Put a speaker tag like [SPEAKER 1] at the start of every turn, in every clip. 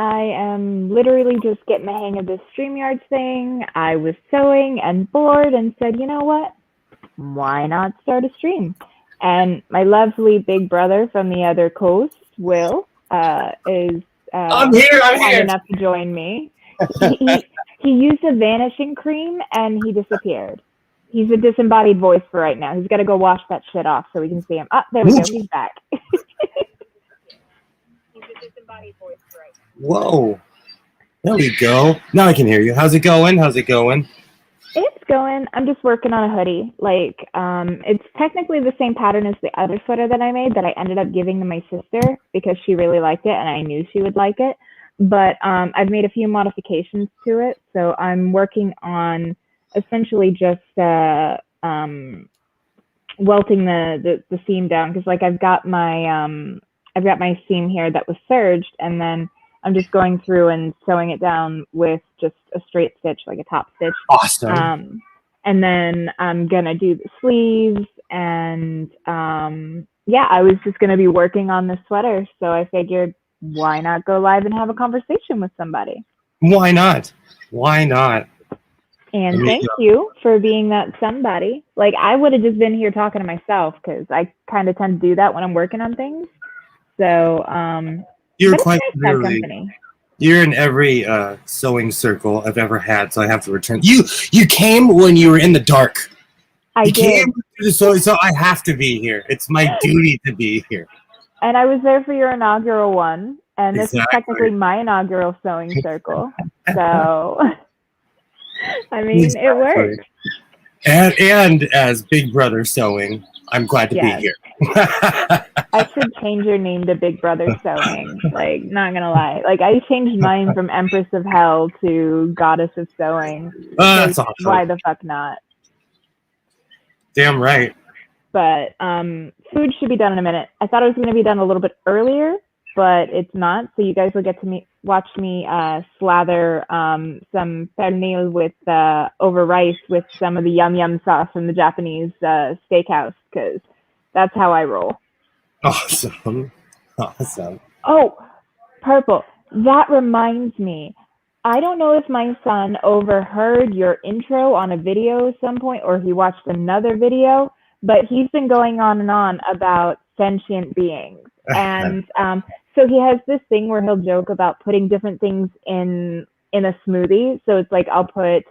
[SPEAKER 1] I am literally just getting the hang of this StreamYard thing. I was sewing and bored and said, you know what? Why not start a stream? And my lovely big brother from the other coast, Will, is
[SPEAKER 2] I'm here. I'm
[SPEAKER 1] kind
[SPEAKER 2] here.
[SPEAKER 1] enough to join me. He used a vanishing cream and he disappeared. He's a disembodied voice for right now. He's got to go wash that shit off so we can see him. Ah, there we go. He's back. He's a disembodied voice for right now.
[SPEAKER 2] Whoa. There we go. Now I can hear you. How's it going? How's it going?
[SPEAKER 1] It's going. I'm just working on a hoodie. Like, it's technically the same pattern as the other sweater that I made that I ended up giving to my sister because she really liked it and I knew she would like it. But I've made a few modifications to it. So I'm working on essentially just welting the seam down because like I've got my seam here that was serged and then I'm just going through and sewing it down with just a straight stitch, like a top stitch.
[SPEAKER 2] Awesome.
[SPEAKER 1] And then I'm gonna do the sleeves and yeah, I was just gonna be working on this sweater, so I figured why not go live and have a conversation with somebody?
[SPEAKER 2] Why not? Why not?
[SPEAKER 1] And thank you for being that somebody. Like I would have just been here talking to myself because I kind of tend to do that when I'm working on things. So
[SPEAKER 2] you're quite literally. You're in every sewing circle I've ever had, so I have to return. You came when you were in the dark.
[SPEAKER 1] I did.
[SPEAKER 2] Came to the sewing, so I have to be here. It's my duty to be here.
[SPEAKER 1] And I was there for your inaugural one, and this is technically my inaugural sewing circle. So, I mean, it worked.
[SPEAKER 2] And as Big Brother Sewing, I'm glad to be here.
[SPEAKER 1] I should change your name to Big Brother Sewing. Like, not gonna lie. Like, I changed mine from Empress of Hell to Goddess of Sewing.
[SPEAKER 2] That's awesome.
[SPEAKER 1] Why the fuck not?
[SPEAKER 2] Damn right.
[SPEAKER 1] But food should be done in a minute. I thought it was going to be done a little bit earlier, but it's not. So you guys will get to watch me slather some pernil with over rice with some of the yum yum sauce from the Japanese steakhouse because that's how I roll.
[SPEAKER 2] Awesome. Awesome.
[SPEAKER 1] Oh, Purple. That reminds me. I don't know if my son overheard your intro on a video at some point or he watched another video, but he's been going on and on about sentient beings. And so he has this thing where he'll joke about putting different things in a smoothie. So it's like I'll put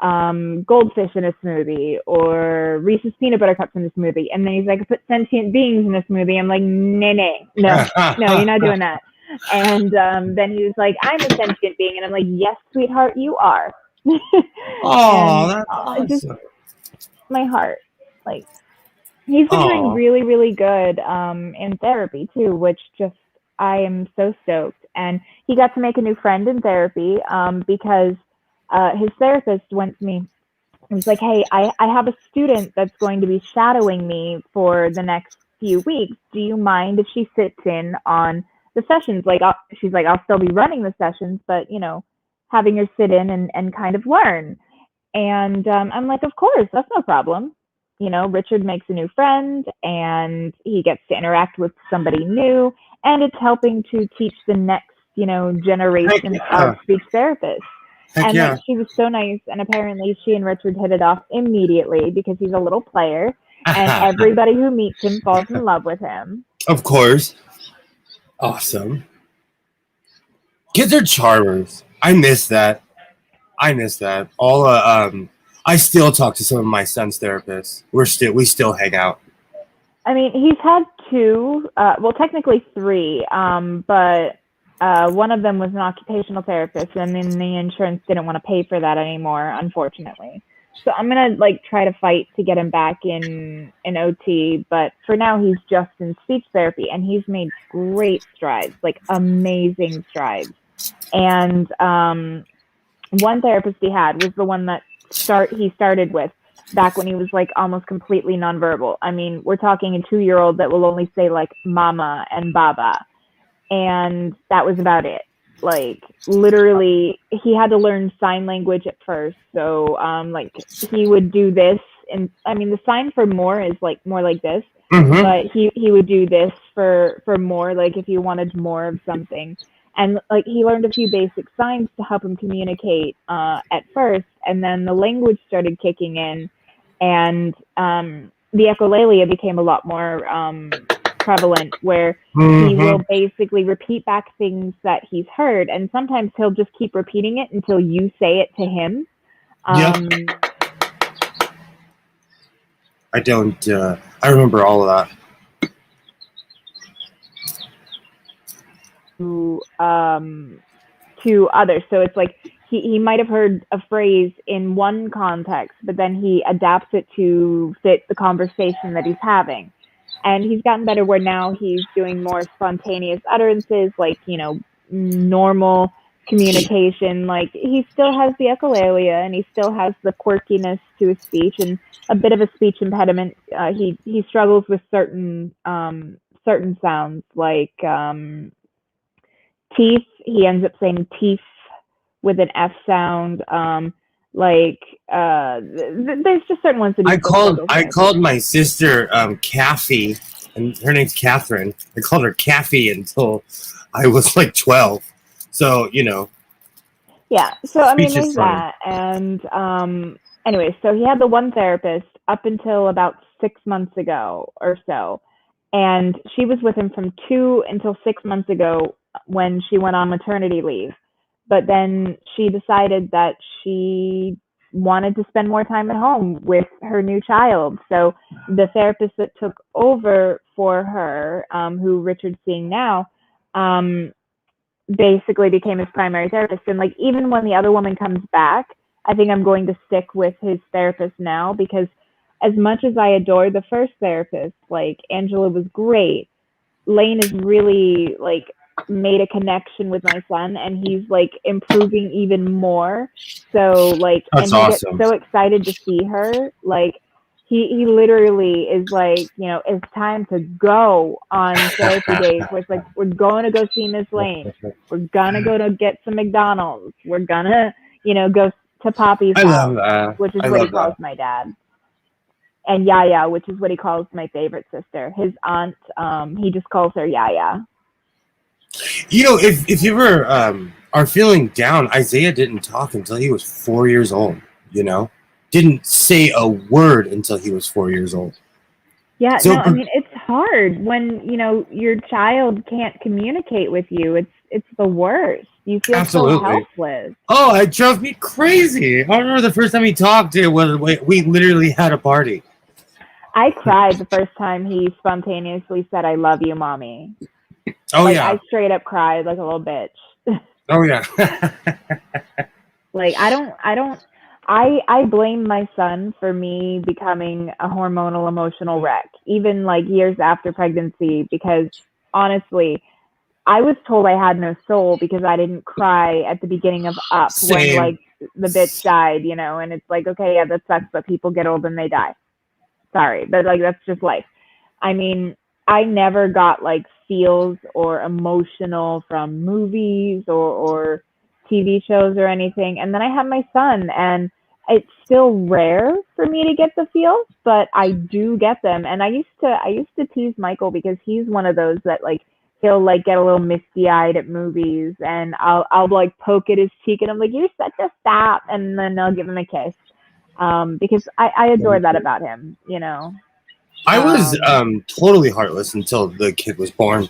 [SPEAKER 1] goldfish in a smoothie or Reese's peanut butter cups in a smoothie. And then he's like, I put sentient beings in a smoothie. I'm like, no, you're not doing that. And then he was like, I'm a sentient being. And I'm like, yes, sweetheart, you are.
[SPEAKER 2] Oh, that's awesome.
[SPEAKER 1] Just my heart. Like, he's been doing really, really good in therapy, too, which just, I am so stoked. And he got to make a new friend in therapy because his therapist went to me. He was like, hey, I have a student that's going to be shadowing me for the next few weeks. Do you mind if she sits in on the sessions? Like, she's like, I'll still be running the sessions, but, you know, having her sit in and kind of learn. And I'm like, of course, that's no problem. You know, Richard makes a new friend and he gets to interact with somebody new, and it's helping to teach the next, you know, generation of speech therapists. And like, she was so nice, and apparently she and Richard hit it off immediately because he's a little player, and everybody who meets him falls in love with him.
[SPEAKER 2] Of course. Awesome. Kids are charmers. I miss that. All I still talk to some of my son's therapists. We still hang out.
[SPEAKER 1] I mean, he's had two, well, technically three, but one of them was an occupational therapist, and then the insurance didn't want to pay for that anymore, unfortunately. So I'm gonna like try to fight to get him back in OT, but for now he's just in speech therapy, and he's made great strides, like amazing strides. And one therapist he had was the one that he started with back when he was like almost completely nonverbal. I mean, we're talking a 2-year-old that will only say like mama and baba, and that was about it. Like literally he had to learn sign language at first. So like he would do this, and I mean the sign for more is like more like this, but he would do this for more, like if you wanted more of something. And like he learned a few basic signs to help him communicate at first, and then the language started kicking in, and the echolalia became a lot more prevalent, where he will basically repeat back things that he's heard, and sometimes he'll just keep repeating it until you say it to him.
[SPEAKER 2] I don't. I remember all of that.
[SPEAKER 1] To others, so it's like he might have heard a phrase in one context, but then he adapts it to fit the conversation that he's having. And he's gotten better where now he's doing more spontaneous utterances, like, you know, normal communication. Like, he still has the echolalia and he still has the quirkiness to his speech and a bit of a speech impediment. He struggles with certain sounds, like teeth. He ends up saying teeth with an F sound. There's just certain ones that
[SPEAKER 2] I called my sister Kathy, and her name's Catherine. I called her Kathy until I was like 12. So, you know.
[SPEAKER 1] Yeah. So I mean, there's that. And anyway, so he had the one therapist up until about 6 months ago or so, and she was with him from 2 until 6 months ago when she went on maternity leave. But then she decided that she wanted to spend more time at home with her new child. So the therapist that took over for her, who Richard's seeing now, basically became his primary therapist. And like, even when the other woman comes back, I think I'm going to stick with his therapist now, because as much as I adore the first therapist, like, Angela was great, Lane is really like made a connection with my son, and he's like improving even more. So like,
[SPEAKER 2] that's
[SPEAKER 1] and he
[SPEAKER 2] awesome.
[SPEAKER 1] gets so excited to see her. Like, he literally is like, you know, it's time to go on therapy days where it's like, we're going to go see Miss Lane, we're gonna go to get some McDonald's, we're gonna, you know, go to Poppy's house, which is what he calls my dad, and Yaya, which is what he calls my favorite sister, his aunt. He just calls her Yaya.
[SPEAKER 2] You know, if you ever are feeling down, Isaiah didn't talk until he was 4 years old, you know? Didn't say a word until he was 4 years old.
[SPEAKER 1] Yeah, so, no, I mean, it's hard when, you know, your child can't communicate with you. It's the worst. You feel so helpless.
[SPEAKER 2] Oh, it drove me crazy. I remember the first time he talked, we literally had a party.
[SPEAKER 1] I cried the first time he spontaneously said, "I love you, Mommy."
[SPEAKER 2] Oh,
[SPEAKER 1] like,
[SPEAKER 2] yeah.
[SPEAKER 1] I straight up cried like a little bitch.
[SPEAKER 2] Oh, yeah.
[SPEAKER 1] Like, I blame my son for me becoming a hormonal emotional wreck, even like years after pregnancy, because honestly, I was told I had no soul because I didn't cry at the beginning of Up.
[SPEAKER 2] Same.
[SPEAKER 1] When like the bitch died, you know, and it's like, okay, yeah, that sucks, but people get old and they die. Sorry, but like, that's just life. I mean, I never got like feels or emotional from movies or TV shows or anything. And then I had my son, and it's still rare for me to get the feels, but I do get them. And I used to tease Michael because he's one of those that like, he'll like get a little misty eyed at movies, and I'll like poke at his cheek and I'm like, "You're such a sap," and then I'll give him a kiss. Because I adore that about him, you know.
[SPEAKER 2] I was totally heartless until the kid was born.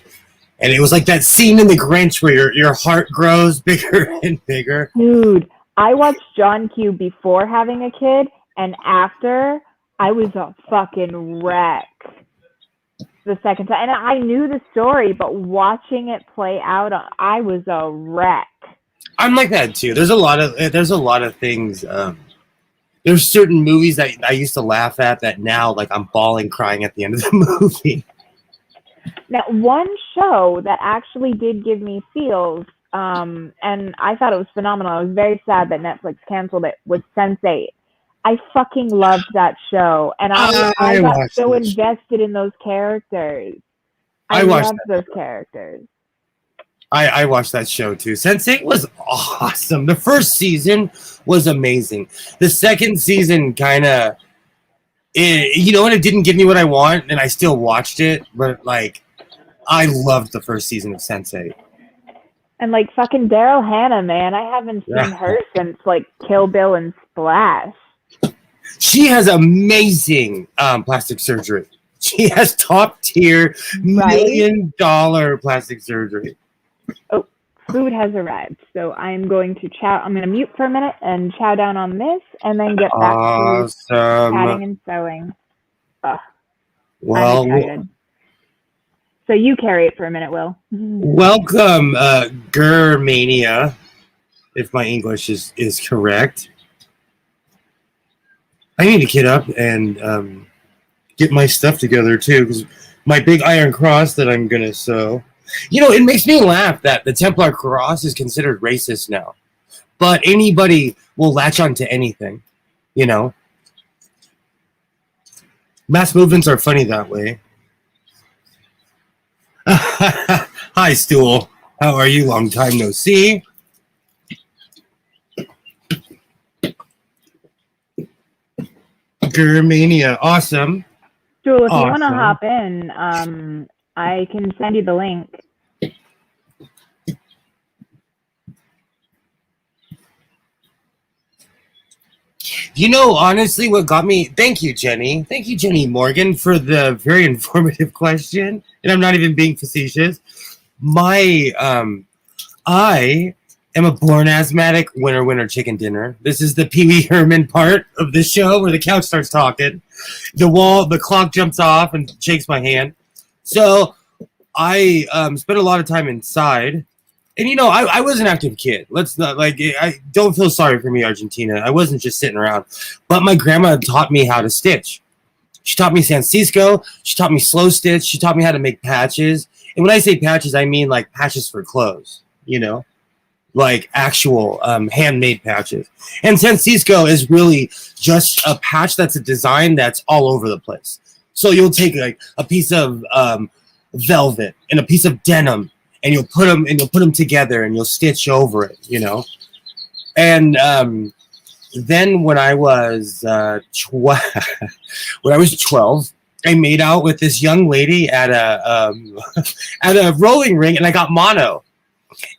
[SPEAKER 2] And it was like that scene in The Grinch where your heart grows bigger and bigger.
[SPEAKER 1] Dude, I watched John Q before having a kid, and after, I was a fucking wreck the second time. And I knew the story, but watching it play out, I was a wreck.
[SPEAKER 2] I'm like that too. There's a lot of things. There's certain movies that I used to laugh at that now, like, I'm bawling, crying at the end of the movie.
[SPEAKER 1] Now, one show that actually did give me feels, and I thought it was phenomenal. I was very sad that Netflix canceled it, was Sense8. I fucking loved that show, and I got so invested in those characters. I loved those characters.
[SPEAKER 2] I watched that show too. Sense8 was awesome. The first season was amazing. The second season kind of, you know, and it didn't give me what I want, and I still watched it, but like, I loved the first season of Sense8.
[SPEAKER 1] And like fucking Daryl Hannah, man, I haven't seen her since like Kill Bill and Splash.
[SPEAKER 2] She has amazing plastic surgery. She has top tier $1 million plastic surgery.
[SPEAKER 1] Oh, food has arrived, so I'm going to I'm going to mute for a minute and chow down on this, and then get back to chatting and sewing.
[SPEAKER 2] Well,
[SPEAKER 1] I'm excited. So you carry it for a minute, Will.
[SPEAKER 2] Welcome, Germania, if my English is correct. I need to get up and get my stuff together too, because my big iron cross that I'm gonna sew. You know, it makes me laugh that the Templar cross is considered racist now, but anybody will latch on to anything. You know, mass movements are funny that way. Hi, Stool. How are you? Long time no see. Germania, awesome.
[SPEAKER 1] Stool, if you want to hop in, I can send you the link.
[SPEAKER 2] You know, honestly, what got me... Thank you, Jenny. Thank you, Jenny Morgan, for the very informative question. And I'm not even being facetious. I am a born asthmatic winner chicken dinner. This is the Pee Wee Herman part of the show where the couch starts talking. The clock jumps off and shakes my hand. So I spent a lot of time inside. And, you know, I was an active kid. Let's not, like, I don't feel sorry for me, Argentina. I wasn't just sitting around. But my grandma taught me how to stitch. She taught me San Cisco. She taught me slow stitch. She taught me how to make patches. And when I say patches, I mean, like, patches for clothes, you know? Like, actual handmade patches. And San Cisco is really just a patch that's a design that's all over the place. So you'll take, like, a piece of velvet and a piece of denim, and you'll put them together and you'll stitch over it, you know. And then when I was 12, I made out with this young lady at a rolling ring, and I got mono.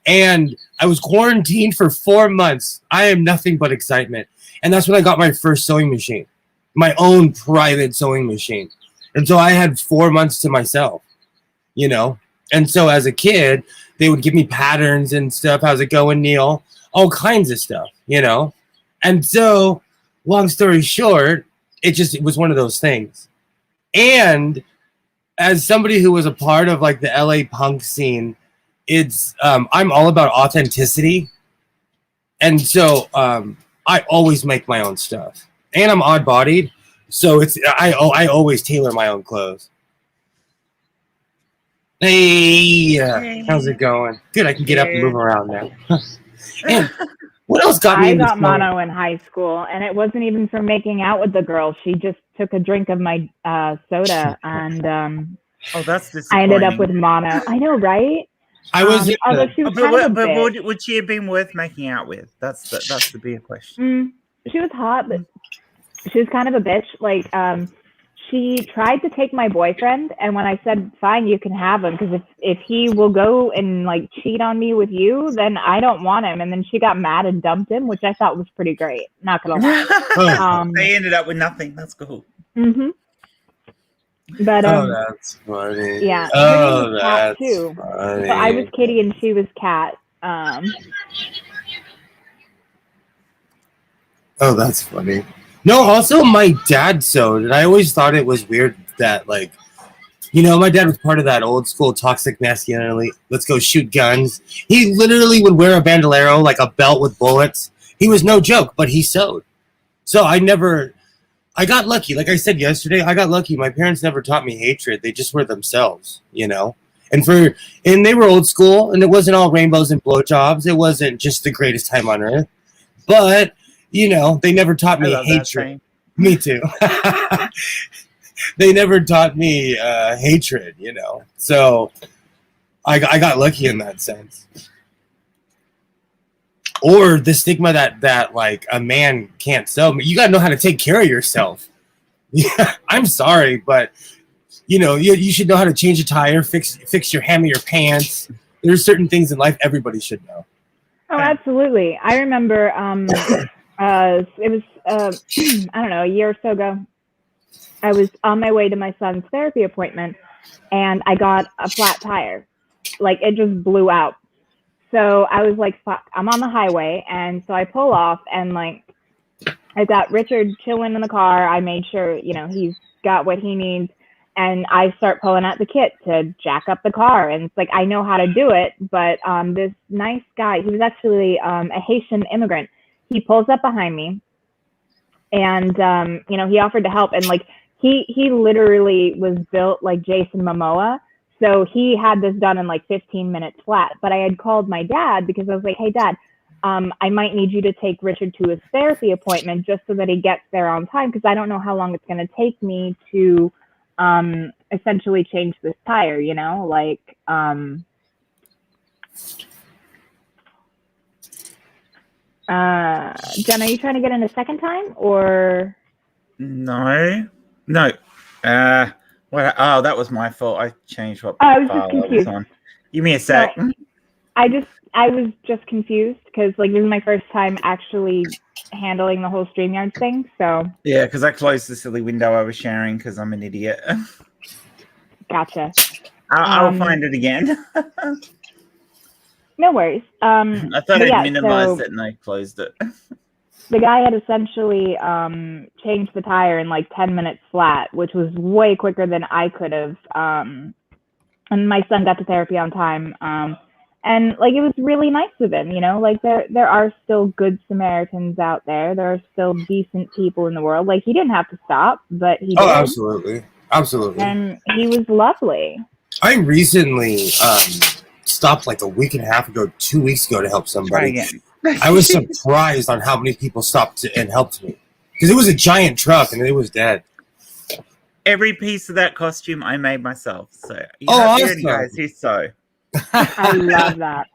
[SPEAKER 2] And I was quarantined for 4 months. I am nothing but excitement. And that's when I got my first sewing machine, my own private sewing machine. And so I had 4 months to myself, you know. And so as a kid, they would give me patterns and stuff. How's it going, Neil? All kinds of stuff, you know. And so, long story short, it was one of those things. And as somebody who was a part of like the LA punk scene, it's I'm all about authenticity. And so I always make my own stuff. And I'm odd-bodied, so I always tailor my own clothes. Hey, how's it going? Good, I can get up and move around now. And what else got me?
[SPEAKER 1] I got mono in high school, and it wasn't even from making out with the girl. She just took a drink of my soda, and
[SPEAKER 3] oh, that's disappointing.
[SPEAKER 1] I ended up with mono. I know, right?
[SPEAKER 2] I was.
[SPEAKER 1] Although she was
[SPEAKER 3] but would she have been worth making out with? That's the bigger question.
[SPEAKER 1] She was hot, but she was kind of a bitch. Like, she tried to take my boyfriend, and when I said, fine, you can have him, because if he will go and like cheat on me with you, then I don't want him. And then she got mad and dumped him, which I thought was pretty great. Not gonna lie.
[SPEAKER 3] They ended up with nothing. That's cool.
[SPEAKER 1] Mm-hmm. But
[SPEAKER 2] that's funny.
[SPEAKER 1] Yeah.
[SPEAKER 2] Oh, that's
[SPEAKER 1] too.
[SPEAKER 2] funny.
[SPEAKER 1] So I was Kitty and she was Cat.
[SPEAKER 2] Oh, that's funny. No, also my dad sewed, and I always thought it was weird that, like, you know, my dad was part of that old school toxic masculinity. Let's go shoot guns. He literally would wear a bandolero, like a belt with bullets. He was no joke, but he sewed. So I got lucky. Like I said yesterday, I got lucky. My parents never taught me hatred. They just were themselves, you know? And they were old school, and it wasn't all rainbows and blowjobs. It wasn't just the greatest time on earth. But you know, they never taught me hatred. Me too. They never taught me hatred, you know. So I got lucky in that sense. Or the stigma that like a man can't sew. You got to know how to take care of yourself. Yeah, I'm sorry, but you know, you should know how to change a tire, fix your hem of your pants, there's certain things in life everybody should know.
[SPEAKER 1] Oh, absolutely. I remember it was I don't know, a year or so ago. I was on my way to my son's therapy appointment, and I got a flat tire. Like, it just blew out. So I was like, fuck, I'm on the highway. And so I pull off, and like, I got Richard chilling in the car. I made sure, you know, he's got what he needs. And I start pulling out the kit to jack up the car. And it's like, I know how to do it. But this nice guy, he was actually a Haitian immigrant. He pulls up behind me, and, you know, he offered to help. And like, he literally was built like Jason Momoa. So he had this done in like 15 minutes flat. But I had called my dad because I was like, hey, Dad, I might need you to take Richard to his therapy appointment just so that he gets there on time, because I don't know how long it's going to take me to essentially change this tire, you know? Like, Jen, are you trying to get in a second time, or?
[SPEAKER 3] No. What? Oh, that was my fault. I changed what
[SPEAKER 1] I was just
[SPEAKER 3] file I was
[SPEAKER 1] confused.
[SPEAKER 3] on. Give me a sec.
[SPEAKER 1] No, I was just confused because like this is my first time actually handling the whole StreamYard thing. So
[SPEAKER 3] Yeah, because I closed the silly window I was sharing because I'm an idiot.
[SPEAKER 1] gotcha.
[SPEAKER 3] I'll find it again.
[SPEAKER 1] No worries.
[SPEAKER 3] I thought I'd minimized it and I closed it.
[SPEAKER 1] The guy had essentially changed the tire in like 10 minutes flat, which was way quicker than I could have. And my son got to therapy on time. And like, it was really nice of him, you know, like there are still good Samaritans out there. There are still decent people in the world. Like, he didn't have to stop, but he did.
[SPEAKER 2] Oh, absolutely. Absolutely.
[SPEAKER 1] And he was lovely.
[SPEAKER 2] I recently stopped like a week and a half ago, 2 weeks ago, to help somebody. I was surprised on how many people stopped and helped me, because it was a giant truck and it was dead.
[SPEAKER 3] Every piece of that costume I made myself. So
[SPEAKER 2] awesome.
[SPEAKER 3] Guys, who's so.
[SPEAKER 1] I love that.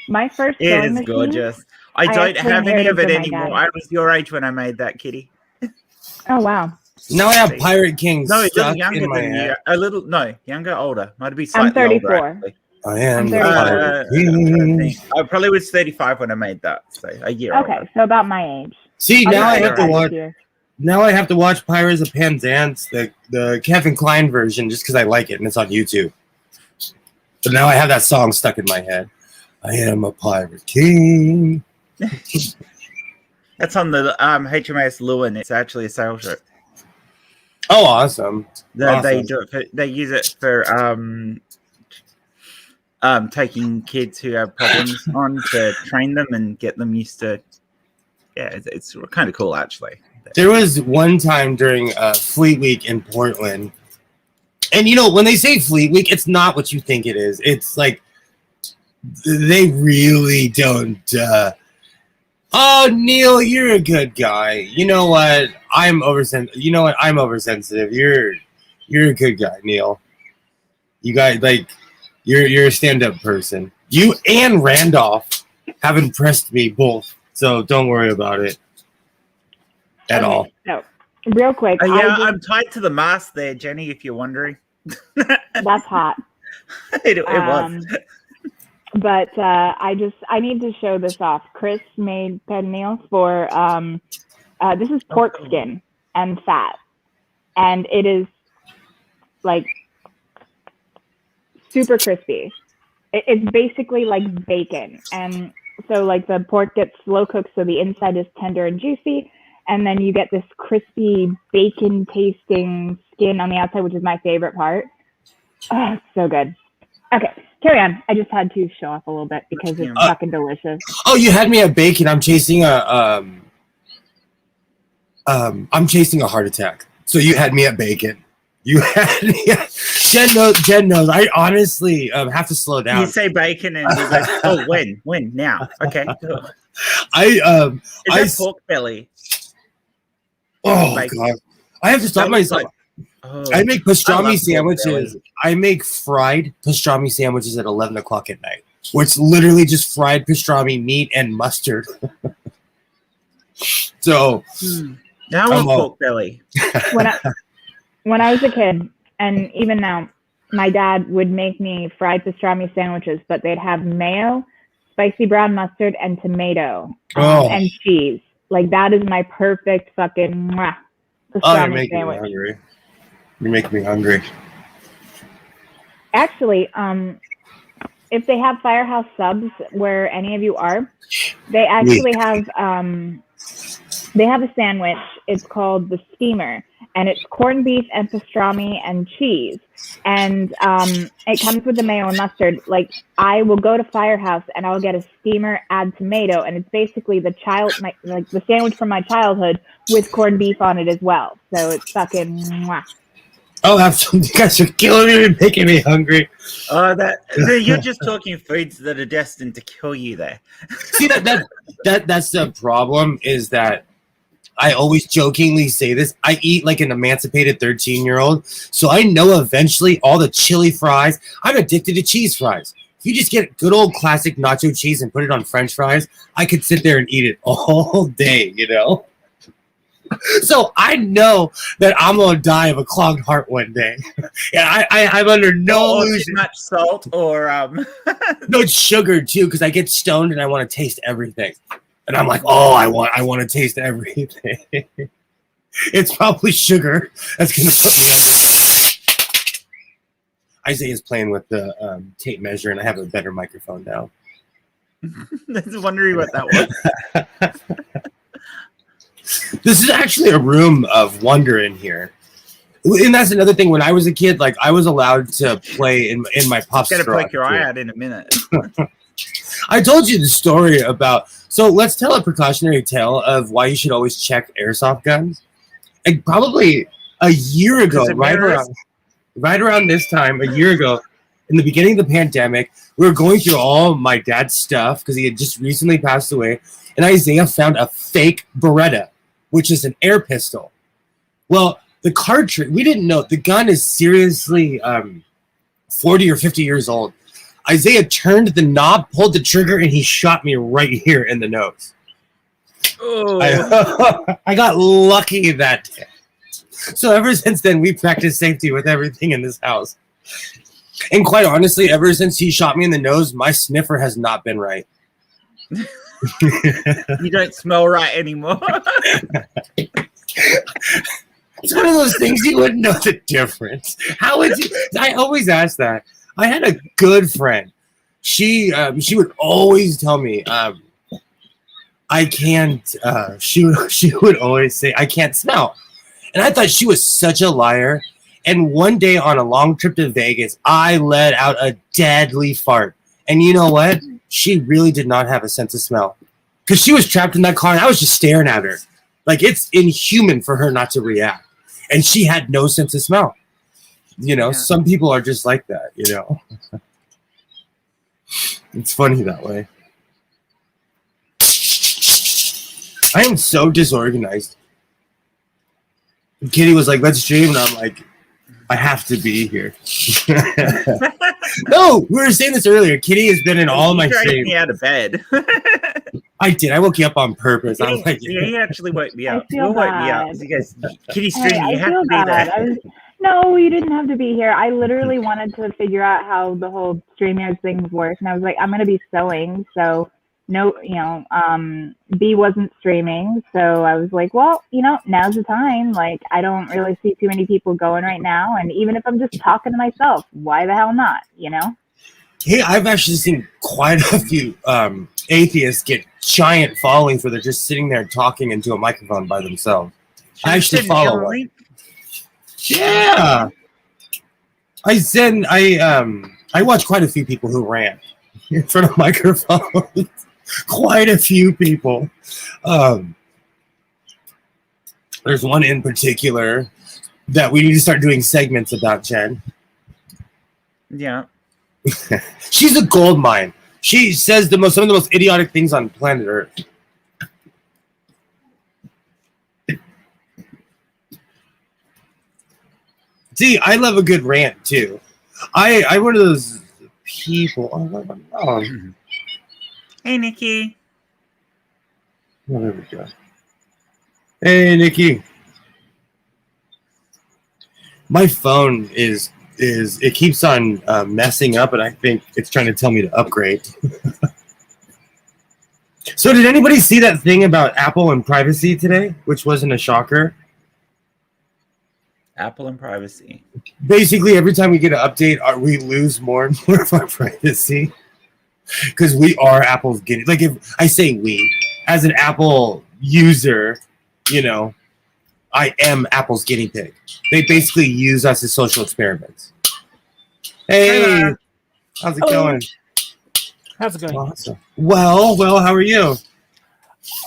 [SPEAKER 1] My first
[SPEAKER 3] It is
[SPEAKER 1] machine,
[SPEAKER 3] gorgeous. I don't have any of it anymore. I was your age when I made that, Kitty.
[SPEAKER 1] Oh wow.
[SPEAKER 2] Now I have Pirate King stuck
[SPEAKER 3] younger
[SPEAKER 2] in my
[SPEAKER 3] than
[SPEAKER 2] head.
[SPEAKER 3] You. Younger, older. Might be slightly
[SPEAKER 1] I'm 34.
[SPEAKER 3] older, actually.
[SPEAKER 2] I am the
[SPEAKER 1] 34.
[SPEAKER 2] Pirate King.
[SPEAKER 3] I probably was 35 when I made that, so a year
[SPEAKER 1] Okay,
[SPEAKER 3] older.
[SPEAKER 1] so about my age.
[SPEAKER 2] See, now I have to watch.
[SPEAKER 1] Here.
[SPEAKER 2] Now I have to watch Pirates of Penzance, the Kevin Kline version, just because I like it and it's on YouTube. But now I have that song stuck in my head. I am a Pirate King.
[SPEAKER 3] That's on the HMAS Lewin. It's actually a sail ship.
[SPEAKER 2] Oh, awesome!
[SPEAKER 3] They do it. They use it for taking kids who have problems on to train them and get them used to. Yeah, it's kind of cool, actually.
[SPEAKER 2] There was one time during Fleet Week in Portland, and you know, when they say Fleet Week, it's not what you think it is. It's like they really don't. Oh, Neil, you're a good guy. You know what? I'm oversensitive. You know what? I'm oversensitive. You're a good guy, Neil. You guys, like, you're a stand-up person. You and Randolph have impressed me both, so don't worry about it at all.
[SPEAKER 1] No, real quick.
[SPEAKER 3] I'm tied to the mast there, Jenny. If you're wondering.
[SPEAKER 1] That's hot.
[SPEAKER 3] It was.
[SPEAKER 1] But I need to show this off. Chris made pen nails for this is pork skin and fat, and it is like super crispy. It's basically like bacon, and so like the pork gets slow cooked, so the inside is tender and juicy, and then you get this crispy bacon tasting skin on the outside, which is my favorite part. Oh, it's so good. Okay. Carry on. I just had to show off a little bit because it's fucking delicious.
[SPEAKER 2] Oh, you had me at bacon. I'm chasing a heart attack. So you had me at bacon. You had me at... Jen knows. I honestly have to slow down.
[SPEAKER 3] You say bacon and you're like, oh, when? Now. Okay. Cool.
[SPEAKER 2] Is
[SPEAKER 3] that pork belly?
[SPEAKER 2] Oh, God. I have to stop myself. I make pastrami sandwiches. I make fried pastrami sandwiches at 11 o'clock at night, where it's literally just fried pastrami meat and mustard. So,
[SPEAKER 3] now I want pork belly.
[SPEAKER 1] When I was a kid, and even now, my dad would make me fried pastrami sandwiches, but they'd have mayo, spicy brown mustard, and tomato and cheese. Like, that is my perfect fucking pastrami
[SPEAKER 2] you're making
[SPEAKER 1] sandwich.
[SPEAKER 2] me hungry. You're making me hungry.
[SPEAKER 1] Actually, if they have Firehouse Subs where any of you are, they actually have a sandwich. It's called the Steamer, and it's corned beef and pastrami and cheese. And it comes with the mayo and mustard. Like, I will go to Firehouse and I'll get a Steamer, add tomato, and it's basically the sandwich from my childhood with corned beef on it as well. So it's fucking mwah.
[SPEAKER 2] Oh, absolutely! You guys are killing me and making me hungry.
[SPEAKER 3] You're just talking foods that are destined to kill you. There.
[SPEAKER 2] See that's the problem. Is that I always jokingly say this. I eat like an emancipated 13-year-old, so I know eventually all the chili fries. I'm addicted to cheese fries. If you just get good old classic nacho cheese and put it on French fries, I could sit there and eat it all day. You know. So I know that I'm gonna die of a clogged heart one day. Yeah, I'm under no illusion.
[SPEAKER 3] Too much salt or
[SPEAKER 2] no sugar too, because I get stoned and I want to taste everything, and I'm like, oh, I want to taste everything. It's probably sugar that's gonna put me under. Isaiah's playing with the tape measure, and I have a better microphone now.
[SPEAKER 3] I was wondering what that was.
[SPEAKER 2] This is actually a room of wonder in here. And that's another thing. When I was a kid, like, I was allowed to play in my pop
[SPEAKER 3] Gotta
[SPEAKER 2] straw.
[SPEAKER 3] poke your eye out in a minute.
[SPEAKER 2] I told you the story about. So let's tell a precautionary tale of why you should always check airsoft guns. And probably a year ago, right around this time, a year ago, in the beginning of the pandemic, we were going through all my dad's stuff because he had just recently passed away, and Isaiah found a fake Beretta, which is an air pistol. Well, the cartridge, we didn't know. The gun is seriously 40 or 50 years old. Isaiah turned the knob, pulled the trigger, and he shot me right here in the nose.
[SPEAKER 3] Oh.
[SPEAKER 2] I got lucky that day. So ever since then, we practice safety with everything in this house. And quite honestly, ever since he shot me in the nose, my sniffer has not been right.
[SPEAKER 3] You don't smell right anymore.
[SPEAKER 2] It's one of those things you wouldn't know the difference. How would you? I always ask that. I had a good friend. She would always tell me, I can't. She would always say, I can't smell, and I thought she was such a liar. And one day on a long trip to Vegas, I let out a deadly fart. And you know what? She really did not have a sense of smell. Because she was trapped in that car and I was just staring at her. Like, it's inhuman for her not to react. And she had no sense of smell. You know, Some people are just like that, you know. It's funny that way. I am so disorganized. Kitty was like, let's stream. And I'm like, I have to be here. No, we were saying this earlier. Kitty has been in all my streams.
[SPEAKER 3] Me out of bed.
[SPEAKER 2] I did. I woke you up on purpose. I was like,
[SPEAKER 3] he actually woke me up.
[SPEAKER 1] You woke me up.
[SPEAKER 3] You guys, Kitty streaming. You have to be there.
[SPEAKER 1] No, you didn't have to be here. I literally wanted to figure out how the whole StreamYard thing works, and I was like, I'm gonna be sewing, so no, B wasn't streaming, so I was like, well, now's the time. Like, I don't really see too many people going right now, and even if I'm just talking to myself, why the hell not?
[SPEAKER 2] Hey, I've actually seen quite a few atheists get giant followings where they're just sitting there talking into a microphone by themselves. I actually follow one. Yeah, I watch quite a few people who rant in front of microphones. Quite a few people. There's one in particular that we need to start doing segments about, Jen.
[SPEAKER 3] Yeah.
[SPEAKER 2] She's a gold mine. She says some of the most idiotic things on planet Earth. See, I love a good rant too. I'm one of those people. Oh.
[SPEAKER 3] Hey, Nikki.
[SPEAKER 2] Oh, there we go. Hey, Nikki. My phone is is it keeps on messing up, and I think it's trying to tell me to upgrade. So did anybody see that thing about Apple and privacy today, which wasn't a shocker?
[SPEAKER 3] Apple and privacy.
[SPEAKER 2] Basically, every time we get an update, we lose more and more of our privacy because we are Apple's guinea. Like if I say we, as an Apple user, you know, I am Apple's guinea pig. They basically use us as social experiments. Hey, how's it going?
[SPEAKER 4] How's it going?
[SPEAKER 2] Awesome. Well, how are you?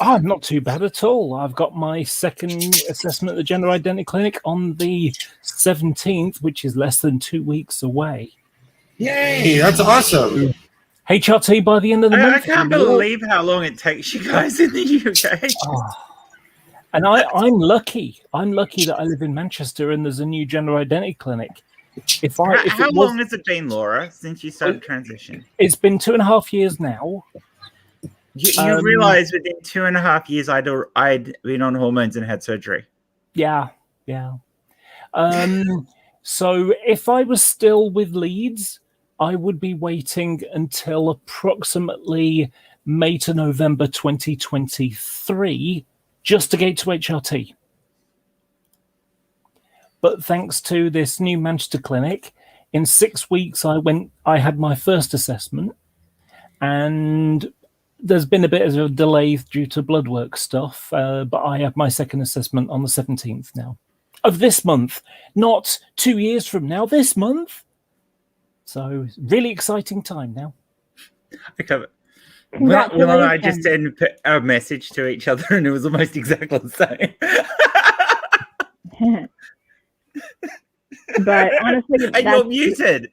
[SPEAKER 4] Oh, not too bad at all. I've got my second assessment at the Gender Identity Clinic on the 17th, which is less than 2 weeks away.
[SPEAKER 2] Yay, that's awesome.
[SPEAKER 4] HRT by the end of the month.
[SPEAKER 3] I can't believe how long it takes you guys in the UK.
[SPEAKER 4] Oh. And I'm lucky. I'm lucky that I live in Manchester and there's a new Gender Identity Clinic.
[SPEAKER 3] How long has it been, Laura, since you started transition?
[SPEAKER 4] It's been 2.5 years now.
[SPEAKER 3] You realise within 2.5 years I'd been on hormones and had surgery.
[SPEAKER 4] Yeah. So if I was still with Leeds, I would be waiting until approximately May to November 2023 just to get to HRT. But thanks to this new Manchester clinic, in 6 weeks I had my first assessment, and there's been a bit of a delay due to blood work stuff, but I have my second assessment on the 17th now of this month, not 2 years from now, this month. So really exciting time now.
[SPEAKER 3] Okay. Well, I just sent a message to each other and it was almost exactly the same.
[SPEAKER 1] But honestly,
[SPEAKER 3] and you're muted.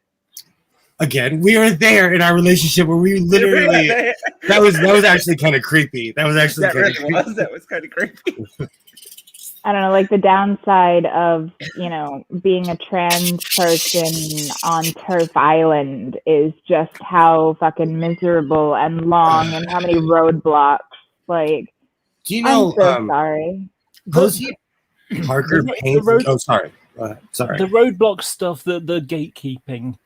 [SPEAKER 2] Again, we are there in our relationship where we literally that was actually kind of creepy. That was actually
[SPEAKER 3] that was kind of creepy.
[SPEAKER 1] I don't know, like the downside of, you know, being a trans person on Turf Island is just how fucking miserable and long and how many roadblocks. Like,
[SPEAKER 2] do you know?
[SPEAKER 1] I'm so sorry.
[SPEAKER 2] Posey Parker paints. Oh, sorry. Sorry.
[SPEAKER 4] The roadblock stuff, the gatekeeping,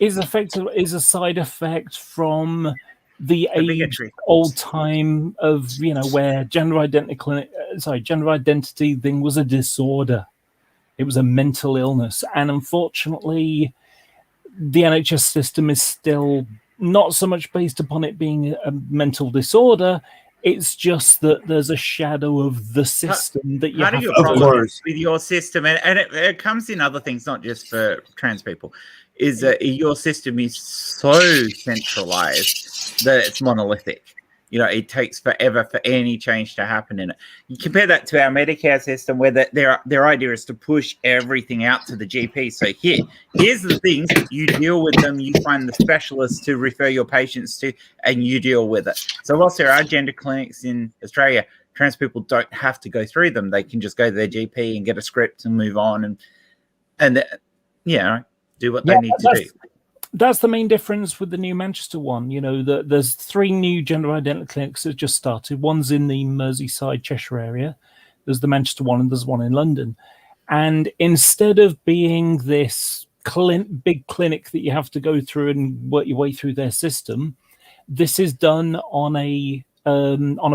[SPEAKER 4] is a side effect from the old time of, you know, where gender identity thing was a disorder. It was a mental illness, and unfortunately, the NHS system is still not so much based upon it being a mental disorder. It's just that there's a shadow of the system that you have to
[SPEAKER 3] problem with your system, and it comes in other things, not just for trans people, is that your system is so centralized that it's monolithic. You know, it takes forever for any change to happen in it. You compare that to our Medicare system, where their idea is to push everything out to the GP. So here's the things, you deal with them, you find the specialists to refer your patients to, and you deal with it. So whilst there are gender clinics in Australia, trans people don't have to go through them. They can just go to their GP and get a script and move on and do what they need to do.
[SPEAKER 4] That's the main difference with the new Manchester one. You know, there's 3 new gender identity clinics that just started. One's in the Merseyside, Cheshire area. There's the Manchester one, and there's one in London. And instead of being this big clinic that you have to go through and work your way through their system, this is done on a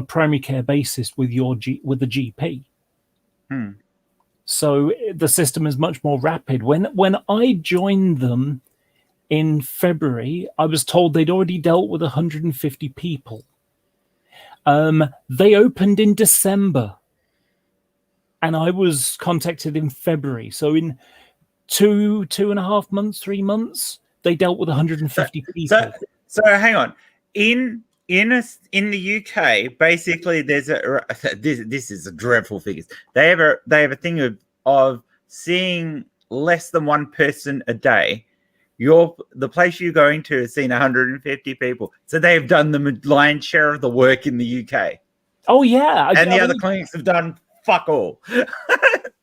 [SPEAKER 4] primary care basis with the GP. So the system is much more rapid. When I joined them in February, I was told they'd already dealt with 150 people. They opened in December, and I was contacted in February. So in 2.5 months, 3 months, they dealt with 150 people.
[SPEAKER 3] So hang on. In the UK, basically, there's this is a dreadful figures. They have a thing of seeing less than one person a day. The place you're going to has seen 150 people, so they've done the lion's share of the work in the UK.
[SPEAKER 4] Oh yeah,
[SPEAKER 3] and the other clinics have done fuck all.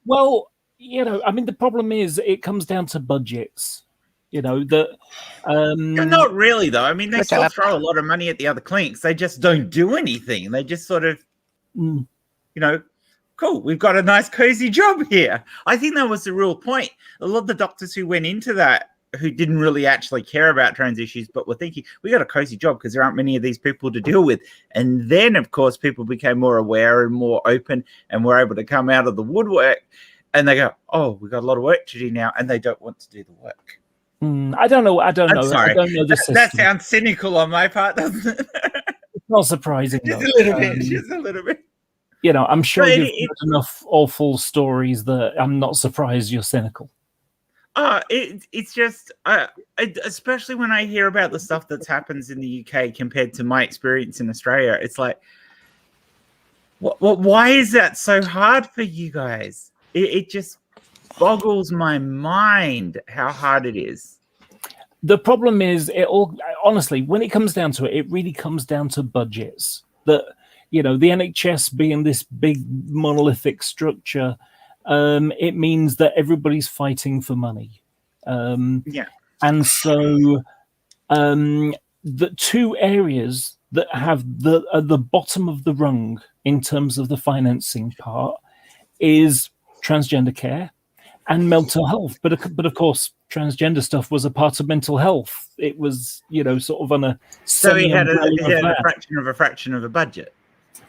[SPEAKER 4] Well, you know, I mean, the problem is it comes down to budgets. You know that.
[SPEAKER 3] Not really, though. I mean, they still throw a lot of money at the other clinics. They just don't do anything. They just sort of, you know, cool, we've got a nice cozy job here. I think that was the real point. A lot of the doctors who went into that, who didn't really actually care about trans issues, but were thinking, we got a cozy job because there aren't many of these people to deal with. And then, of course, people became more aware and more open and were able to come out of the woodwork. And they go, oh, we got a lot of work to do now. And they don't want to do the work.
[SPEAKER 4] I don't know.
[SPEAKER 3] I'm sorry.
[SPEAKER 4] I don't know the system.
[SPEAKER 3] That sounds cynical on my part, doesn't it?
[SPEAKER 4] It's not surprising.
[SPEAKER 3] Just a little bit. Just a little bit.
[SPEAKER 4] You know, I'm sure you've heard enough awful stories that I'm not surprised you're cynical.
[SPEAKER 3] It's just, especially when I hear about the stuff that happens in the UK compared to my experience in Australia, it's like, why is that so hard for you guys? It just boggles my mind how hard it is.
[SPEAKER 4] The problem is, honestly, when it comes down to it, it really comes down to budgets. That, you know, the NHS being this big monolithic structure, it means that everybody's fighting for money. And so the two areas that have the bottom of the rung in terms of the financing part is transgender care and mental health. But of course, transgender stuff was a part of mental health. It was, you know, sort of on a...
[SPEAKER 3] So he had a fraction of a budget.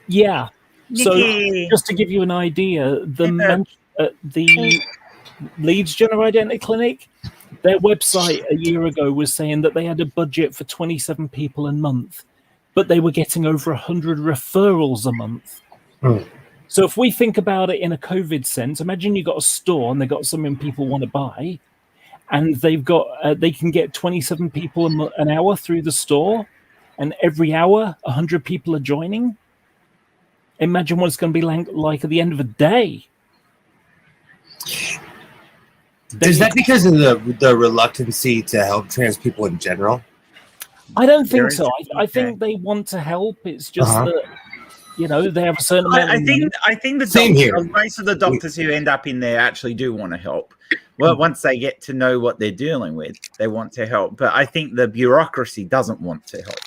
[SPEAKER 4] Yeah.
[SPEAKER 3] Nikki.
[SPEAKER 4] So just to give you an idea, the Leeds Gender Identity Clinic, their website a year ago was saying that they had a budget for 27 people a month, but they were getting over 100 referrals a month. So if we think about it in a COVID sense, imagine you got a store and they got something people want to buy, and they've got they can get 27 people an hour through the store, and every hour 100 people are joining. Imagine what it's going to be like at the end of a day.
[SPEAKER 2] Is that because of the reluctancy to help trans people in general?
[SPEAKER 4] I don't think so. I think they want to help. It's just that, you know, they have a certain amount of money.
[SPEAKER 3] I think the most of the doctors who end up in there actually do want to help. Well, once they get to know what they're dealing with, they want to help. But I think the bureaucracy doesn't want to help.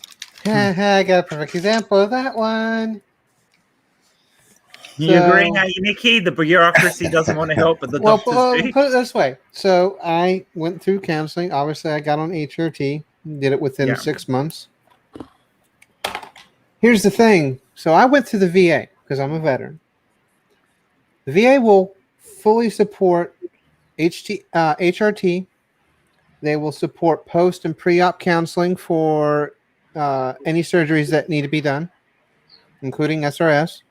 [SPEAKER 5] I got a perfect example of that one.
[SPEAKER 3] You agreeing, are you, Nikki? The bureaucracy doesn't want to help, but the doctors do.
[SPEAKER 5] Put it this way. So I went through counseling. Obviously, I got on HRT. Did it within 6 months. Here's the thing. So I went through the VA because I'm a veteran. The VA will fully support HRT. They will support post and pre-op counseling for any surgeries that need to be done, including SRS.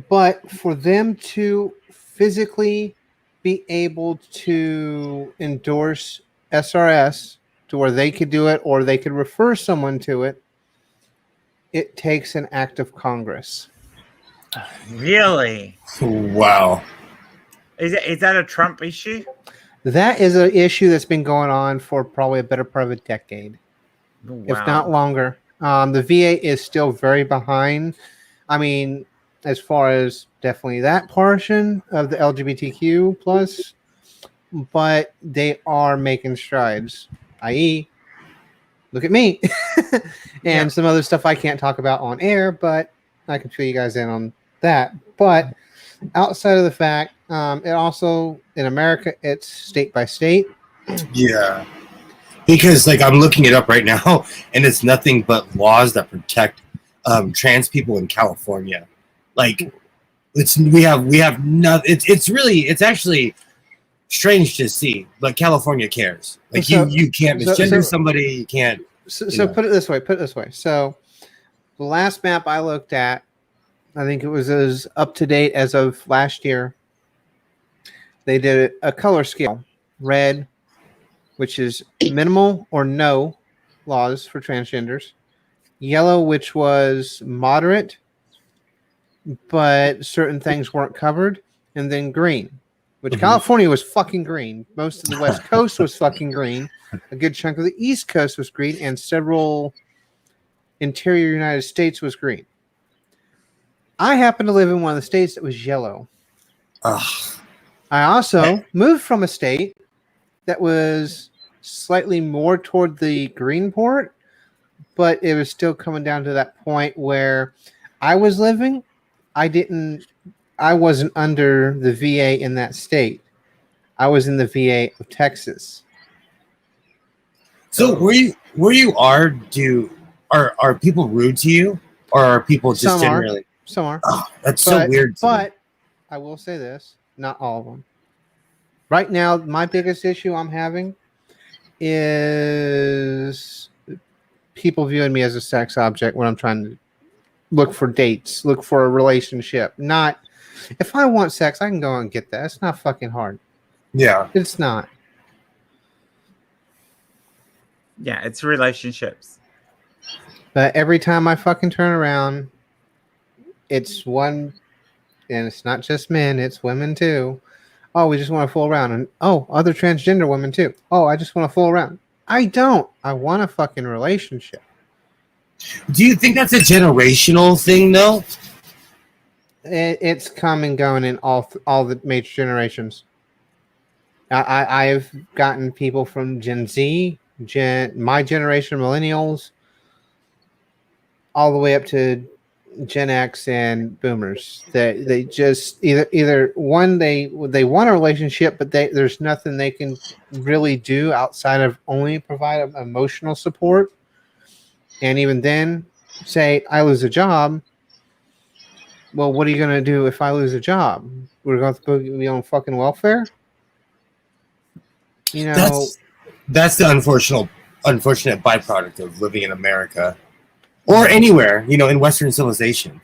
[SPEAKER 5] But for them to physically be able to endorse SRS to where they could do it or they could refer someone to it, it takes an act of Congress.
[SPEAKER 3] Really?
[SPEAKER 2] Wow.
[SPEAKER 3] Is that a Trump issue?
[SPEAKER 5] That is an issue that's been going on for probably a better part of a decade, if not longer. The VA is still very behind. I mean, as far as definitely that portion of the LGBTQ plus, but they are making strides, i.e., look at me and some other stuff I can't talk about on air, but I can fill you guys in on that. But outside of the fact, it also, in America, it's state by state.
[SPEAKER 2] Yeah. Because, like, I'm looking it up right now, and it's nothing but laws that protect trans people in California. Like, we have nothing. It's actually strange to see, but California cares. Like, you can't misgender somebody. You can't.
[SPEAKER 5] So put it this way. So the last map I looked at, I think it was as up to date as of last year. They did a color scale: red, which is minimal or no laws for transgenders; yellow, which was moderate, but certain things weren't covered; and then green, which California was fucking green. Most of the West Coast was fucking green. A good chunk of the East Coast was green, and several interior United States was green. I happen to live in one of the states that was yellow. I also moved from a state that was slightly more toward the green port, but it was still coming down to that point where I was living, I wasn't under the VA in that state. I was in the VA of Texas.
[SPEAKER 2] So where you are, are people rude to you, or are people just
[SPEAKER 5] Some
[SPEAKER 2] generally?
[SPEAKER 5] Some are.
[SPEAKER 2] Oh, that's so weird.
[SPEAKER 5] But I will say this: not all of them. Right now, my biggest issue I'm having is people viewing me as a sex object when I'm trying to look for dates, look for a relationship. Not if I want sex, I can go and get that. It's not fucking hard.
[SPEAKER 2] Yeah,
[SPEAKER 5] It's not.
[SPEAKER 3] Yeah, it's relationships.
[SPEAKER 5] But every time I fucking turn around, it's one, and it's not just men, it's women too. Oh, we just want to fool around. And oh, other transgender women too. Oh, I just want to fool around. I don't. I want a fucking relationship.
[SPEAKER 2] Do you think that's a generational thing, though?
[SPEAKER 5] It's come and going in all the major generations. I've gotten people from Gen Z, my generation, millennials, all the way up to Gen X and Boomers. They just either one they want a relationship, but there's nothing they can really do outside of only provide emotional support. And even then, say I lose a job. Well, what are you gonna do if I lose a job? We're going to be on fucking welfare. You know,
[SPEAKER 2] that's the unfortunate byproduct of living in America or anywhere, in Western civilization.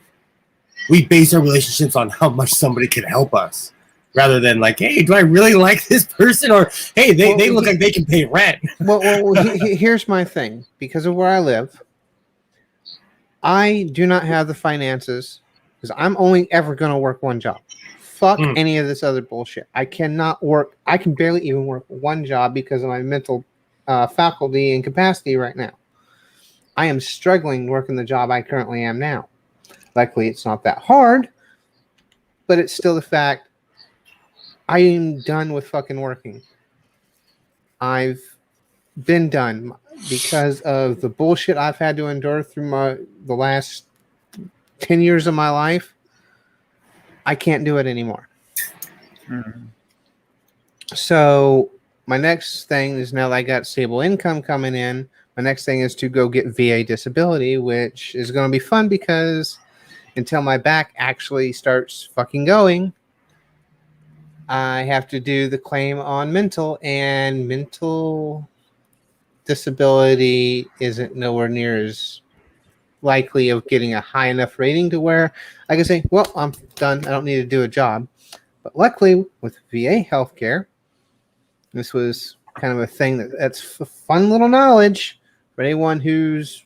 [SPEAKER 2] We base our relationships on how much somebody can help us, rather than like, hey, do I really like this person? Or hey, they look like they can pay rent.
[SPEAKER 5] Well, here's my thing. Because of where I live, I do not have the finances because I'm only ever going to work one job. Fuck any of this other bullshit. I cannot work. I can barely even work one job because of my mental faculty and capacity right now. I am struggling working the job I currently am now. Luckily, it's not that hard, but it's still the fact I am done with fucking working. I've been done because of the bullshit I've had to endure through the last 10 years of my life. I can't do it anymore. So my next thing is, now that I got stable income coming in, my next thing is to go get VA disability, which is going to be fun because until my back actually starts fucking going, I have to do the claim on mental, and mental disability isn't nowhere near as likely of getting a high enough rating to where I can say, well, I'm done. I don't need to do a job. But luckily with VA healthcare, this was kind of a thing that's fun little knowledge for anyone who's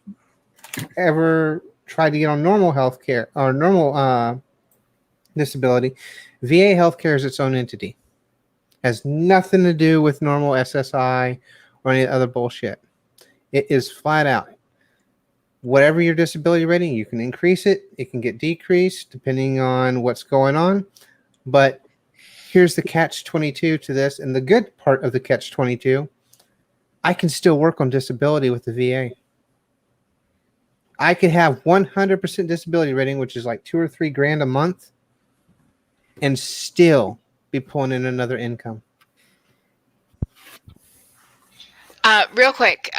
[SPEAKER 5] ever tried to get on normal healthcare or normal disability. VA healthcare is its own entity. Has nothing to do with normal SSI or any other bullshit. It is flat out. Whatever your disability rating, you can increase it. It can get decreased depending on what's going on. But here's the catch-22 to this. And the good part of the catch-22, I can still work on disability with the VA. I could have 100% disability rating, which is like $2 or $3 grand a month, and still be pulling in another income.
[SPEAKER 6] Real quick,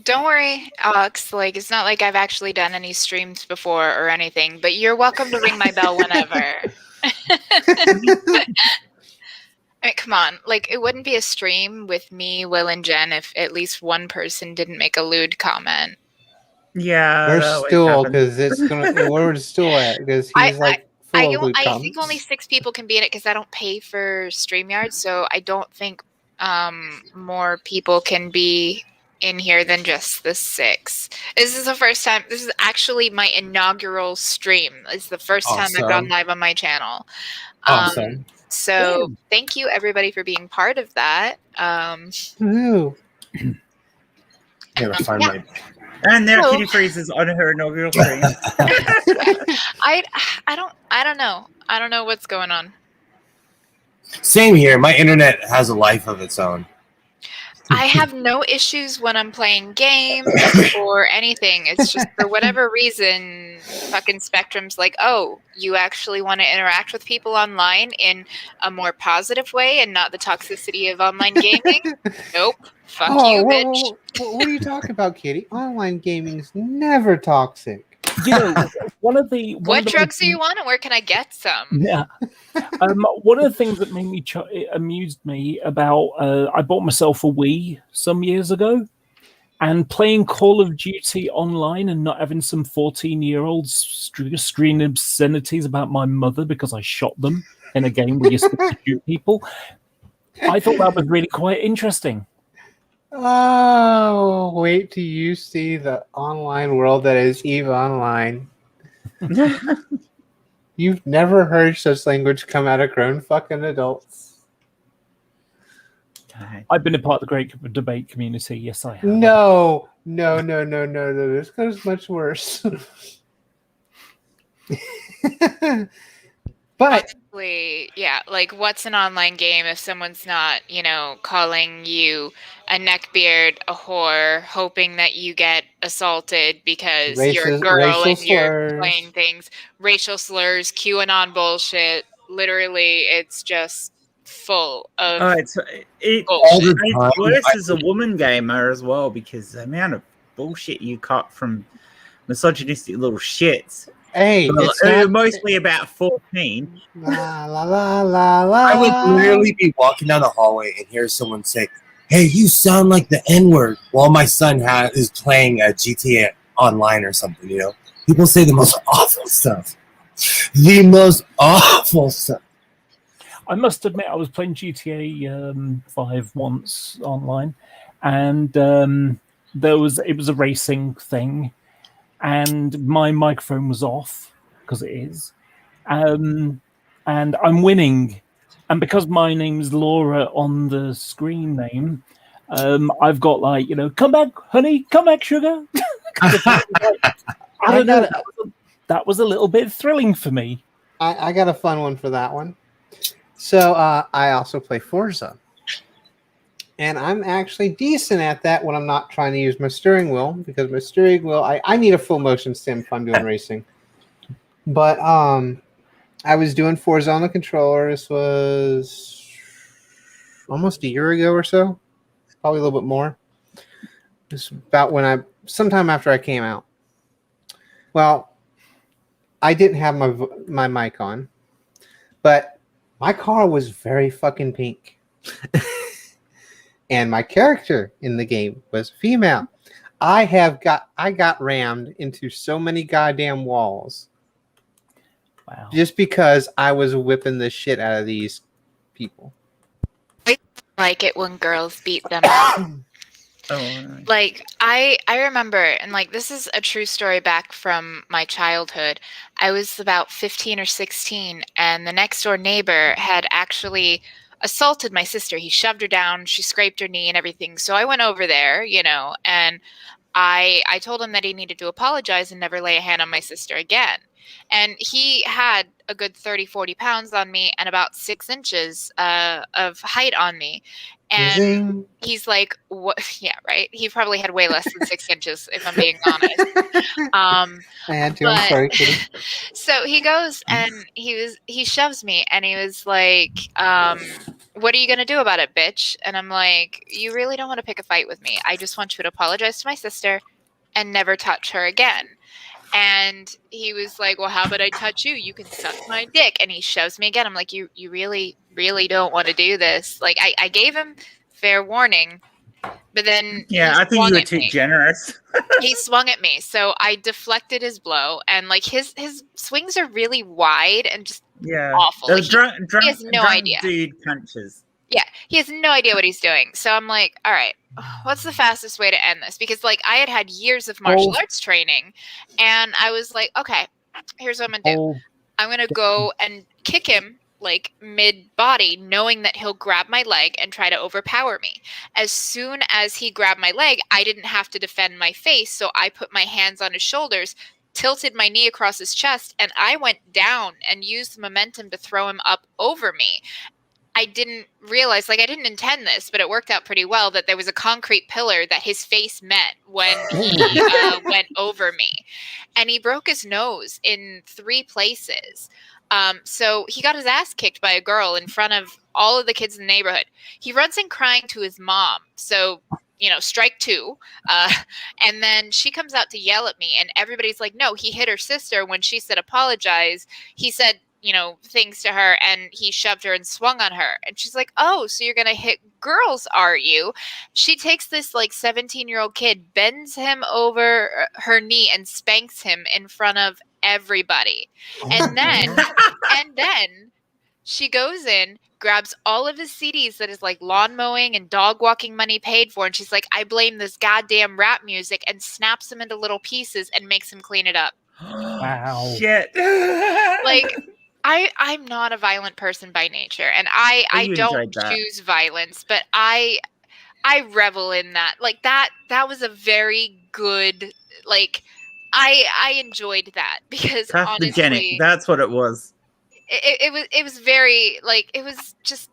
[SPEAKER 6] don't worry, Alex. Like, it's not like I've actually done any streams before or anything, but you're welcome to ring my bell whenever. I mean, come on. Like, it wouldn't be a stream with me, Will, and Jen if at least one person didn't make a lewd comment.
[SPEAKER 3] Yeah.
[SPEAKER 5] We're still, because it's going to, we're still at, because he's like,
[SPEAKER 6] I think only 6 people can be in it because I don't pay for StreamYard, so I don't think more people can be in here than just the 6. This is the first time. This is actually my inaugural stream. It's the first time I've gone live on my channel.
[SPEAKER 2] Awesome.
[SPEAKER 6] So thank you everybody for being part of that.
[SPEAKER 5] Ooh.
[SPEAKER 3] And there Kitty Freezes on her inaugural stream.
[SPEAKER 6] I don't know. I don't know what's going on.
[SPEAKER 2] Same here. My internet has a life of its own.
[SPEAKER 6] I have no issues when I'm playing games or anything. It's just for whatever reason, fucking Spectrum's like, oh, you actually want to interact with people online in a more positive way and not the toxicity of online gaming? Nope. Fuck you, bitch.
[SPEAKER 5] What are you talking about, Kitty? Online gaming's never toxic.
[SPEAKER 4] You know,
[SPEAKER 6] What drugs do you want, and where can I get some?
[SPEAKER 4] Yeah. One of the things that made me amused me about I bought myself a Wii some years ago, and playing Call of Duty online and not having some 14-year-olds screen obscenities about my mother because I shot them in a game where you're supposed to shoot people. I thought that was really quite interesting.
[SPEAKER 5] Oh, wait till you see the online world that is EVE Online. You've never heard such language come out of grown fucking adults.
[SPEAKER 4] I've been a part of the great debate community. Yes, I have.
[SPEAKER 5] No. This goes much worse. But
[SPEAKER 6] honestly, yeah, like what's an online game if someone's not, calling you a neckbeard, a whore, hoping that you get assaulted because you're a girl and you're playing things, racial slurs, QAnon bullshit. Literally, it's just full of
[SPEAKER 3] it's worse as a woman gamer as well, because the amount of bullshit you cut from misogynistic little shits.
[SPEAKER 5] Hey,
[SPEAKER 3] it's mostly about 14.
[SPEAKER 5] La la la la la.
[SPEAKER 2] I would literally be walking down the hallway and hear someone say, "Hey, you sound like the N-word," while my son is playing GTA Online or something. People say the most awful stuff. The most awful stuff.
[SPEAKER 4] I must admit, I was playing GTA 5 once online, and it was a racing thing. And my microphone was off, because it is. And I'm winning. And because my name's Laura on the screen name, I've got come back, honey, come back, sugar. I don't know. That was a little bit thrilling for me.
[SPEAKER 5] I got a fun one for that one. So I also play Forza. And I'm actually decent at that when I'm not trying to use my steering wheel, because my steering wheel, I need a full motion sim if I'm doing racing. But I was doing Forza on the controller. This was almost a year ago or so, probably a little bit more. This was about sometime after I came out. Well, I didn't have my mic on, but my car was very fucking pink. And my character in the game was female. I got rammed into so many goddamn walls.
[SPEAKER 4] Wow.
[SPEAKER 5] Just because I was whipping the shit out of these people.
[SPEAKER 6] I like it when girls beat them up. Like I remember, and this is a true story back from my childhood. I was about 15 or 16, and the next door neighbor had actually assaulted my sister. He shoved her down, she scraped her knee and everything. So I went over there, and I told him that he needed to apologize and never lay a hand on my sister again. And he had a good 30, 40 pounds on me and about 6 inches of height on me. And he's like, what? Yeah, right. He probably had way less than 6 inches, if I'm being honest.
[SPEAKER 5] I had to. I'm sorry, Kitty.
[SPEAKER 6] So he goes and he shoves me and he was like, what are you going to do about it, bitch? And I'm like, you really don't want to pick a fight with me. I just want you to apologize to my sister and never touch her again. And he was like, well, how about I touch you? You can suck my dick. And he shoves me again. I'm like, you really, really don't want to do this. Like, I gave him fair warning, but then
[SPEAKER 3] I think you were too generous.
[SPEAKER 6] He swung at me, so I deflected his blow, and his swings are really wide and just awful. Like, he has no idea.
[SPEAKER 3] Dude punches.
[SPEAKER 6] Yeah, he has no idea what he's doing. So I'm like, all right, what's the fastest way to end this? Because I had years of martial arts training, and I was like, okay, here's what I'm gonna do. I'm gonna go and kick him mid-body, knowing that he'll grab my leg and try to overpower me. As soon as he grabbed my leg, I didn't have to defend my face, so I put my hands on his shoulders, tilted my knee across his chest, and I went down and used the momentum to throw him up over me. I didn't realize, like, I didn't intend this, but it worked out pretty well, that there was a concrete pillar that his face met when he went over me. And he broke his nose in 3 places. So he got his ass kicked by a girl in front of all of the kids in the neighborhood. He runs in crying to his mom. So, strike 2. And then she comes out to yell at me, and everybody's like, no, he hit her sister. When she said apologize, he said, things to her, and he shoved her and swung on her. And she's like, oh, so you're going to hit girls, are you? She takes this like 17-year-old kid, bends him over her knee and spanks him in front of everybody. And then she goes in, grabs all of his CDs that is like lawn mowing and dog walking money paid for. And she's like, I blame this goddamn rap music, and snaps him into little pieces and makes him clean it up.
[SPEAKER 4] Wow.
[SPEAKER 3] Shit.
[SPEAKER 6] Like, I'm not a violent person by nature, and I don't choose violence, but I revel in that. Like, that was a very good, like, I enjoyed that, because honestly,
[SPEAKER 3] that's what it was.
[SPEAKER 6] It was very, like, it was just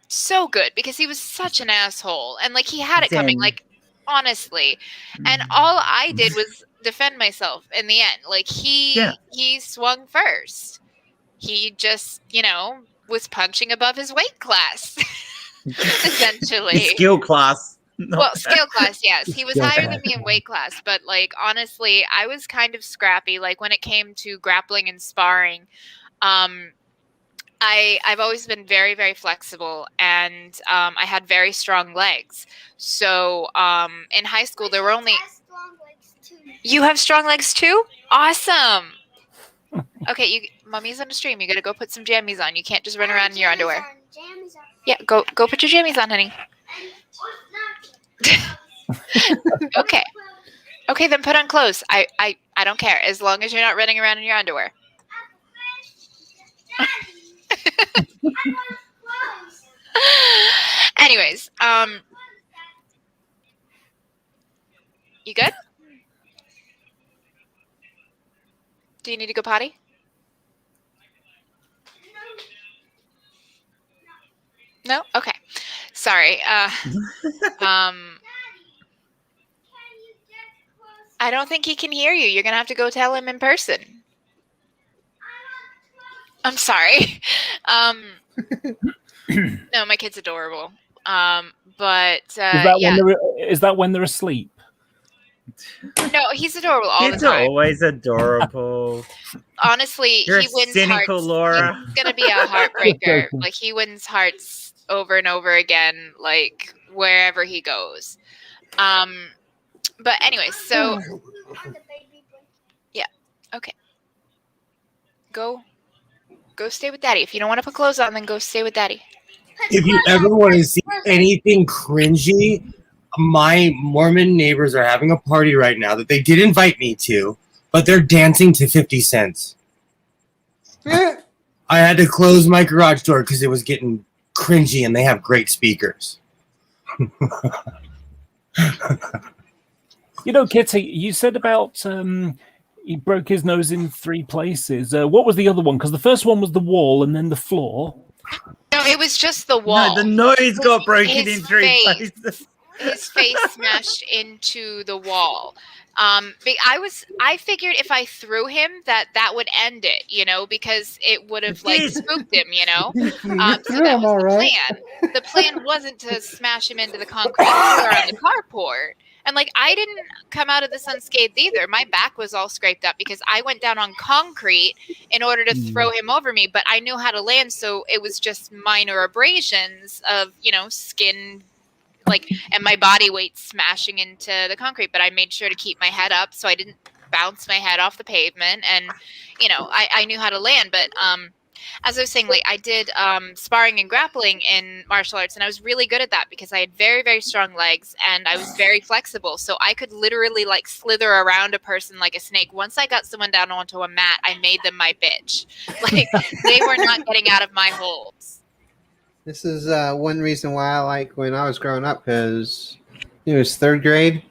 [SPEAKER 6] so good, because he was such an asshole, and like, he had it coming, like, honestly, and all I did was defend myself in the end. Like, he swung first. He just, was punching above his weight class, essentially.
[SPEAKER 3] Skill class.
[SPEAKER 6] No. Well, skill class, yes. He was higher than me in weight class, but like, honestly, I was kind of scrappy. Like, when it came to grappling and sparring, I've always been very, very flexible, and I had very strong legs. So in high school, there were only... You have strong legs too? Awesome. Okay, Mommy's on the stream. You gotta go put some jammies on. You can't just run around in your underwear. Yeah, go put your jammies on, honey. Okay, then put on clothes. I don't care, as long as you're not running around in your underwear. Anyways, you good? Do you need to go potty? No? Okay. Sorry. I don't think he can hear you. You're going to have to go tell him in person. I'm sorry. No, my kid's adorable. But
[SPEAKER 4] is that when they're asleep?
[SPEAKER 6] No, he's adorable all
[SPEAKER 3] Kids
[SPEAKER 6] the time.
[SPEAKER 3] Are always adorable.
[SPEAKER 6] Honestly,
[SPEAKER 3] You're
[SPEAKER 6] he wins
[SPEAKER 3] cynical,
[SPEAKER 6] hearts.
[SPEAKER 3] Laura.
[SPEAKER 6] He's gonna be a heartbreaker. Like, he wins hearts over and over again, like, wherever he goes. But anyway, so yeah, okay. Go stay with Daddy. If you don't want to put clothes on, then go stay with Daddy.
[SPEAKER 2] If you ever want to see anything cringy, my Mormon neighbors are having a party right now that they did invite me to, but they're dancing to 50 cents. I had to close my garage door because it was getting cringy, and they have great speakers.
[SPEAKER 4] Kitty, you said about he broke his nose in 3 places. What was the other one? Because the first one was the wall, and then the floor.
[SPEAKER 6] No, it was just the wall.
[SPEAKER 3] No, the nose got broken in 3 places.
[SPEAKER 6] His face smashed into the wall. I figured if I threw him, that would end it, because it would have like spooked him, so that was the plan. The plan wasn't to smash him into the concrete floor on the carport. And like, I didn't come out of this unscathed either. My back was all scraped up because I went down on concrete in order to throw him over me, but I knew how to land, so it was just minor abrasions of, skin, like, and my body weight smashing into the concrete. But I made sure to keep my head up so I didn't bounce my head off the pavement, and I knew how to land. But as I was saying, like, I did sparring and grappling in martial arts, and I was really good at that because I had very, very strong legs, and I was very flexible. So I could literally like slither around a person like a snake. Once I got someone down onto a mat, I made them my bitch. Like, they were not getting out of my holds.
[SPEAKER 5] This is one reason why I like when I was growing up, because it was 3rd grade.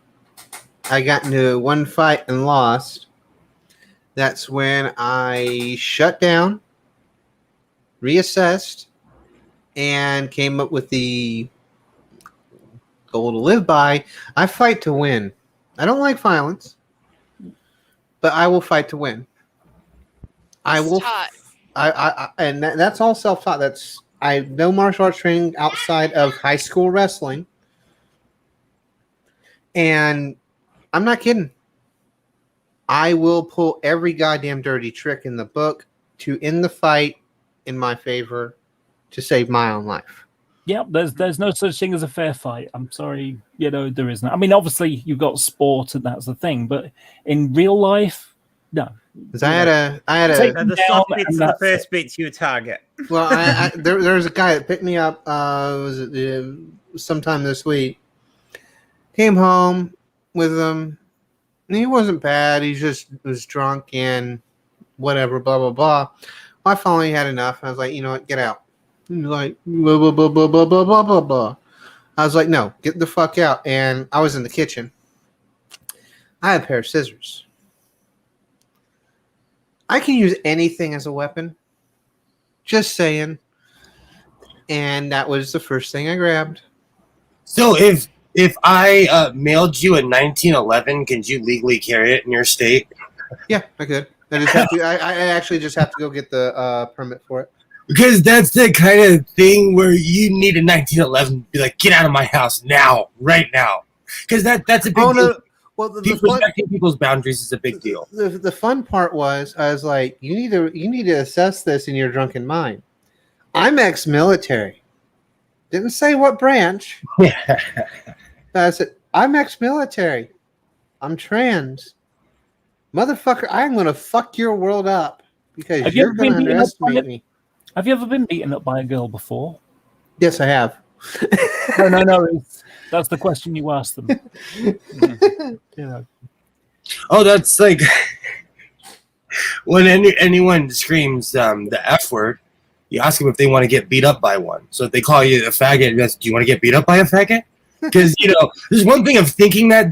[SPEAKER 5] I got into one fight and lost. That's when I shut down, reassessed, and came up with the goal to live by. I fight to win. I don't like violence, but I will fight to win. I will. And that's all self-taught. I no martial arts training outside of high school wrestling, and I'm not kidding. I will pull every goddamn dirty trick in the book to end the fight in my favor to save my own life.
[SPEAKER 4] Yeah, there's no such thing as a fair fight. I'm sorry, there isn't. I mean, obviously you've got sport and that's the thing, but in real life, no.
[SPEAKER 5] Because I had a
[SPEAKER 3] the soft bits are the first bits you target.
[SPEAKER 5] Well, there was a guy that picked me up. Sometime this week. Came home with him. And he wasn't bad. He just was drunk and whatever, blah blah blah. Well, I finally had enough. I was like, you know what, get out. He was like blah blah blah blah blah blah blah blah blah. I was like, no, get the fuck out. And I was in the kitchen. I had a pair of scissors. I can use anything as a weapon. Just saying. And that was the first thing I grabbed.
[SPEAKER 2] So if I mailed you a 1911, can you legally carry it in your state?
[SPEAKER 5] Yeah, I could. I just have to. I actually just have to go get the permit for it.
[SPEAKER 2] Because that's the kind of thing where you need a 1911. Be like, get out of my house now, right now. Because that's a big deal.
[SPEAKER 5] No. Well,
[SPEAKER 2] respecting people's boundaries is a big deal.
[SPEAKER 5] The fun part was I was like, you need to assess this in your drunken mind. I'm ex-military. Didn't say what branch. I said, I'm ex-military. I'm trans. Motherfucker, I'm going to fuck your world up because you're going to underestimate me.
[SPEAKER 4] Have you ever been beaten up by a girl before?
[SPEAKER 5] Yes, I have.
[SPEAKER 4] No. That's the question you asked them.
[SPEAKER 2] Oh, that's like when anyone screams the F word, you ask them if they want to get beat up by one. So if they call you a faggot, you ask, do you want to get beat up by a faggot? Because, there's one thing of thinking that,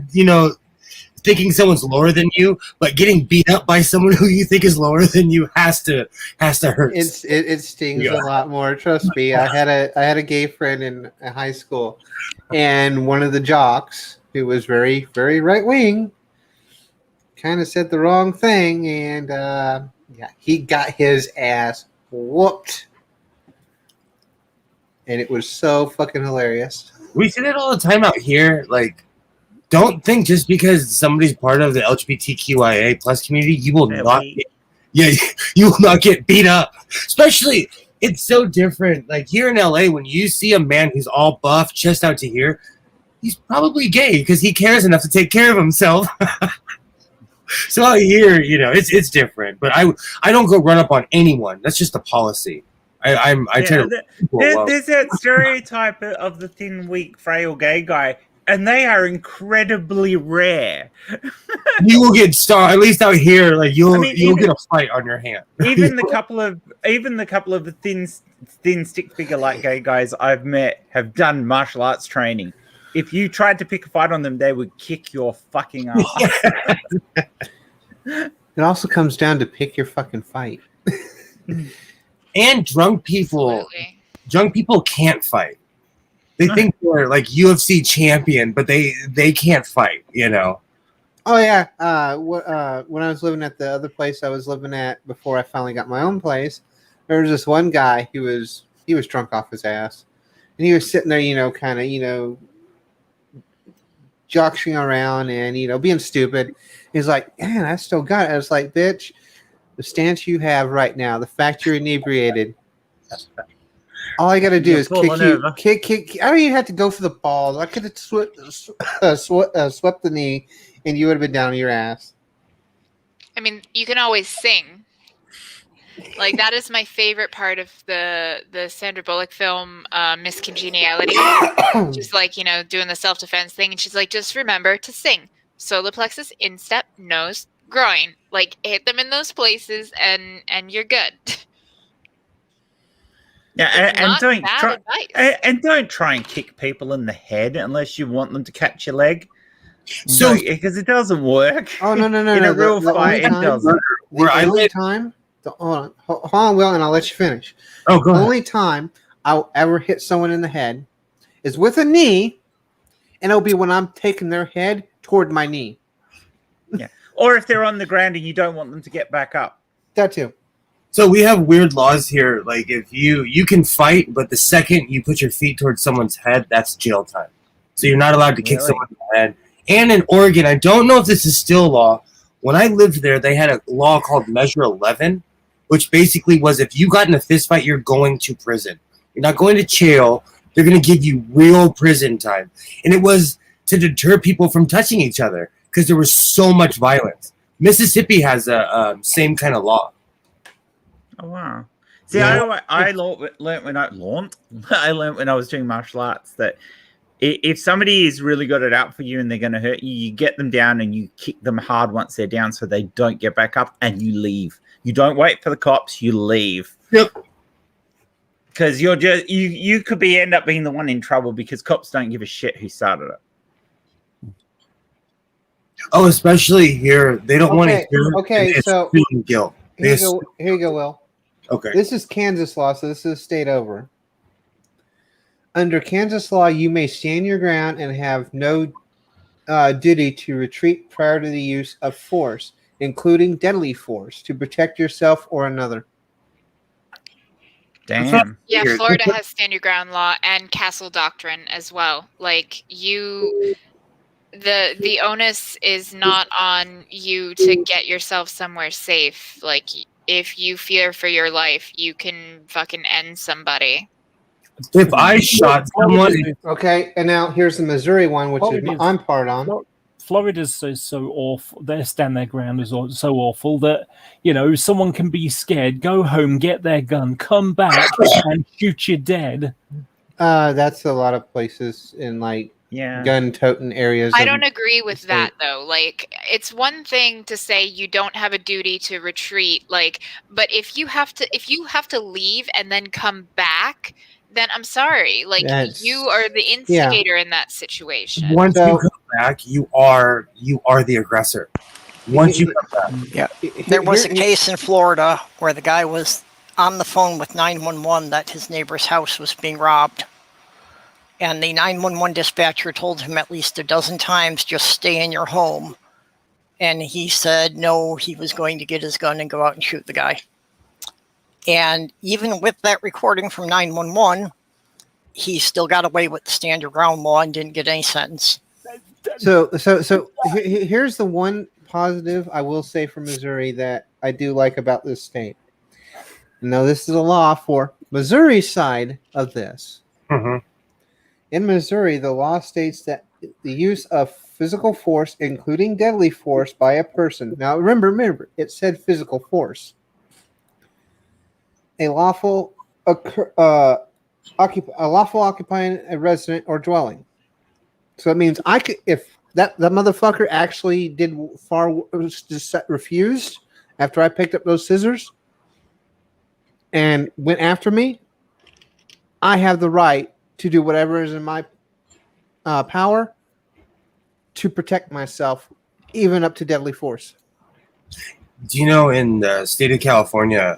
[SPEAKER 2] thinking someone's lower than you, but getting beat up by someone who you think is lower than you has to hurt.
[SPEAKER 5] It stings a lot more. Trust me. I had a gay friend in high school, and one of the jocks who was very, very right wing kind of said the wrong thing, and he got his ass whooped, and it was so fucking hilarious.
[SPEAKER 2] We see that all the time out here, like. Don't think just because somebody's part of the LGBTQIA plus community, you will you will not get beat up. Especially, it's so different. Like here in LA, when you see a man who's all buff, chest out to here, he's probably gay because he cares enough to take care of himself. So out here, it's different. But I don't go run up on anyone. That's just a policy. There's
[SPEAKER 3] that stereotype of the thin, weak, frail gay guy. And they are incredibly rare.
[SPEAKER 2] You will get star at least out here. Like you'll get a fight on your hand.
[SPEAKER 3] Even the couple of the thin stick figure like gay guys I've met have done martial arts training. If you tried to pick a fight on them, they would kick your fucking ass.
[SPEAKER 5] It also comes down to pick your fucking fight.
[SPEAKER 2] And drunk people can't fight. They think they're like UFC champion, but they can't fight,
[SPEAKER 5] Oh yeah. When I was living at the other place I was living at before I finally got my own place, there was this one guy who was drunk off his ass, and he was sitting there, kind of, joshing around and being stupid. He's like, man, I still got it. I was like, bitch, the stance you have right now, the fact you're inebriated. All I got to do is kick. I don't even have to go for the balls. I could have swept the knee, and you would have been down on your ass.
[SPEAKER 6] I mean, you can always sing. Like that is my favorite part of the Sandra Bullock film, Miss Congeniality. She's like, doing the self-defense thing, and she's like, just remember to sing. Solar plexus, instep, nose, groin. Like hit them in those places, and you're good.
[SPEAKER 3] Yeah, and don't try and kick people in the head unless you want them to catch your leg. So because it doesn't work.
[SPEAKER 5] Oh no!
[SPEAKER 3] In a real fight, it doesn't.
[SPEAKER 5] Hold on, Will, and I'll let you finish.
[SPEAKER 2] Oh, go ahead.
[SPEAKER 5] The only time I'll ever hit someone in the head is with a knee, and it'll be when I'm taking their head toward my knee.
[SPEAKER 3] Yeah. Or if they're on the ground and you don't want them to get back up.
[SPEAKER 5] That too.
[SPEAKER 2] So we have weird laws here. Like if you can fight, but the second you put your feet towards someone's head, that's jail time. So you're not allowed to kick someone in the head. And in Oregon, I don't know if this is still law. When I lived there, they had a law called Measure 11, which basically was if you got in a fist fight, you're going to prison. You're not going to jail. They're going to give you real prison time. And it was to deter people from touching each other because there was so much violence. Mississippi has a same kind of law.
[SPEAKER 3] Oh wow! See,
[SPEAKER 2] Yeah.
[SPEAKER 3] I learned when I was doing martial arts that if somebody is really got it out for you and they're going to hurt you, you get them down and you kick them hard once they're down so they don't get back up, and you leave. You don't wait for the cops. You leave.
[SPEAKER 2] Yep.
[SPEAKER 3] Because you're just you could end up being the one in trouble because cops don't give a shit who started it.
[SPEAKER 2] Oh, especially here, they don't want to hear.
[SPEAKER 5] Okay,
[SPEAKER 2] it's
[SPEAKER 5] so
[SPEAKER 2] feeling guilt.
[SPEAKER 5] here you go, Will.
[SPEAKER 2] Okay.
[SPEAKER 5] This is Kansas law, so this is a state over. Under Kansas law, you may stand your ground and have no duty to retreat prior to the use of force, including deadly force, to protect yourself or another.
[SPEAKER 3] Damn.
[SPEAKER 6] Yeah,
[SPEAKER 2] Weird.
[SPEAKER 6] Florida has stand your ground law and castle doctrine as well. Like the onus is not on you to get yourself somewhere safe. Like if you fear for your life, you can fucking end somebody.
[SPEAKER 2] If I shot someone,
[SPEAKER 5] Okay, and now here's the Missouri one, which is I'm part on.
[SPEAKER 4] Florida's so awful. Their stand their ground is so awful that, you know, someone can be scared, go home, get their gun, come back, and shoot you dead.
[SPEAKER 5] That's a lot of places in like gun-toting areas.
[SPEAKER 6] I don't agree with that though. Like, it's one thing to say you don't have a duty to retreat, like, but if you have to leave and then come back, then I'm sorry. Like, you are the instigator in that situation.
[SPEAKER 2] Once you come back, you are the aggressor. Once you come back.
[SPEAKER 7] Yeah. There was a case in Florida where the guy was on the phone with 911 that his neighbor's house was being robbed. And the 911 dispatcher told him at least a dozen times, just stay in your home. And he said no, he was going to get his gun and go out and shoot the guy. And even with that recording from 911, he still got away with the stand your ground law and didn't get any sentence.
[SPEAKER 5] So here's the one positive I will say for Missouri that I do like about this state. Now, this is a law for Missouri's side of this.
[SPEAKER 2] Mm-hmm.
[SPEAKER 5] In Missouri, the law states that the use of physical force, including deadly force, by a person. Now, remember, it said physical force. A lawful occupying a resident or dwelling. So it means I could, if that motherfucker actually did refused after I picked up those scissors and went after me, I have the right to do whatever is in my power to protect myself, even up to deadly force.
[SPEAKER 2] Do you know in the state of California,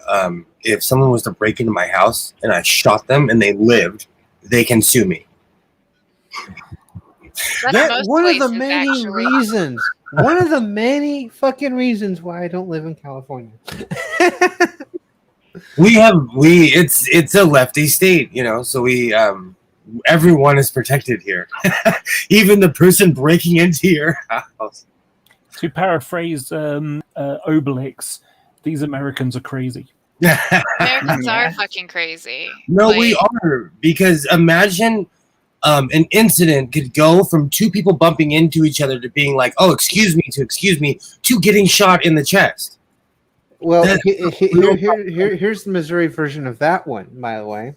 [SPEAKER 2] if someone was to break into my house and I shot them and they lived, they can sue me.
[SPEAKER 5] That's one of the many reasons. One of the many fucking reasons why I don't live in California.
[SPEAKER 2] It's a lefty state, you know, so everyone is protected here. Even the person breaking into your house.
[SPEAKER 4] To paraphrase Obelix, these Americans are crazy.
[SPEAKER 6] Americans are fucking crazy.
[SPEAKER 2] No, we are, because imagine an incident could go from two people bumping into each other to being like, "Oh, excuse me," to getting shot in the chest.
[SPEAKER 5] Well, here's the Missouri version of that one, by the way.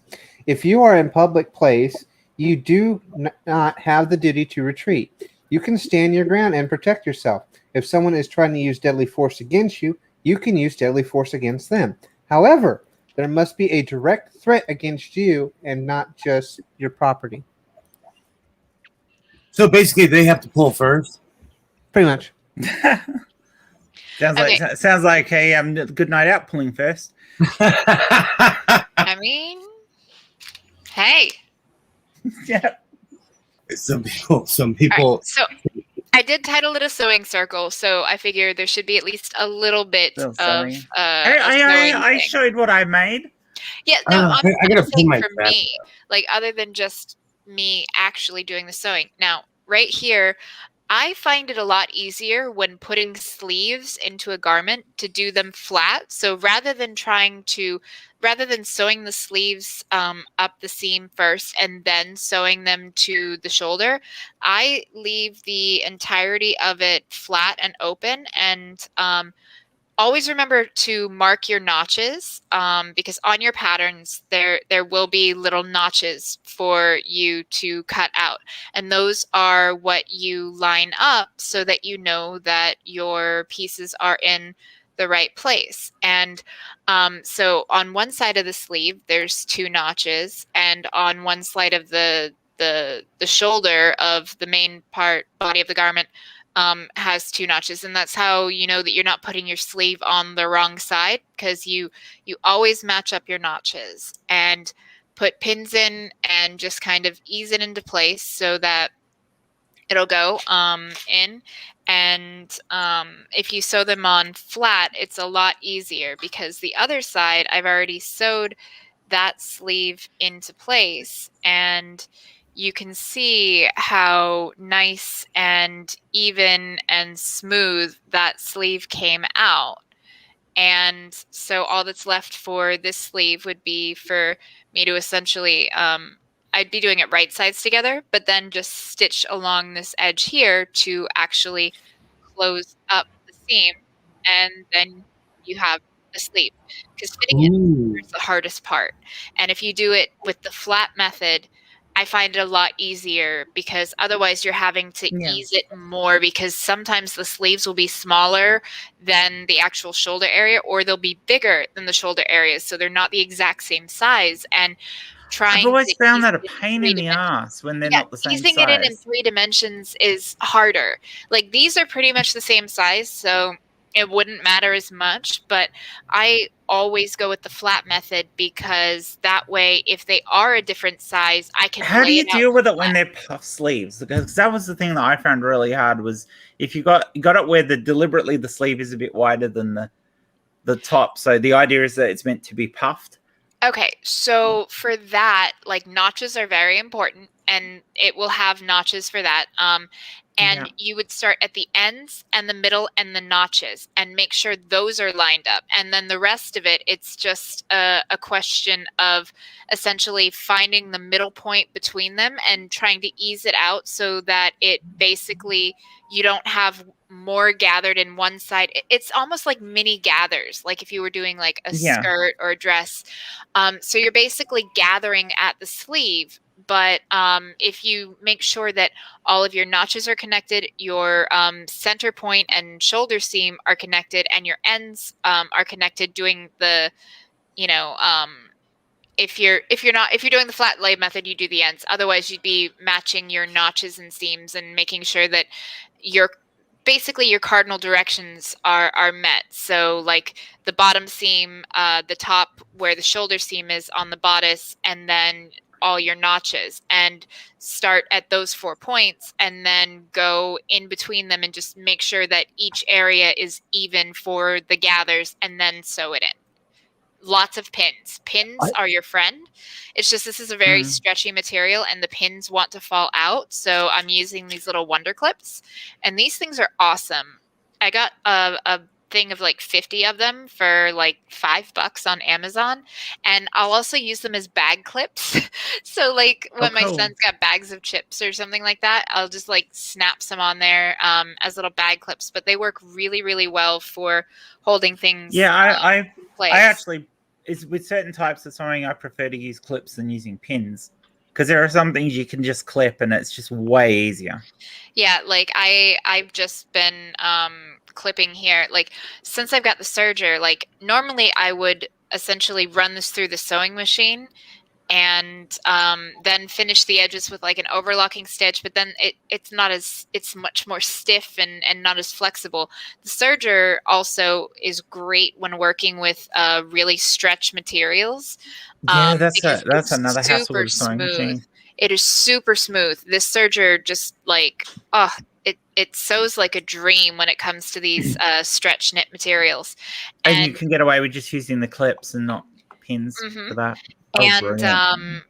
[SPEAKER 5] If you are in public place, you do not have the duty to retreat. You can stand your ground and protect yourself. If someone is trying to use deadly force against you, you can use deadly force against them. However, there must be a direct threat against you and not just your property.
[SPEAKER 2] So basically, they have to pull first.
[SPEAKER 5] Pretty much.
[SPEAKER 3] Sounds like a good night out pulling first.
[SPEAKER 6] I mean, Hey.
[SPEAKER 3] Yeah.
[SPEAKER 2] Some people.
[SPEAKER 6] All right, so I did title it a sewing circle, so I figure there should be at least a little bit
[SPEAKER 3] Still
[SPEAKER 6] of
[SPEAKER 3] sewing.
[SPEAKER 6] a
[SPEAKER 3] I
[SPEAKER 6] thing.
[SPEAKER 3] showed what I made.
[SPEAKER 6] Yeah, no,
[SPEAKER 2] I
[SPEAKER 6] I'm
[SPEAKER 2] gotta
[SPEAKER 6] saying
[SPEAKER 2] pull my
[SPEAKER 6] for
[SPEAKER 2] back
[SPEAKER 6] me, like other than just me actually doing the sewing. Now, right here, I find it a lot easier when putting sleeves into a garment to do them flat. So rather than sewing the sleeves up the seam first and then sewing them to the shoulder, I leave the entirety of it flat and open, and always remember to mark your notches, because on your patterns there will be little notches for you to cut out, and those are what you line up so that you know that your pieces are in the right place. And so on one side of the sleeve there's 2 notches, and on one side of the shoulder of the main body of the garment has 2 notches, and that's how you know that you're not putting your sleeve on the wrong side, because you always match up your notches and put pins in and just kind of ease it into place so that it'll go in. And if you sew them on flat, it's a lot easier, because the other side I've already sewed that sleeve into place, and you can see how nice and even and smooth that sleeve came out. And so all that's left for this sleeve would be for me to essentially, I'd be doing it right sides together, but then just stitch along this edge here to actually close up the seam, and then you have a sleeve. Because fitting it is the hardest part. And if you do it with the flat method, I find it a lot easier, because otherwise you're having to ease it more, because sometimes the sleeves will be smaller than the actual shoulder area, or they'll be bigger than the shoulder areas, so they're not the exact same size. And
[SPEAKER 3] I've always found that a pain in the ass when they're not the same
[SPEAKER 6] easing
[SPEAKER 3] size.
[SPEAKER 6] it in 3 dimensions is harder. Like, these are pretty much the same size, so it wouldn't matter as much, but I always go with the flat method, because that way, if they are a different size, I can
[SPEAKER 3] How do you deal with it when
[SPEAKER 6] they're
[SPEAKER 3] they're puff sleeves? Because that was the thing that I found really hard, was if you got it where deliberately the sleeve is a bit wider than the top. So the idea is that it's meant to be puffed.
[SPEAKER 6] Okay, so for that, like, notches are very important, and it will have notches for that. And you would start at the ends and the middle and the notches, and make sure those are lined up. And then the rest of it, it's just a question of essentially finding the middle point between them and trying to ease it out so that it basically, you don't have more gathered in one side. It's almost like mini gathers, like if you were doing like a skirt or a dress. So you're basically gathering at the sleeve, but if you make sure that all of your notches are connected, your center point and shoulder seam are connected, and your ends are connected, doing the, if you're doing the flat lay method, you do the ends. Otherwise, you'd be matching your notches and seams and making sure that your cardinal directions are met. So like the bottom seam, the top where the shoulder seam is on the bodice, and then all your notches, and start at those 4 points and then go in between them and just make sure that each area is even for the gathers, and then sew it in. Lots of pins. Pins are your friend. It's just, this is a very stretchy material, and the pins want to fall out. So I'm using these little Wonder Clips, and these things are awesome. I got a thing of like 50 of them for like $5 on Amazon, and I'll also use them as bag clips. So like when my son's got bags of chips or something like that, I'll just like snap some on there as little bag clips. But they work really, really well for holding things.
[SPEAKER 3] Yeah, I actually, it's with certain types of sewing, I prefer to use clips than using pins, because there are some things you can just clip and it's just way easier.
[SPEAKER 6] Yeah, like I've just been clipping here. Like, since I've got the serger, like normally I would essentially run this through the sewing machine and then finish the edges with like an overlocking stitch, but then it's much more stiff and not as flexible. The serger also is great when working with really stretch materials.
[SPEAKER 3] Yeah, that's
[SPEAKER 6] because
[SPEAKER 3] another
[SPEAKER 6] it's
[SPEAKER 3] hassle
[SPEAKER 6] super
[SPEAKER 3] with sewing machine.
[SPEAKER 6] smooth. It is super smooth. This serger just like it sews like a dream when it comes to these stretch knit materials.
[SPEAKER 3] And you can get away with just using the clips and not pins for that. Oh,
[SPEAKER 6] and
[SPEAKER 3] brilliant.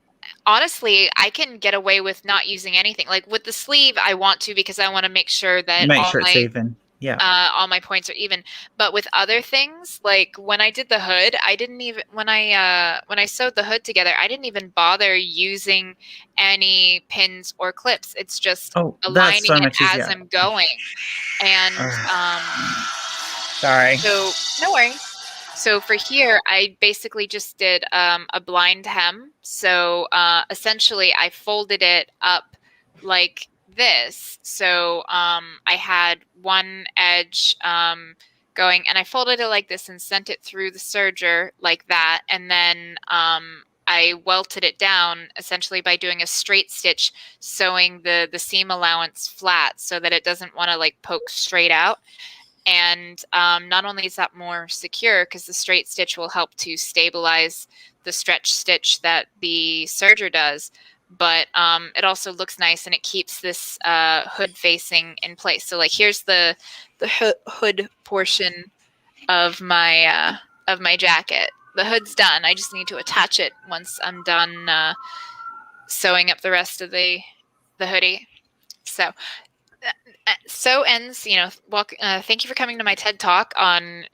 [SPEAKER 6] honestly, I can get away with not using anything. Like with the sleeve, I want to because I want to make sure that
[SPEAKER 3] it's even. Yeah.
[SPEAKER 6] All my points are even. But with other things, like when I did the hood, I didn't even when I sewed the hood together, I didn't even bother using any pins or clips. It's just aligning
[SPEAKER 3] so
[SPEAKER 6] it as I'm going. And
[SPEAKER 3] sorry.
[SPEAKER 6] So no worries. So for here, I basically just did a blind hem. So essentially, I folded it up like this. So I had one edge going, and I folded it like this and sent it through the serger like that. And then I welted it down essentially by doing a straight stitch, sewing the seam allowance flat so that it doesn't want to like poke straight out. And not only is that more secure because the straight stitch will help to stabilize the stretch stitch that the serger does, but it also looks nice and it keeps this hood facing in place. So like here's the hood portion of my jacket. The hood's done. I just need to attach it once I'm done sewing up the rest of the hoodie. So ends, thank you for coming to my TED Talk on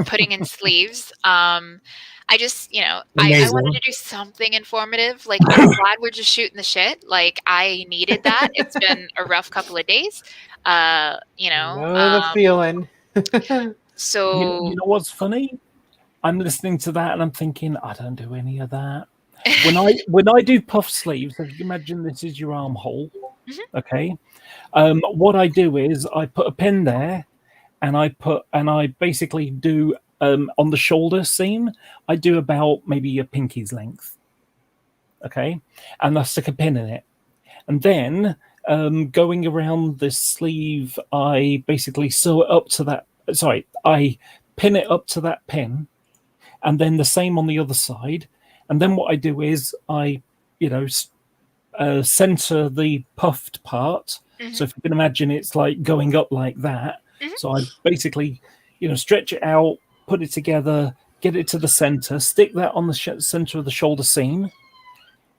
[SPEAKER 6] putting in sleeves. I just, I wanted to do something informative. Like, I'm glad we're just shooting the shit. Like, I needed that. It's been a rough couple of days.
[SPEAKER 5] Know the feeling.
[SPEAKER 6] So,
[SPEAKER 4] you know what's funny? I'm listening to that and I'm thinking, I don't do any of that. When I do puff sleeves, if you imagine this is your armhole, okay. What I do is I put a pin there, and I basically do on the shoulder seam. I do about maybe a pinky's length, okay, and I stick a pin in it, and then going around the sleeve, I basically sew it up to that. Sorry, I pin it up to that pin, and then the same on the other side. And then what I do is I, center the puffed part. So if you can imagine, it's like going up like that. So I basically, stretch it out, put it together, get it to the center, stick that on the center of the shoulder seam.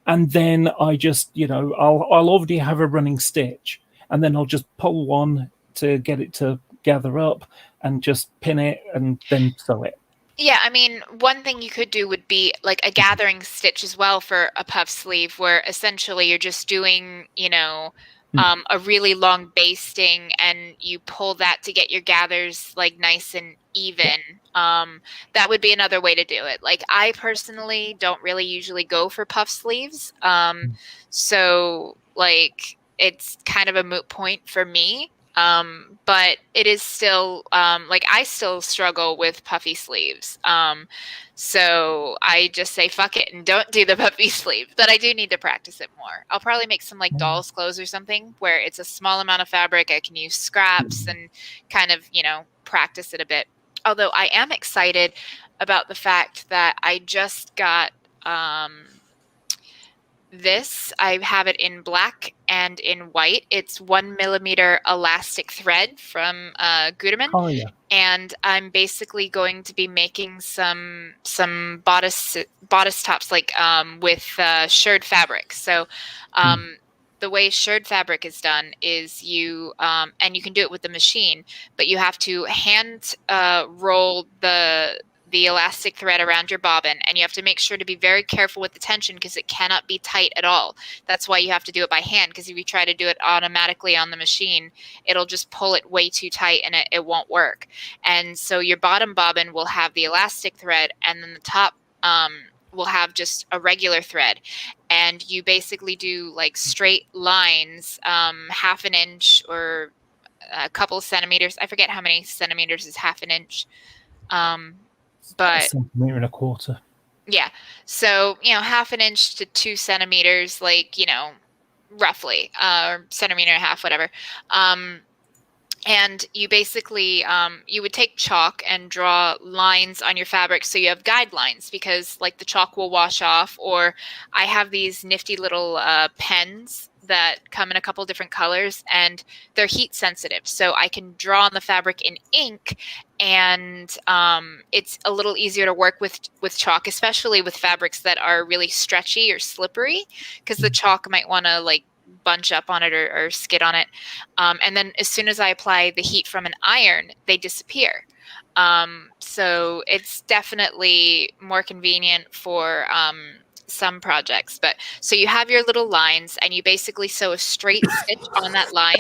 [SPEAKER 4] And then I just, I'll already have a running stitch. And then I'll just pull one to get it to gather up and just pin it and then sew it.
[SPEAKER 6] Yeah, I mean, one thing you could do would be like a gathering stitch as well for a puff sleeve, where essentially you're just doing, a really long basting, and you pull that to get your gathers like nice and even. That would be another way to do it. Like, I personally don't really usually go for puff sleeves, so like it's kind of a moot point for me. But it is still like I still struggle with puffy sleeves. So I just say fuck it and don't do the puffy sleeve. But I do need to practice it more. I'll probably make some like doll's clothes or something where it's a small amount of fabric. I can use scraps and kind of, practice it a bit. Although I am excited about the fact that I just got this. I have it in black and in white. It's 1 millimeter elastic thread from Gutermann.
[SPEAKER 4] Oh yeah.
[SPEAKER 6] And I'm basically going to be making some bodice tops like with shirred fabric. So the way shirred fabric is done is you and you can do it with the machine, but you have to hand roll the elastic thread around your bobbin, and you have to make sure to be very careful with the tension because it cannot be tight at all. That's why you have to do it by hand, because if you try to do it automatically on the machine, it'll just pull it way too tight and it won't work. And so your bottom bobbin will have the elastic thread, and then the top will have just a regular thread. And you basically do like straight lines, half an inch or a couple of centimeters. I forget how many centimeters is half an inch. But
[SPEAKER 4] a centimeter and a quarter.
[SPEAKER 6] Yeah. So, 1/2 inch to 2 centimeters, like, roughly, or centimeter and a half, whatever. And you basically, you would take chalk and draw lines on your fabric so you have guidelines, because like the chalk will wash off. Or I have these nifty little pens that come in a couple different colors, and they're heat sensitive. So I can draw on the fabric in ink, and it's a little easier to work with chalk, especially with fabrics that are really stretchy or slippery, because the chalk might want to like bunch up on it or skid on it. And then as soon as I apply the heat from an iron, they disappear. So it's definitely more convenient for some projects. But so you have your little lines, and you basically sew a straight stitch on that line,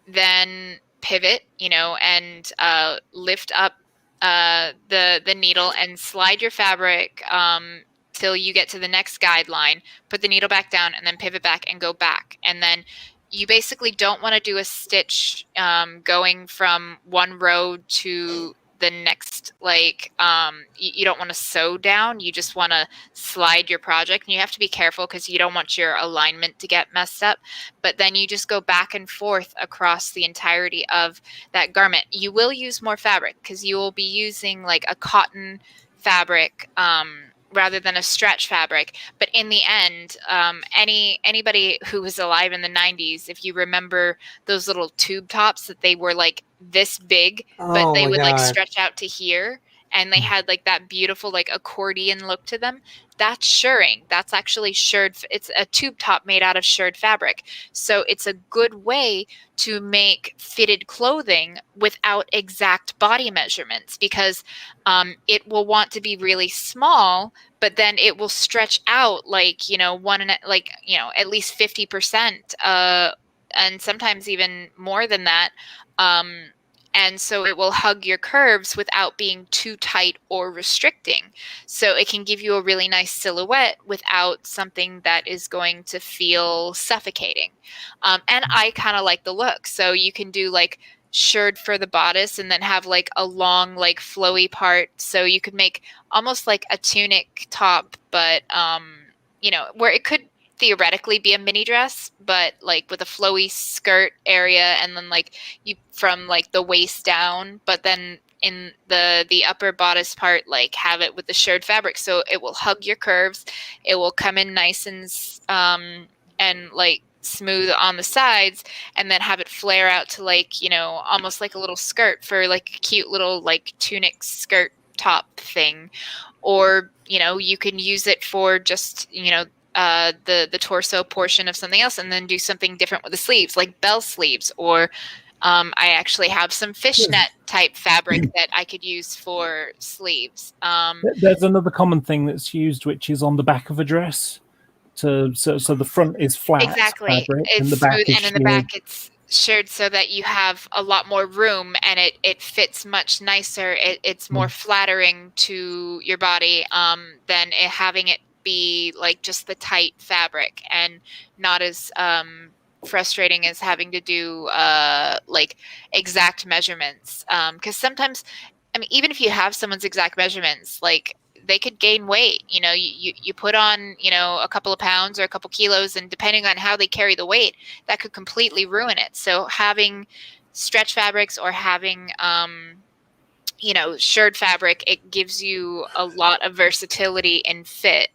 [SPEAKER 6] then pivot, and lift up the needle and slide your fabric till you get to the next guideline, put the needle back down, and then pivot back and go back. And then you basically don't want to do a stitch going from one row to the next, like you don't want to sew down. You just want to slide your project, and you have to be careful because you don't want your alignment to get messed up. But then you just go back and forth across the entirety of that garment. You will use more fabric because you will be using like a cotton fabric rather than a stretch fabric. But in the end, anybody who was alive in the 90s, if you remember those little tube tops that they were like this big, but they would like stretch out to here, and they had like that beautiful like accordion look to them, that's shirring. That's actually shirred. It's a tube top made out of shirred fabric. So it's a good way to make fitted clothing without exact body measurements, because it will want to be really small, but then it will stretch out like, at least 50%, and sometimes even more than that. And so it will hug your curves without being too tight or restricting. So it can give you a really nice silhouette without something that is going to feel suffocating. And I kind of like the look. So you can do like shirred for the bodice and then have like a long, like flowy part. So you could make almost like a tunic top, but, where it could theoretically be a mini dress, but like with a flowy skirt area, and then like you from like the waist down, but then in the upper bodice part, like have it with the shirred fabric, so it will hug your curves. It will come in nice and like smooth on the sides, and then have it flare out to like, almost like a little skirt for like a cute little like tunic skirt top thing. Or, you can use it for just, the torso portion of something else, and then do something different with the sleeves, like bell sleeves. Or I actually have some fishnet type fabric that I could use for sleeves.
[SPEAKER 4] There's another common thing that's used, which is on the back of a dress. So the front is flat.
[SPEAKER 6] Exactly.
[SPEAKER 4] Fabric,
[SPEAKER 6] it's
[SPEAKER 4] and the back
[SPEAKER 6] smooth,
[SPEAKER 4] is
[SPEAKER 6] and in the back it's shirred, so that you have a lot more room, and it fits much nicer. It's more flattering to your body than having it be like just the tight fabric, and not as frustrating as having to do like exact measurements, because sometimes, I mean, even if you have someone's exact measurements, like they could gain weight. You put on a couple of pounds or a couple kilos, and depending on how they carry the weight, that could completely ruin it. So having stretch fabrics or having shirred fabric, it gives you a lot of versatility and fit.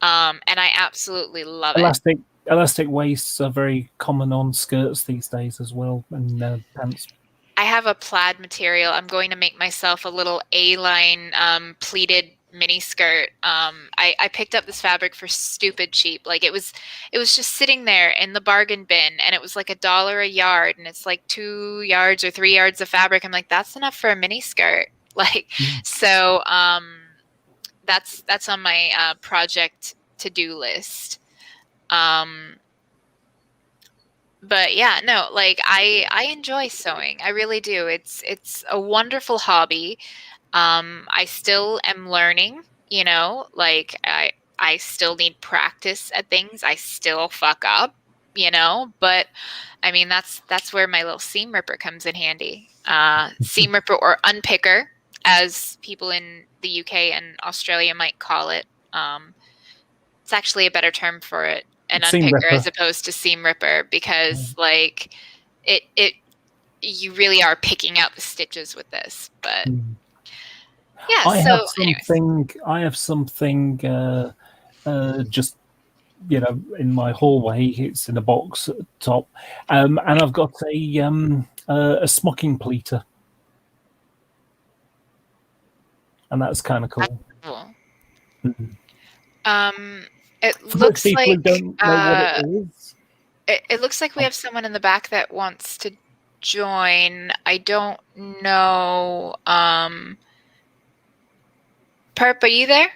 [SPEAKER 6] And I absolutely love it.
[SPEAKER 4] Elastic waists are very common on skirts these days as well, and pants.
[SPEAKER 6] I have a plaid material. I'm going to make myself a little A-line pleated mini skirt. I picked up this fabric for stupid cheap. Like it was just sitting there in the bargain bin, and it was like $1 a yard, and it's like 2 yards or 3 yards of fabric. I'm like, that's enough for a mini skirt. Like, so that's on my project to-do list. But yeah, no, like I enjoy sewing. I really do. It's a wonderful hobby. I still am learning, like I still need practice at things. I still fuck up, but I mean, that's where my little seam ripper comes in handy. Seam ripper or unpicker, as people in the UK and Australia might call it. It's actually a better term for it, an
[SPEAKER 4] Seam
[SPEAKER 6] unpicker
[SPEAKER 4] ripper.
[SPEAKER 6] as opposed to seam ripper, because like it you really are picking out the stitches with this. But yeah,
[SPEAKER 4] I
[SPEAKER 6] so
[SPEAKER 4] have
[SPEAKER 6] anyways.
[SPEAKER 4] something. I have something. Just in my hallway. It's in a box at the top, and I've got a smocking pleater, and that's kind of cool.
[SPEAKER 6] Cool.
[SPEAKER 4] Mhm.
[SPEAKER 6] It
[SPEAKER 4] For
[SPEAKER 6] looks
[SPEAKER 4] those people
[SPEAKER 6] like
[SPEAKER 4] who don't know what it is.
[SPEAKER 6] it looks like we have someone in the back that wants to join. I don't know. Perp, are you there?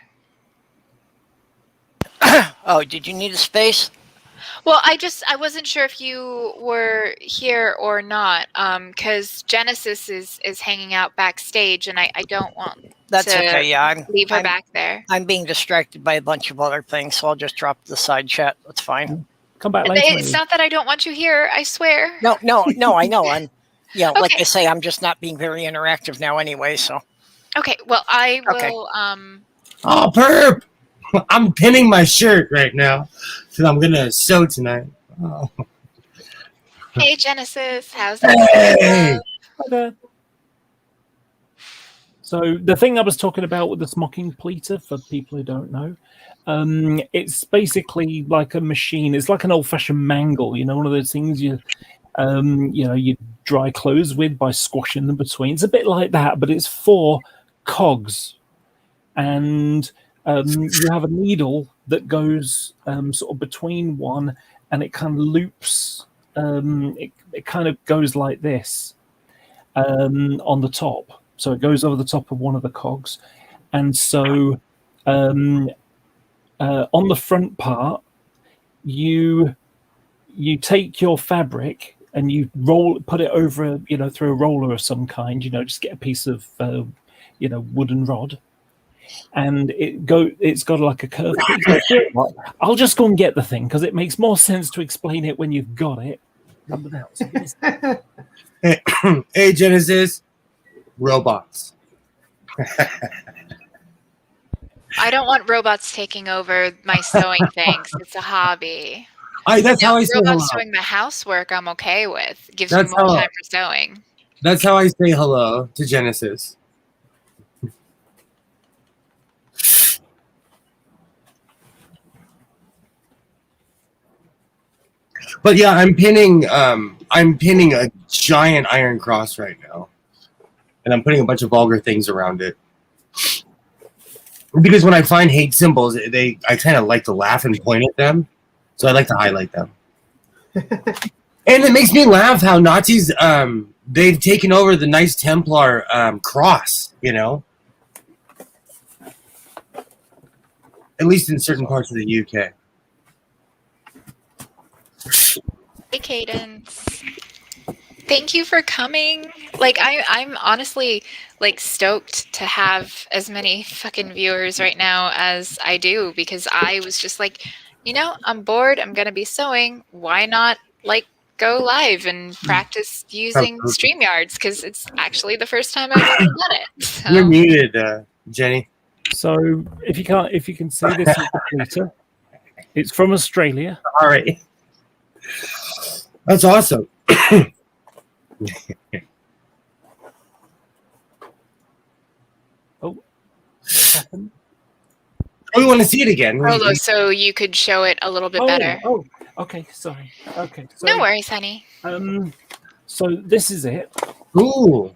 [SPEAKER 7] Oh, did you need a space?
[SPEAKER 6] Well, I wasn't sure if you were here or not, because Genesis is hanging out backstage, and I don't want
[SPEAKER 7] That's
[SPEAKER 6] to
[SPEAKER 7] okay. Yeah,
[SPEAKER 6] leave her
[SPEAKER 7] I'm
[SPEAKER 6] back there.
[SPEAKER 7] I'm being distracted by a bunch of other things, so I'll just drop the side chat. That's fine.
[SPEAKER 4] Come back later.
[SPEAKER 6] It's not that I don't want you here. I swear.
[SPEAKER 7] No, I know. I'm, like
[SPEAKER 6] Okay.
[SPEAKER 7] I say, I'm just not being very interactive now anyway. So
[SPEAKER 6] Okay. Well, I will.
[SPEAKER 7] Okay.
[SPEAKER 2] Oh, perp! I'm pinning my shirt right now because I'm gonna sew tonight. Oh.
[SPEAKER 6] Hey, Genesis. How's it
[SPEAKER 2] Hey!
[SPEAKER 4] Hi there. So the thing I was talking about with the smocking pleater, for people who don't know, it's basically like a machine. It's like an old-fashioned mangle. One of those things you dry clothes with by squashing them between. It's a bit like that, but it's for cogs, and you have a needle that goes sort of between one, and it kind of loops. It kind of goes like this on the top. So it goes over the top of one of the cogs. And so on the front part, you take your fabric and you put it over, through a roller of some kind, just get a piece of, wooden rod. And it's got like a curve. I'll just go and get the thing because it makes more sense to explain it when you've got it.
[SPEAKER 2] Hey, Genesis. Robots.
[SPEAKER 6] I don't want robots taking over my sewing things. It's a hobby.
[SPEAKER 2] That's how I say hello.
[SPEAKER 6] Robots doing the housework, I'm okay with. Gives me
[SPEAKER 2] That's
[SPEAKER 6] more
[SPEAKER 2] how-
[SPEAKER 6] time for sewing.
[SPEAKER 2] That's how I say hello to Genesis. But yeah, I'm pinning a giant iron cross right now. And I'm putting a bunch of vulgar things around it. Because when I find hate symbols, I kind of like to laugh and point at them. So I like to highlight them. And it makes me laugh how Nazis, they've taken over the Knights Templar cross, At least in certain parts of the UK.
[SPEAKER 6] Hey, Cadence. Thank you for coming. Like, I'm honestly stoked to have as many fucking viewers right now as I do, because I was just like, I'm bored. I'm gonna be sewing. Why not go live and practice using StreamYards? Because it's actually the first time I've ever done it. So.
[SPEAKER 2] You're muted, Jenny.
[SPEAKER 4] So if you can see this is the pleater. It's from Australia.
[SPEAKER 2] All right. That's awesome.
[SPEAKER 4] Oh,
[SPEAKER 2] we want to see it again.
[SPEAKER 6] Rolo, so you could show it a little bit better.
[SPEAKER 4] Oh, okay, sorry. Okay, so,
[SPEAKER 6] no worries, honey.
[SPEAKER 4] So this is it.
[SPEAKER 2] Ooh.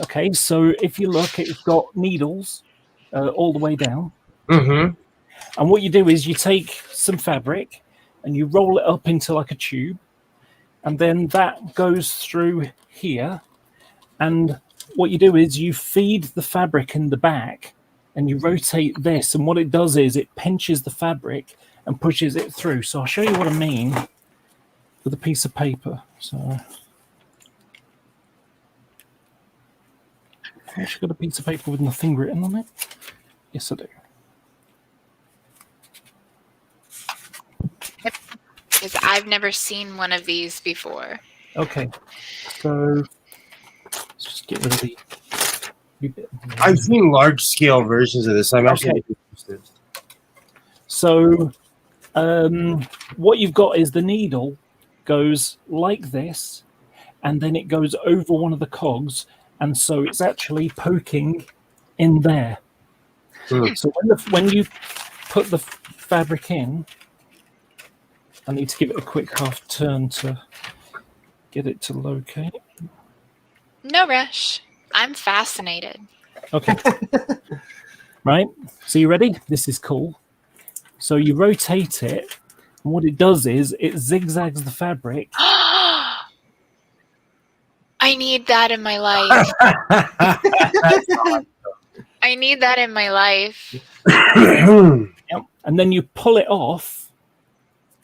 [SPEAKER 4] Okay, so if you look, it's got needles all the way down.
[SPEAKER 2] Mm-hmm.
[SPEAKER 4] And what you do is you take some fabric and you roll it up into like a tube, and then that goes through here. And what you do is you feed the fabric in the back and you rotate this, and what it does is it pinches the fabric and pushes it through. So I'll show you what I mean with a piece of paper. So I've actually got a piece of paper with nothing written on it. Yes, I do.
[SPEAKER 6] Because I've never seen one of these before.
[SPEAKER 4] Okay, so let's just get rid of the
[SPEAKER 2] I've seen large scale versions of this. I'm actually interested.
[SPEAKER 4] So, what you've got is the needle goes like this, and then it goes over one of the cogs, and so it's actually poking in there. So when you put the fabric in, I need to give it a quick half turn to get it to locate.
[SPEAKER 6] No rush. I'm fascinated.
[SPEAKER 4] Okay. Right. So you ready? This is cool. So you rotate it, and what it does is it zigzags the fabric.
[SPEAKER 6] I need that in my life. I need that in my life.
[SPEAKER 4] Yep. And then you pull it off,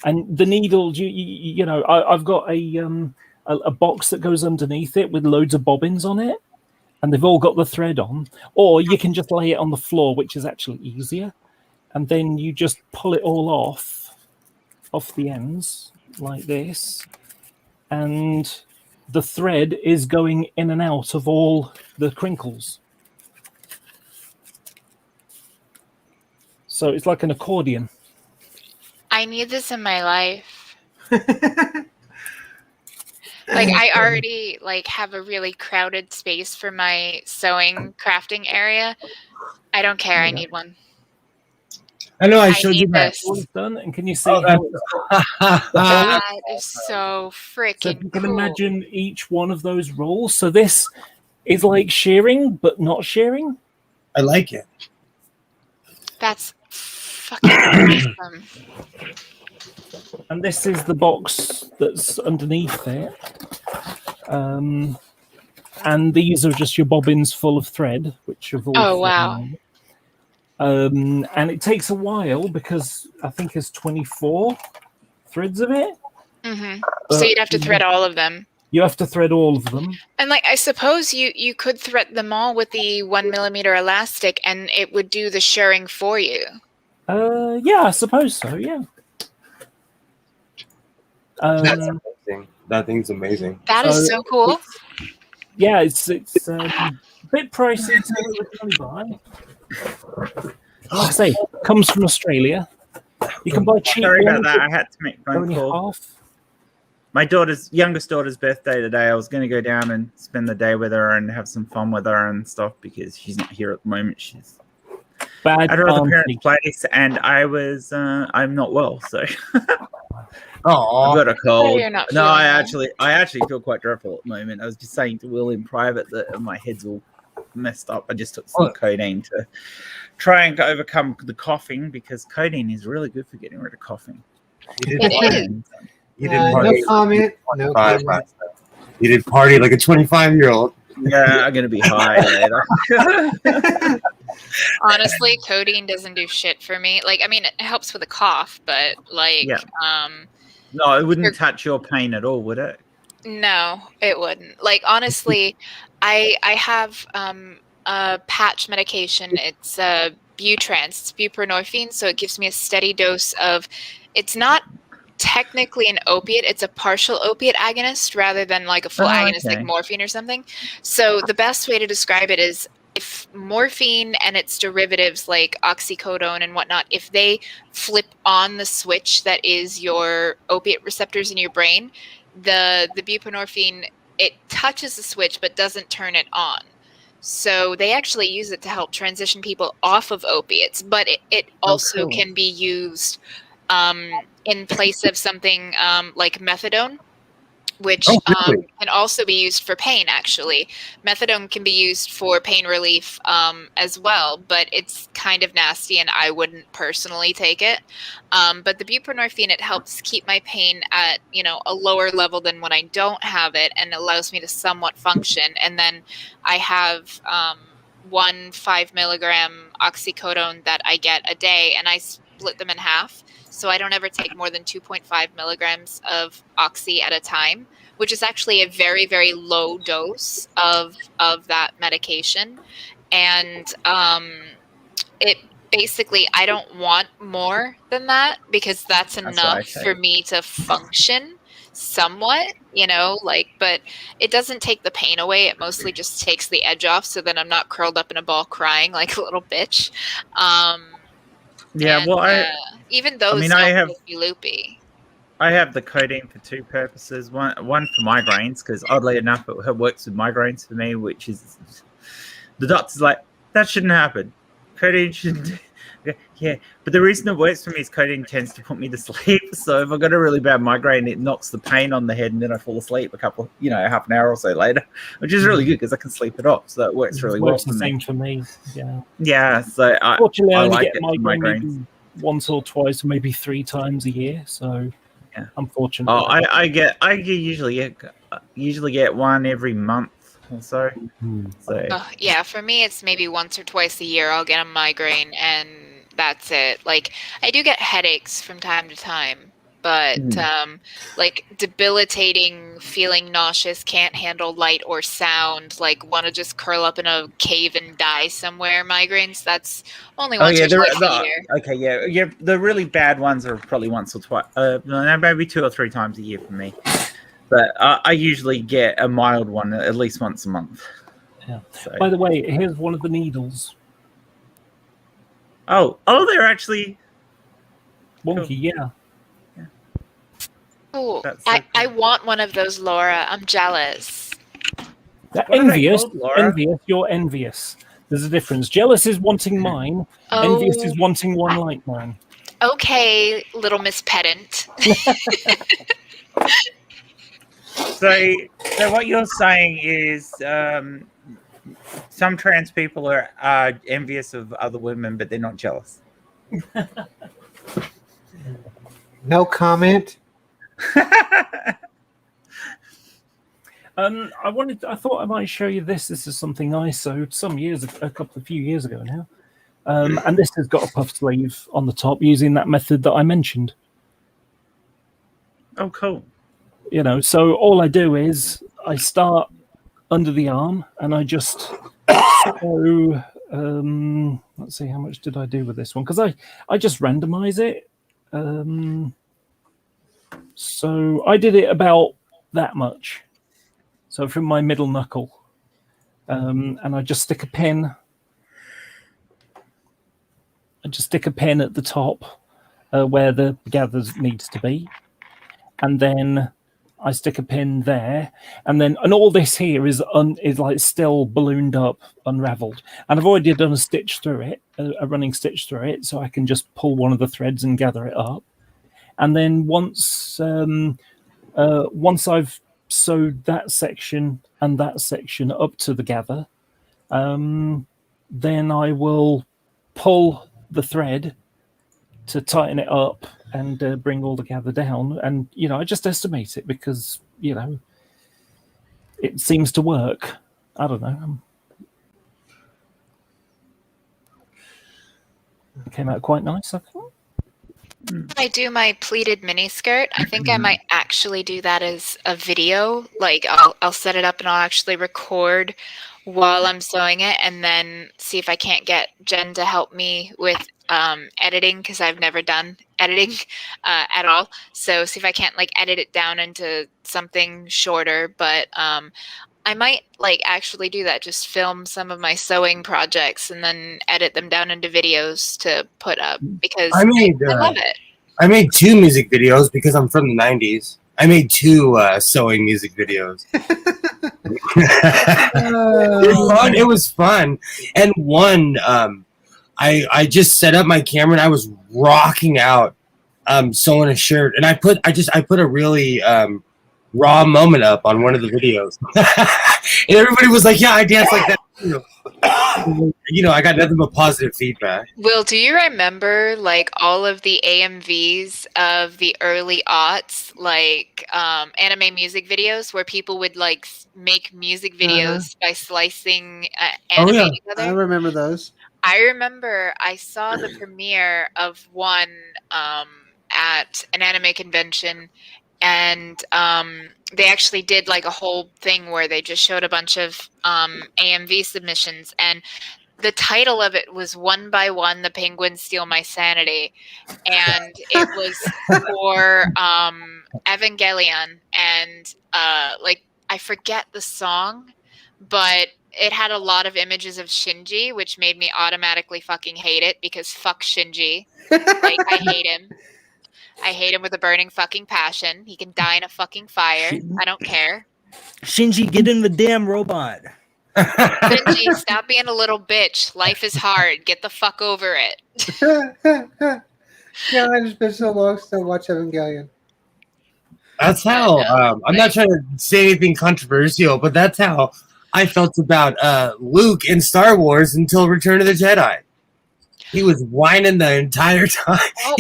[SPEAKER 4] and the needle. You know, I've got a box that goes underneath it with loads of bobbins on it, and they've all got the thread on. Or you can just lay it on the floor, which is actually easier. And then you just pull it all off the ends like this, and the thread is going in and out of all the crinkles. So it's like an accordion.
[SPEAKER 6] I need this in my life. Like I already have a really crowded space for my sewing crafting area. I don't care. I need one.
[SPEAKER 2] I know I showed you that.
[SPEAKER 6] This.
[SPEAKER 4] All done, and can you see how
[SPEAKER 6] That is so freaking
[SPEAKER 4] so you can
[SPEAKER 6] cool.
[SPEAKER 4] imagine each one of those rolls. So this is like shearing, but not shearing.
[SPEAKER 2] I like it.
[SPEAKER 6] That's fucking awesome.
[SPEAKER 4] And this is the box that's underneath it. And these are just your bobbins full of thread, which have all.
[SPEAKER 6] Oh wow.
[SPEAKER 4] And it takes a while because I think there's 24 threads of it.
[SPEAKER 6] Mm-hmm. So you'd have to thread all of them.
[SPEAKER 4] You have to thread all of them.
[SPEAKER 6] And I suppose you could thread them all with the 1 millimeter elastic, and it would do the shirring for you.
[SPEAKER 4] Yeah, I suppose so. Yeah.
[SPEAKER 2] That's amazing. That thing's amazing.
[SPEAKER 6] That is so cool.
[SPEAKER 4] Yeah, it's a bit pricey to really buy. Like I say, comes from Australia. You can buy cheap.
[SPEAKER 3] Sorry about that. I had to make phone
[SPEAKER 4] only
[SPEAKER 3] call.
[SPEAKER 4] half.
[SPEAKER 3] My youngest daughter's birthday today. I was going to go down and spend the day with her and have some fun with her and stuff because she's not here at the moment. She's
[SPEAKER 4] Bad
[SPEAKER 3] at her other parents' place, and I'm not well, so
[SPEAKER 2] Oh,
[SPEAKER 3] I've got a cold.
[SPEAKER 6] you're not
[SPEAKER 3] No,
[SPEAKER 6] feeling
[SPEAKER 3] I actually feel quite dreadful at the moment. I was just saying to Will in private that my head's all messed up. I just took some codeine to try and overcome the coughing because codeine is really good for getting rid of coughing.
[SPEAKER 2] you
[SPEAKER 6] It
[SPEAKER 2] didn't
[SPEAKER 6] is.
[SPEAKER 2] You didn't
[SPEAKER 5] No
[SPEAKER 2] party.
[SPEAKER 5] comment. No comment.
[SPEAKER 2] You did party like a 25-year-old.
[SPEAKER 3] Yeah, I'm gonna be high later.
[SPEAKER 6] Honestly, codeine doesn't do shit for me. I mean, it helps with a cough, but
[SPEAKER 3] Yeah. No, it wouldn't touch your pain at all, would it?
[SPEAKER 6] no, it wouldn't. Honestly, I have a patch medication. It's Butrans, it's buprenorphine, so it gives me a steady dose of. It's not technically an opiate, it's a partial opiate agonist rather than a full agonist like morphine or something. So the best way to describe it is if morphine and its derivatives like oxycodone and whatnot, if they flip on the switch that is your opiate receptors in your brain, the buprenorphine, it touches the switch but doesn't turn it on. So they actually use it to help transition people off of opiates, but it also can be used in place of something like methadone, which can also be used for pain, actually. Methadone can be used for pain relief as well, but it's kind of nasty and I wouldn't personally take it. But the buprenorphine, it helps keep my pain at, a lower level than when I don't have it and allows me to somewhat function. And then I have 1 5 milligram oxycodone that I get a day, and I split them in half. So I don't ever take more than 2.5 milligrams of oxy at a time, which is actually a very, very low dose of that medication. And it basically, I don't want more than that because that's enough for me to function. somewhat, but it doesn't take the pain away. It mostly just takes the edge off, so then I'm not curled up in a ball crying like a little bitch. Even those don't be loopy.
[SPEAKER 3] I have the codeine for two purposes. One for migraines, because oddly enough, it works with migraines for me, which is the doctor's like, that shouldn't happen. Codeine shouldn't. Yeah, but the reason it works for me is codeine tends to put me to sleep. So if I've got a really bad migraine, it knocks the pain on the head, and then I fall asleep half an hour or so later, which is really good because I can sleep it off. So it works really well for me.
[SPEAKER 4] Same for me. Yeah.
[SPEAKER 3] Yeah. So
[SPEAKER 4] fortunately, I only
[SPEAKER 3] like
[SPEAKER 4] get migraines once or twice, maybe 3 times a year. So
[SPEAKER 3] yeah,
[SPEAKER 4] I'm fortunate.
[SPEAKER 3] Oh, I usually get one every month or so.
[SPEAKER 6] So yeah, for me it's maybe once or twice a year I'll get a migraine, and that's it. Like, I do get headaches from time to time, but like debilitating, feeling nauseous, can't handle light or sound, like want to just curl up in a cave and die somewhere migraines, that's only once or twice a year.
[SPEAKER 3] Okay, yeah. The really bad ones are probably once or twice, maybe 2 or 3 times a year for me. But I usually get a mild one at least once a month.
[SPEAKER 4] Yeah. So. By the way, here's one of the needles.
[SPEAKER 3] Oh, they're actually
[SPEAKER 4] wonky,
[SPEAKER 3] cool.
[SPEAKER 6] Yeah. Oh, so I want one of those, Laura. I'm jealous.
[SPEAKER 4] Envious, you're envious. There's a difference. Jealous is wanting mine. Oh. Envious is wanting one like mine.
[SPEAKER 6] Okay, little Miss Pedant.
[SPEAKER 3] So what you're saying is some trans people are envious of other women, but they're not jealous.
[SPEAKER 5] No comment.
[SPEAKER 4] I thought I might show you this. This is something I sewed a few years ago now. And this has got a puff sleeve on the top using that method that I mentioned.
[SPEAKER 3] Oh, cool.
[SPEAKER 4] So all I do is I start under the arm and I just sew, let's see, how much did I do with this one? Because I just randomize it. So I did it about that much. So from my middle knuckle. And I just stick a pin. I just stick a pin at the top where the gather needs to be. And then I stick a pin there, and all this here is like still ballooned up, unraveled, and I've already done a stitch through it, a running stitch through it, so I can just pull one of the threads and gather it up. And then once I've sewed that section and that section up to the gather, then I will pull the thread to tighten it up and bring all the gather down. And, I just estimate it because, it seems to work. I don't know. It came out quite nice, I think.
[SPEAKER 6] I do my pleated miniskirt. I think I might actually do that as a video. Like, I'll set it up and I'll actually record while I'm sewing it, and then see if I can't get Jen to help me with editing, because I've never done editing at all. So see if I can't edit it down into something shorter. But I might actually do that. Just film some of my sewing projects and then edit them down into videos to put up, because I love it.
[SPEAKER 2] I made 2 music videos because I'm from the 90s. I made 2 sewing music videos. It was fun. And one, I just set up my camera and I was rocking out sewing a shirt, and I put a really raw moment up on one of the videos. And everybody was like, yeah, I dance like that too. I got nothing but positive feedback.
[SPEAKER 6] Will, do you remember all of the AMVs of the early aughts, anime music videos where people would make music videos by slicing anime together?
[SPEAKER 5] I remember those.
[SPEAKER 6] I remember I saw the premiere of one at an anime convention, and they actually did a whole thing where they just showed a bunch of AMV submissions, and the title of it was "One by One, the Penguins Steal My Sanity," and it was for Evangelion, and like I forget the song, but it had a lot of images of Shinji, which made me automatically fucking hate it because fuck Shinji. Like I hate him. I hate him with a burning fucking passion. He can die in a fucking fire. I don't care.
[SPEAKER 8] Shinji, get in the damn robot.
[SPEAKER 6] Shinji, stop being a little bitch. Life is hard. Get the fuck over it.
[SPEAKER 5] Yeah, I just been so long since I watched Evangelion.
[SPEAKER 2] That's how I'm not trying to say anything controversial, but that's how I felt about Luke in Star Wars until Return of the Jedi. He was whining the entire time.
[SPEAKER 6] Oh.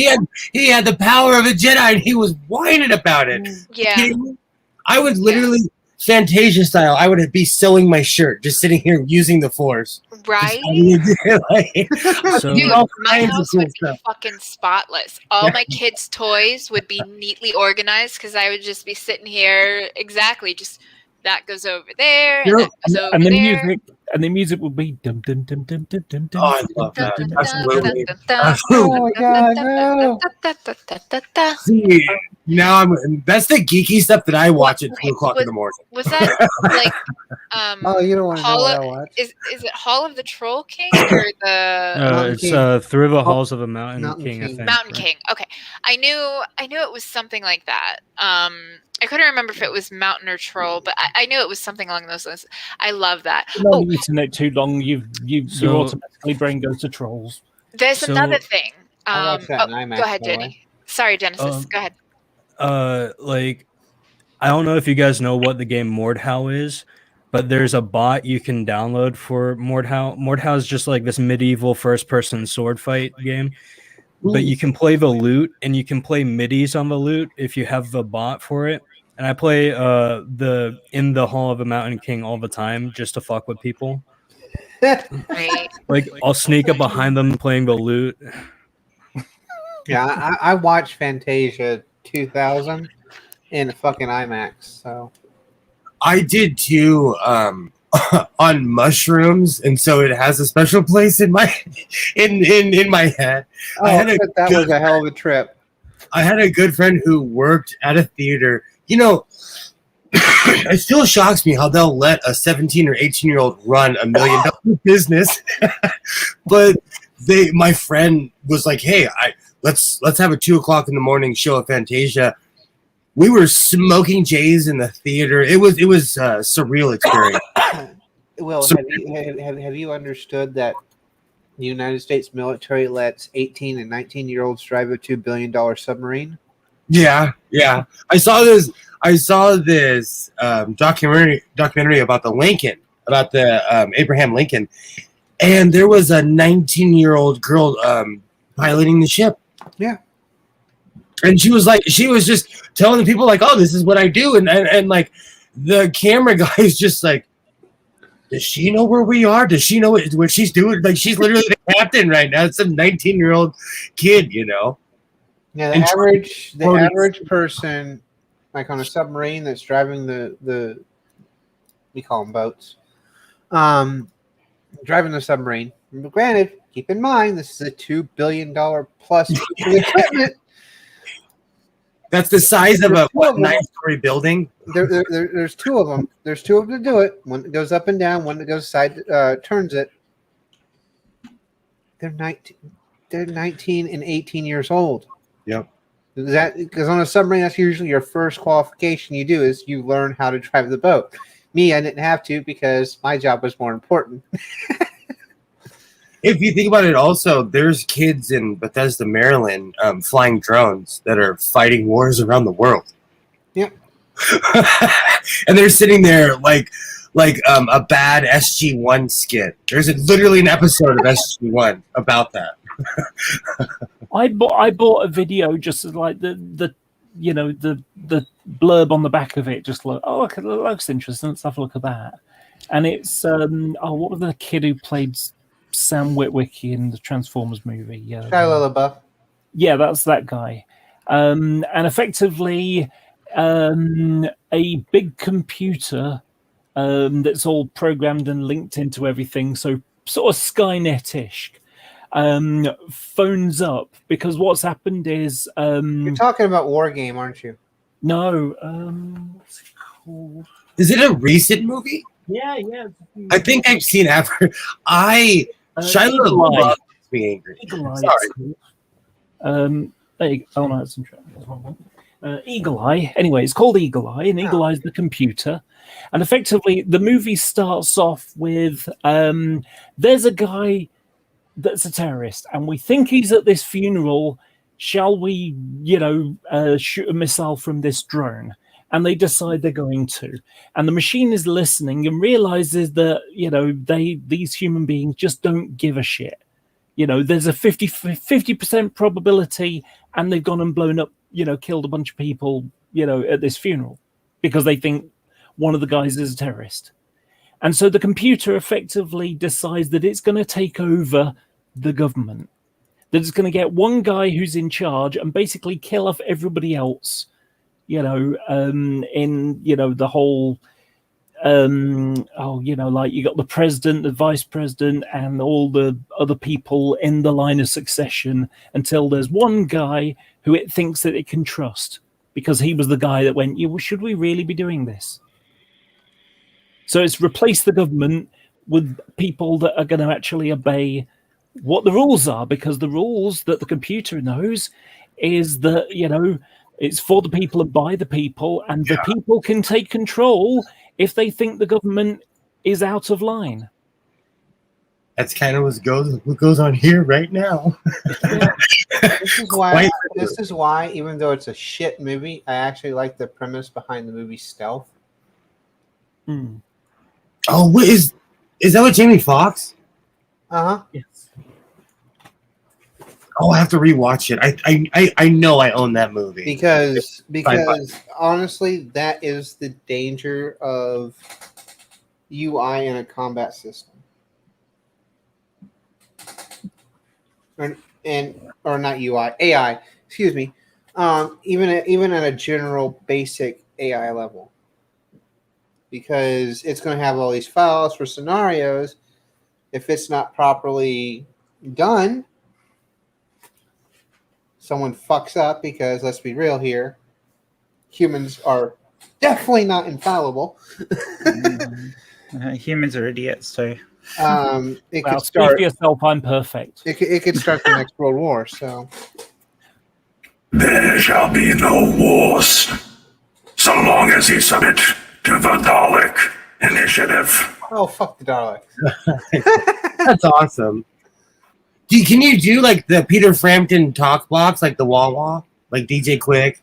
[SPEAKER 2] He had the power of a Jedi, and he was whining about it.
[SPEAKER 6] Yeah.
[SPEAKER 2] I would literally Fantasia style. I would be sewing my shirt, just sitting here using the Force.
[SPEAKER 6] Right?
[SPEAKER 8] So-
[SPEAKER 6] Dude,
[SPEAKER 2] all
[SPEAKER 6] my
[SPEAKER 2] kinds of
[SPEAKER 6] house
[SPEAKER 2] cool
[SPEAKER 6] would be
[SPEAKER 2] stuff.
[SPEAKER 6] fucking spotless. All my kids' toys would be neatly organized because I would just be sitting here exactly just that goes over there and that goes over
[SPEAKER 4] And the
[SPEAKER 6] there.
[SPEAKER 4] music will be dum dum dum dum dum dum dum.
[SPEAKER 2] Oh, I love that. Absolutely.
[SPEAKER 5] Oh my god, no!
[SPEAKER 2] See, now that's the geeky stuff that I watch at 2:00 in the morning.
[SPEAKER 6] Was that like
[SPEAKER 5] Oh, you don't want to know
[SPEAKER 6] Hall
[SPEAKER 5] what I
[SPEAKER 6] of,
[SPEAKER 5] watch.
[SPEAKER 6] is it Hall of the Troll King or the
[SPEAKER 5] Mountain
[SPEAKER 8] It's
[SPEAKER 5] King.
[SPEAKER 8] Through the Halls of the Mountain,
[SPEAKER 5] Mountain
[SPEAKER 8] King, I
[SPEAKER 5] King.
[SPEAKER 8] think.
[SPEAKER 6] Mountain
[SPEAKER 8] right?
[SPEAKER 6] King? Okay, I knew it was something like that. I couldn't remember if it was Mountain or Troll, but I knew it was something along those lines. I love that.
[SPEAKER 4] If you've
[SPEAKER 6] Oh,
[SPEAKER 4] been eating it too long, your
[SPEAKER 8] So-
[SPEAKER 4] automatically brain goes to trolls.
[SPEAKER 6] there's
[SPEAKER 8] So-
[SPEAKER 6] another thing.
[SPEAKER 5] I watched that in IMAX,
[SPEAKER 6] Go ahead,
[SPEAKER 5] by the way.
[SPEAKER 6] Jenny. Sorry, Genesis. Go ahead.
[SPEAKER 8] Like, I don't know if you guys know what the game Mordhau is, but there's a bot you can download for Mordhau. Mordhau is just like this medieval first-person sword fight game. But you can play the loot, and you can play midis on the loot if you have the bot for it. And I play the In the Hall of the Mountain King all the time just to fuck with people.
[SPEAKER 6] Right.
[SPEAKER 8] Like, I'll sneak up behind them playing the loot.
[SPEAKER 5] Yeah, I watched Fantasia 2000 in fucking IMAX. So
[SPEAKER 2] I did too on mushrooms, and so it has a special place in my in my head. I had a
[SPEAKER 5] that
[SPEAKER 2] good-
[SPEAKER 5] was a hell of a trip.
[SPEAKER 2] I had a good friend who worked at a theater. You know, it still shocks me how they'll let a 17 or 18-year-old run $1 million business. But my friend was like, "Hey, let's have a 2:00 in the morning show of Fantasia." We were smoking J's in the theater. It was a surreal experience.
[SPEAKER 5] Will,
[SPEAKER 2] So-
[SPEAKER 5] have you understood that the United States military lets 18 and 19-year-olds drive a $2 billion submarine?
[SPEAKER 2] Yeah. I saw this documentary about the Lincoln, about the Abraham Lincoln, and there was a 19-year-old girl piloting the ship.
[SPEAKER 5] Yeah.
[SPEAKER 2] And she was just telling the people like, "Oh, this is what I do," and like the camera guy is just like, "Does she know where we are? Does she know what she's doing? Like, she's literally the captain right now. It's some 19-year-old kid, you know."
[SPEAKER 5] Yeah,
[SPEAKER 2] And
[SPEAKER 5] the average person, like on a submarine that's driving the we call them boats, driving the submarine. But granted, keep in mind this is a $2 billion plus piece of equipment.
[SPEAKER 2] That's the size of a
[SPEAKER 5] There's
[SPEAKER 2] 9-story building.
[SPEAKER 5] There's two of them. There's two of them to do it. One that goes up and down. One that goes side turns it. They're 19 and 18 years old.
[SPEAKER 2] Yep.
[SPEAKER 5] Because on a submarine, that's usually your first qualification you do is you learn how to drive the boat. Me, I didn't have to because my job was more important.
[SPEAKER 2] If you think about it, also, there's kids in Bethesda, Maryland, flying drones that are fighting wars around the world.
[SPEAKER 5] Yep.
[SPEAKER 2] And they're sitting there like a bad SG-1 skit. There's literally an episode of SG-1 about that.
[SPEAKER 4] I bought a video just as like the blurb on the back of it. Just look, it looks interesting. Let's have a look at that. And it's what was the kid who played Sam Witwicky in the Transformers movie?
[SPEAKER 5] Shia LaBeouf.
[SPEAKER 4] Yeah, that's that guy. And effectively, a big computer that's all programmed and linked into everything, so sort of Skynet-ish, phones up because what's happened is
[SPEAKER 5] You're talking about War Game, aren't you?
[SPEAKER 4] No, what's it called?
[SPEAKER 2] Is it a recent movie?
[SPEAKER 4] Yeah.
[SPEAKER 2] I think I've seen after. Shia
[SPEAKER 4] Eagle Eye.
[SPEAKER 2] LaBeouf makes me angry.
[SPEAKER 4] Eagle Eye.
[SPEAKER 2] Sorry.
[SPEAKER 4] There you go. Oh no, that's interesting. Eagle Eye. Anyway, it's called Eagle Eye, and Eagle Eye is the computer. And effectively, the movie starts off with there's a guy that's a terrorist, and we think he's at this funeral. Shall we, shoot a missile from this drone? And they decide they're going to. And the machine is listening and realizes that, these human beings just don't give a shit. There's a 50% probability, and they've gone and blown up, killed a bunch of people, at this funeral because they think one of the guys is a terrorist. And so the computer effectively decides that it's going to take over the government, that it's going to get one guy who's in charge and basically kill off everybody else, in, the whole, like you got the president, the vice president, and all the other people in the line of succession until there's one guy who it thinks that it can trust because he was the guy that went, should we really be doing this? So it's replaced the government with people that are going to actually obey what the rules are, because the rules that the computer knows is that, it's for the people and by the people, and the people can take control if they think the government is out of line.
[SPEAKER 2] That's kind of what goes on here right now.
[SPEAKER 5] This is why, even though it's a shit movie, I actually like the premise behind the movie Stealth.
[SPEAKER 2] Oh, what is that with Jamie Foxx?
[SPEAKER 5] Yes.
[SPEAKER 2] Oh, I have to rewatch it. I know I own that movie.
[SPEAKER 5] Because honestly, that is the danger of UI in a combat system. Or not UI, AI, excuse me. Even at a general basic AI level. Because it's going to have all these files for scenarios. If it's not properly done, someone fucks up, because let's be real here, humans are definitely not infallible.
[SPEAKER 3] Humans are idiots too.
[SPEAKER 5] It could start
[SPEAKER 4] speak for yourself. I'm perfect.
[SPEAKER 5] It could start the next World War. So
[SPEAKER 9] there shall be no wars, so long as he submit to the Dalek initiative.
[SPEAKER 5] Oh, fuck the Daleks.
[SPEAKER 2] That's awesome. Can you do like the Peter Frampton talk box, like the Wawa, like DJ Quick?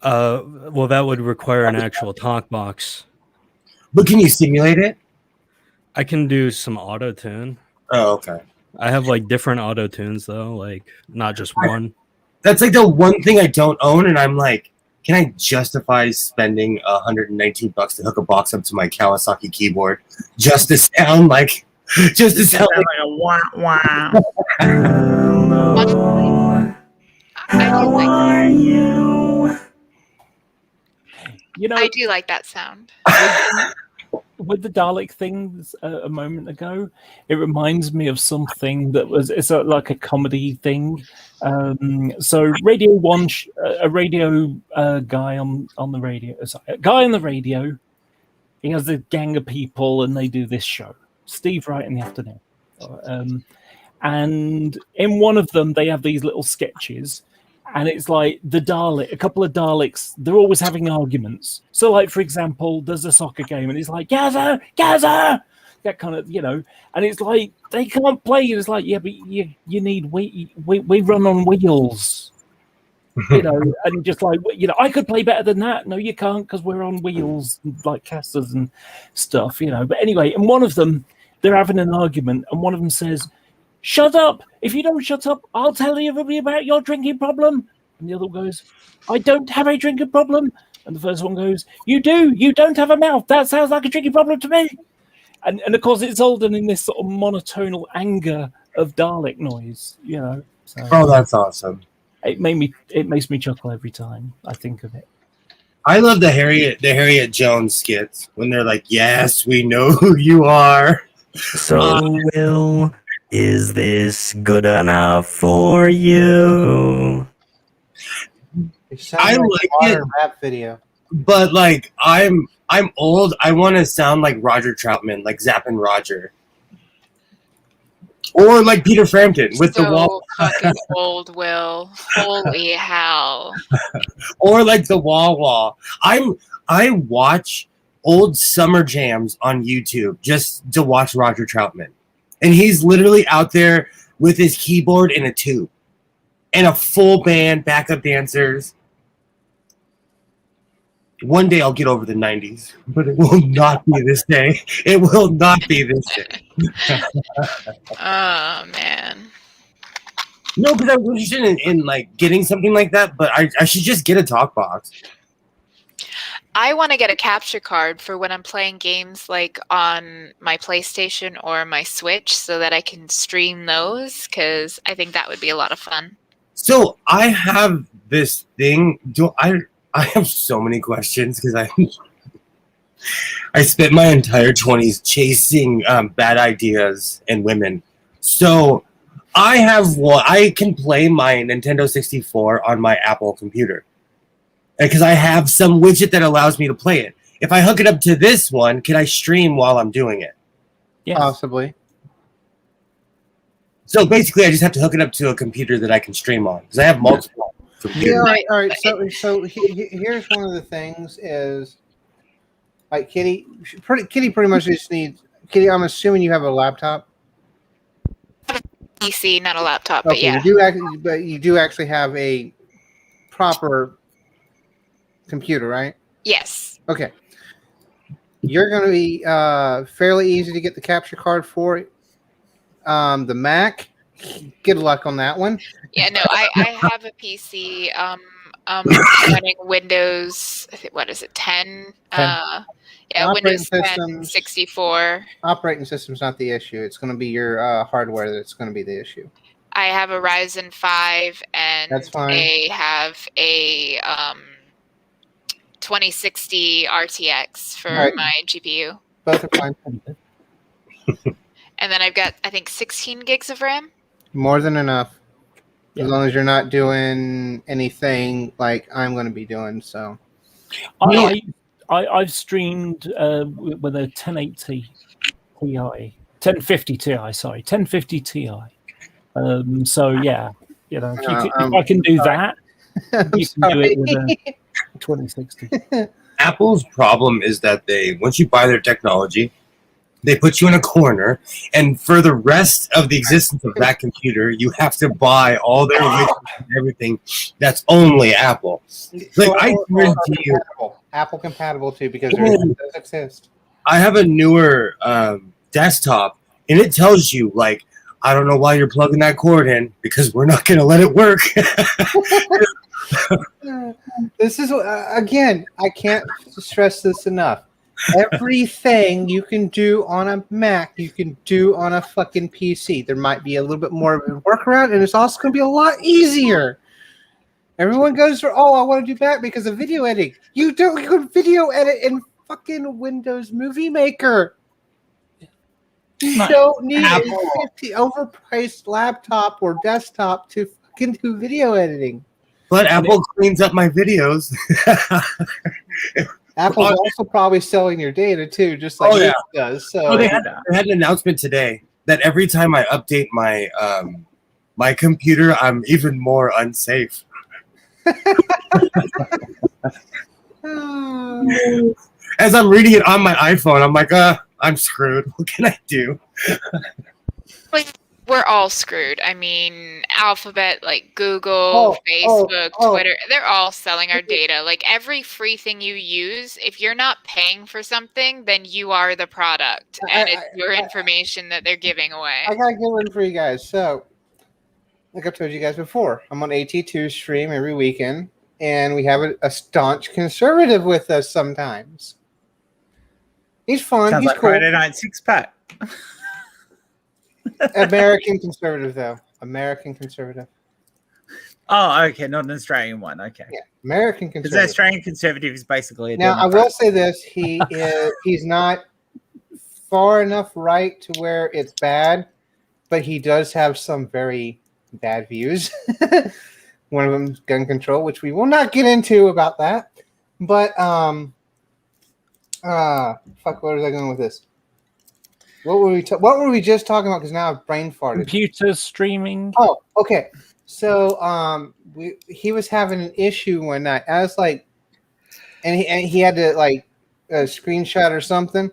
[SPEAKER 8] Well, that would require an actual talk box.
[SPEAKER 2] But can you simulate it?
[SPEAKER 8] I can do some auto tune.
[SPEAKER 2] Oh, okay.
[SPEAKER 8] I have like different auto tunes though, like not just one.
[SPEAKER 2] That's like the one thing I don't own, and I'm like, can I justify spending $119 to hook a box up to my Kawasaki keyboard just to sound like a wah wah?
[SPEAKER 6] I do like that sound.
[SPEAKER 4] With the Dalek things a moment ago, it reminds me of something that it's like a comedy thing. So Radio One, a radio guy on the radio, a guy on the radio, he has a gang of people and they do this show, Steve Wright in the Afternoon. And in one of them, they have these little sketches. And it's like a couple of Daleks, they're always having arguments. So, like, for example, there's a soccer game and it's like, Gaza! That kind of, and it's like, they can't play. It's like, yeah, but you need, we run on wheels, and just like, I could play better than that. No, you can't, because we're on wheels, like casters and stuff, But anyway, and one of them, they're having an argument and one of them says, "Shut up! If you don't shut up, I'll tell everybody about your drinking problem." And the other one goes, "I don't have a drinking problem." And the first one goes, "You do. You don't have a mouth. That sounds like a drinking problem to me." And of course, it's all done in this sort of monotonal anger of Dalek noise, So
[SPEAKER 2] Oh, that's awesome.
[SPEAKER 4] It makes me chuckle every time I think of it.
[SPEAKER 2] I love the Harriet Jones skits when they're like, "Yes, we know who you are."
[SPEAKER 10] So Will, is this good enough for you?
[SPEAKER 5] It sounds
[SPEAKER 2] I
[SPEAKER 5] like
[SPEAKER 2] like
[SPEAKER 5] a
[SPEAKER 2] it,
[SPEAKER 5] modern rap video.
[SPEAKER 2] but like I'm old. I want to sound like Roger Troutman, like Zappin' Roger, or like Peter Frampton with the wall,
[SPEAKER 6] fucking old, Will. Holy hell.
[SPEAKER 2] or like the Wah. I watch old summer jams on YouTube just to watch Roger Troutman, and he's literally out there with his keyboard and a tube, and a full band, backup dancers. One day I'll get over the 90s, but it will not be this day. It will not be this day.
[SPEAKER 6] Oh, man.
[SPEAKER 2] No, because I'm interested in like getting something like that, but I should just get a talk box.
[SPEAKER 6] I want to get a capture card for when I'm playing games like on my PlayStation or my Switch so that I can stream those, because I think that would be a lot of fun.
[SPEAKER 2] So I have this thing. I have so many questions because I spent my entire 20s chasing bad ideas and women. So I can play my Nintendo 64 on my Apple computer because I have some widget that allows me to play it. If I hook it up to this one, can I stream while I'm doing it?
[SPEAKER 4] Yes.
[SPEAKER 5] Possibly.
[SPEAKER 2] So basically, I just have to hook it up to a computer that I can stream on because I have multiple computers.
[SPEAKER 5] Yeah, all right. So here's one of the things is, like Kitty pretty much just needs Kitty. I'm assuming you have a laptop.
[SPEAKER 6] PC, not a laptop, but
[SPEAKER 5] Okay,
[SPEAKER 6] yeah.
[SPEAKER 5] you do actually have a proper computer, right?
[SPEAKER 6] Yes.
[SPEAKER 5] Okay. You're going to be fairly easy to get the capture card for. The Mac, good luck on that one.
[SPEAKER 6] Yeah, no, I have a PC running Windows, what is it, 10? Yeah, Windows 10, 64.
[SPEAKER 5] Operating system's not the issue. It's going to be your hardware that's going to be the issue.
[SPEAKER 6] I have a Ryzen 5, and
[SPEAKER 5] That's fine.
[SPEAKER 6] I have a 2060 RTX for
[SPEAKER 5] Right.
[SPEAKER 6] my GPU.
[SPEAKER 5] Both are fine.
[SPEAKER 6] And then I've got, I think, 16 gigs of RAM.
[SPEAKER 5] More than enough.
[SPEAKER 4] Yeah.
[SPEAKER 5] As long as you're not doing anything like I'm going to be doing. So
[SPEAKER 4] I've streamed with a 1080 Ti, 1050 Ti, sorry, 1050 Ti. So yeah, you know, if I can do that, you can do it with a 2060.
[SPEAKER 2] Apple's problem is that once you buy their technology, they put you in a corner, and for the rest of the existence of that computer, you have to buy all their widgets and everything that's only Apple. Like I guarantee you,
[SPEAKER 5] Apple compatible too, because it does exist.
[SPEAKER 2] I have a newer desktop, and it tells you like, I don't know why you're plugging that cord in because we're not going to let it work.
[SPEAKER 5] This is again, I can't stress this enough. Everything you can do on a Mac, you can do on a fucking PC. There might be a little bit more of a workaround, and it's also going to be a lot easier. Everyone goes for, I want to do Mac because of video editing. You can video edit in fucking Windows Movie Maker. You don't need a $50 overpriced laptop or desktop to fucking do video editing.
[SPEAKER 2] But Apple cleans up my videos.
[SPEAKER 5] Apple's also probably selling your data too, just like it does. So
[SPEAKER 2] they had an announcement today that every time I update my my computer, I'm even more unsafe. As I'm reading it on my iPhone, I'm like, I'm screwed. What can I do?
[SPEAKER 6] We're all screwed. I mean, Alphabet, like Google, Facebook, Twitter, they're all selling our data. Like every free thing you use, if you're not paying for something, then you are the product. And it's your information that they're giving away.
[SPEAKER 5] I got to get one for you guys. So, like I've told you guys before, I'm on AT2 stream every weekend, and we have a staunch conservative with us sometimes. He's fun.
[SPEAKER 3] Sounds
[SPEAKER 5] He's
[SPEAKER 3] like
[SPEAKER 5] cool.
[SPEAKER 3] Friday Night Six Pack.
[SPEAKER 5] American conservative, though. American conservative.
[SPEAKER 3] Oh, okay, not an Australian one. Okay.
[SPEAKER 5] Yeah, American
[SPEAKER 3] Because
[SPEAKER 5] conservative.
[SPEAKER 3] the Australian conservative is basically a
[SPEAKER 5] Now, I
[SPEAKER 3] Democrat.
[SPEAKER 5] will say this: he's not far enough right to where it's bad, but he does have some very bad views. One of them is gun control, which we will not get into about that. But fuck, where was I going with this? What were we just talking about? Because now I've brain farted.
[SPEAKER 4] Computer streaming.
[SPEAKER 5] Oh, okay. So he was having an issue one night. I was like, and he had to like a screenshot or something,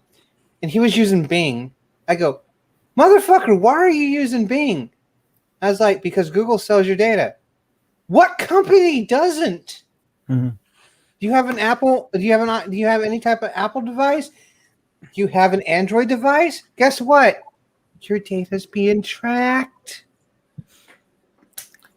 [SPEAKER 5] and he was using Bing. I go, motherfucker, why are you using Bing? I was like, because Google sells your data. What company doesn't?
[SPEAKER 4] Mm-hmm.
[SPEAKER 5] Do you have an Apple? Do you have any type of Apple device? Do you have an Android device? Guess what? Your data's being tracked.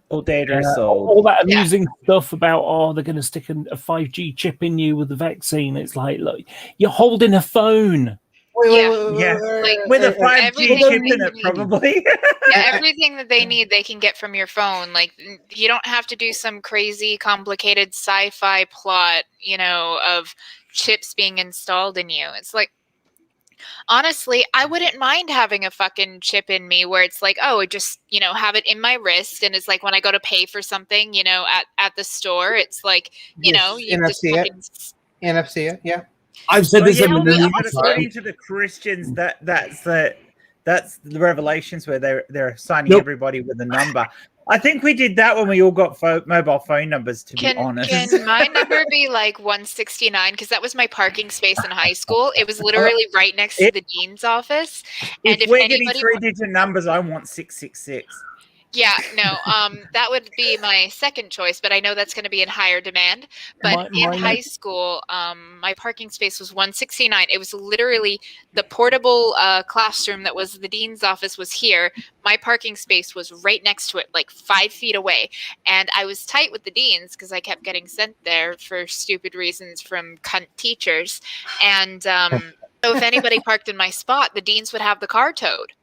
[SPEAKER 3] All data is sold.
[SPEAKER 4] All that amusing stuff about they're going to stick a 5G chip in you with the vaccine. It's like, look, you're holding a phone.
[SPEAKER 3] Like, with a 5G chip in it, probably.
[SPEAKER 6] Everything that they need, they can get from your phone. Like, you don't have to do some crazy, complicated sci-fi plot, of chips being installed in you. It's like, honestly, I wouldn't mind having a fucking chip in me where it's like, oh, just, have it in my wrist. And it's like when I go to pay for something, at the store, it's like, you just fucking...
[SPEAKER 5] NFC it, yeah.
[SPEAKER 2] I've said this a million
[SPEAKER 3] times. According to the Christians, that's the Revelations where they're assigning everybody with a number. I think we did that when we all got mobile phone numbers, to be honest.
[SPEAKER 6] Can my number be like 169? Because that was my parking space in high school. It was literally right next to the dean's office. And
[SPEAKER 3] if we're getting 3-digit numbers, I want 666.
[SPEAKER 6] Yeah, no, that would be my second choice, but I know that's going to be in higher demand. But in high school, my parking space was 169. It was literally the portable classroom that was the dean's office was here. My parking space was right next to it, like 5 feet away. And I was tight with the deans because I kept getting sent there for stupid reasons from cunt teachers. And so if anybody parked in my spot, the deans would have the car towed.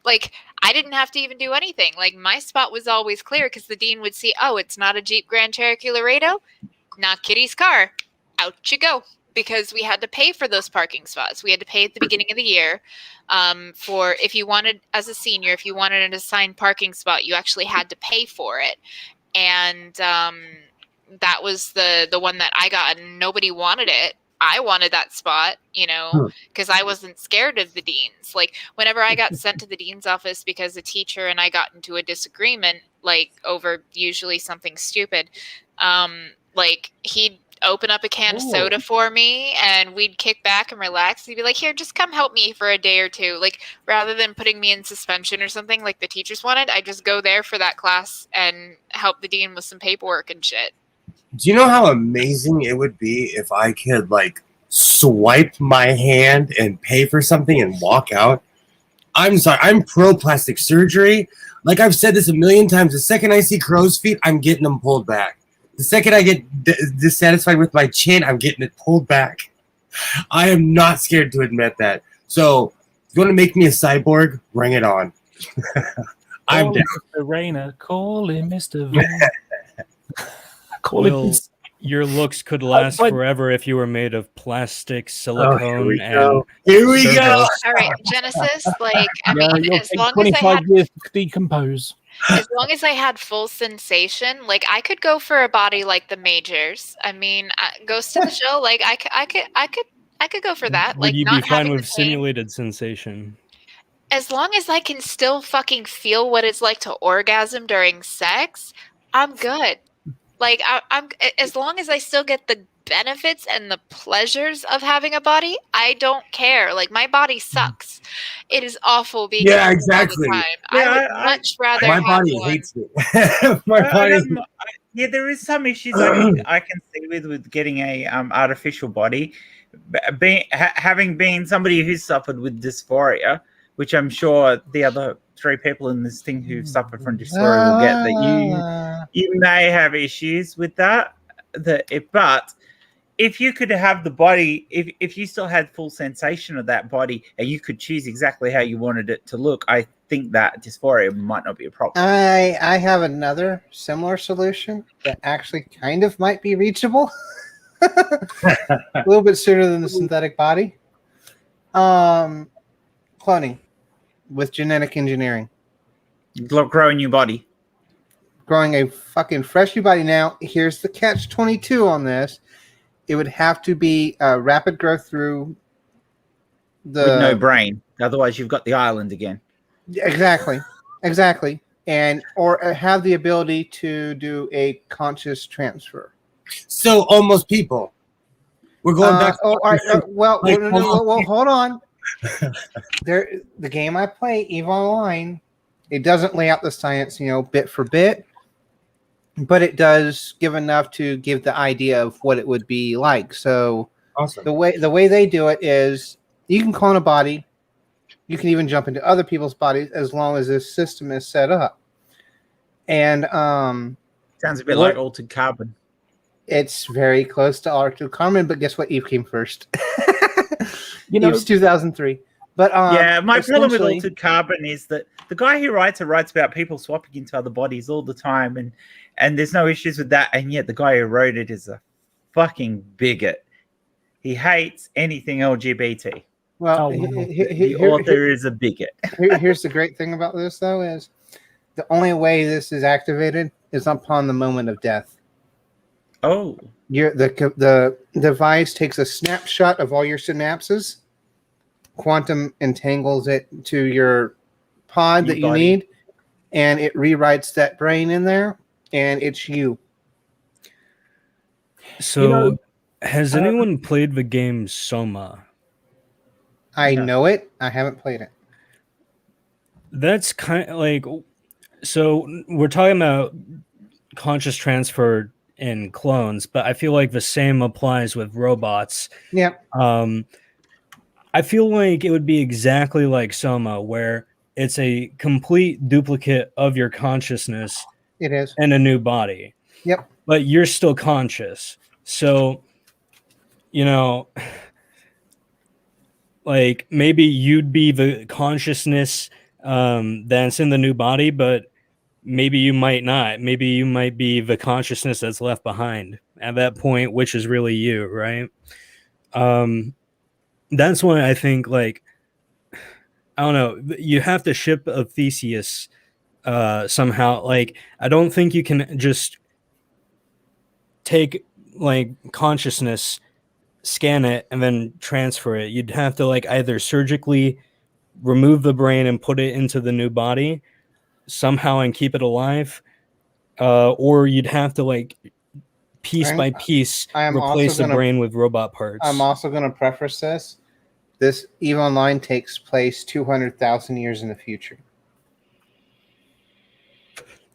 [SPEAKER 6] Like, I didn't have to even do anything. Like, my spot was always clear because the dean would see, oh, it's not a Jeep Grand Cherokee Laredo, not Kitty's car. Out you go. Because we had to pay for those parking spots. We had to pay at the beginning of the year for if you wanted, as a senior, if you wanted an assigned parking spot, you actually had to pay for it. And that was the one that I got, and nobody wanted it. I wanted that spot, because I wasn't scared of the deans. Like, whenever I got sent to the dean's office because a teacher and I got into a disagreement, like, over usually something stupid, like, he'd open up a can of soda for me and we'd kick back and relax. He'd be like, here, just come help me for a day or two. Like, rather than putting me in suspension or something like the teachers wanted, I'd just go there for that class and help the dean with some paperwork and shit.
[SPEAKER 2] Do you know how amazing it would be if I could, like, swipe my hand and pay for something and walk out? I'm sorry. I'm pro plastic surgery. Like, I've said this a million times. The second I see crow's feet, I'm getting them pulled back. The second I get dissatisfied with my chin, I'm getting it pulled back. I am not scared to admit that. So, if you want to make me a cyborg, bring it on. I'm down.
[SPEAKER 4] Mr. Rayner. Call him Mr.
[SPEAKER 8] Will, your looks could last forever if you were made of plastic, silicone,
[SPEAKER 2] Here we go.
[SPEAKER 6] All right, Genesis. Like, I mean, as long as I had
[SPEAKER 4] years to decompose.
[SPEAKER 6] As long as I had full sensation, like, I could go for a body like the Majors. I mean, Ghost in the Shell. Like, I could go for that. Like,
[SPEAKER 8] would you
[SPEAKER 6] not
[SPEAKER 8] be fine
[SPEAKER 6] having
[SPEAKER 8] with
[SPEAKER 6] the pain.
[SPEAKER 8] simulated sensation?
[SPEAKER 6] As long as I can still fucking feel what it's like to orgasm during sex, I'm good. Like, I'm as long as I still get the benefits and the pleasures of having a body, I don't care. Like, my body sucks. It is awful being
[SPEAKER 2] exactly.
[SPEAKER 6] all the time. I would much rather
[SPEAKER 2] my
[SPEAKER 6] have
[SPEAKER 2] body
[SPEAKER 6] one.
[SPEAKER 2] hates me. My body.
[SPEAKER 3] Yeah, there is some issues I can see with getting a artificial body. Having been somebody who's suffered with dysphoria, which I'm sure the other 3 people in this thing who suffer from dysphoria will get that you may have issues with that. But if you could have the body, if you still had full sensation of that body and you could choose exactly how you wanted it to look, I think that dysphoria might not be a problem.
[SPEAKER 5] I have another similar solution that actually kind of might be reachable. A little bit sooner than the synthetic body. Cloning with genetic engineering.
[SPEAKER 3] Grow a new body.
[SPEAKER 5] growing a fucking fresh new body. Now, here's the catch-22 on this. It would have to be rapid growth through the...
[SPEAKER 3] With no brain. Otherwise, you've got the island again.
[SPEAKER 5] Exactly. And or have the ability to do a conscious transfer.
[SPEAKER 2] So almost people. We're going back.
[SPEAKER 5] All right, well, hold on. The game I play, EVE Online, it doesn't lay out the science, bit for bit, but it does give enough to give the idea of what it would be like. So
[SPEAKER 2] awesome.
[SPEAKER 5] The way they do it is you can clone a body. You can even jump into other people's bodies as long as this system is set up. And
[SPEAKER 3] sounds a bit like Altered Carbon.
[SPEAKER 5] It's very close to Altered Carbon, but guess what? Eve came first. Eve's 2003. But
[SPEAKER 3] yeah, my problem with Altered Carbon is that the guy who writes about people swapping into other bodies all the time, and there's no issues with that, and yet the guy who wrote it is a fucking bigot. He hates anything LGBT.
[SPEAKER 5] Well,
[SPEAKER 3] the author is a bigot.
[SPEAKER 5] Here's the great thing about this, though, is the only way this is activated is upon the moment of death.
[SPEAKER 3] Oh.
[SPEAKER 5] The device takes a snapshot of all your synapses, quantum entangles it to your pod that you need, and it rewrites that brain in there, and it's you.
[SPEAKER 8] So, has anyone played the game Soma?
[SPEAKER 5] I know it. I haven't played it.
[SPEAKER 8] That's kind of like, so we're talking about conscious transfer in clones, but I feel like the same applies with robots.
[SPEAKER 5] Yeah.
[SPEAKER 8] I feel like it would be exactly like Soma, where it's a complete duplicate of your consciousness.
[SPEAKER 5] It is.
[SPEAKER 8] In a new body.
[SPEAKER 5] Yep.
[SPEAKER 8] But you're still conscious. So, like maybe you'd be the consciousness that's in the new body, but maybe you might not. Maybe you might be the consciousness that's left behind at that point, which is really you, right? That's why I think, like, I don't know, you have to ship a Theseus somehow. Like, I don't think you can just take like consciousness, scan it, and then transfer it. You'd have to like either surgically remove the brain and put it into the new body somehow and keep it alive, or you'd have to like piece by piece replace the brain with robot parts.
[SPEAKER 5] I'm also going to preface this. This EVE Online takes place 200,000 years in the future.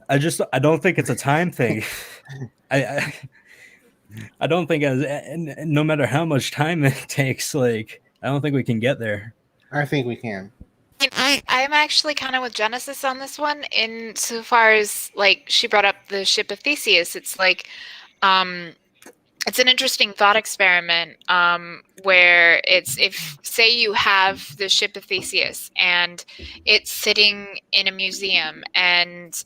[SPEAKER 8] I don't think it's a time thing. I don't think no matter how much time it takes, like, I don't think we can get there.
[SPEAKER 5] I think we can.
[SPEAKER 6] I'm actually kind of with Genesis on this one, in so far as, like, she brought up the ship of Theseus. It's like, it's an interesting thought experiment where it's, if, say you have the ship of Theseus and it's sitting in a museum, and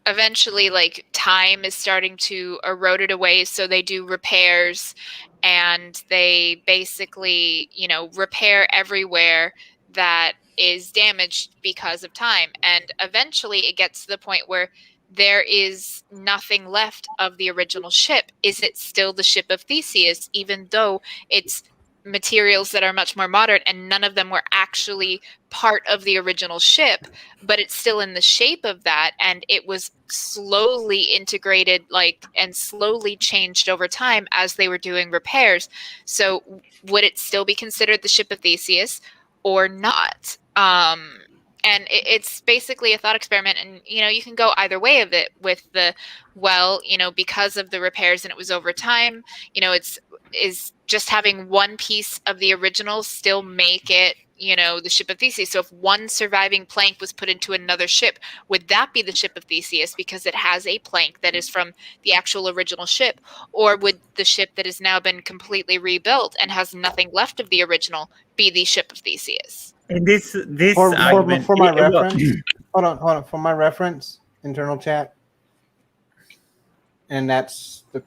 [SPEAKER 6] eventually, like, time is starting to erode it away, so they do repairs, and they basically, repair everywhere that is damaged because of time. And eventually it gets to the point where there is nothing left of the original ship. Is it still the ship of Theseus, even though it's materials that are much more modern and none of them were actually part of the original ship, but it's still in the shape of that, and it was slowly integrated, like, and slowly changed over time as they were doing repairs. So would it still be considered the ship of Theseus or not? And it's basically a thought experiment, and you can go either way of it with the, well, because of the repairs and it was over time, is just having one piece of the original still make it, the ship of Theseus. So if one surviving plank was put into another ship, would that be the ship of Theseus because it has a plank that is from the actual original ship? Or would the ship that has now been completely rebuilt and has nothing left of the original be the ship of Theseus?
[SPEAKER 3] And this
[SPEAKER 5] for
[SPEAKER 3] argument,
[SPEAKER 5] my reference, hold on. For my reference, internal chat, and that's the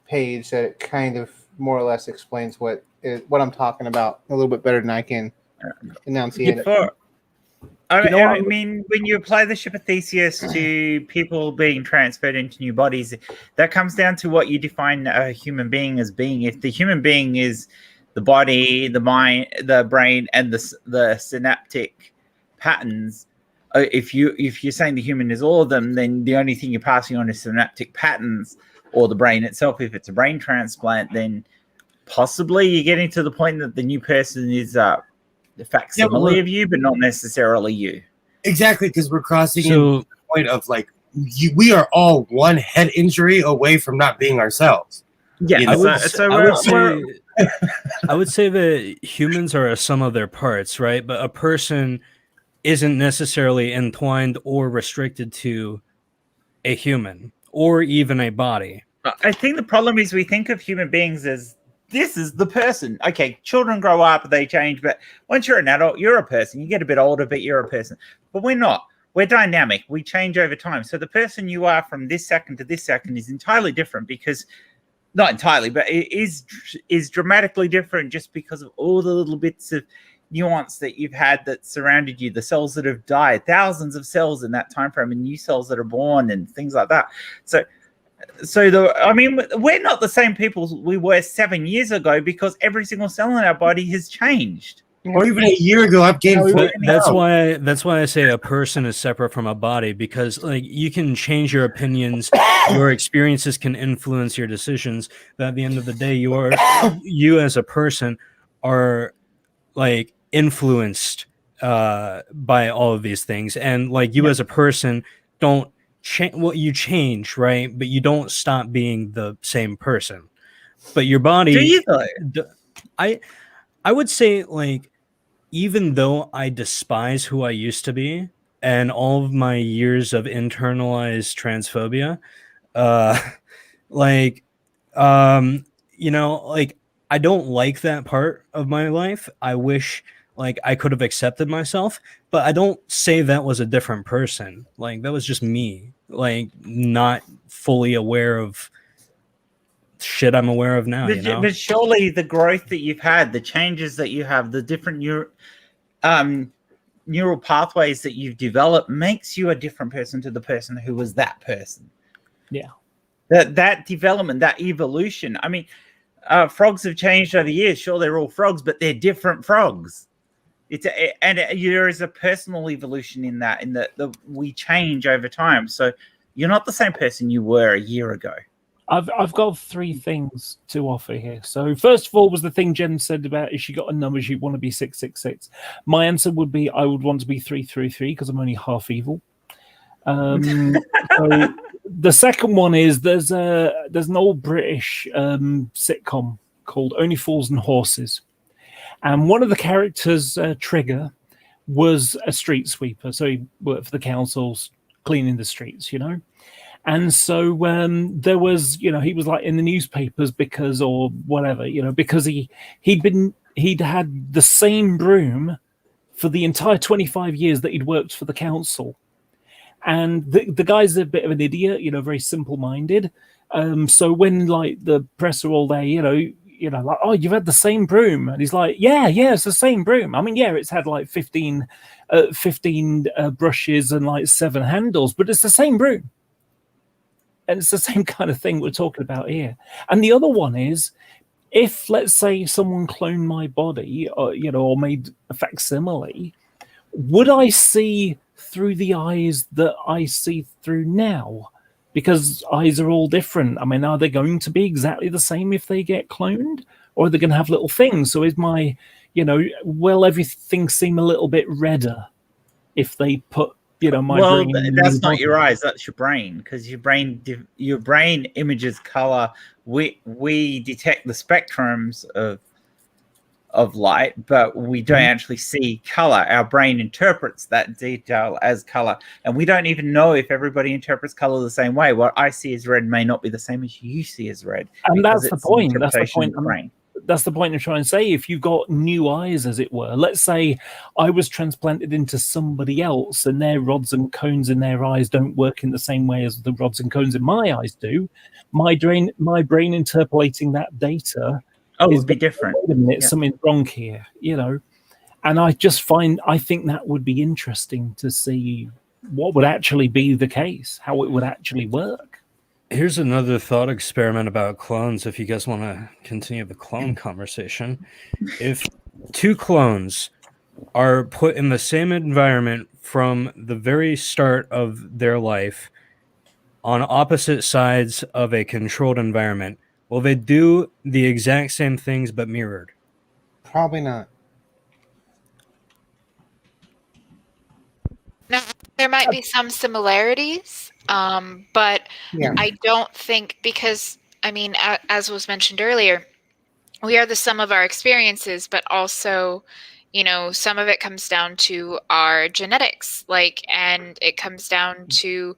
[SPEAKER 5] page that it kind of more or less explains what I'm talking about a little bit better than I can enunciate it.
[SPEAKER 3] I mean, when you apply the ship of Theseus to people being transferred into new bodies, that comes down to what you define a human being as being. If the human being is the body, the mind, the brain, and the synaptic patterns, if you're saying the human is all of them, then the only thing you're passing on is synaptic patterns or the brain itself. If it's a brain transplant, then possibly you're getting to the point that the new person is the facsimile of you, but not necessarily you.
[SPEAKER 2] Exactly, because we're crossing into the point of like we are all one head injury away from not being ourselves.
[SPEAKER 3] Yeah,
[SPEAKER 8] I would say that humans are a sum of their parts, right? But a person isn't necessarily entwined or restricted to a human or even a body.
[SPEAKER 3] I think the problem is we think of human beings as this is the person. Okay, children grow up, they change, but once you're an adult, you're a person. You get a bit older, but you're a person. But we're not. We're dynamic. We change over time. So the person you are from this second to this second is entirely different because, not entirely, but it is dramatically different just because of all the little bits of nuance that you've had that surrounded you, the cells that have died, thousands of cells in that time frame, and new cells that are born and things like that. So we're not the same people we were 7 years ago because every single cell in our body has changed.
[SPEAKER 2] Or even a year ago, I've gained 40 pounds.
[SPEAKER 8] That's why I say a person is separate from a body, because like you can change your opinions, your experiences can influence your decisions, but at the end of the day, you as a person are like influenced by all of these things, and like you as a person don't change. Well, you change, right? But you don't stop being the same person. But your body,
[SPEAKER 3] do you though?
[SPEAKER 8] I would say, like, even though I despise who I used to be and all of my years of internalized transphobia, I don't like that part of my life. I wish, like, I could have accepted myself, but I don't say that was a different person. Like, that was just me, like, not fully aware of shit I'm aware of now.
[SPEAKER 3] But surely the growth that you've had, the changes that you have, the different neural pathways that you've developed makes you a different person to the person who was that person.
[SPEAKER 4] Yeah.
[SPEAKER 3] That development, that evolution. I mean, frogs have changed over the years. Sure, they're all frogs, but they're different frogs. There is a personal evolution in that we change over time. So you're not the same person you were a year ago.
[SPEAKER 4] I've got three things to offer here. So first of all was the thing Jen said about if she got a number, she'd want to be 666. My answer would be I would want to be 333 because I'm only half evil. So the second one is there's an old British sitcom called Only Fools and Horses, and one of the characters, Trigger, was a street sweeper. So he worked for the councils, cleaning the streets, you know. And so there was, he was like in the newspapers because he'd had the same broom for the entire 25 years that he'd worked for the council. And the guy's a bit of an idiot, very simple-minded. So when like the press are all there, like, oh, you've had the same broom, and he's like, yeah, it's the same broom. I mean, yeah, it's had like 15 brushes and like 7 handles, but it's the same broom. And it's the same kind of thing we're talking about here. And the other one is, if, let's say, someone cloned my body, or made a facsimile, would I see through the eyes that I see through now? Because eyes are all different. I mean, are they going to be exactly the same if they get cloned? Or are they going to have little things? So is my, will everything seem a little bit redder if they put brain.
[SPEAKER 3] That's not your eyes, that's your brain, because your brain images color. We detect the spectrums of light, but we don't actually see color. Our brain interprets that detail as color, and we don't even know if everybody interprets color the same way. What I see as red may not be the same as you see as red.
[SPEAKER 4] And that's the point. That's the point I'm trying to say. If you've got new eyes, as it were, let's say I was transplanted into somebody else and their rods and cones in their eyes don't work in the same way as the rods and cones in my eyes do, my brain interpolating that data
[SPEAKER 3] would be different.
[SPEAKER 4] Wait a minute, something's wrong here, And I think that would be interesting to see what would actually be the case, how it would actually work.
[SPEAKER 8] Here's another thought experiment about clones, if you guys want to continue the clone conversation. If two clones are put in the same environment from the very start of their life on opposite sides of a controlled environment, will they do the exact same things but mirrored?
[SPEAKER 5] Probably not.
[SPEAKER 6] Now, there might be some similarities, but
[SPEAKER 5] Yeah.
[SPEAKER 6] I don't think, because, I mean, as was mentioned earlier, we are the sum of our experiences, but also, you know, some of it comes down to our genetics, and it comes down to,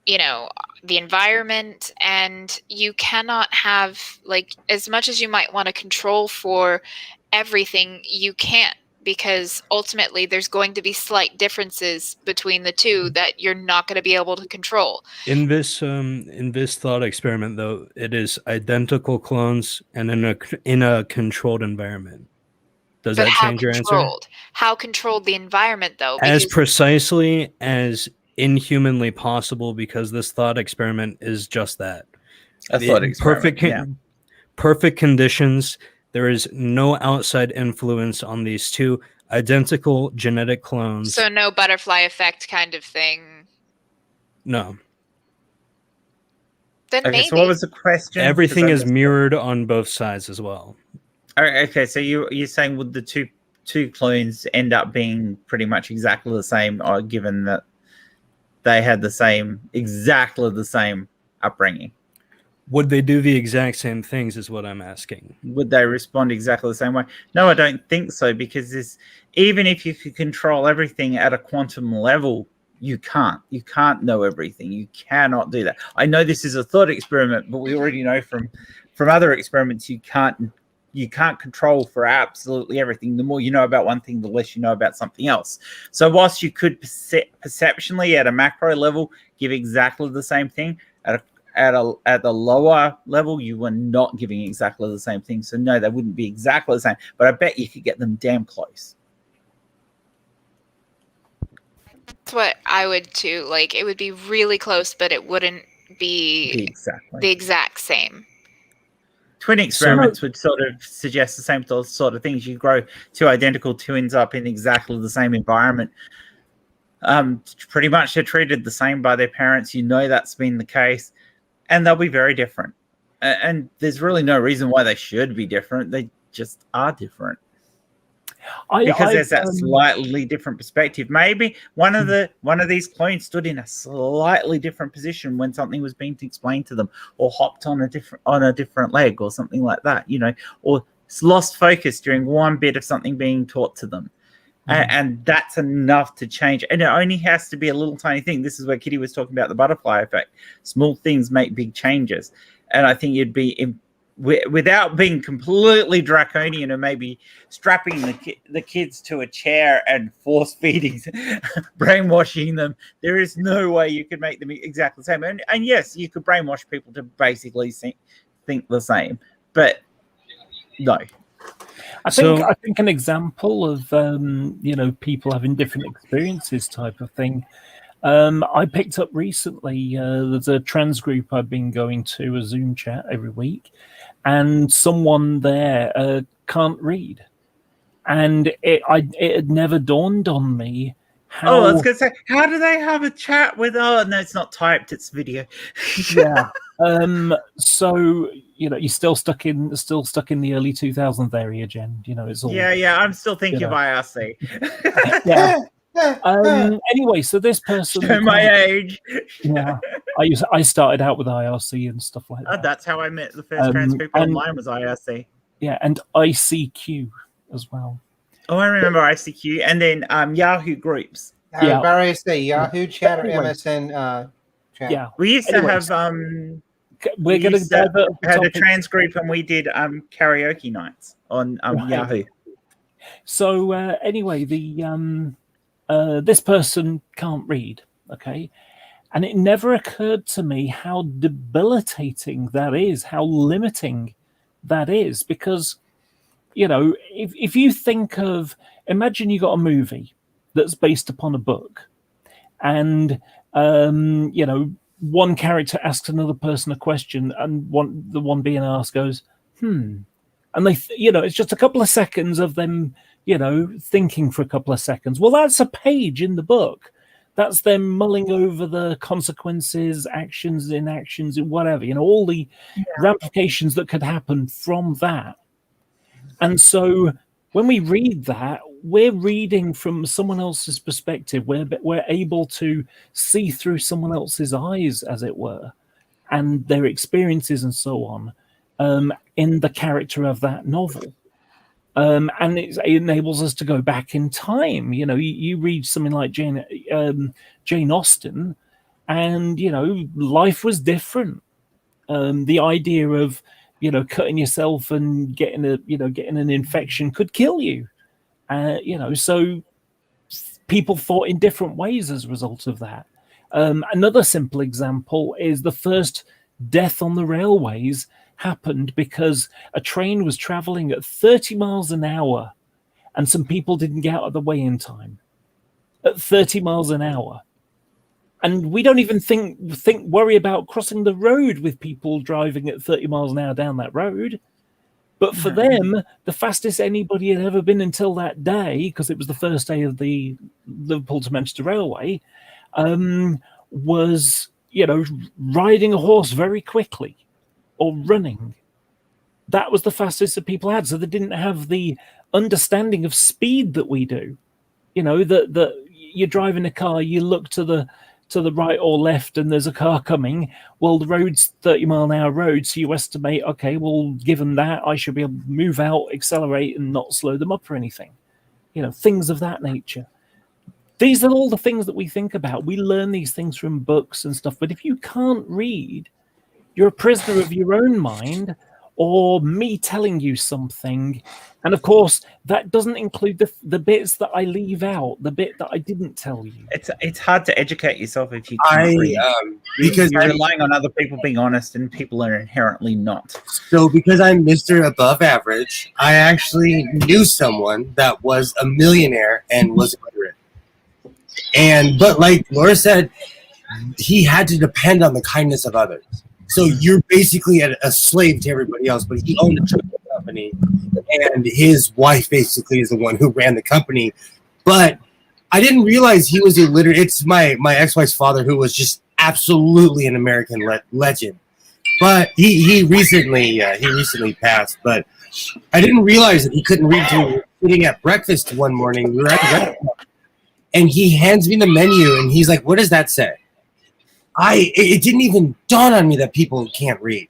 [SPEAKER 6] you know, the environment, and you cannot have, as much as you might want to control for everything, you can't, because ultimately there's going to be slight differences between the two that you're not going to be able to control.
[SPEAKER 8] In this thought experiment, though, it is identical clones and in a controlled environment. Does that change your answer?
[SPEAKER 6] How controlled the environment, though?
[SPEAKER 8] As precisely as inhumanly possible, because this thought experiment is just that.
[SPEAKER 3] A thought experiment.
[SPEAKER 8] Perfect conditions. There is no outside influence on these two identical genetic clones.
[SPEAKER 6] So no butterfly effect kind of thing.
[SPEAKER 8] No.
[SPEAKER 6] Then maybe.
[SPEAKER 3] So what was the question?
[SPEAKER 8] Everything is mirrored on both sides as well.
[SPEAKER 3] Okay, so you're saying would the two clones end up being pretty much exactly the same, or given that they had exactly the same upbringing?
[SPEAKER 8] Would they do the exact same things is what I'm asking.
[SPEAKER 3] Would they respond exactly the same way? No, I don't think so, because even if you could control everything at a quantum level, you can't. You can't know everything. You cannot do that. I know this is a thought experiment, but we already know from other experiments you can't control for absolutely everything. The more you know about one thing, the less you know about something else. So whilst you could perceptionally at a macro level give exactly the same thing, at the lower level, you were not giving exactly the same thing. So no, they wouldn't be exactly the same, but I bet you could get them damn close.
[SPEAKER 6] That's what I would too. It would be really close, but it wouldn't be the exact same.
[SPEAKER 3] Twin experiments would sort of suggest the same sort of things. You grow two identical twins up in exactly the same environment. Pretty much they're treated the same by their parents. You know that's been the case. And they'll be very different. And there's really no reason why they should be different. They just are different. Because there's that slightly different perspective. Maybe one of these clones stood in a slightly different position when something was being explained to them, or hopped on a different leg, or something like that, you know, or lost focus during one bit of something being taught to them. And that's enough to change. And it only has to be a little tiny thing. This is where Kitty was talking about the butterfly effect. Small things make big changes. And I think you'd be, without being completely draconian and maybe strapping the kids to a chair and force feeding, brainwashing them, there is no way you could make them exactly the same. And yes, you could brainwash people to basically think the same. But no.
[SPEAKER 4] I think an example of people having different experiences type of thing. I picked up recently. There's a trans group I've been going to, a Zoom chat every week, and someone there can't read, and it had never dawned on me.
[SPEAKER 3] I was going to say, how do they have a chat with? Oh no, it's not typed; it's video.
[SPEAKER 4] Yeah. So you're still stuck in the early 2000s area, Jen. It's all.
[SPEAKER 3] Yeah. I'm still thinking of IRC.
[SPEAKER 4] Yeah. Anyway, so this person.
[SPEAKER 3] Show my age.
[SPEAKER 4] Yeah. I started out with IRC and stuff like that.
[SPEAKER 3] That's how I met the first trans people online, was IRC.
[SPEAKER 4] Yeah, and ICQ as well.
[SPEAKER 3] Oh, I remember ICQ, and then Yahoo groups.
[SPEAKER 5] Yeah, I say Yahoo chat or MSN chat.
[SPEAKER 4] Yeah,
[SPEAKER 3] we used to have.
[SPEAKER 4] We're going to
[SPEAKER 3] had a trans group, and we did karaoke nights on Yahoo.
[SPEAKER 4] So anyway, the this person can't read. Okay, and it never occurred to me how debilitating that is, how limiting that is, because you know, if you think of, imagine you got a movie that's based upon a book, and you know, one character asks another person a question, and the one being asked goes, and they, you know, it's just a couple of seconds of them, you know, thinking for a couple of seconds. Well, that's a page in the book. That's them mulling over the consequences, actions, inactions, whatever, you know, all the ramifications that could happen from that. And so when we read that, we're reading from someone else's perspective. We're able to see through someone else's eyes, as it were, and their experiences and so on, in the character of that novel. And it enables us to go back in time. You know, you read something like Jane Austen, and, you know, life was different. The idea of, you know, cutting yourself and getting an infection could kill you. You know, so people fought in different ways as a result of that. Another simple example is the first death on the railways happened because a train was traveling at 30 miles an hour and some people didn't get out of the way in time at 30 miles an hour. And we don't even worry about crossing the road with people driving at 30 miles an hour down that road. But for them, the fastest anybody had ever been until that day, because it was the first day of the Liverpool to Manchester Railway, was, you know, riding a horse very quickly or running. That was the fastest that people had. So they didn't have the understanding of speed that we do. You know, that you're driving a car, you look to the right or left and there's a car coming. Well, the road's 30 mile an hour road, so you estimate, okay, well, given that, I should be able to move out, accelerate, and not slow them up or anything. You know, things of that nature. These are all the things that we think about. We learn these things from books and stuff, but if you can't read, you're a prisoner of your own mind or me telling you something. And of course, that doesn't include the bits that I leave out, the bit that I didn't tell you.
[SPEAKER 3] It's hard to educate yourself if you can't read. Because you're relying on other people being honest, and people are inherently not.
[SPEAKER 2] So because I'm Mr. Above Average, I actually knew someone that was a millionaire and was illiterate. But like Laura said, he had to depend on the kindness of others. So you're basically a slave to everybody else, but he owned a trucking company, and his wife basically is the one who ran the company. But I didn't realize he was illiterate. It's my ex-wife's father, who was just absolutely an American legend. But he recently passed. But I didn't realize that he couldn't read until we were sitting at breakfast one morning. We were at the restaurant, and he hands me the menu, and he's like, "What does that say?" It didn't even dawn on me that people can't read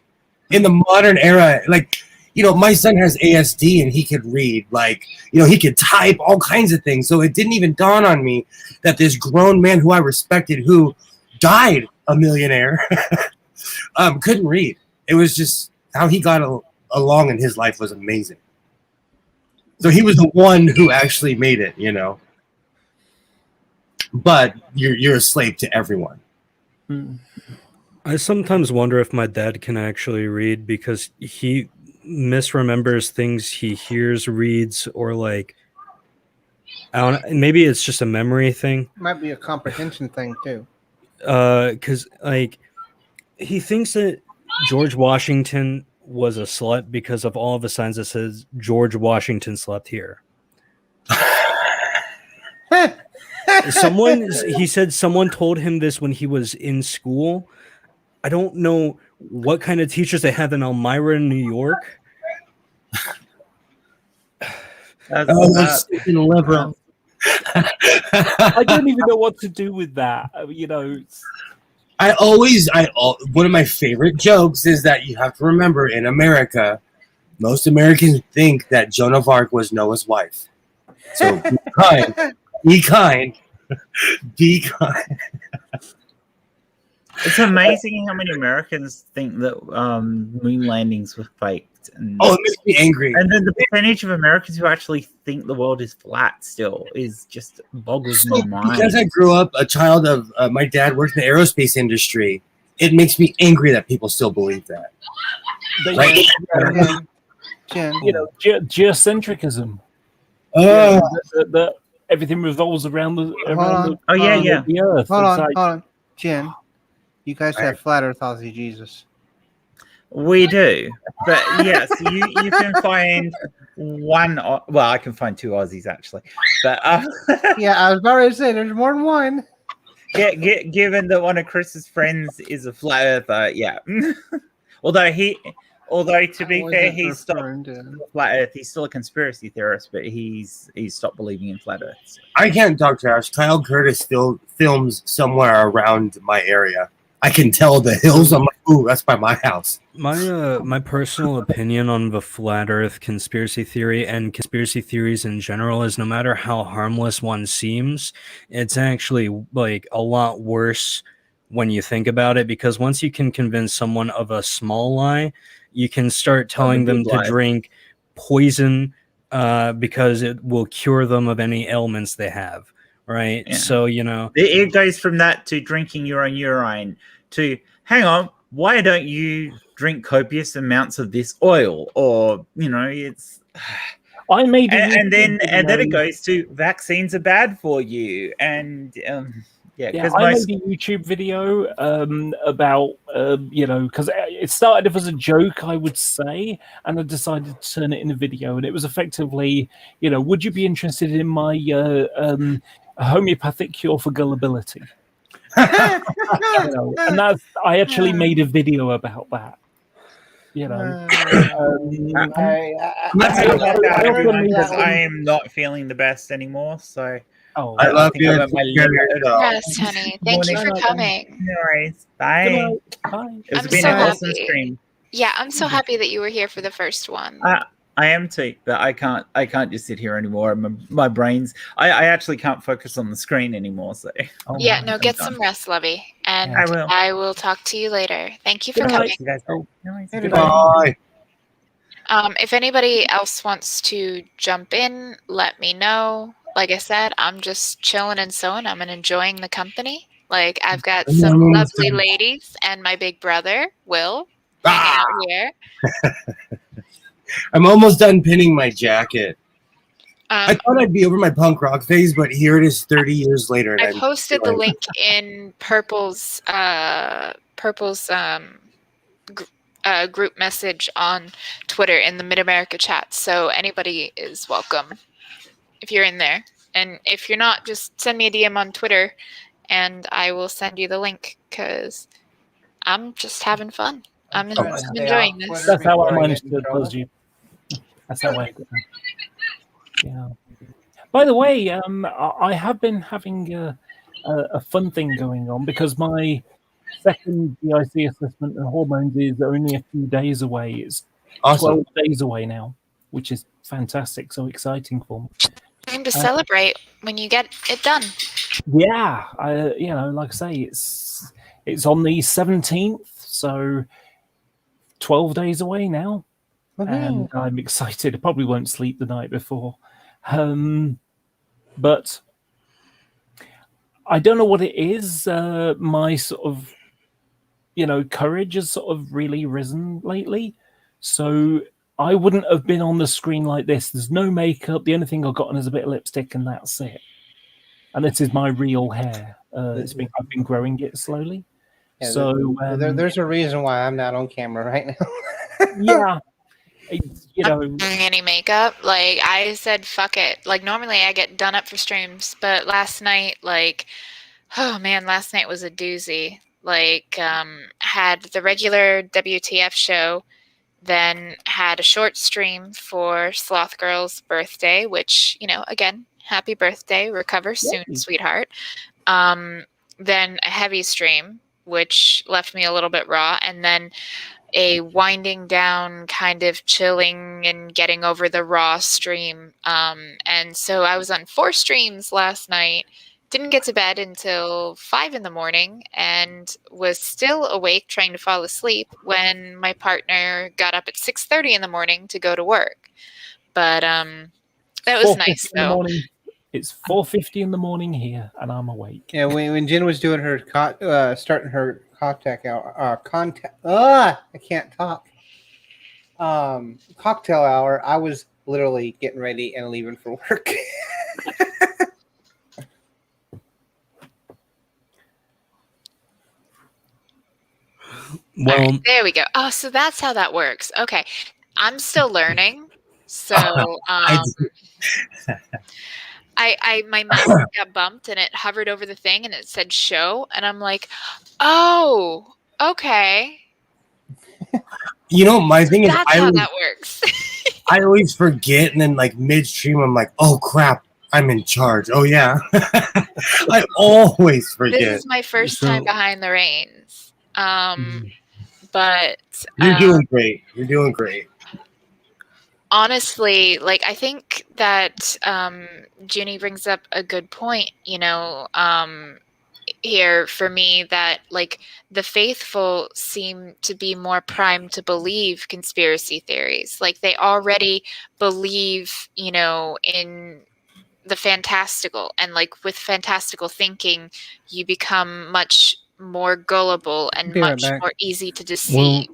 [SPEAKER 2] in the modern era. Like, you know, my son has ASD and he could read, like, you know, he could type all kinds of things. So it didn't even dawn on me that this grown man who I respected, who died a millionaire, couldn't read. It was just how he got along in his life was amazing. So he was the one who actually made it, you know. But you're a slave to everyone.
[SPEAKER 8] I sometimes wonder if my dad can actually read, because he misremembers things he hears, reads, or like, I don't know, maybe it's just a memory thing.
[SPEAKER 5] Might be a comprehension thing too.
[SPEAKER 8] Because like he thinks that George Washington was a slut because of all of the signs that says George Washington slept here. He said someone told him this when he was in school. I don't know what kind of teachers they have in Elmira, New York.
[SPEAKER 4] That's liberal. I don't even know what to do with that. You know,
[SPEAKER 2] one of my favorite jokes is that you have to remember, in America, most Americans think that Joan of Arc was Noah's wife. So be kind. Be kind. Be kind.
[SPEAKER 3] It's amazing how many Americans think that moon landings were faked. And,
[SPEAKER 2] it makes me angry.
[SPEAKER 3] And then the percentage of Americans who actually think the world is flat still is just boggles my mind.
[SPEAKER 2] Because I grew up a child of my dad worked in the aerospace industry, it makes me angry that people still believe that.
[SPEAKER 5] Jen.
[SPEAKER 4] Geocentrism. That everything revolves around the
[SPEAKER 5] Hold
[SPEAKER 4] the Earth.
[SPEAKER 5] Hold on. Jen, you guys have flat Earth Aussie Jesus.
[SPEAKER 3] We do, but yes, you can find one. Well, I can find two Aussies actually, but
[SPEAKER 5] yeah, I was about to say there's more than one.
[SPEAKER 3] Given that one of Chris's friends is a flat earther, yeah. although to be fair, he's stopped flat Earth. He's still a conspiracy theorist, but he's stopped believing in flat Earth. So.
[SPEAKER 2] I can't talk trash. Kyle Curtis still films somewhere around my area. I can tell the hills. I'm like, ooh, that's by my house.
[SPEAKER 8] My personal opinion on the flat Earth conspiracy theory and conspiracy theories in general is no matter how harmless one seems, it's actually like a lot worse when you think about it, because once you can convince someone of a small lie, you can start telling them to drink poison because it will cure them of any ailments they have. Right. Yeah. So,
[SPEAKER 3] it goes from that to drinking your own urine to hang on, why don't you drink copious amounts of this oil? Or, it's
[SPEAKER 4] I made
[SPEAKER 3] and then it goes to vaccines are bad for you. And because
[SPEAKER 4] I made a YouTube video about because it started as a joke, I would say, and I decided to turn it in a video, and it was effectively, would you be interested in my a homeopathic cure for gullibility? And I actually made a video about that.
[SPEAKER 3] I am not feeling the best anymore, so
[SPEAKER 2] I love you.
[SPEAKER 6] Yes, honey. Thank you for coming.
[SPEAKER 3] No worries. Bye.
[SPEAKER 4] Bye.
[SPEAKER 3] It's been an awesome stream.
[SPEAKER 6] Yeah, I'm so happy that you were here for the first one.
[SPEAKER 3] I am too, but I can't just sit here anymore. My brain's I actually can't focus on the screen anymore. So
[SPEAKER 6] get some rest, Lovey, and I will talk to you later. Thank you for coming.
[SPEAKER 2] Bye.
[SPEAKER 6] If anybody else wants to jump in, let me know. Like I said, I'm just chilling and sewing. I'm enjoying the company. Like I've got some lovely ladies and my big brother Will hanging out here.
[SPEAKER 2] I'm almost done pinning my jacket. I thought I'd be over my punk rock phase, but here it is 30 years later. And
[SPEAKER 6] I posted the link in Purple's group message on Twitter in the Mid-America chat, so anybody is welcome if you're in there. And if you're not, just send me a DM on Twitter, and I will send you the link, because I'm just having fun. I'm enjoying this.
[SPEAKER 4] That's how I managed to close you. That's how I did. Yeah. By the way, I have been having a fun thing going on, because my second DIC assessment and hormones is only a few days away. It's 12 days away now, which is fantastic. So exciting for me.
[SPEAKER 6] Time to celebrate when you get it done.
[SPEAKER 4] Yeah, like I say, it's on the 17th, so 12 days away now. And I'm excited. I probably won't sleep the night before. But I don't know what it is. My sort of, courage has sort of really risen lately. So I wouldn't have been on the screen like this. There's no makeup. The only thing I've gotten is a bit of lipstick, and that's it. And this is my real hair. I've been growing it slowly.
[SPEAKER 5] Yeah,
[SPEAKER 4] so
[SPEAKER 5] there's a reason why I'm not on camera right now.
[SPEAKER 4] Yeah.
[SPEAKER 6] Not doing any makeup. Like I said, fuck it. Like normally I get done up for streams, but last night, last night was a doozy. Like had the regular WTF show, then had a short stream for Sloth Girl's birthday, which, again, happy birthday, recover soon, sweetheart. Then a heavy stream, which left me a little bit raw, and then a winding down, kind of chilling and getting over the raw stream. And so I was on 4 streams last night, didn't get to bed until 5 a.m. and was still awake trying to fall asleep when my partner got up at 6:30 a.m. to go to work. But that was nice though.
[SPEAKER 4] It's 4:50 in the morning here, and I'm awake.
[SPEAKER 5] Yeah, when Jen was doing her starting her I can't talk. cocktail hour, I was literally getting ready and leaving for work.
[SPEAKER 8] Well,
[SPEAKER 6] right, there we go. Oh, so that's how that works. Okay. I'm still learning. So
[SPEAKER 2] I
[SPEAKER 6] I my mouse got bumped and it hovered over the thing and it said show and I'm like, oh, okay.
[SPEAKER 2] You know, my thing is,
[SPEAKER 6] That's how that works.
[SPEAKER 2] I always forget, and then like midstream, I'm like, oh crap, I'm in charge. Oh yeah, I always forget.
[SPEAKER 6] This is my first time behind the reins. But
[SPEAKER 2] You're doing great. You're doing great.
[SPEAKER 6] honestly, like I think that Junie brings up a good point, you know, here for me, that like the faithful seem to be more primed to believe conspiracy theories. Like they already believe, you know, in the fantastical, and like with fantastical thinking, you become much more gullible and
[SPEAKER 5] Be right
[SPEAKER 6] much
[SPEAKER 5] back.
[SPEAKER 6] more easy to deceive.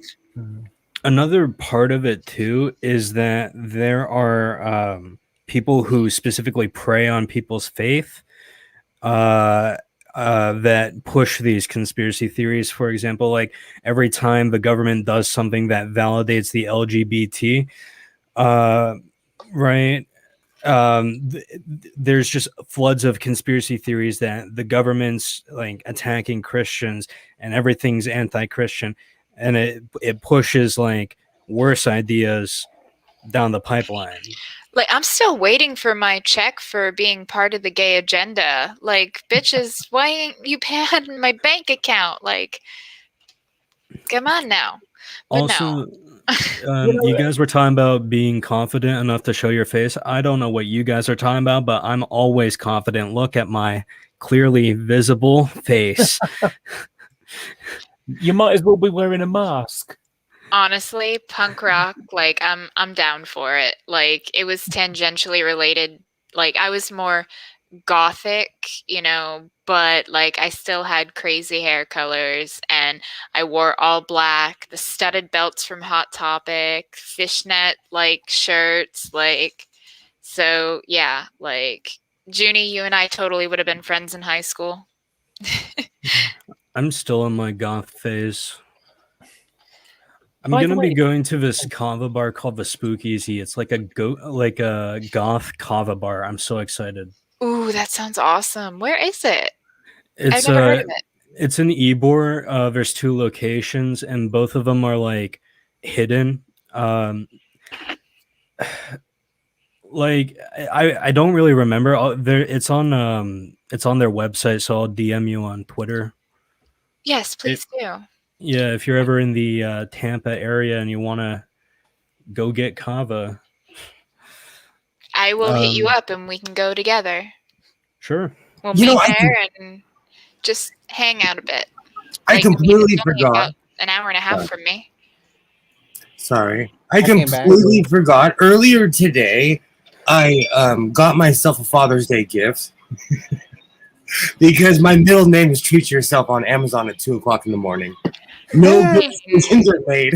[SPEAKER 8] Another part of it too is that there are people who specifically prey on people's faith that push these conspiracy theories. For example, like every time the government does something that validates the LGBT, right? There's just floods of conspiracy theories that the government's like attacking Christians and everything's anti-Christian, and it pushes like worse ideas down the pipeline.
[SPEAKER 6] Like I'm still waiting for my check for being part of the gay agenda. Like, bitches, why ain't you paying my bank account? Like, come on now. But
[SPEAKER 8] Also,
[SPEAKER 6] no.
[SPEAKER 8] you guys were talking about being confident enough to show your face. I don't know what you guys are talking about, but I'm always confident. Look at my clearly visible face.
[SPEAKER 4] You might as well be wearing a mask.
[SPEAKER 6] Honestly, punk rock, like I'm down for it. Like it was tangentially related. Like I was more gothic, you know, but like I still had crazy hair colors and I wore all black, the studded belts from Hot Topic, fishnet like shirts, like so yeah, like Junie, you and I totally would have been friends in high school.
[SPEAKER 8] I'm still in my goth phase. I'm
[SPEAKER 4] By the
[SPEAKER 8] gonna be
[SPEAKER 4] way-
[SPEAKER 8] going to this kava bar called the Spookeasy. It's like a goth kava bar. I'm so excited.
[SPEAKER 6] Ooh, that sounds awesome. Where is it?
[SPEAKER 8] It's
[SPEAKER 6] I've never heard of it.
[SPEAKER 8] It's in Ybor. There's 2 locations, and both of them are like hidden. Like I don't really remember. It's on their website, so I'll DM you on Twitter.
[SPEAKER 6] Yes, please do.
[SPEAKER 8] Yeah, if you're ever in the Tampa area and you want to go get kava,
[SPEAKER 6] I will hit you up and we can go together.
[SPEAKER 8] sure.
[SPEAKER 6] We'll
[SPEAKER 2] You
[SPEAKER 6] meet
[SPEAKER 2] know,
[SPEAKER 6] there and just hang out a bit.
[SPEAKER 2] I completely
[SPEAKER 6] it's only
[SPEAKER 2] forgot.
[SPEAKER 6] about an hour and a half
[SPEAKER 2] Sorry.
[SPEAKER 6] from me.
[SPEAKER 2] Sorry, I
[SPEAKER 5] came back.
[SPEAKER 2] completely forgot. Earlier today, I got myself a Father's Day gift because my middle name is Treat Yourself on Amazon at 2:00 in the morning. No good decisions are made.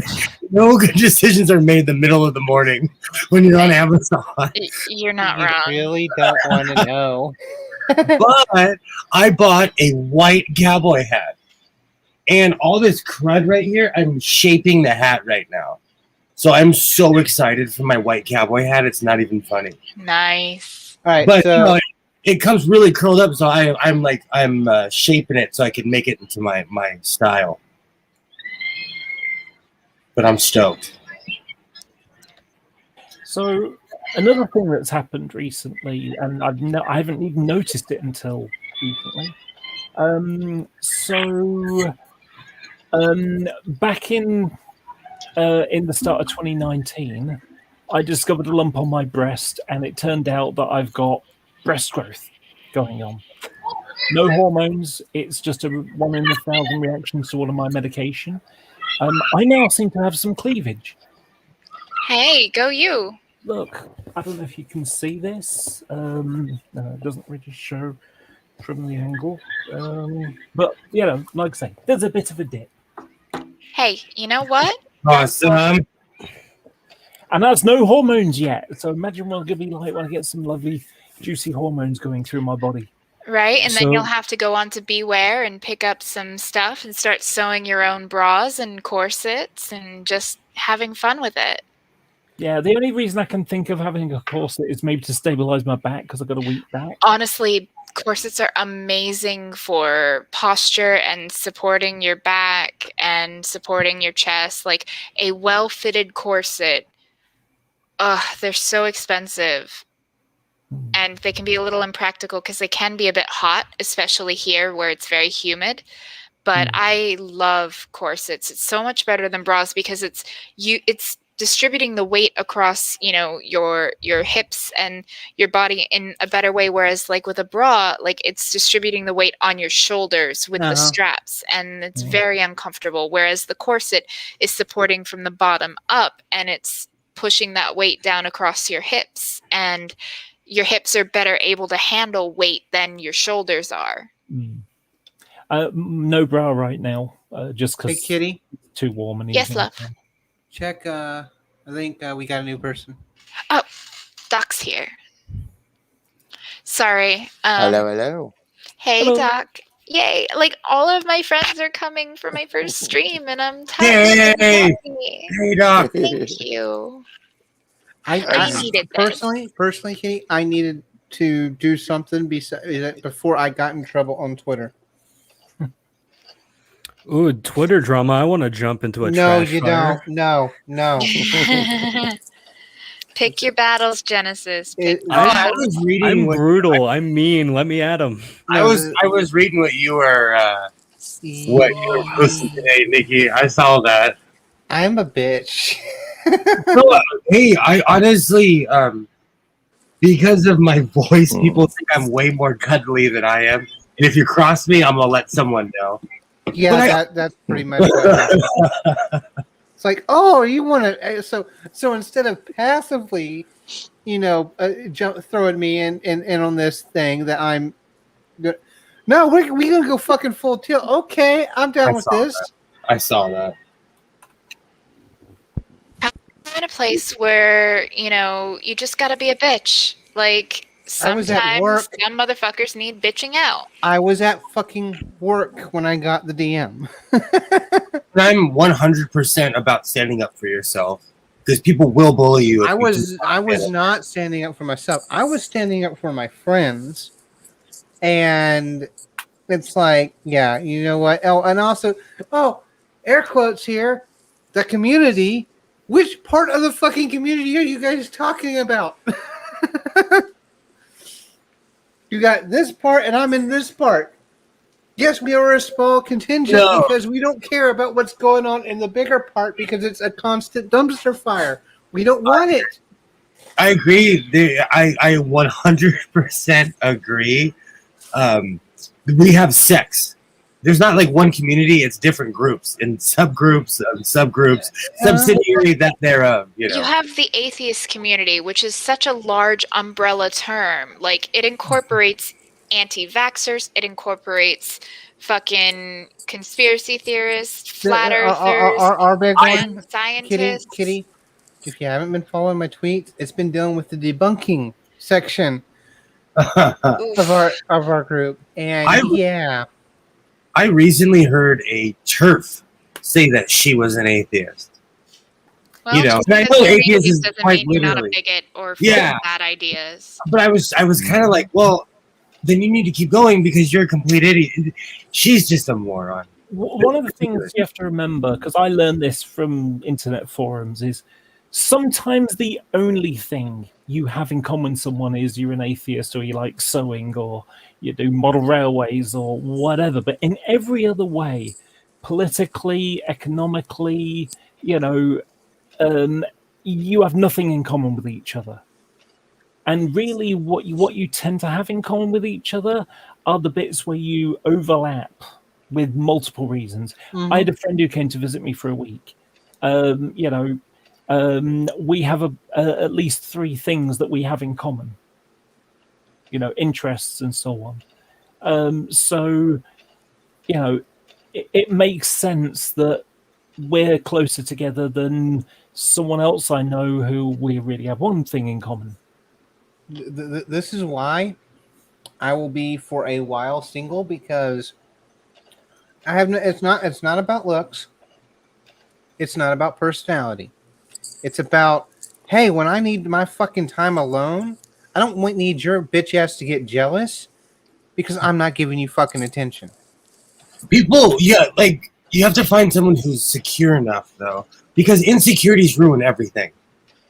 [SPEAKER 2] No good decisions are made in the middle of the morning when you're on Amazon.
[SPEAKER 6] You're not
[SPEAKER 5] You
[SPEAKER 6] wrong.
[SPEAKER 5] really don't want to know.
[SPEAKER 2] But I bought a white cowboy hat. And all this crud right here, I'm shaping the hat right now. So I'm so excited for my white cowboy hat. It's not even funny.
[SPEAKER 6] Nice.
[SPEAKER 5] All right,
[SPEAKER 2] But
[SPEAKER 5] so
[SPEAKER 2] you know, it comes really curled up, so I'm shaping it so I can make it into my style. But I'm stoked.
[SPEAKER 4] So another thing that's happened recently, and I haven't even noticed it until recently. Back in the start of 2019, I discovered a lump on my breast, and it turned out that I've got breast growth going on. No hormones. It's just a 1 in 1,000 reactions to all of my medication. I now seem to have some cleavage.
[SPEAKER 6] Hey, go you.
[SPEAKER 4] Look, I don't know if you can see this. No, it doesn't really show from the angle. But, you know, like I say, there's a bit of a dip.
[SPEAKER 6] Hey, you know what?
[SPEAKER 2] Awesome.
[SPEAKER 4] And that's no hormones yet. So imagine what it's going to be like when I get some lovely, juicy hormones going through my body.
[SPEAKER 6] Right, and then
[SPEAKER 8] So-
[SPEAKER 6] you'll have to go on to Beware and pick up some stuff and start sewing your own bras and corsets and just having fun with it.
[SPEAKER 4] Yeah, the only reason I can think of having a corset is maybe to stabilize my back because I've got a weak back.
[SPEAKER 6] Honestly, corsets are amazing for posture and supporting your back and supporting your chest. Like a well-fitted corset, they're so expensive. And they can be a little impractical because they can be a bit hot, especially here where it's very humid. But I love corsets. It's so much better than bras because it's distributing the weight across, your hips and your body in a better way. Whereas like with a bra, like it's distributing the weight on your shoulders with the straps, and it's very uncomfortable. Whereas the corset is supporting from the bottom up, and it's pushing that weight down across your hips, and your hips are better able to handle weight than your shoulders are.
[SPEAKER 4] No bra right now, just because
[SPEAKER 5] Hey, Kitty.
[SPEAKER 4] it's too warm. And
[SPEAKER 6] Yes,
[SPEAKER 4] easy.
[SPEAKER 6] love.
[SPEAKER 5] Check. I think we got a new person.
[SPEAKER 6] Oh, Doc's here. Sorry.
[SPEAKER 11] Hello.
[SPEAKER 6] Hey,
[SPEAKER 4] Hello.
[SPEAKER 6] Doc. Yay. Like, all of my friends are coming for my first stream, and I'm tired.
[SPEAKER 2] Yay! Hey, Doc.
[SPEAKER 6] Thank you.
[SPEAKER 5] I
[SPEAKER 6] needed this.
[SPEAKER 5] personally, Kitty, I needed to do something before I got in trouble on Twitter.
[SPEAKER 8] Ooh, Twitter drama. I want to jump into a
[SPEAKER 5] No,
[SPEAKER 8] trash
[SPEAKER 5] you
[SPEAKER 8] fire.
[SPEAKER 5] don't. No.
[SPEAKER 6] Pick your battles, Genesis. Pick your
[SPEAKER 2] I
[SPEAKER 6] battles.
[SPEAKER 2] was reading.
[SPEAKER 8] I'm
[SPEAKER 2] what,
[SPEAKER 8] brutal. I'm mean. Let me at him.
[SPEAKER 2] I was reading what you were posting today, Nikki. I saw that.
[SPEAKER 5] I'm a bitch.
[SPEAKER 2] So, hey, I honestly, because of my voice, people think I'm way more cuddly than I am. And if you cross me, I'm gonna let someone know.
[SPEAKER 5] Yeah, that's pretty much what it's like. Oh, you want to? So instead of passively, throwing me in on this thing that I'm. No, we're gonna go fucking full tilt. Okay, I'm down with this.
[SPEAKER 2] I saw that.
[SPEAKER 6] I'm in a place where, you just gotta be a bitch. Like,
[SPEAKER 5] I was at
[SPEAKER 6] sometimes
[SPEAKER 5] work.
[SPEAKER 6] some motherfuckers need bitching out.
[SPEAKER 5] I was at fucking work when I got the DM.
[SPEAKER 2] I'm 100% about standing up for yourself because people will bully you. if
[SPEAKER 5] I
[SPEAKER 2] you
[SPEAKER 5] was
[SPEAKER 2] do
[SPEAKER 5] not standing up for myself. I was standing up for my friends, and it's like, yeah, you know what? Oh, and also, air quotes here, the community. Which part of the fucking community are you guys talking about? You got this part, and I'm in this part. Yes, we are a small contingent because we don't care about what's going on in the bigger part because it's a constant dumpster fire. We don't want it.
[SPEAKER 2] I agree. I 100% agree. We have sex. There's not like one community; it's different groups and subgroups, subsidiary that thereof.
[SPEAKER 6] You have the atheist community, which is such a large umbrella term. Like, it incorporates anti-vaxxers, it incorporates fucking conspiracy theorists, flat earthers,
[SPEAKER 5] Our big one,
[SPEAKER 6] scientists.
[SPEAKER 5] Kitty. If you haven't been following my tweets, it's been dealing with the debunking section of our group, and
[SPEAKER 2] I recently heard a TERF say that she was an atheist.
[SPEAKER 6] Well,
[SPEAKER 2] And I know atheist is
[SPEAKER 6] doesn't
[SPEAKER 2] quite
[SPEAKER 6] mean you're not a
[SPEAKER 2] literally.
[SPEAKER 6] bigot or full of bad ideas.
[SPEAKER 2] But I was kind of like, well, then you need to keep going because you're a complete idiot. She's just a moron.
[SPEAKER 4] One of the things you have to remember, because I learned this from internet forums, is sometimes the only thing you have in common with someone is you're an atheist or you like sewing or you do model railways or whatever. But in every other way, politically, economically, you have nothing in common with each other. And really what you tend to have in common with each other are the bits where you overlap with multiple reasons.
[SPEAKER 5] Mhm.
[SPEAKER 4] I had a friend who came to visit me for a week. We have at least 3 things that we have in common, interests and so on. It makes sense that we're closer together than someone else I know who we really have one thing in common.
[SPEAKER 5] This is why I will be for a while single, because I have no, it's not about looks. It's not about personality. It's about, hey, when I need my fucking time alone, I don't need your bitch ass to get jealous because I'm not giving you fucking attention.
[SPEAKER 2] People, yeah, like you have to find someone who's secure enough though, because insecurities ruin everything.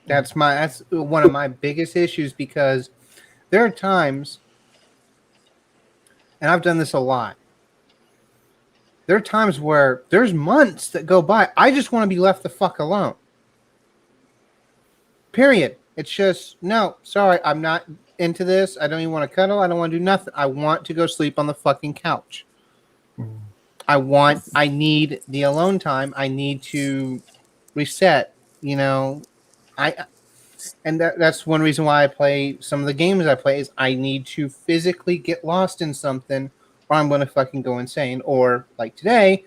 [SPEAKER 5] That's one of my biggest issues, because there are times, and I've done this a lot. There are times where there's months that go by. I just want to be left the fuck alone. Period. It's just, no, sorry, I'm not into this. I don't even want to cuddle. I don't want to do nothing. I want to go sleep on the fucking couch. I need the alone time. I need to reset, and that's one reason why I play some of the games I play, is I need to physically get lost in something, or I'm going to fucking go insane. Or like today,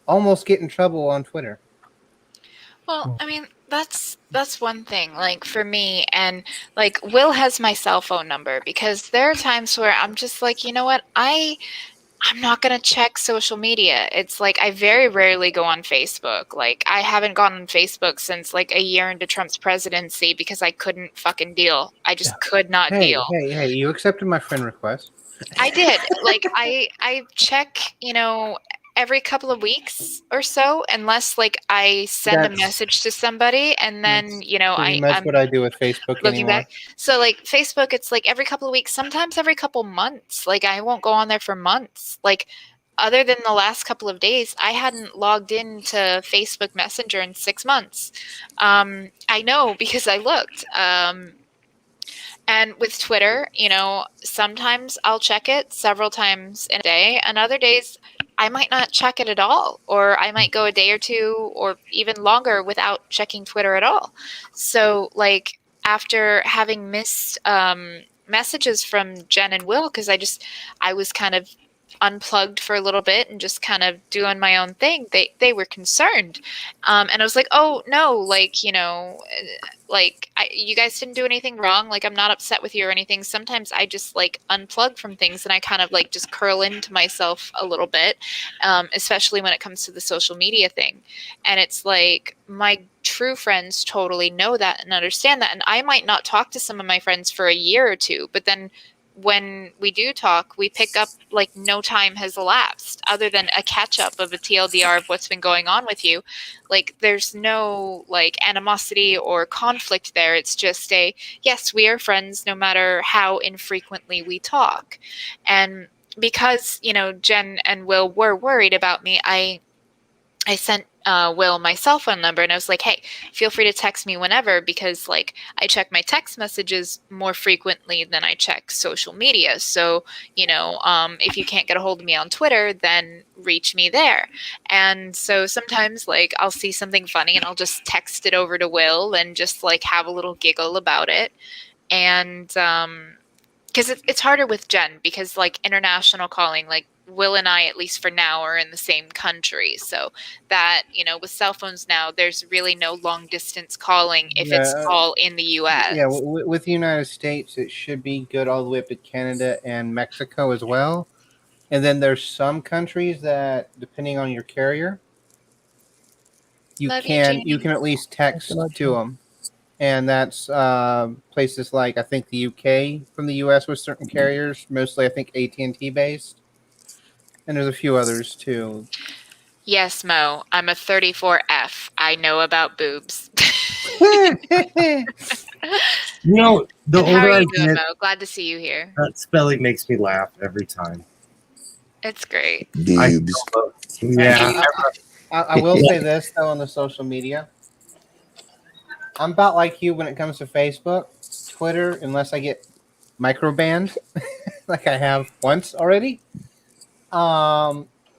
[SPEAKER 5] almost get in trouble on Twitter.
[SPEAKER 6] Well, I mean, that's one thing, like for me, and like Will has my cell phone number, because there are times where I'm just like, you know what, I'm not going to check social media. It's like I very rarely go on Facebook. Like I haven't gone on Facebook since like a year into Trump's presidency, because I couldn't fucking deal. I just could not deal.
[SPEAKER 5] Hey, you accepted my friend request.
[SPEAKER 6] I did. Like I check, every couple of weeks or so, unless like I send a message to somebody, and then
[SPEAKER 5] That's what I do with Facebook.
[SPEAKER 6] Looking back, so like Facebook, it's like every couple of weeks, sometimes every couple months. Like I won't go on there for months. Like other than the last couple of days, I hadn't logged into Facebook Messenger in 6 months. I know because I looked. And with Twitter, sometimes I'll check it several times in a day, and other days I might not check it at all, or I might go a day or two or even longer without checking Twitter at all. So like after having missed messages from Jen and Will, because I was kind of unplugged for a little bit and just kind of doing my own thing, they were concerned, and I was like, oh no, like you guys didn't do anything wrong, like I'm not upset with you or anything. Sometimes I just like unplug from things, and I kind of like just curl into myself a little bit, especially when it comes to the social media thing. And it's like my true friends totally know that and understand that, and I might not talk to some of my friends for a year or two, but then when we do talk, we pick up like no time has elapsed other than a catch up of a TLDR of what's been going on with you. Like there's no like animosity or conflict there. It's just yes, we are friends no matter how infrequently we talk. And because, Jen and Will were worried about me, I sent Will my cell phone number, and I was like, hey, feel free to text me whenever, because like I check my text messages more frequently than I check social media. So, if you can't get a hold of me on Twitter, then reach me there. And so sometimes like I'll see something funny and I'll just text it over to Will and just like have a little giggle about it. And because it's harder with Jen, because like international calling, like Will and I, at least for now, are in the same country. So that, with cell phones now, there's really no long distance calling if it's all in the U.S.
[SPEAKER 5] Yeah, with the United States, it should be good all the way up to Canada and Mexico as well. And then there's some countries that, depending on your carrier, you can at least text to them. And that's places like, I think, the UK from the US with certain carriers, mostly I think AT&T based. And there's a few others too.
[SPEAKER 6] Yes, Mo. I'm a 34F. I know about boobs.
[SPEAKER 2] The older
[SPEAKER 6] how are
[SPEAKER 2] I
[SPEAKER 6] you doing,
[SPEAKER 2] get,
[SPEAKER 6] Mo? Glad to see you here.
[SPEAKER 2] that spelling makes me laugh every time.
[SPEAKER 6] It's great.
[SPEAKER 11] Boobs.
[SPEAKER 2] Yeah.
[SPEAKER 5] I will say this though, on the social media, I'm about like you when it comes to Facebook, Twitter, unless I get microbanned, like I have once already.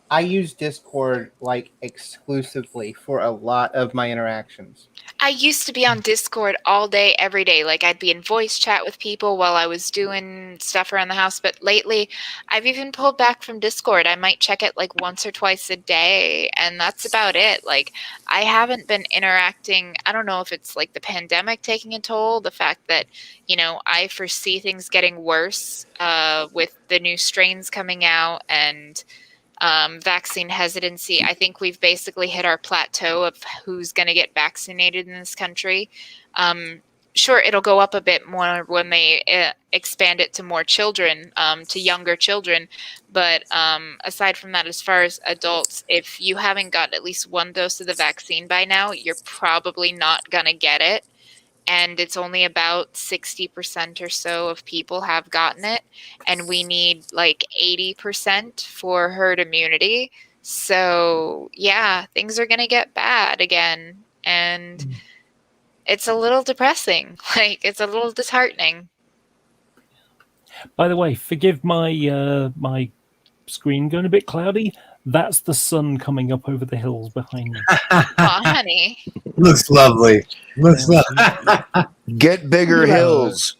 [SPEAKER 5] I use Discord like exclusively for a lot of my interactions.
[SPEAKER 6] I used to be on Discord all day, every day. Like I'd be in voice chat with people while I was doing stuff around the house. But lately, I've even pulled back from Discord. I might check it like once or twice a day, and that's about it. Like I haven't been interacting. I don't know if it's like the pandemic taking a toll, the fact that, you know, I foresee things getting worse with the new strains coming out and vaccine hesitancy. I think we've basically hit our plateau of who's going to get vaccinated in this country. Sure, it'll go up a bit more when they expand it to more children, to younger children. But aside from that, as far as adults, if you haven't got at least one dose of the vaccine by now, you're probably not going to get it. And it's only about 60% or so of people have gotten it. And we need like 80% for herd immunity. So, yeah, things are going to get bad again. And it's a little depressing. Like, it's a little disheartening.
[SPEAKER 4] By the way, forgive my my screen going a bit cloudy. That's the sun coming up over the hills behind me.
[SPEAKER 6] Aw, honey.
[SPEAKER 2] Looks lovely. Looks lovely.
[SPEAKER 11] Get bigger hills.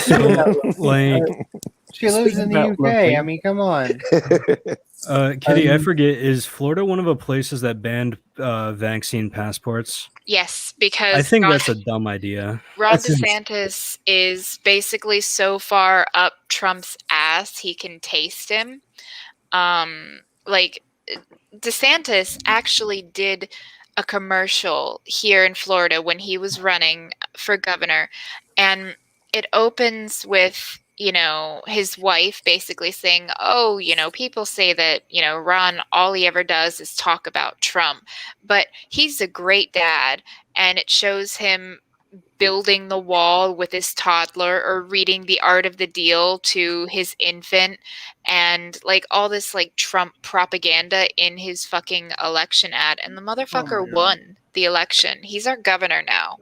[SPEAKER 8] So, like,
[SPEAKER 5] She lives in the UK.
[SPEAKER 4] lovely.
[SPEAKER 5] I mean, come on.
[SPEAKER 8] Kitty, I forget. Is Florida one of the places that banned vaccine passports?
[SPEAKER 6] Yes, because
[SPEAKER 8] I think that's a dumb idea.
[SPEAKER 6] Ron DeSantis is basically so far up Trump's ass he can taste him. Like DeSantis actually did a commercial here in Florida when he was running for governor, and it opens with, you know, his wife basically saying, oh, you know, people say that, you know, Ron, all he ever does is talk about Trump, but he's a great dad. And it shows him building the wall with his toddler or reading The Art of the Deal to his infant, and like all this like Trump propaganda in his fucking election ad. And the motherfucker won the election. He's our governor now.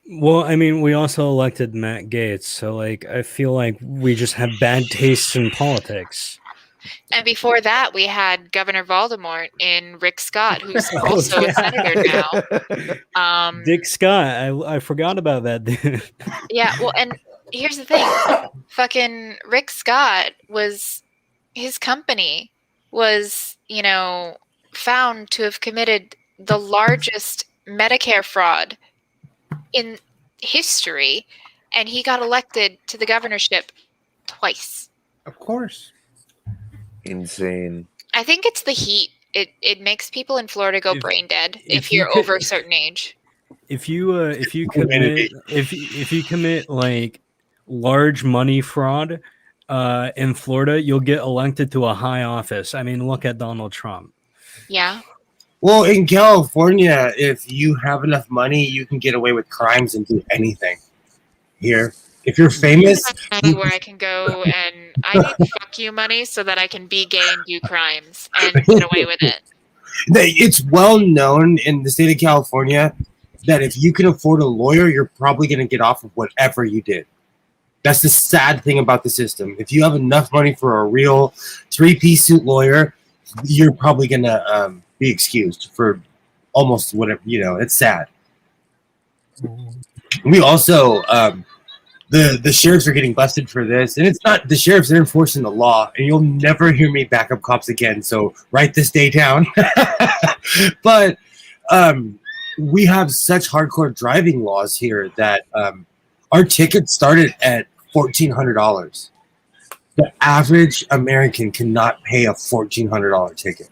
[SPEAKER 8] Well, I mean, we also elected Matt Gaetz, so like I feel like we just have bad tastes in politics.
[SPEAKER 6] And before that, we had Governor Voldemort in Rick Scott, who's also a senator now.
[SPEAKER 8] Dick Scott, I forgot about that dude.
[SPEAKER 6] Yeah, well, and here's the thing. Fucking Rick Scott was, his company was, you know, found to have committed the largest Medicare fraud in history, and he got elected to the governorship twice.
[SPEAKER 5] Of course.
[SPEAKER 11] Insane.
[SPEAKER 6] I think it's the heat. It makes people in Florida go brain dead if you're over a certain age.
[SPEAKER 8] If you commit like large money fraud in Florida, you'll get elected to a high office. I mean, look at Donald Trump.
[SPEAKER 6] Yeah.
[SPEAKER 2] Well, in California, if you have enough money, you can get away with crimes and do anything. Here, if you're famous,
[SPEAKER 6] where I can go and I need fuck you money so that I can be gay and do crimes and get away with it.
[SPEAKER 2] It's well known in the state of California that if you can afford a lawyer, you're probably going to get off of whatever you did. That's the sad thing about the system. If you have enough money for a real 3-piece suit lawyer, you're probably going to be excused for almost whatever, you know, it's sad. We also, the sheriffs are getting busted for this, and it's not the sheriffs, they're enforcing the law, and you'll never hear me back up cops again, so write this day down. But we have such hardcore driving laws here that our tickets started at $1,400. The average American cannot pay a $1,400 ticket.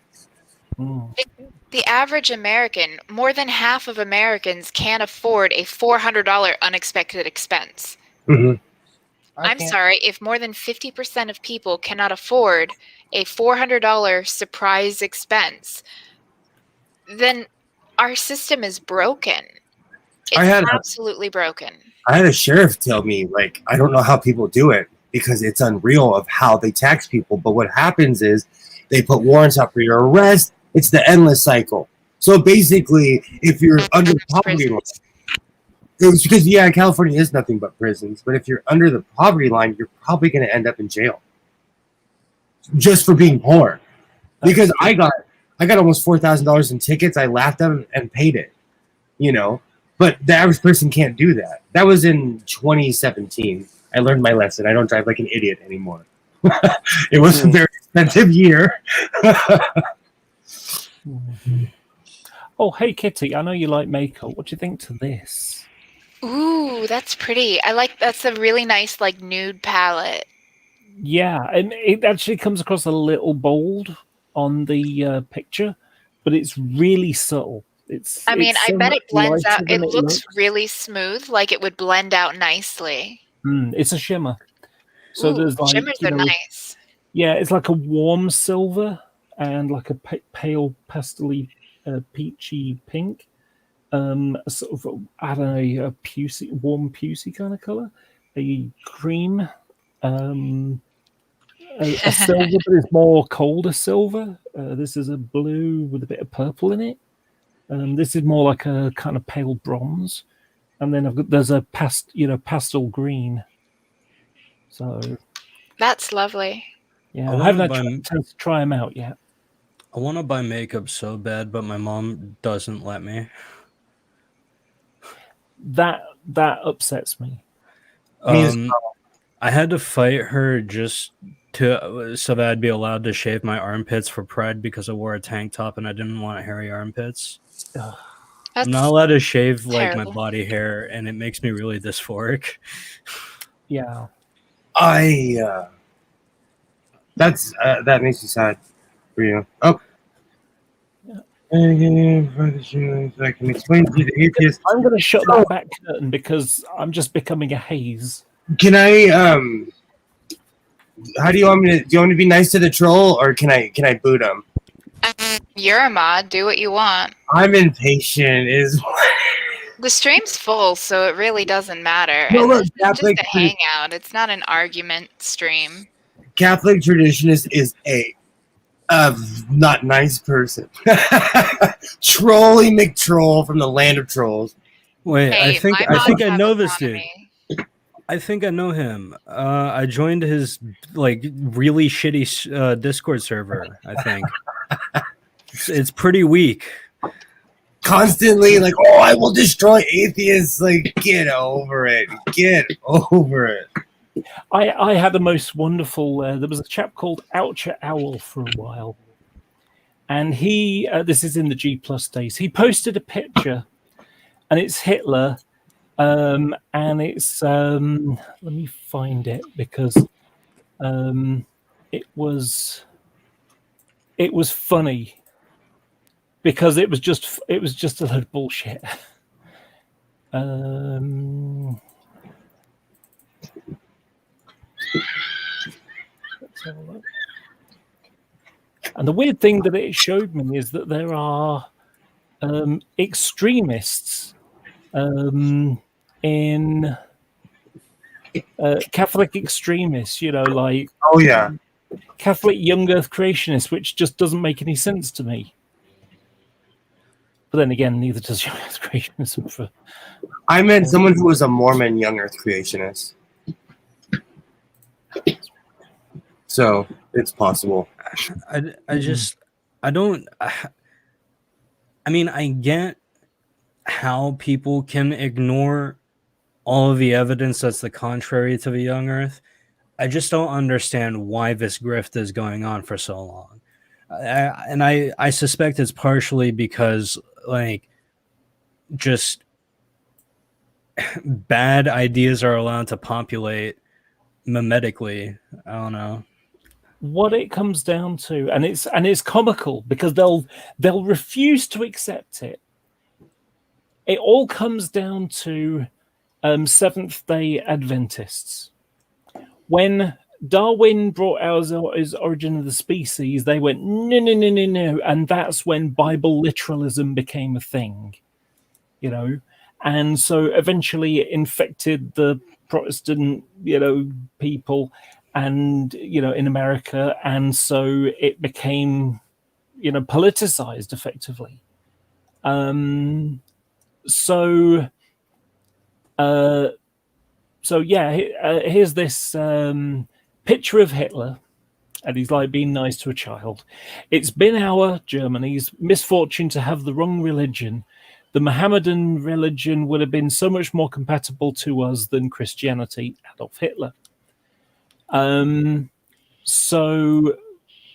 [SPEAKER 6] The average American, more than half of Americans can't afford a $400 unexpected expense.
[SPEAKER 2] Mm-hmm.
[SPEAKER 6] I'm sorry, if more than 50% of people cannot afford a $400 surprise expense, then our system is broken. It's absolutely broken.
[SPEAKER 2] I had a sheriff tell me, like, I don't know how people do it because it's unreal of how they tax people. But what happens is they put warrants out for your arrest. It's the endless cycle. So basically, if you're under the poverty line, it's because, yeah, California is nothing but prisons. But if you're under the poverty line, you're probably going to end up in jail just for being poor. because I got almost $4,000 in tickets. I laughed at them and paid it, But the average person can't do that. That was in 2017. I learned my lesson. I don't drive like an idiot anymore. It was a very expensive year.
[SPEAKER 4] Oh, hey Kitty, I know you like makeup. What do you think to this?
[SPEAKER 6] Ooh, that's pretty. That's a really nice like nude palette.
[SPEAKER 4] Yeah, and it actually comes across a little bold on the picture, but it's really subtle.
[SPEAKER 6] I bet it blends out. It looks
[SPEAKER 4] looks
[SPEAKER 6] really smooth, like it would blend out nicely.
[SPEAKER 4] It's a shimmer. So there's like
[SPEAKER 6] shimmers are nice.
[SPEAKER 4] Yeah, it's like a warm silver and like a pale pastely peachy pink. A sort of, I don't know, a warm pucey kind of color. A cream, a silver, but it's more colder silver. This is a blue with a bit of purple in it. This is more like a kind of pale bronze, and then there's a pastel green. So
[SPEAKER 6] that's lovely.
[SPEAKER 4] Yeah, I haven't had a chance to try them out yet.
[SPEAKER 8] I want to buy makeup so bad, but my mom doesn't let me.
[SPEAKER 4] That upsets me.
[SPEAKER 8] I had to fight her just so that I'd be allowed to shave my armpits for Pride because I wore a tank top and I didn't want hairy armpits. I'm not allowed to shave like my body hair, and it makes me really dysphoric.
[SPEAKER 4] Yeah,
[SPEAKER 2] that makes me sad for you. Oh. I can explain to you the atheist.
[SPEAKER 4] I'm going to shut that back curtain because I'm just becoming a haze.
[SPEAKER 2] Can I? How do you want me to? Do you want me to be nice to the troll, or can I boot him?
[SPEAKER 6] You're a mod. Do what you want.
[SPEAKER 2] I'm impatient.
[SPEAKER 6] The stream's full, so it really doesn't matter.
[SPEAKER 2] No, look,
[SPEAKER 6] it's just a hangout. It's not an argument stream.
[SPEAKER 2] Catholic Traditionist is a not nice person. Trolly McTroll from the land of trolls.
[SPEAKER 8] Wait, I think I know this dude. I think I know him. I joined his like really shitty Discord server. I think it's pretty weak.
[SPEAKER 2] Constantly like, oh, I will destroy atheists. Like, get over it. Get over it.
[SPEAKER 4] I had the most wonderful. There was a chap called Oucher Owl for a while, and he. This is in the G+ days. He posted a picture, and it's Hitler, and it's. Let me find it because, it was funny, because it was just a load of bullshit. Let's have a look. And the weird thing that it showed me is that there are extremists in Catholic extremists, like Catholic young Earth creationists, which just doesn't make any sense to me. But then again, neither does young Earth creationism.
[SPEAKER 2] I meant someone who was a Mormon young Earth creationist. So it's possible.
[SPEAKER 8] I get how people can ignore all of the evidence that's the contrary to the young Earth. I just don't understand why this grift is going on for so long. I suspect it's partially because just bad ideas are allowed to populate mimetically. I don't know
[SPEAKER 4] what it comes down to, and it's comical because they'll refuse to accept it. It all comes down to Seventh-day Adventists. When Darwin brought out his Origin of the Species, they went no, and that's when Bible literalism became a thing, and so eventually it infected the Protestant, people, and in America, and so it became, politicized effectively. Here's this picture of Hitler, And he's like being nice to a child. It's been our, Germany's, misfortune to have the wrong religion. The Mohammedan religion would have been so much more compatible to us than Christianity, Adolf Hitler. So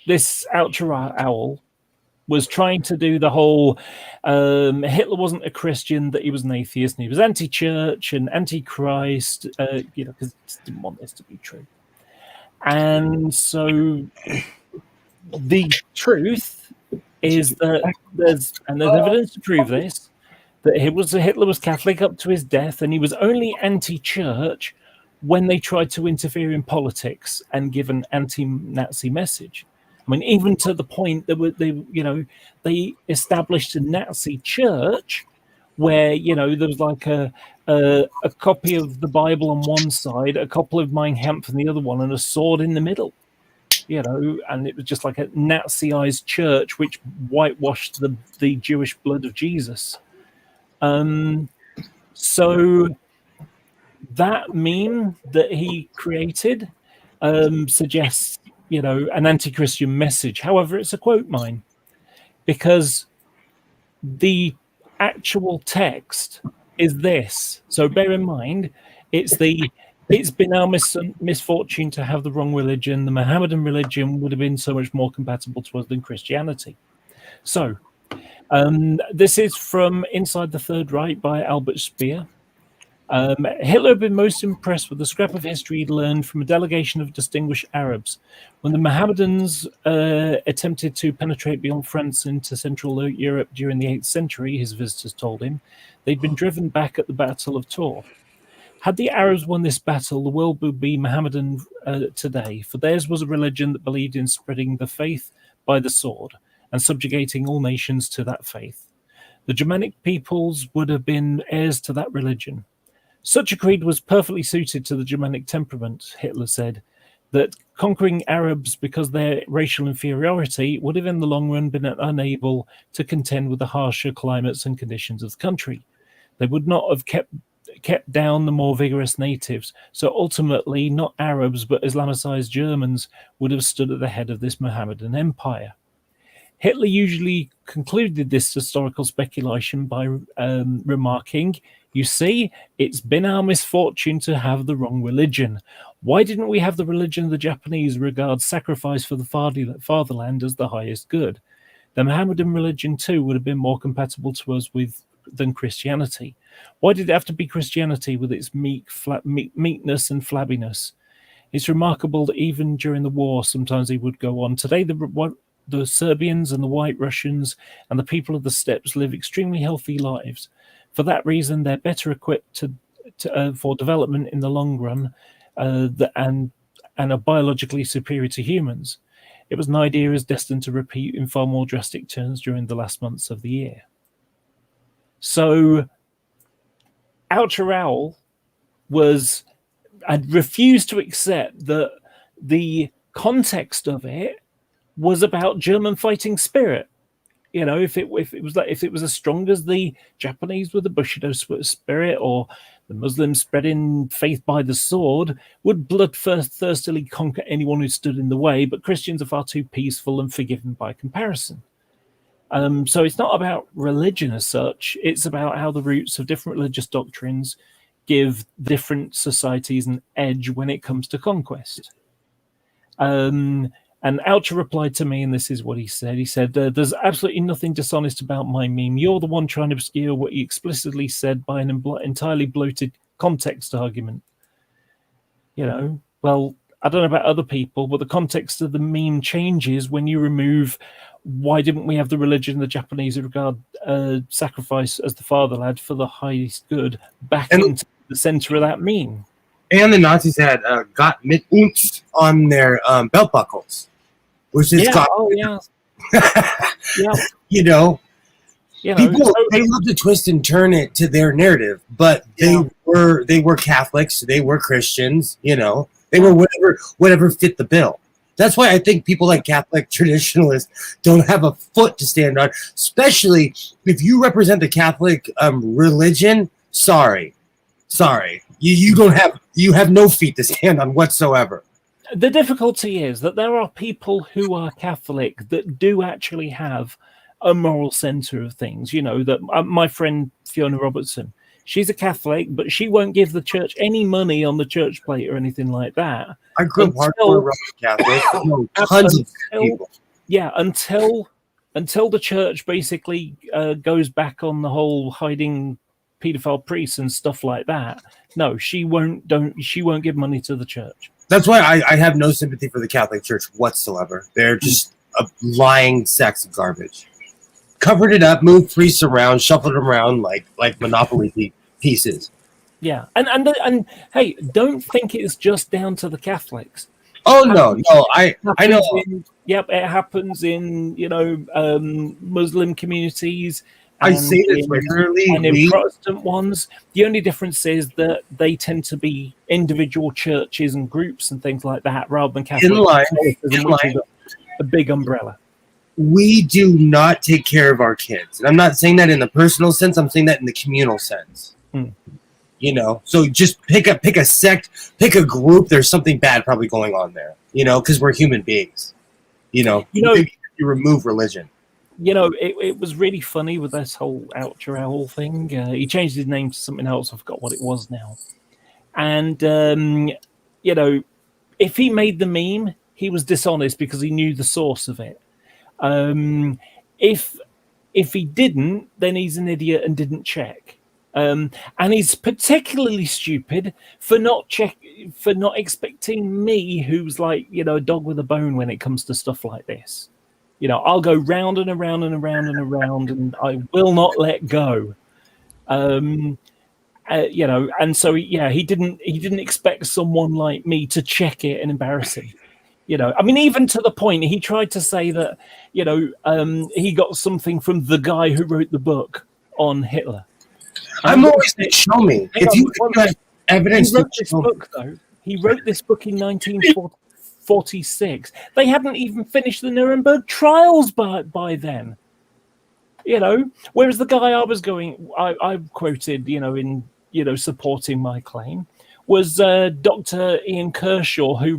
[SPEAKER 4] this Outer Owl was trying to do the whole Hitler wasn't a Christian, that he was an atheist, and he was anti-church and anti-Christ, because he didn't want this to be true. And so the truth is that there's evidence to prove this, that Hitler was Catholic up to his death, and he was only anti-church when they tried to interfere in politics and give an anti-Nazi message. I mean, even to the point that they established a Nazi church where there was like a copy of the Bible on one side, a copy of Mein Kampf on the other one, and a sword in the middle. And it was just like a Naziized church which whitewashed the Jewish blood of Jesus. So that meme that he created suggests, an anti-Christian message. However, it's a quote mine, because the actual text is this. So bear in mind, it's been our misfortune to have the wrong religion. The Mohammedan religion would have been so much more compatible to us than Christianity. So this is from Inside the Third Reich by Albert Speer. Hitler had been most impressed with the scrap of history he'd learned from a delegation of distinguished Arabs. When the Mohammedans attempted to penetrate beyond France into Central Europe during the 8th century, his visitors told him, they'd been driven back at the Battle of Tours. Had the Arabs won this battle, the world would be Mohammedan today, for theirs was a religion that believed in spreading the faith by the sword and subjugating all nations to that faith. The Germanic peoples would have been heirs to that religion. Such a creed was perfectly suited to the Germanic temperament, Hitler said, that conquering Arabs because of their racial inferiority would have in the long run been unable to contend with the harsher climates and conditions of the country. They would not have kept down the more vigorous natives, so ultimately not Arabs but Islamicized Germans would have stood at the head of this Mohammedan empire. Hitler usually concluded this historical speculation by remarking, you see, it's been our misfortune to have the wrong religion. Why didn't we have the religion the Japanese regard sacrifice for the fatherland as the highest good? The Mohammedan religion too would have been more compatible to us than Christianity. Why did it have to be Christianity with its meekness and flabbiness? It's remarkable that even during the war, sometimes he would go on. Today, the Serbians and the White Russians and the people of the steppes live extremely healthy lives. For that reason, they're better equipped for development in the long run and are biologically superior to humans. It was an idea is destined to repeat in far more drastic terms during the last months of the year. So, Outer Owl I'd refused to accept that the context of it was about German fighting spirit. If it was as strong as the Japanese with the Bushido spirit, or the Muslims spreading faith by the sword, would bloodthirstily conquer anyone who stood in the way. But Christians are far too peaceful and forgiving by comparison. So it's not about religion as such. It's about how the roots of different religious doctrines give different societies an edge when it comes to conquest. And Oucher replied to me, and this is what he said. He said, there's absolutely nothing dishonest about my meme. You're the one trying to obscure what he explicitly said by an entirely bloated context argument. Well, I don't know about other people, but the context of the meme changes when you remove why didn't we have the religion the Japanese regard sacrifice as the fatherland for the highest good back into the center of that meme.
[SPEAKER 2] And the Nazis had Gott mit uns on their belt buckles, which is
[SPEAKER 4] yeah.
[SPEAKER 2] People they love to twist and turn it to their narrative, but they were Catholics, they were Christians, they were whatever fit the bill. That's why I think people like Catholic traditionalists don't have a foot to stand on, especially if you represent the Catholic religion. Sorry. You have no feet to stand on whatsoever.
[SPEAKER 4] The difficulty is that there are people who are Catholic that do actually have a moral center of things. You know, that my friend Fiona Robertson, she's a Catholic, but she won't give the church any money on the church plate or anything like that.
[SPEAKER 2] I grew up hardcore Roman Catholic. Tons of people.
[SPEAKER 4] Yeah, until the church basically goes back on the whole hiding pedophile priests and stuff like that. No, she won't give money to the church.
[SPEAKER 2] That's why I have no sympathy for the Catholic Church whatsoever. They're just a lying sacks of garbage. Covered it up, moved priests around, shuffled them around like Monopoly pieces.
[SPEAKER 4] Yeah, and hey, don't think it's just down to the Catholics.
[SPEAKER 2] Oh no, I know.
[SPEAKER 4] It happens in Muslim communities.
[SPEAKER 2] I say this regularly.
[SPEAKER 4] And in Protestant ones, the only difference is that they tend to be individual churches and groups and things like that, rather than Catholic. A big umbrella.
[SPEAKER 2] We do not take care of our kids, and I'm not saying that in the personal sense. I'm saying that in the communal sense. You know, so just pick a sect, pick a group. There's something bad probably going on there. You know, because we're human beings. You remove religion.
[SPEAKER 4] You know, it was really funny with this whole Oucher Owl thing. He changed his name to something else. I forgot what it was now. And, if he made the meme, he was dishonest because he knew the source of it. If he didn't, then he's an idiot and didn't check. And he's particularly stupid for not expecting me, who's like, a dog with a bone when it comes to stuff like this. You know, I'll go round and around and around and around, and I will not let go. And so he didn't expect someone like me to check it and embarrass him. You know, I mean, even to the point he tried to say that, he got something from the guy who wrote the book on Hitler.
[SPEAKER 2] I'm always saying, show me. If you have evidence,
[SPEAKER 4] he wrote this book in 1946. They hadn't even finished the Nuremberg trials by then. Whereas the guy I quoted, in supporting my claim, was Dr. Ian Kershaw, who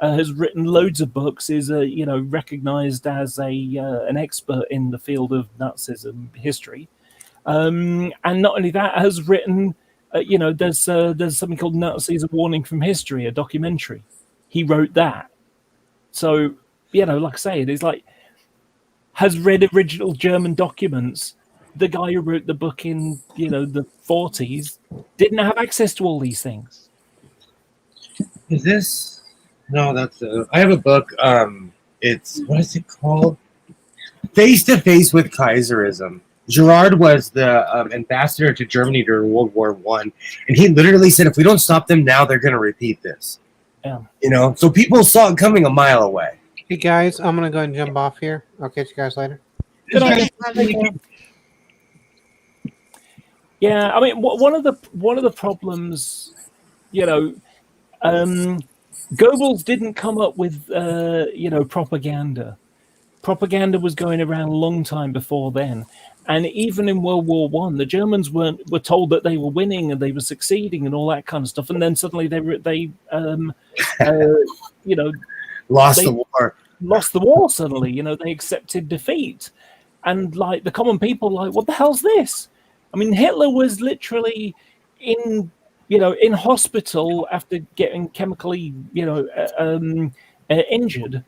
[SPEAKER 4] has written loads of books, is recognized as an expert in the field of Nazism history, and not only that, has written there's something called Nazis: A Warning from History, a documentary. He wrote that. So, like I say, it's like, has read original German documents. The guy who wrote the book in, the 40s didn't have access to all these things.
[SPEAKER 2] Is this? No, that's I have a book. It's, what is it called? Face to Face with Kaiserism. Girard was the ambassador to Germany during World War I, and he literally said, if we don't stop them now, they're going to repeat this.
[SPEAKER 4] Yeah.
[SPEAKER 2] So people saw it coming a mile away.
[SPEAKER 5] Hey guys, I'm gonna go and jump off here. I'll catch you guys later.
[SPEAKER 4] Good night. Yeah, I mean, one of the problems, Goebbels didn't come up with propaganda. Propaganda was going around a long time before then. And even in World War I, the Germans were told that they were winning and they were succeeding and all that kind of stuff. And then suddenly they
[SPEAKER 2] lost the war.
[SPEAKER 4] Lost the war suddenly. They accepted defeat, and like the common people, like, what the hell's this? I mean, Hitler was literally in hospital after getting chemically injured,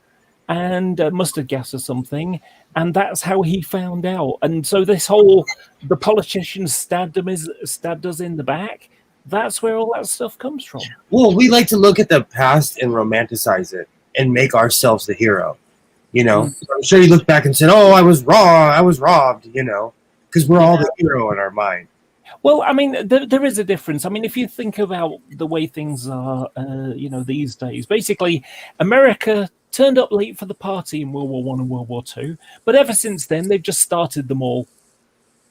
[SPEAKER 4] and mustard gas or something. And that's how he found out. And so this whole, the politicians stabbed us in the back, that's where all that stuff comes from.
[SPEAKER 2] Well, we like to look at the past and romanticize it and make ourselves the hero. I'm sure you look back and said, oh, I was wrong, I was robbed, because we're all the hero in our mind.
[SPEAKER 4] Well, I mean, there is a difference. I mean, if you think about the way things are, these days, basically, America turned up late for the party in World War I and World War II, but ever since then, they've just started them all.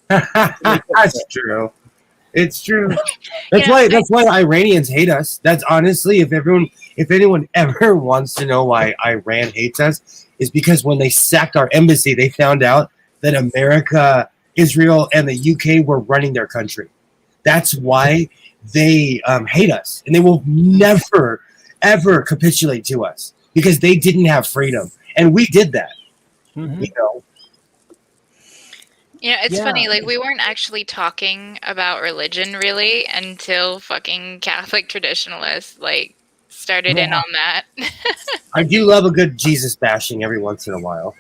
[SPEAKER 2] That's true. It's true. That's why Iranians hate us. That's honestly, if anyone ever wants to know why Iran hates us, is because when they sacked our embassy, they found out that America, Israel, and the UK were running their country. That's why they hate us, and they will never ever capitulate to us because they didn't have freedom, and we did that.
[SPEAKER 4] Mm-hmm.
[SPEAKER 2] You know.
[SPEAKER 6] Yeah, it's funny. Like, we weren't actually talking about religion really until fucking Catholic traditionalists like started in on that.
[SPEAKER 2] I do love a good Jesus bashing every once in a while.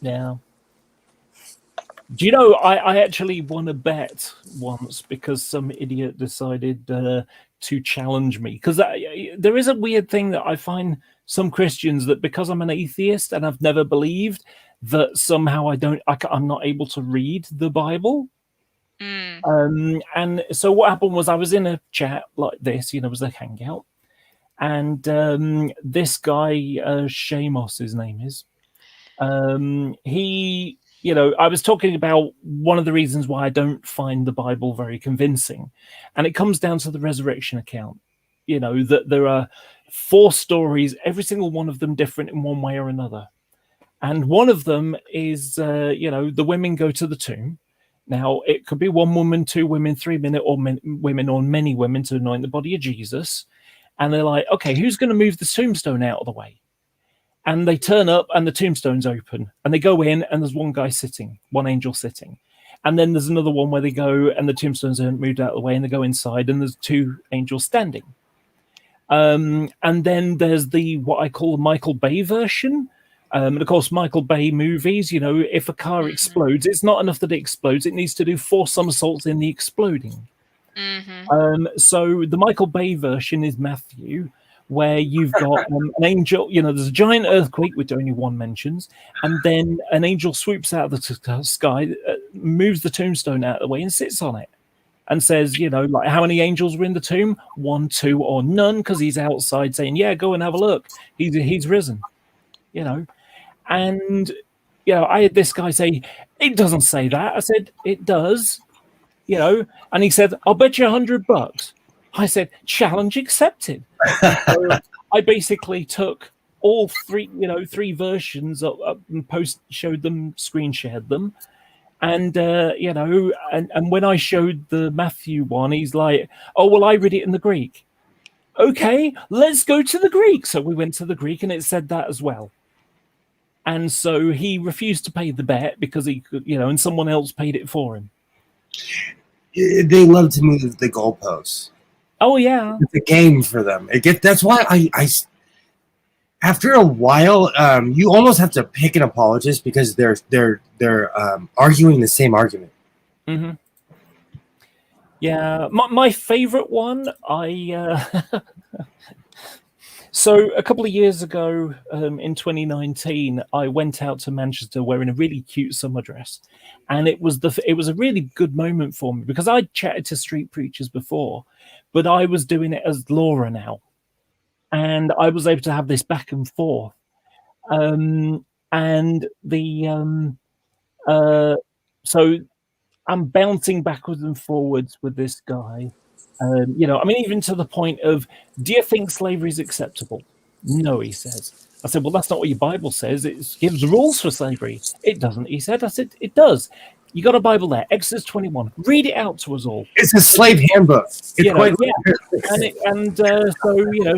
[SPEAKER 4] Yeah. Do you know, I actually won a bet once because some idiot decided to challenge me. Because there is a weird thing that I find some Christians that because I'm an atheist and I've never believed, that somehow I'm not able to read the Bible. And so what happened was I was in a chat like this, it was a hangout. And this guy, Shamos, his name is, he, I was talking about one of the reasons why I don't find the Bible very convincing. And it comes down to the resurrection account, that there are 4 stories, every single one of them different in one way or another. And one of them is, the women go to the tomb. Now, it could be 1 woman, 2 women, 3 women, or many women to anoint the body of Jesus. And they're like, okay, who's going to move the tombstone out of the way? And they turn up and the tombstone's open. And they go in and there's one angel sitting. And then there's another one where they go and the tombstones aren't moved out of the way and they go inside and there's 2 angels standing. And then there's what I call the Michael Bay version. And of course, Michael Bay movies, if a car explodes, it's not enough that it explodes. It needs to do 4 somersaults in the exploding. So the Michael Bay version is Matthew, where you've got an angel, there's a giant earthquake, which only one mentions, and then an angel swoops out of the sky, moves the tombstone out of the way and sits on it and says, like how many angels were in the tomb? 1, 2, or none, because he's outside saying, yeah, go and have a look. He's risen, And, I had this guy say, it doesn't say that. I said, it does, and he said, I'll bet you $100. I said, challenge accepted. So I basically took all 3 versions and showed them, screen shared them. And, and when I showed the Matthew one, he's like, oh, well, I read it in the Greek. Okay, let's go to the Greek. So we went to the Greek and it said that as well. And so he refused to pay the bet because he could, and someone else paid it for him.
[SPEAKER 2] They love to move the goalposts.
[SPEAKER 4] Oh yeah,
[SPEAKER 2] it's a game for them. That's why I after a while, you almost have to pick an apologist because they're arguing the same argument.
[SPEAKER 4] Mm-hmm. Yeah, my favorite one, So a couple of years ago, in 2019, I went out to Manchester wearing a really cute summer dress, and it was a really good moment for me because I'd chatted to street preachers before, but I was doing it as Laura now, and I was able to have this back and forth, and so I'm bouncing backwards and forwards with this guy. Even to the point of, do you think slavery is acceptable? No, he says. I said, well, that's not what your Bible says. It gives rules for slavery. It doesn't, he said. I said, it does. You got a Bible there, Exodus 21. Read it out to us all.
[SPEAKER 2] It's a slave handbook. It's quite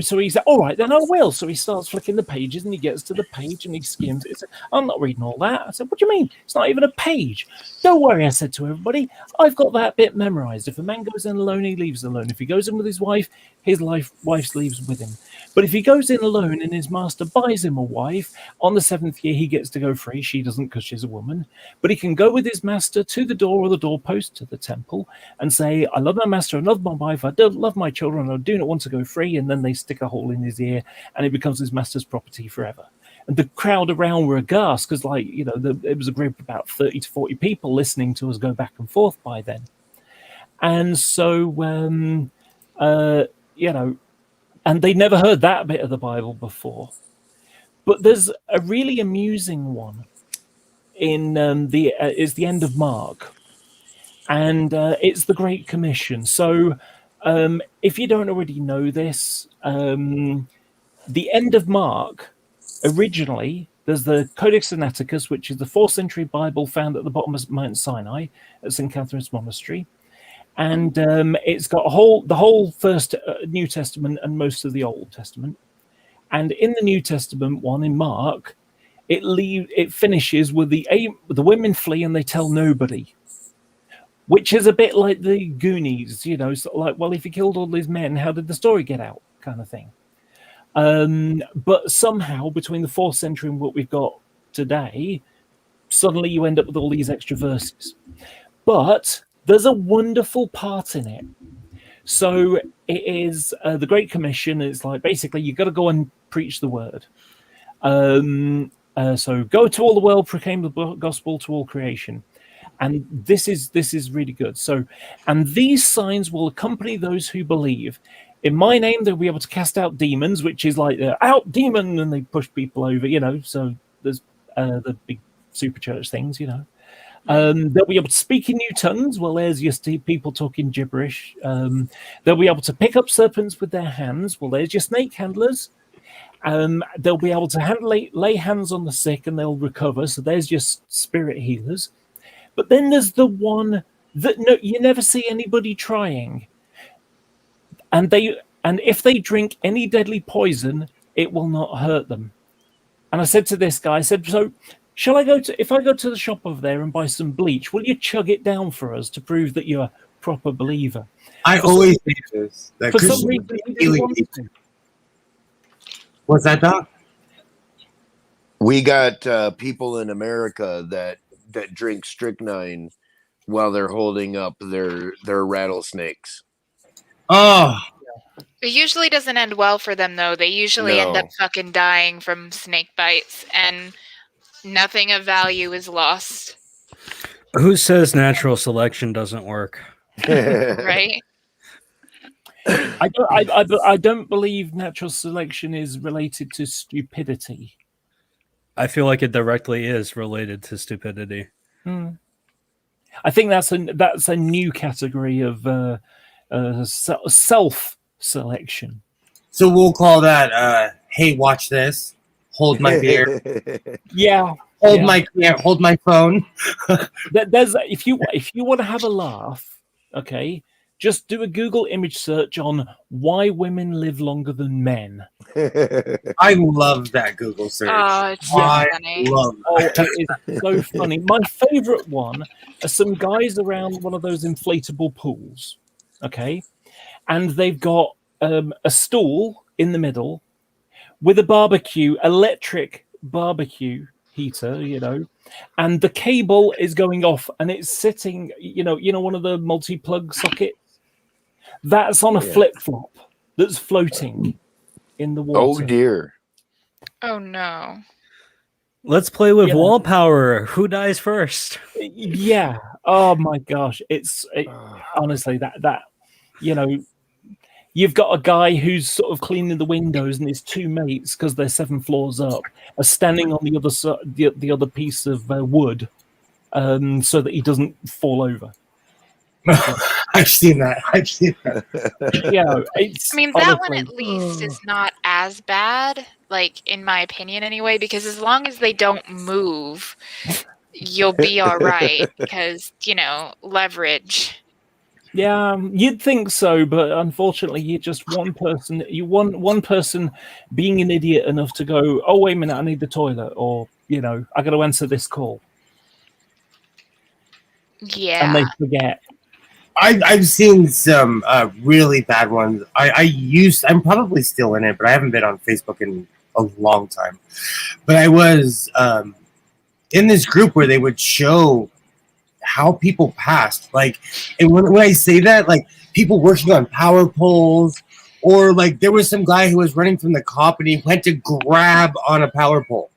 [SPEAKER 4] so he said, all right, then I will. So he starts flicking the pages and he gets to the page and he skims it. He said, I'm not reading all that. I said, what do you mean? It's not even a page. Don't worry, I said to everybody. I've got that bit memorized. If a man goes in alone, he leaves alone. If he goes in with his wife, his wife leaves with him. But if he goes in alone and his master buys him a wife, on the 7th year, he gets to go free. She doesn't because she's a woman. But he can go with his master to the door or the doorpost to the temple and say, I love my master, I love my wife, I don't love my children, I do not want to go free. And then they stick a hole in his ear and it becomes his master's property forever. And the crowd around were aghast because, it was a group of about 30 to 40 people listening to us go back and forth by then. And so, and they never heard that bit of the Bible before. But there's a really amusing one in it's the end of Mark, and it's the Great Commission. So if you don't already know this, the end of Mark, originally, there's the Codex Sinaiticus, which is the 4th century Bible found at the bottom of Mount Sinai at St. Catherine's Monastery. And it's got the whole First New Testament and most of the Old Testament. And in the New Testament one, in Mark, it finishes with the women flee and they tell nobody, which is a bit like the Goonies, you know, sort of like, well, if you killed all these men, how did the story get out, kind of thing. But somehow between the 4th century and what we've got today, suddenly you end up with all these extra verses. But there's a wonderful part in it. So it is the Great Commission. It's like basically you've got to go and preach the word. So go to all the world, proclaim the gospel to all creation. And this is really good. So, and these signs will accompany those who believe. In my name, they'll be able to cast out demons, which is like out demon, and they push people over, you know. So there's the big super church things, you know. They'll be able to speak in new tongues. Well, there's your people talking gibberish. They'll be able to pick up serpents with their hands. Well, there's your snake handlers. They'll be able to lay hands on the sick and they'll recover. So there's your spirit healers. But then there's the one that you never see anybody trying. And if they drink any deadly poison, it will not hurt them. And I said to this guy, I said, so if I go to the shop over there and buy some bleach, will you chug it down for us to prove that you're a proper believer?
[SPEAKER 2] I always say this. That
[SPEAKER 4] for some reason, he didn't want to.
[SPEAKER 2] What's that, Doc?
[SPEAKER 11] We got people in America that drink strychnine while they're holding up their rattlesnakes.
[SPEAKER 2] Oh.
[SPEAKER 6] It usually doesn't end well for them, though. They usually end up fucking dying from snake bites, and nothing of value is lost.
[SPEAKER 8] Who says natural selection doesn't work?
[SPEAKER 6] Right?
[SPEAKER 4] I don't believe natural selection is related to stupidity.
[SPEAKER 8] I feel like it directly is related to stupidity.
[SPEAKER 4] I think that's a new category of self-selection.
[SPEAKER 2] So we'll call that hey, watch this. Hold my beer.
[SPEAKER 4] Yeah.
[SPEAKER 2] Hold my phone.
[SPEAKER 4] There's if you want to have a laugh, okay, just do a Google image search on why women live longer than men.
[SPEAKER 2] I love that Google search.
[SPEAKER 6] Oh, it's so funny.
[SPEAKER 4] It is so funny. My favorite one are some guys around one of those inflatable pools, okay, and they've got a stool in the middle with a electric barbecue heater, you know, and the cable is going off and it's sitting, you know, one of the multi-plug sockets. That's on a flip-flop that's floating in the water.
[SPEAKER 11] Oh, dear.
[SPEAKER 6] Oh, no.
[SPEAKER 8] Let's play with wall power. Who dies first?
[SPEAKER 4] Yeah. Oh, my gosh. Honestly, that you know, you've got a guy who's sort of cleaning the windows and his two mates, because they're 7 floors up, are standing on the other side, the other piece of wood so that he doesn't fall over.
[SPEAKER 2] I've seen that.
[SPEAKER 4] Yeah,
[SPEAKER 6] I mean, that one at least is not as bad, like in my opinion anyway, because as long as they don't move, you'll be all right because, you know, leverage.
[SPEAKER 4] Yeah, you'd think so, but unfortunately, you're just one person. You want one person being an idiot enough to go, oh, wait a minute, I need the toilet, or, you know, I got to answer this call.
[SPEAKER 6] Yeah.
[SPEAKER 4] And they forget.
[SPEAKER 2] I've seen some really bad ones. I'm probably still in it, but I haven't been on Facebook in a long time. But I was in this group where they would show how people passed. Like, and when I say that, like people working on power poles, or like there was some guy who was running from the cop and he went to grab on a power pole.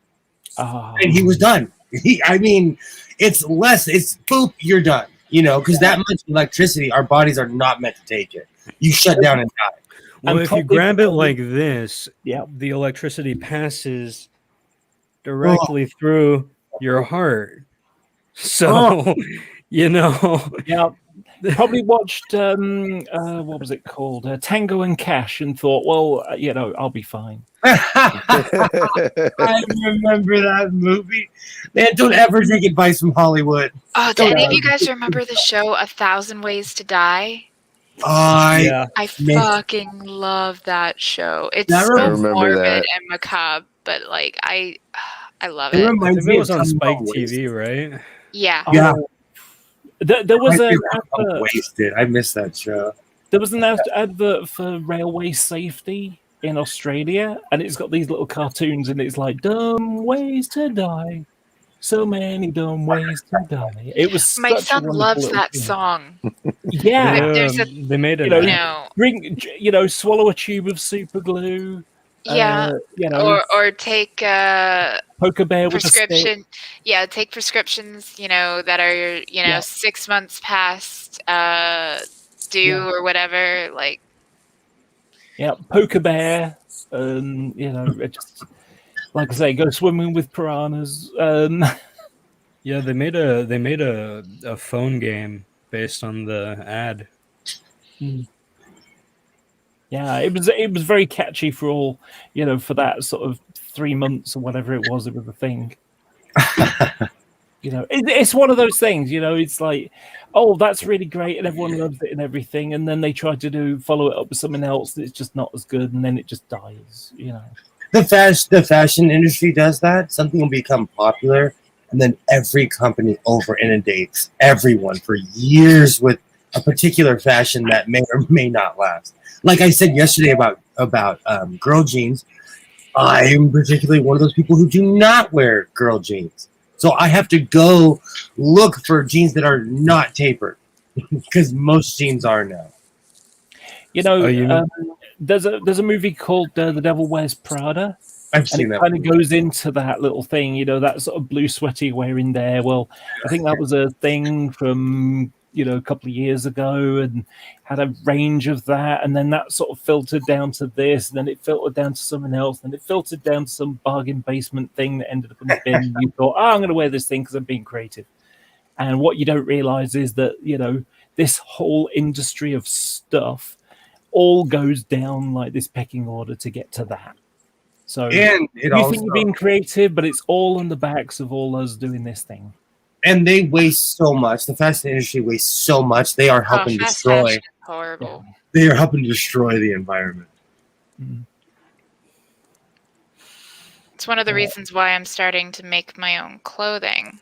[SPEAKER 2] And he was done. It's boop, you're done. You know, because that much electricity, our bodies are not meant to take it. You shut down and die.
[SPEAKER 8] Well, if you grab it like this, the electricity passes directly through your heart. So, you know.
[SPEAKER 4] Yeah. Probably watched, what was it called? Tango and Cash, and thought, well, you know, I'll be fine.
[SPEAKER 2] I remember that movie. Man, don't ever take advice from Hollywood.
[SPEAKER 6] Oh, do any of you guys remember the show 1,000 Ways to Die?
[SPEAKER 8] Yeah.
[SPEAKER 6] I fucking love that show. It's
[SPEAKER 2] I
[SPEAKER 6] so
[SPEAKER 11] remember
[SPEAKER 6] morbid
[SPEAKER 11] that.
[SPEAKER 6] and macabre, but like I love
[SPEAKER 2] It
[SPEAKER 6] it.
[SPEAKER 8] I
[SPEAKER 2] reminds
[SPEAKER 8] think
[SPEAKER 2] me
[SPEAKER 8] it
[SPEAKER 2] of
[SPEAKER 8] was on
[SPEAKER 2] Tell Me
[SPEAKER 8] Spike
[SPEAKER 2] About
[SPEAKER 8] TV, right?
[SPEAKER 6] Yeah.
[SPEAKER 2] Yeah.
[SPEAKER 4] There was
[SPEAKER 2] Reminds me
[SPEAKER 4] an
[SPEAKER 2] of Tell Me About
[SPEAKER 4] advert.
[SPEAKER 2] Wasted. I miss that show.
[SPEAKER 4] There was an advert for railway safety in Australia, and it's got these little cartoons, and it's like dumb ways to die. So many dumb ways to die. It was
[SPEAKER 6] My
[SPEAKER 4] such a
[SPEAKER 6] son
[SPEAKER 4] wonderful
[SPEAKER 6] loves
[SPEAKER 4] little
[SPEAKER 6] that
[SPEAKER 4] thing.
[SPEAKER 6] song.
[SPEAKER 4] Yeah,
[SPEAKER 6] There's a
[SPEAKER 8] They made
[SPEAKER 4] you
[SPEAKER 8] an
[SPEAKER 4] know,
[SPEAKER 8] app.
[SPEAKER 6] no.
[SPEAKER 4] swallow a tube of super glue.
[SPEAKER 6] Yeah. Or take
[SPEAKER 4] poke a bear with a stick.
[SPEAKER 6] prescription. Yeah, take prescriptions, that are,
[SPEAKER 4] Yeah.
[SPEAKER 6] 6 months past due
[SPEAKER 4] Yeah.
[SPEAKER 6] or whatever. Like,
[SPEAKER 4] Yeah, poke a bear. It just like I say, go swimming with piranhas.
[SPEAKER 8] Yeah, they made a phone game based on the ad.
[SPEAKER 4] Yeah, it was very catchy for all, for that sort of 3 months or whatever it was a thing. It's one of those things, it's like, oh, that's really great and everyone loves it and everything, and then they try to follow it up with something else that's just not as good, and then it just dies.
[SPEAKER 2] The fashion industry does that. Something will become popular, and then every company over inundates everyone for years with a particular fashion that may or may not last. Like I said yesterday about girl jeans, I'm particularly one of those people who do not wear girl jeans. So I have to go look for jeans that are not tapered because most jeans are now.
[SPEAKER 4] There's a movie called The Devil Wears Prada.
[SPEAKER 2] I've seen that.
[SPEAKER 4] Kind of goes into that little thing, that sort of blue sweaty wearing there. Well, I think that was a thing from a couple of years ago, and had a range of that, and then that sort of filtered down to this, and then it filtered down to something else, and it filtered down to some bargain basement thing that ended up in the bin. And you thought, I'm going to wear this thing because I'm being creative. And what you don't realize is that this whole industry of stuff all goes down like this pecking order to get to that. So
[SPEAKER 2] and
[SPEAKER 4] you think you're being creative, but it's all on the backs of all us doing this thing.
[SPEAKER 2] And they waste so much. The fashion industry wastes so much. They are helping destroy.
[SPEAKER 6] Horrible.
[SPEAKER 2] They are helping to destroy the environment.
[SPEAKER 6] It's one of the reasons why I'm starting to make my own clothing.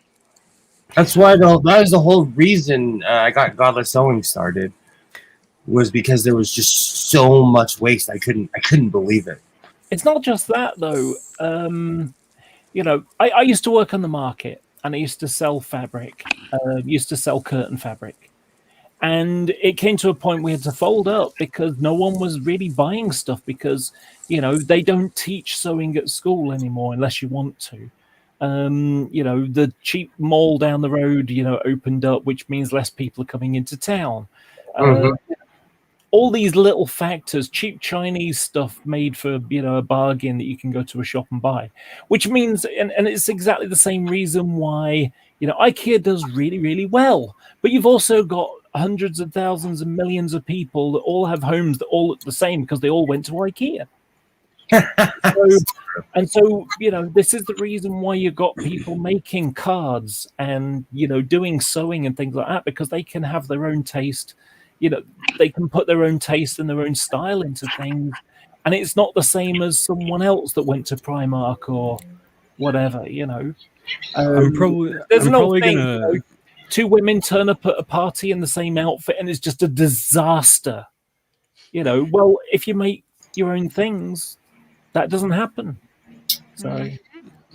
[SPEAKER 2] That's why that is the whole reason I got Godless Sewing started. Was because there was just so much waste. I couldn't believe it.
[SPEAKER 4] It's not just that though. I used to work on the market. And I used to sell fabric, used to sell curtain fabric. And it came to a point we had to fold up because no one was really buying stuff because, they don't teach sewing at school anymore unless you want to. The cheap mall down the road, opened up, which means less people are coming into town. All these little factors, cheap Chinese stuff made for, a bargain that you can go to a shop and buy, which means, and it's exactly the same reason why, IKEA does really, really well. But you've also got hundreds of thousands and millions of people that all have homes that all look the same because they all went to IKEA. So, this is the reason why you've got people making cards and, doing sewing and things like that, because they can have their own taste. They can put their own taste and their own style into things, and it's not the same as someone else that went to Primark or whatever.
[SPEAKER 8] I'm probably gonna.
[SPEAKER 4] Two women turn up at a party in the same outfit, and it's just a disaster. Well, if you make your own things, that doesn't happen.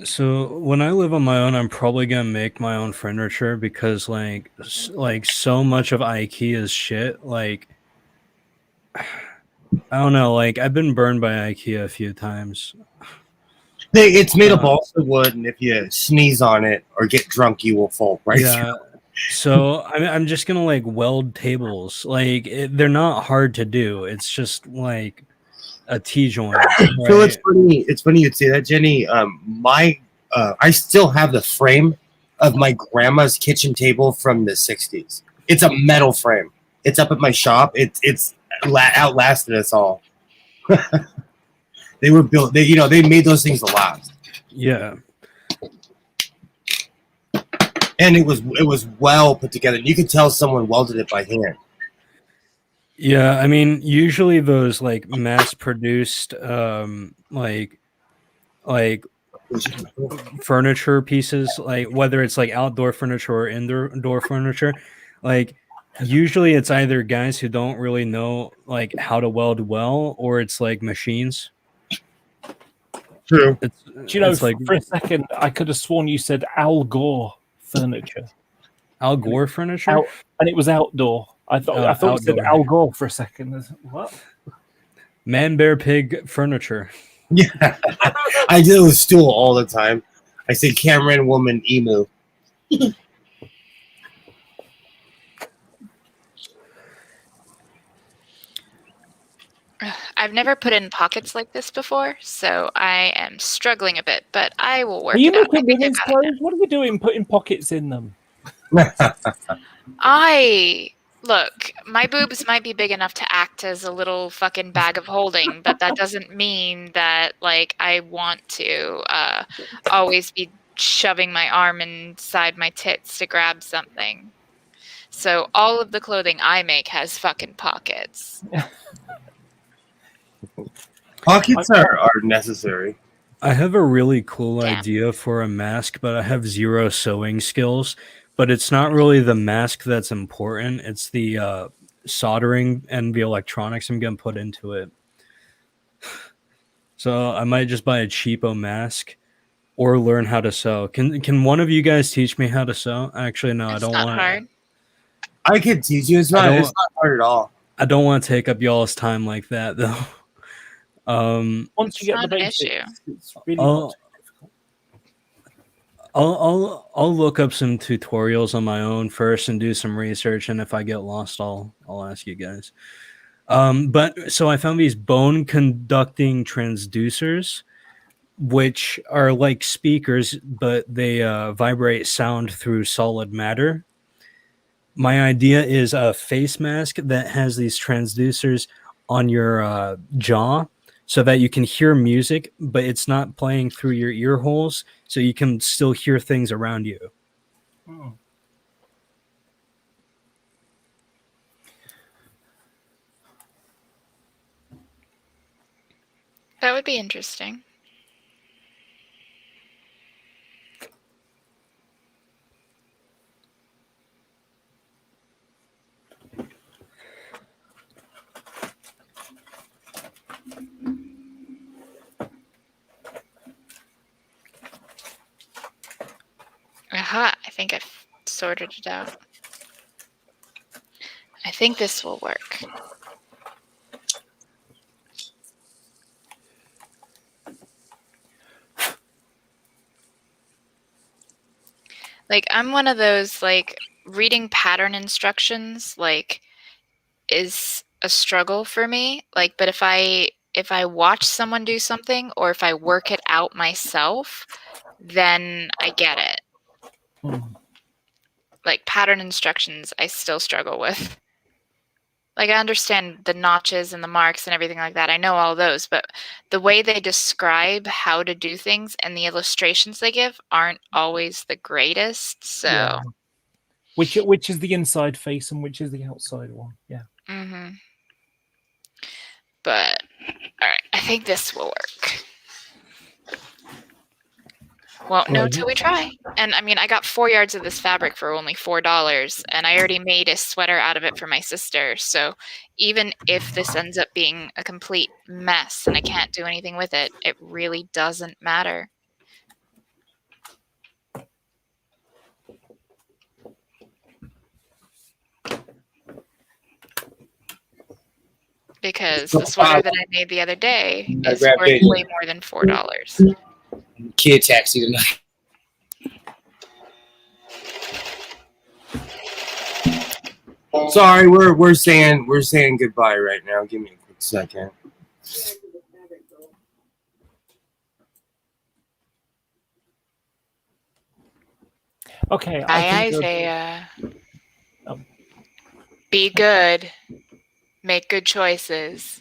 [SPEAKER 8] So when I live on my own, I'm probably gonna make my own furniture because like so much of IKEA's shit, like I don't know, like I've been burned by IKEA a few times.
[SPEAKER 2] It's made of balsa wood, and if you sneeze on it or get drunk, you will fall right through.
[SPEAKER 8] So I'm just gonna like weld tables. Like they're not hard to do. It's just like a T-joint. Right?
[SPEAKER 2] So it's funny you'd say that, Jenny. I still have the frame of my grandma's kitchen table from the 60s. It's a metal frame. It's up at my shop. It's outlasted us all. They were built. They made those things to last.
[SPEAKER 8] Yeah.
[SPEAKER 2] And it was well put together. You could tell someone welded it by hand.
[SPEAKER 8] Yeah, I mean, usually those like mass-produced like furniture pieces, like whether it's like outdoor furniture or indoor furniture, like usually it's either guys who don't really know like how to weld well, or it's like machines.
[SPEAKER 2] True.
[SPEAKER 4] Do you know, for a second, I could have sworn you said Al Gore furniture.
[SPEAKER 8] Al Gore furniture?
[SPEAKER 4] And it was outdoor. I thought you said Al Gore for a second. What?
[SPEAKER 8] Man, bear, pig furniture.
[SPEAKER 2] Yeah, I deal with stool all the time. I say Cameron, woman, emu.
[SPEAKER 6] I've never put in pockets like this before, so I am struggling a bit, but I will work
[SPEAKER 4] Are you
[SPEAKER 6] it out.
[SPEAKER 4] making women's clothes? What are you doing putting pockets in them?
[SPEAKER 6] Look, my boobs might be big enough to act as a little fucking bag of holding, but that doesn't mean that like I want to always be shoving my arm inside my tits to grab something. So all of the clothing I make has fucking pockets.
[SPEAKER 2] Pockets are necessary.
[SPEAKER 8] I have a really cool idea for a mask, but I have zero sewing skills. But it's not really the mask that's important. It's the soldering and the electronics I'm going to put into it. So I might just buy a cheapo mask or learn how to sew. Can one of you guys teach me how to sew? Actually, no, I don't want. It's not
[SPEAKER 6] hard.
[SPEAKER 2] I could teach you. It's not hard at all.
[SPEAKER 8] I don't want to take up y'all's time like that, though.
[SPEAKER 4] Once you get the basics, it's really
[SPEAKER 8] I'll look up some tutorials on my own first and do some research, and if I get lost, I'll ask you guys. But so I found these bone conducting transducers, which are like speakers, but they vibrate sound through solid matter. My idea is a face mask that has these transducers on your jaw, so that you can hear music, but it's not playing through your ear holes, so you can still hear things around you.
[SPEAKER 4] Oh.
[SPEAKER 6] That would be interesting. Aha, I think I've sorted it out. I think this will work. Like, I'm one of those, like, reading pattern instructions, like, is a struggle for me. Like, but if I watch someone do something, or if I work it out myself, then I get it. Like, pattern instructions, I still struggle with. Like, I understand the notches and the marks and everything like that. I know all those, but the way they describe how to do things and the illustrations they give aren't always the greatest. So,
[SPEAKER 4] yeah. Which is the inside face and which is the outside one? Yeah.
[SPEAKER 6] Mm-hmm. But all right, I think this will work. Won't know till we try. And I mean, I got 4 yards of this fabric for only $4, and I already made a sweater out of it for my sister. So even if this ends up being a complete mess and I can't do anything with it, it really doesn't matter. Because the sweater that I made the other day is worth way more than $4.
[SPEAKER 12] Kid taxi tonight.
[SPEAKER 2] Sorry, we're saying goodbye right now. Give me a quick second.
[SPEAKER 4] Okay.
[SPEAKER 6] Hi, Isaiah. Be good. Make good choices.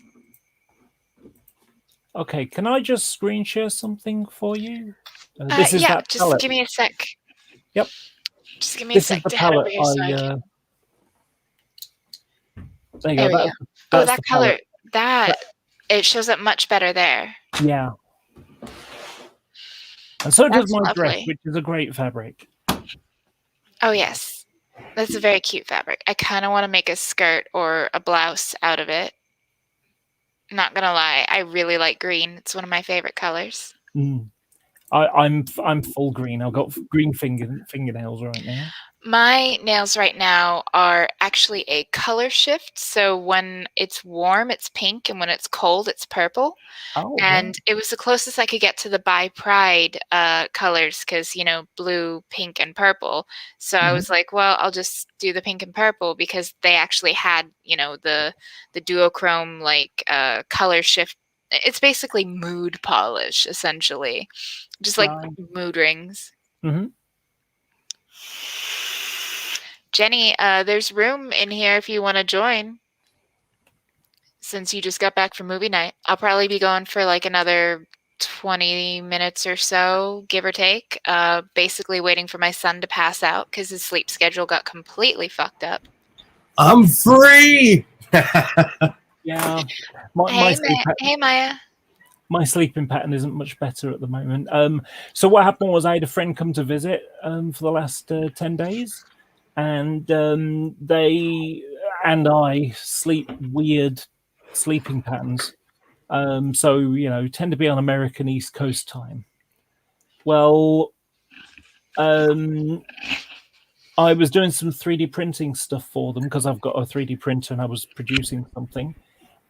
[SPEAKER 4] Okay, can I just screen share something for you?
[SPEAKER 6] This is that just palette. Give me a sec.
[SPEAKER 4] Yep.
[SPEAKER 6] Just give me a sec to head over here so I can...
[SPEAKER 4] There you
[SPEAKER 6] There
[SPEAKER 4] go.
[SPEAKER 6] we
[SPEAKER 4] That,
[SPEAKER 6] go. Oh,
[SPEAKER 4] that's
[SPEAKER 6] that
[SPEAKER 4] the
[SPEAKER 6] color,
[SPEAKER 4] palette.
[SPEAKER 6] that it shows up much better there.
[SPEAKER 4] Yeah. And so does
[SPEAKER 6] That's
[SPEAKER 4] my dress,
[SPEAKER 6] lovely.
[SPEAKER 4] which is a great fabric.
[SPEAKER 6] Oh yes, that's a very cute fabric. I kind of want to make a skirt or a blouse out of it. Not gonna lie, I really like green. It's one of my favorite colors.
[SPEAKER 4] Mm. I'm full green. I've got green fingernails right now.
[SPEAKER 6] My nails right now are actually a color shift. So when it's warm, it's pink, and when it's cold, it's purple.
[SPEAKER 4] Oh,
[SPEAKER 6] And it was the closest I could get to the Bi Pride colors because, you know, blue, pink, and purple. So I was like, well, I'll just do the pink and purple because they actually had, you know, the duochrome like color shift. It's basically mood polish, essentially, just like mood rings.
[SPEAKER 4] Mm-hmm.
[SPEAKER 6] Jenny, there's room in here if you want to join. Since you just got back from movie night, I'll probably be going for like another 20 minutes or so, give or take. Basically waiting for my son to pass out because his sleep schedule got completely fucked up.
[SPEAKER 2] I'm free.
[SPEAKER 4] Yeah.
[SPEAKER 6] Hey, Maya.
[SPEAKER 4] My sleeping pattern isn't much better at the moment. So what happened was I had a friend come to visit for the last 10 days. And they and I sleep weird sleeping patterns. So, you know, tend to be on American East Coast time. Well, I was doing some 3D printing stuff for them because I've got a 3D printer and I was producing something.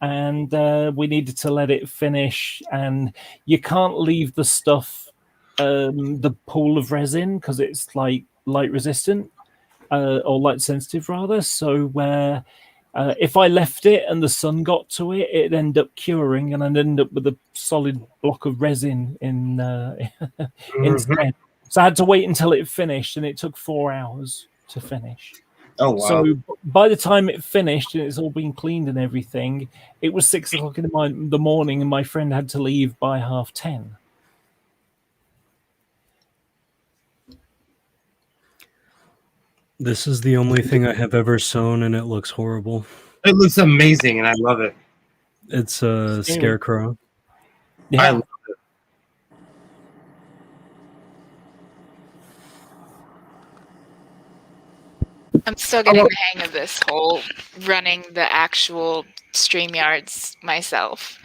[SPEAKER 4] And we needed to let it finish. And you can't leave the stuff, the pool of resin, because it's like light resistant. Or light sensitive rather. So where if I left it and the sun got to it, it'd end up curing and I'd end up with a solid block of resin in instead. So I had to wait until it finished, and it took 4 hours to finish.
[SPEAKER 2] Oh wow!
[SPEAKER 4] So by the time it finished and it's all been cleaned and everything, it was 6 o'clock in the morning, and my friend had to leave by 10:30.
[SPEAKER 8] This is the only thing I have ever sewn, and it looks horrible.
[SPEAKER 2] It looks amazing, and I love it.
[SPEAKER 8] It's a scarecrow.
[SPEAKER 4] Yeah.
[SPEAKER 2] I love it.
[SPEAKER 6] I'm still getting the hang of this whole running the actual StreamYards myself.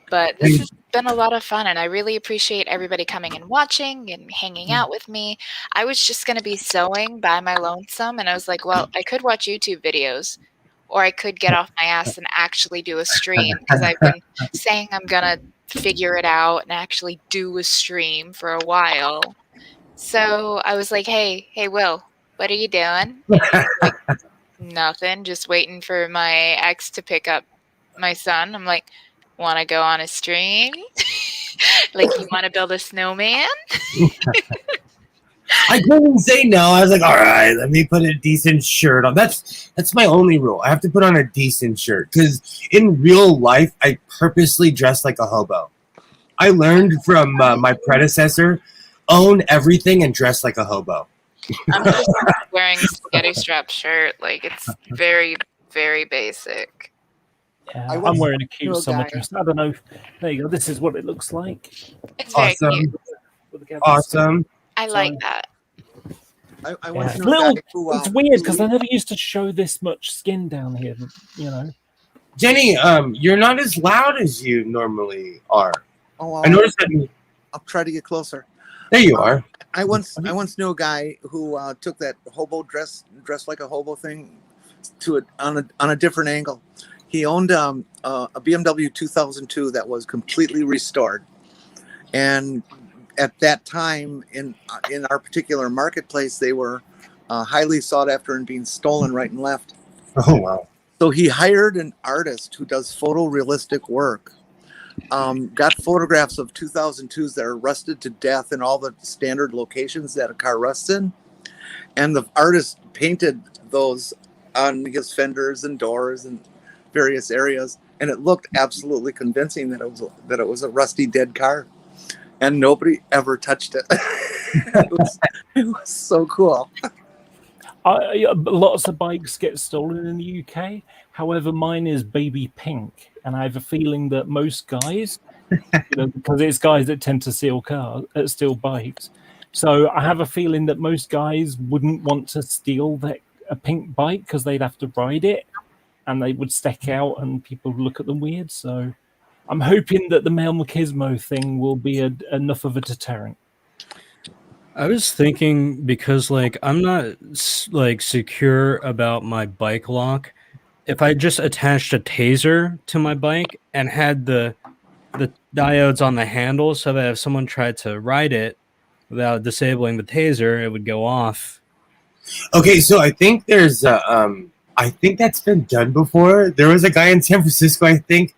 [SPEAKER 6] But this has been a lot of fun, and I really appreciate everybody coming and watching and hanging out with me. I was just going to be sewing by my lonesome, and I was like, well, I could watch YouTube videos, or I could get off my ass and actually do a stream, because I've been saying I'm going to figure it out and actually do a stream for a while. So I was like, hey, Will, what are you doing? Like, nothing, just waiting for my ex to pick up my son. I'm like, want to go on a stream? Like, you want to build a snowman?
[SPEAKER 2] I couldn't say no. I was like, all right, let me put a decent shirt on. That's my only rule. I have to put on a decent shirt, because in real life, I purposely dress like a hobo. I learned from my predecessor, own everything and dress like a hobo.
[SPEAKER 6] I'm just wearing a spaghetti strap shirt. Like, it's very, very basic.
[SPEAKER 4] Yeah, I'm wearing a cute summer dress. I don't know. There you go. This is what it looks like.
[SPEAKER 6] It's very
[SPEAKER 2] Awesome.
[SPEAKER 6] cute.
[SPEAKER 2] Awesome.
[SPEAKER 6] I like that.
[SPEAKER 13] I want to know
[SPEAKER 4] Little,
[SPEAKER 13] a guy who,
[SPEAKER 4] it's weird because I never used to show this much skin down here. You know,
[SPEAKER 2] Jenny, you're not as loud as you normally are.
[SPEAKER 13] Oh,
[SPEAKER 2] I noticed that.
[SPEAKER 13] I'll try to get closer.
[SPEAKER 2] There you are.
[SPEAKER 13] I once knew a guy who took that hobo dressed like a hobo thing to it on a different angle. He owned a BMW 2002 that was completely restored, and at that time in our particular marketplace, they were highly sought after and being stolen right and left.
[SPEAKER 2] Oh wow!
[SPEAKER 13] So he hired an artist who does photorealistic work. Got photographs of 2002s that are rusted to death in all the standard locations that a car rusts in, and the artist painted those on his fenders and doors and various areas, and it looked absolutely convincing that it was a rusty dead car, and nobody ever touched it. It was so cool.
[SPEAKER 4] Lots of bikes get stolen in the UK. However, mine is baby pink, and I have a feeling that most guys, because it's guys that tend to steal bikes. So I have a feeling that most guys wouldn't want to steal a pink bike because they'd have to ride it, and they would stick out, and people would look at them weird. So I'm hoping that the male machismo thing will be enough of a deterrent.
[SPEAKER 8] I was thinking, because like I'm not like secure about my bike lock, if I just attached a taser to my bike and had the diodes on the handle, so that if someone tried to ride it without disabling the taser, it would go off.
[SPEAKER 2] Okay, so I think there's I think that's been done before. There was a guy in San Francisco, I think,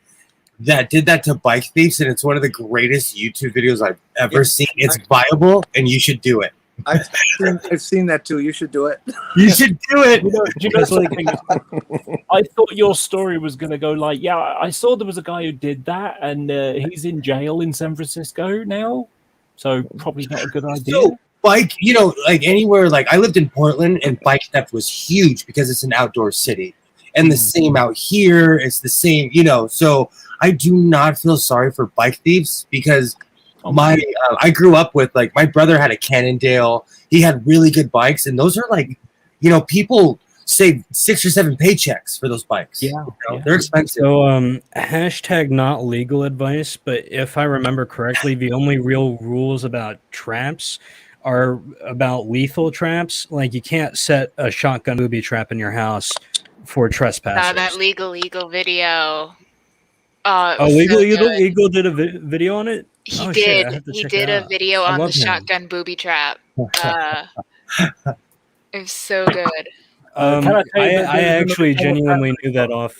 [SPEAKER 2] that did that to bike thieves, and it's one of the greatest YouTube videos I've ever seen. It's viable, and you should do it.
[SPEAKER 13] I've seen that too. You should do it.
[SPEAKER 2] You should do it.
[SPEAKER 4] You know something? I thought your story was going to go like, yeah, I saw there was a guy who did that, and he's in jail in San Francisco now. So probably not a good idea.
[SPEAKER 2] So, bike, like anywhere, like I lived in Portland, and bike theft was huge because it's an outdoor city. And the same out here, it's the same, so I do not feel sorry for bike thieves because I grew up with, like, my brother had a Cannondale. He had really good bikes, and those are like, people save 6 or 7 paychecks for those bikes.
[SPEAKER 4] Yeah,
[SPEAKER 2] they're expensive.
[SPEAKER 8] So hashtag not legal advice, but if I remember correctly, the only real rules about traps are about lethal traps. Like, you can't set a shotgun booby trap in your house for trespassers.
[SPEAKER 6] That Legal Eagle video.
[SPEAKER 8] Legal Eagle did a video on it?
[SPEAKER 6] He
[SPEAKER 8] Shit,
[SPEAKER 6] did. He did a video on the shotgun booby trap. It was so good.
[SPEAKER 8] I actually genuinely knew that off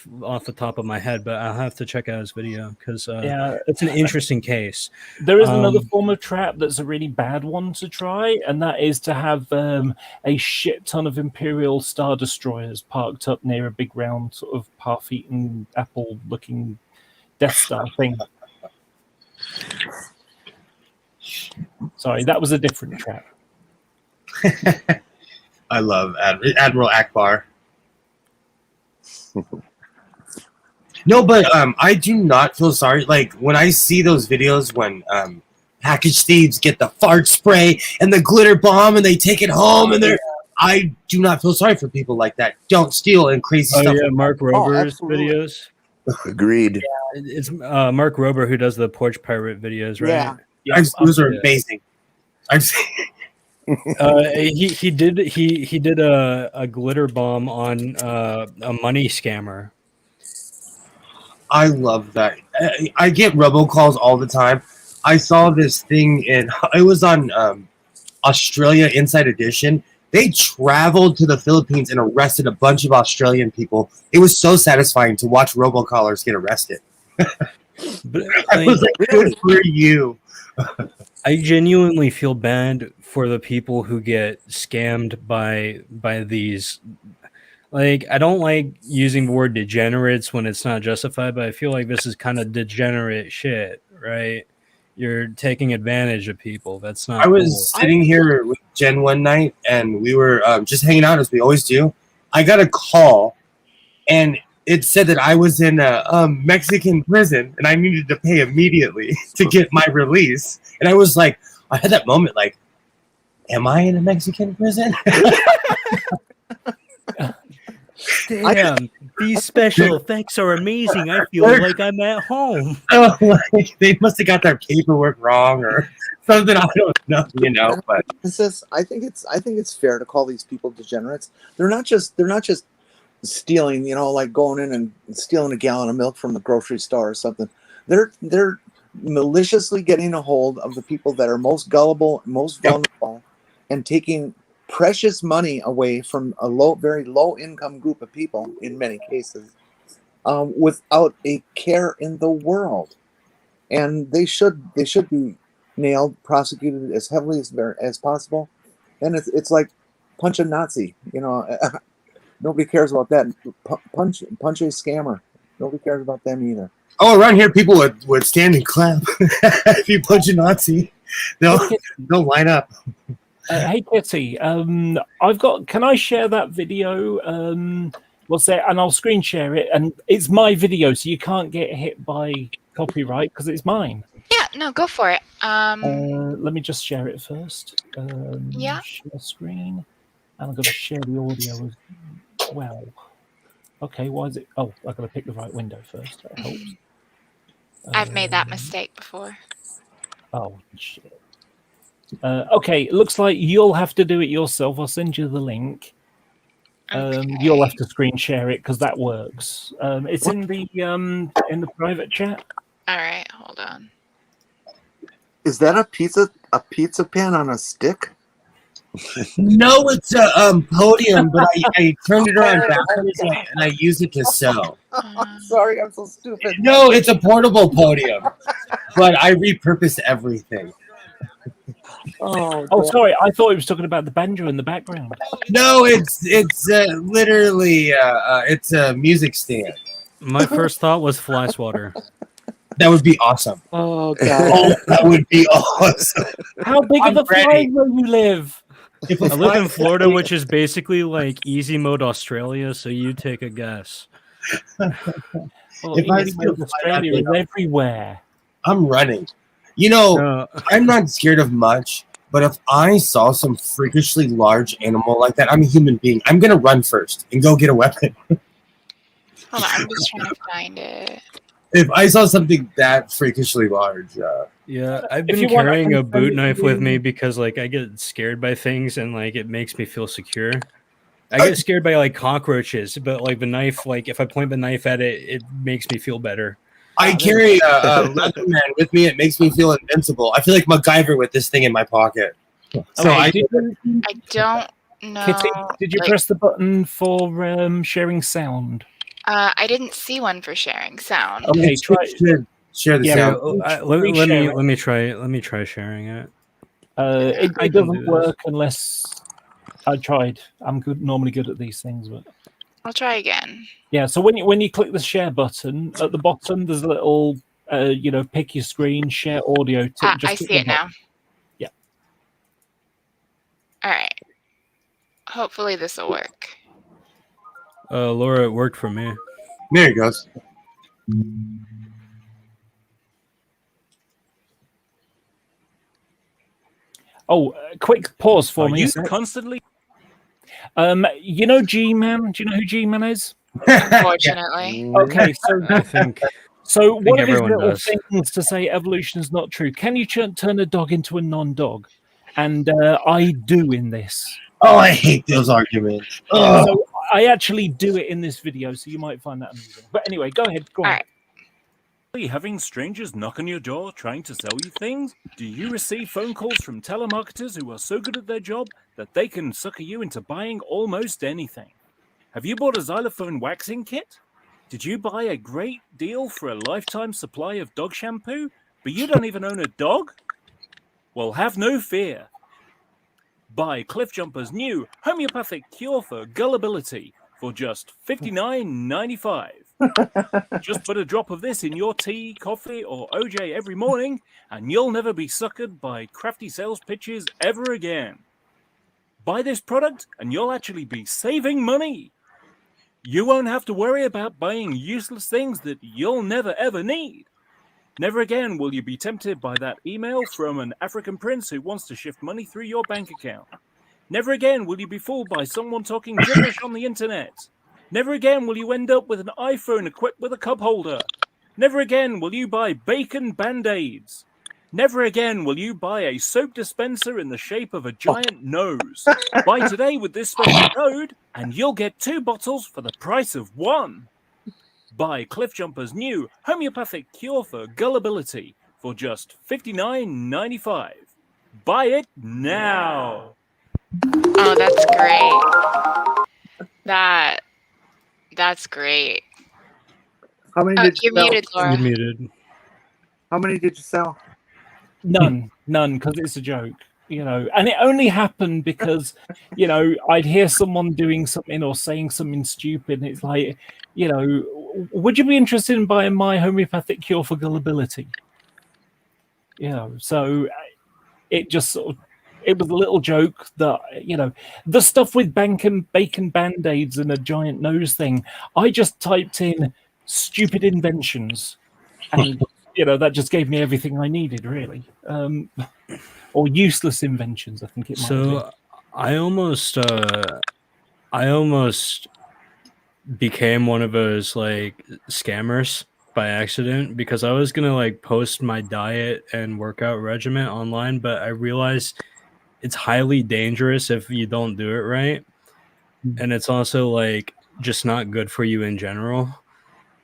[SPEAKER 8] the top of my head, but I'll have to check out his video because it's an interesting case.
[SPEAKER 4] There is another form of trap that's a really bad one to try, and that is to have a shit ton of Imperial Star Destroyers parked up near a big round sort of half-eaten apple-looking Death Star thing. Sorry, that was a different trap.
[SPEAKER 2] I love Admiral Akbar. No, but I do not feel sorry. Like, when I see those videos when package thieves get the fart spray and the glitter bomb and they take it home and I do not feel sorry for people like that. Don't steal and crazy stuff.
[SPEAKER 8] Yeah, Mark Rober's videos.
[SPEAKER 11] Agreed.
[SPEAKER 8] Yeah, it's Mark Rober who does the Porch Pirate videos, right?
[SPEAKER 2] Yeah. Those are amazing.
[SPEAKER 8] He did a glitter bomb on a money scammer.
[SPEAKER 2] I love that. I get robocalls all the time. I saw this thing it was on Australia Inside Edition. They traveled to the Philippines and arrested a bunch of Australian people. It was so satisfying to watch robocallers get arrested.
[SPEAKER 8] But
[SPEAKER 2] I was like, good for you.
[SPEAKER 8] I genuinely feel bad for the people who get scammed by these. Like, I don't like using the word degenerates when it's not justified, but I feel like this is kind of degenerate shit, right? You're taking advantage of people. That's not.
[SPEAKER 2] I was sitting here with Jen one night, and we were just hanging out as we always do. I got a call, and it said that I was in a Mexican prison, and I needed to pay immediately to get my release. And I was like, I had that moment, like, am I in a Mexican prison?
[SPEAKER 8] Damn, these special effects are amazing. I feel like I'm at home.
[SPEAKER 2] Oh, like, they must have got their paperwork wrong or something. I don't know, But
[SPEAKER 13] I think it's fair to call these people degenerates. They're not just stealing, like going in and stealing a gallon of milk from the grocery store or something. They're maliciously getting a hold of the people that are most gullible, most vulnerable, and taking precious money away from a very low income group of people in many cases, without a care in the world. And they should be nailed, prosecuted as heavily as possible. And it's like punch a Nazi, nobody cares about that. Punch a scammer. Nobody cares about them either.
[SPEAKER 2] Oh, around here, people would stand and clap if you punch a Nazi. They'll line up.
[SPEAKER 4] Hey Kitty, Can I share that video We'll say, and I'll screen share it, and it's my video, so you can't get hit by copyright because it's mine.
[SPEAKER 6] Yeah, no, go for it.
[SPEAKER 4] Let me just share it first.
[SPEAKER 6] Yeah.
[SPEAKER 4] Share screen, and I'm going to share the audio as well. Okay, why is it? Oh, I've got to pick the right window first. That helps.
[SPEAKER 6] I've made that mistake before.
[SPEAKER 4] Oh, shit. Okay, it looks like you'll have to do it yourself. I'll send you the link. You'll have to screen share it because that works. It's in the private chat.
[SPEAKER 6] All right, hold on.
[SPEAKER 13] Is that a pizza pan on a stick?
[SPEAKER 2] No, it's a podium, but I turned it around backwards and I use it to sew.
[SPEAKER 13] Sorry, I'm so stupid.
[SPEAKER 2] No, it's a portable podium, but I repurpose everything.
[SPEAKER 4] Oh, sorry. I thought he was talking about the banjo in the background.
[SPEAKER 2] No, it's literally it's a music stand.
[SPEAKER 8] My first thought was fly swatter.
[SPEAKER 2] That would be awesome.
[SPEAKER 13] Oh
[SPEAKER 2] God, that would be awesome.
[SPEAKER 4] How big of a fly where you live?
[SPEAKER 8] I live in Florida, which is basically like easy mode Australia. So you take a guess.
[SPEAKER 4] Well, easy mode Australia is everywhere.
[SPEAKER 2] I'm running. You know, I'm not scared of much, but if I saw some freakishly large animal like that, I'm a human being. I'm gonna run first and go get a weapon.
[SPEAKER 6] Hold on, I'm just trying to find it.
[SPEAKER 2] If I saw something that freakishly large,
[SPEAKER 8] yeah, I've been carrying a boot knife with me because like I get scared by things and like it makes me fell secure. I get scared by like cockroaches, but like the knife, like if I point the knife at it, it makes me feel better.
[SPEAKER 2] I carry a Leatherman with me. It makes me feel invincible. I feel like MacGyver with this thing in my pocket. So
[SPEAKER 6] I don't know.
[SPEAKER 4] Kitty, did you press the button for sharing sound?
[SPEAKER 6] I didn't see one for sharing sound.
[SPEAKER 4] Okay, try
[SPEAKER 2] share the sound.
[SPEAKER 8] Let me try. Let me try sharing it.
[SPEAKER 4] It doesn't work unless I tried. I'm normally good at these things, but
[SPEAKER 6] I'll try again.
[SPEAKER 4] yeah. So when you click the share button at the bottom, there's a little pick your screen, share audio.
[SPEAKER 6] I see it now.
[SPEAKER 4] Yeah.
[SPEAKER 6] All right. Hopefully this will work.
[SPEAKER 8] Laura, it worked for me.
[SPEAKER 2] There it goes.
[SPEAKER 4] Oh, quick pause for me.
[SPEAKER 14] You constantly.
[SPEAKER 4] You know G-Man? Do you know who G-Man is?
[SPEAKER 6] Unfortunately.
[SPEAKER 4] Okay, so
[SPEAKER 8] I think.
[SPEAKER 4] So one of his
[SPEAKER 8] everyone
[SPEAKER 4] little
[SPEAKER 8] does.
[SPEAKER 4] things to say evolution is not true. Can you turn a dog into a non-dog? And I do in this.
[SPEAKER 2] Oh, I hate those arguments. Ugh.
[SPEAKER 4] So I actually do it in this video, so you might find that amusing. But anyway, go ahead. Go on.
[SPEAKER 14] Having strangers knock on your door trying to sell you things? Do you receive phone calls from telemarketers who are so good at their job that they can sucker you into buying almost anything? Have you bought a xylophone waxing kit? Did you buy a great deal for a lifetime supply of dog shampoo, but you don't even own a dog? Well, have no fear. Buy Cliff Jumper's new homeopathic cure for gullibility for just $59.95. Just put a drop of this in your tea, coffee, or OJ every morning, and you'll never be suckered by crafty sales pitches ever again. Buy this product, and you'll actually be saving money. You won't have to worry about buying useless things that you'll never ever need. Never again will you be tempted by that email from an African prince who wants to shift money through your bank account. Never again will you be fooled by someone talking gibberish on the internet. Never again will you end up with an iPhone equipped with a cup holder. Never again will you buy bacon Band-Aids. Never again will you buy a soap dispenser in the shape of a giant nose. Buy today with this special code, and you'll get 2 bottles for the price of 1. Buy Cliff Jumper's new homeopathic cure for gullibility for just $59.95. Buy it now.
[SPEAKER 6] Oh, that's great. That's great.
[SPEAKER 13] How many did you
[SPEAKER 6] you're
[SPEAKER 13] sell?
[SPEAKER 6] muted, Laura.
[SPEAKER 8] You're muted.
[SPEAKER 13] How many did you sell?
[SPEAKER 4] None, because it's a joke, and it only happened because, I'd hear someone doing something or saying something stupid, and it's like, would you be interested in buying my homeopathic cure for gullibility? So it just sort of, It was a little joke that, the stuff with bacon band-aids and a giant nose thing. I just typed in stupid inventions, and that just gave me everything I needed, really. Or useless inventions, I think it might be.
[SPEAKER 8] I almost became one of those like scammers by accident, because I was gonna like post my diet and workout regimen online, but I realized it's highly dangerous if you don't do it right, and it's also like just not good for you in general.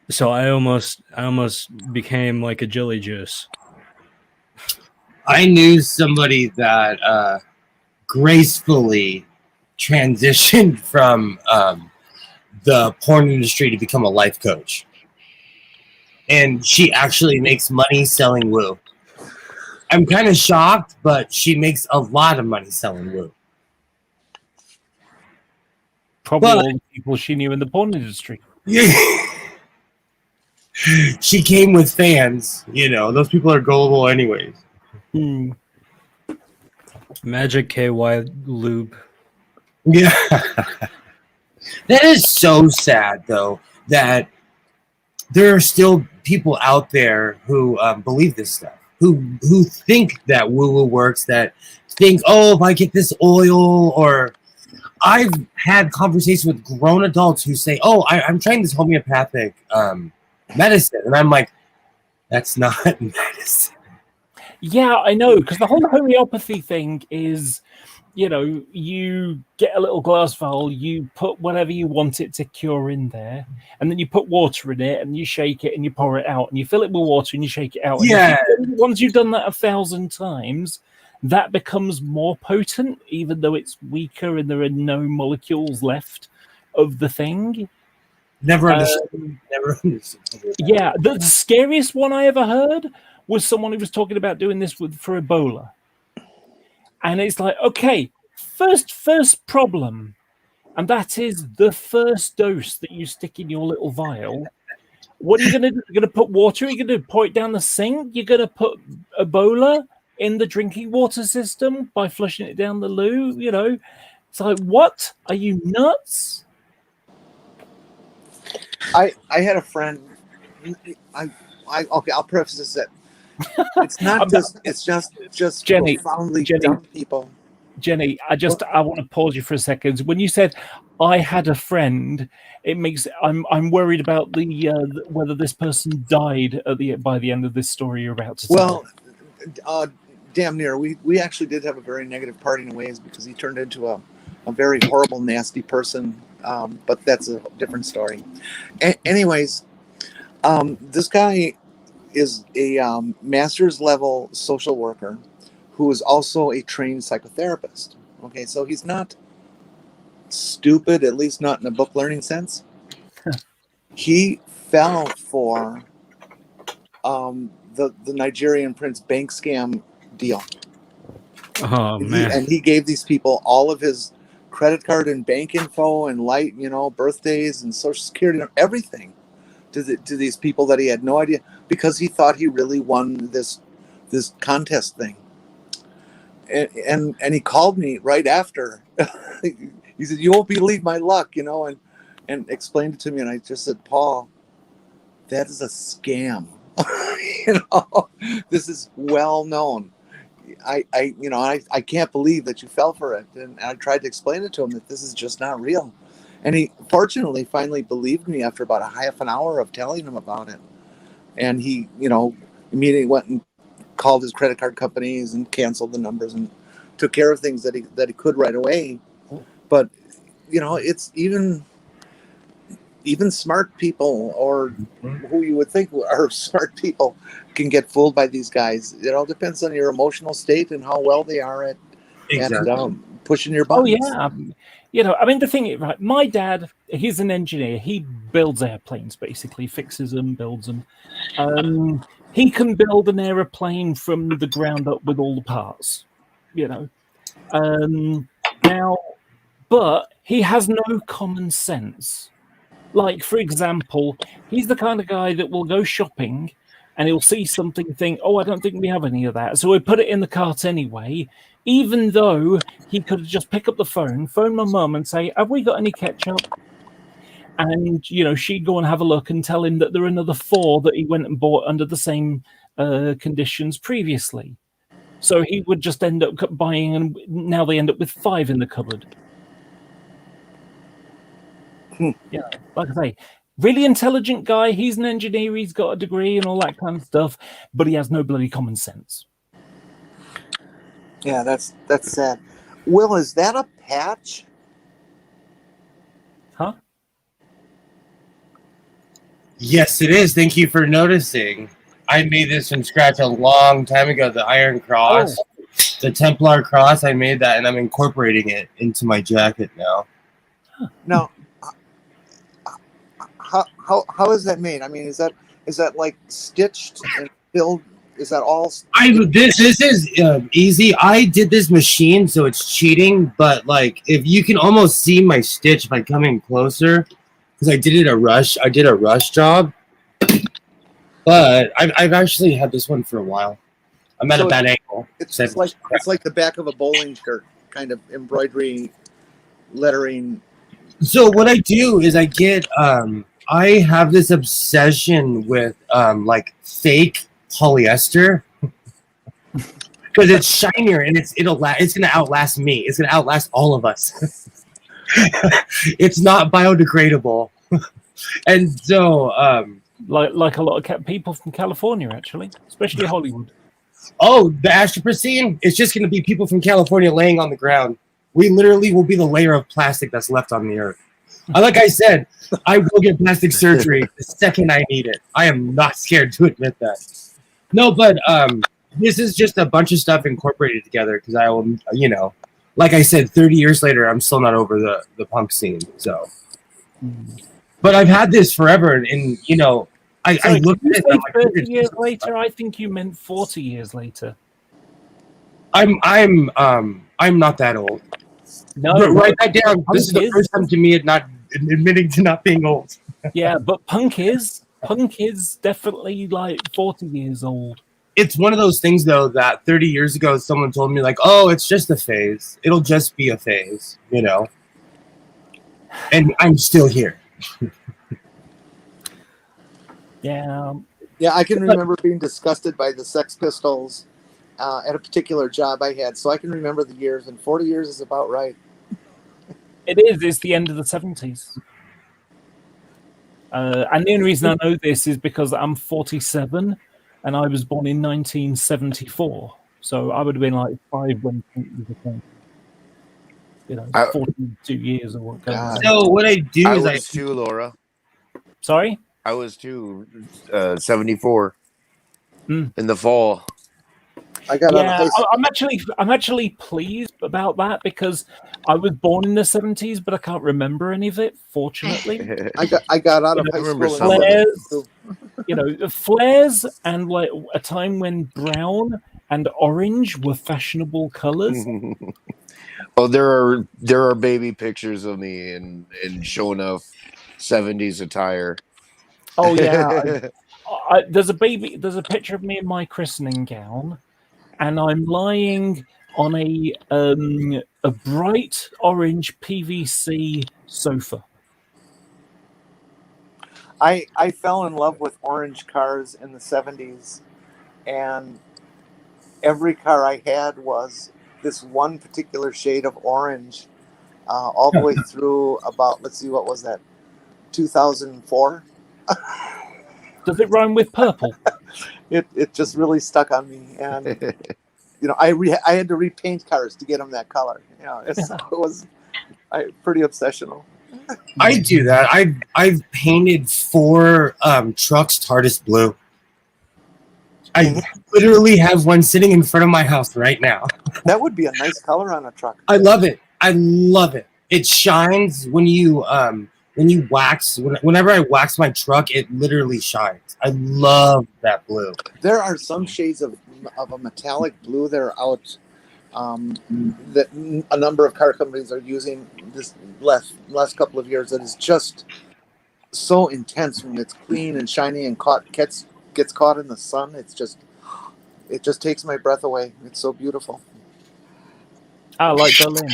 [SPEAKER 8] So I almost became like a jelly juice.
[SPEAKER 2] I knew somebody that gracefully transitioned from the porn industry to become a life coach. And she actually makes money selling woo. I'm kind of shocked, but she makes a lot of money selling woo.
[SPEAKER 4] Probably all the people she knew in the porn industry.
[SPEAKER 2] Yeah. She came with fans. Those people are gullible anyways.
[SPEAKER 8] Magic KY lube.
[SPEAKER 2] Yeah. That is so sad, though, that there are still people out there who believe this stuff, who think that woo-woo works, that think, oh, if I get this oil, or I've had conversations with grown adults who say, oh, I'm trying this homeopathic medicine. And I'm like, that's not medicine.
[SPEAKER 4] Yeah, I know, because the whole homeopathy thing is, you get a little glass vial, you put whatever you want it to cure in there, and then you put water in it, and you shake it, and you pour it out, and you fill it with water, and you shake it out.
[SPEAKER 2] Yeah.
[SPEAKER 4] And once you've done that 1,000 times, that becomes more potent, even though it's weaker and there are no molecules left of the thing.
[SPEAKER 2] Never understood. Never understood.
[SPEAKER 4] Yeah, the scariest one I ever heard was someone who was talking about doing this for Ebola. And it's like, okay, first problem, and that is the first dose that you stick in your little vial. What are you going to do? You're going to put water? You're going to pour it down the sink? You're going to put Ebola in the drinking water system by flushing it down the loo? It's like, what? Are you nuts?
[SPEAKER 13] I had a friend. Okay, I'll preface this that it's not it's just
[SPEAKER 4] Jenny,
[SPEAKER 13] profoundly dumb people.
[SPEAKER 4] Jenny, I want to pause you for a second. When you said I had a friend, it makes I'm worried about the whether this person died by the end of this story you're about to tell.
[SPEAKER 13] Well, damn near. We actually did have a very negative parting of ways, because he turned into a very horrible, nasty person. But that's a different story. Anyways, this guy is a master's level social worker who is also a trained psychotherapist. Okay, so he's not stupid, at least not in a book learning sense. He fell for the Nigerian Prince bank scam deal.
[SPEAKER 8] Oh, man.
[SPEAKER 13] And he gave these people all of his credit card and bank info and birthdays and social security and everything to these people that he had no idea, because he thought he really won this contest thing. And he called me right after. He said, "You won't believe my luck," and explained it to me. And I just said, "Paul, that is a scam. This is well known. I can't believe that you fell for it." And I tried to explain it to him that this is just not real. And he fortunately finally believed me after about a half an hour of telling him about it. And he, immediately went and called his credit card companies and canceled the numbers and took care of things that he could right away. But, it's even smart people, or who you would think are smart people, can get fooled by these guys. It all depends on your emotional state and how well they are at pushing your buttons.
[SPEAKER 4] Oh, yeah. The thing is, right, my dad, he's an engineer. He builds airplanes, basically, fixes them, builds them. He can build an aeroplane from the ground up with all the parts, but he has no common sense. Like, for example, he's the kind of guy that will go shopping and he'll see something, think, "Oh, I don't think we have any of that." So we put it in the cart anyway, even though he could have just pick up the phone my mum and say, have we got any ketchup? And, she'd go and have a look and tell him that there are another 4 that he went and bought under the same conditions previously. So he would just end up buying, and now they end up with 5 in the cupboard. Yeah, like I say, really intelligent guy. He's an engineer. He's got a degree and all that kind of stuff, but he has no bloody common sense.
[SPEAKER 13] Yeah, that's sad. Will, is that a patch?
[SPEAKER 4] Huh?
[SPEAKER 2] Yes, it is. Thank you for noticing. I made this from scratch a long time ago. The Iron Cross, the Templar Cross. I made that, and I'm incorporating it into my jacket now.
[SPEAKER 13] Now, how is that made? I mean, is that like stitched and filled? Is that all?
[SPEAKER 2] This is easy. I did this machine, so it's cheating. But like, if you can almost see my stitch if I come in closer, because I did a rush job. But I've actually had this one for a while. I'm at a bad angle.
[SPEAKER 13] It's like the back of a bowling shirt, kind of embroidery, lettering.
[SPEAKER 2] So what I do is I get I have this obsession with like fake polyester because it's shinier and it's gonna outlast me. It's gonna outlast all of us. It's not biodegradable, and so
[SPEAKER 4] like a lot of people from California, actually, especially Hollywood.
[SPEAKER 2] Oh, the Astropristine? It's just gonna be people from California laying on the ground. We literally will be the layer of plastic that's left on the earth. Like I said, I will get plastic surgery the second I need it. I am not scared to admit that. No, but this is just a bunch of stuff incorporated together because I will, like I said, 30 years later, I'm still not over the punk scene. So, but I've had this forever, and I looked at it.
[SPEAKER 4] I'm like, 30 years later, I think you meant 40 years later.
[SPEAKER 2] I'm not that old.
[SPEAKER 4] No,
[SPEAKER 2] write that down. This is the first time to me not admitting to not being old.
[SPEAKER 4] Yeah, but punk is definitely like 40 years old.
[SPEAKER 2] It's one of those things though that 30 years ago someone told me like, oh, it's just a phase. It'll just be a phase, And I'm still here.
[SPEAKER 4] Yeah.
[SPEAKER 13] Yeah, I can remember being disgusted by the Sex Pistols at a particular job I had, so I can remember the years, and 40 years is about right.
[SPEAKER 4] It is. It's the end of the 70s. And the only reason I know this is because I'm 47, and I was born in 1974. So I would have been like 5 when it was a 42 years or what.
[SPEAKER 2] So what I do
[SPEAKER 11] I
[SPEAKER 2] is
[SPEAKER 11] was too, Laura.
[SPEAKER 4] Sorry?
[SPEAKER 11] I was too, 74
[SPEAKER 4] in
[SPEAKER 11] the fall.
[SPEAKER 4] I'm actually pleased about that because I was born in the 70s, but I can't remember any of it. Fortunately,
[SPEAKER 13] I got out of high school.
[SPEAKER 4] Flares and like a time when brown and orange were fashionable colors.
[SPEAKER 11] Oh, there are baby pictures of me in showing off 70s attire.
[SPEAKER 4] Oh yeah, there's a picture of me in my christening gown. And I'm lying on a bright orange PVC sofa.
[SPEAKER 13] I fell in love with orange cars in the 70s, and every car I had was this one particular shade of orange, all the way through about, let's see, what was that, 2004?
[SPEAKER 4] Does it rhyme with purple?
[SPEAKER 13] It just really stuck on me, and I had to repaint cars to get them that color. It was pretty obsessional.
[SPEAKER 2] I do that. I've painted 4 trucks TARDIS blue. I literally have one sitting in front of my house right now.
[SPEAKER 13] That would be a nice color on a truck.
[SPEAKER 2] I love it. It shines when you wax. Whenever I wax my truck, it literally shines. I love that blue.
[SPEAKER 13] There are some shades of a metallic blue that are out that a number of car companies are using this last couple of years. That is just so intense when it's clean and shiny and gets caught in the sun. It just takes my breath away. It's so beautiful.
[SPEAKER 4] I like Berlin.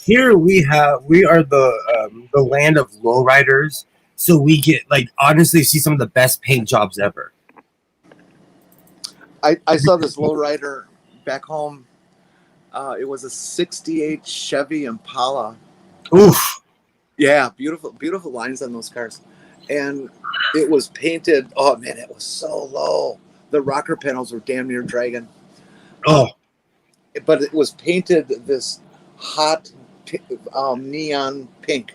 [SPEAKER 2] Here we are the land of lowriders, so we get like honestly see some of the best paint jobs ever.
[SPEAKER 13] I saw this lowrider back home. It was a '68 Chevy Impala.
[SPEAKER 2] Oof.
[SPEAKER 13] Yeah, beautiful lines on those cars, and it was painted. Oh man, it was so low. The rocker panels were damn near dragging.
[SPEAKER 2] Oh,
[SPEAKER 13] but it was painted this hot neon pink.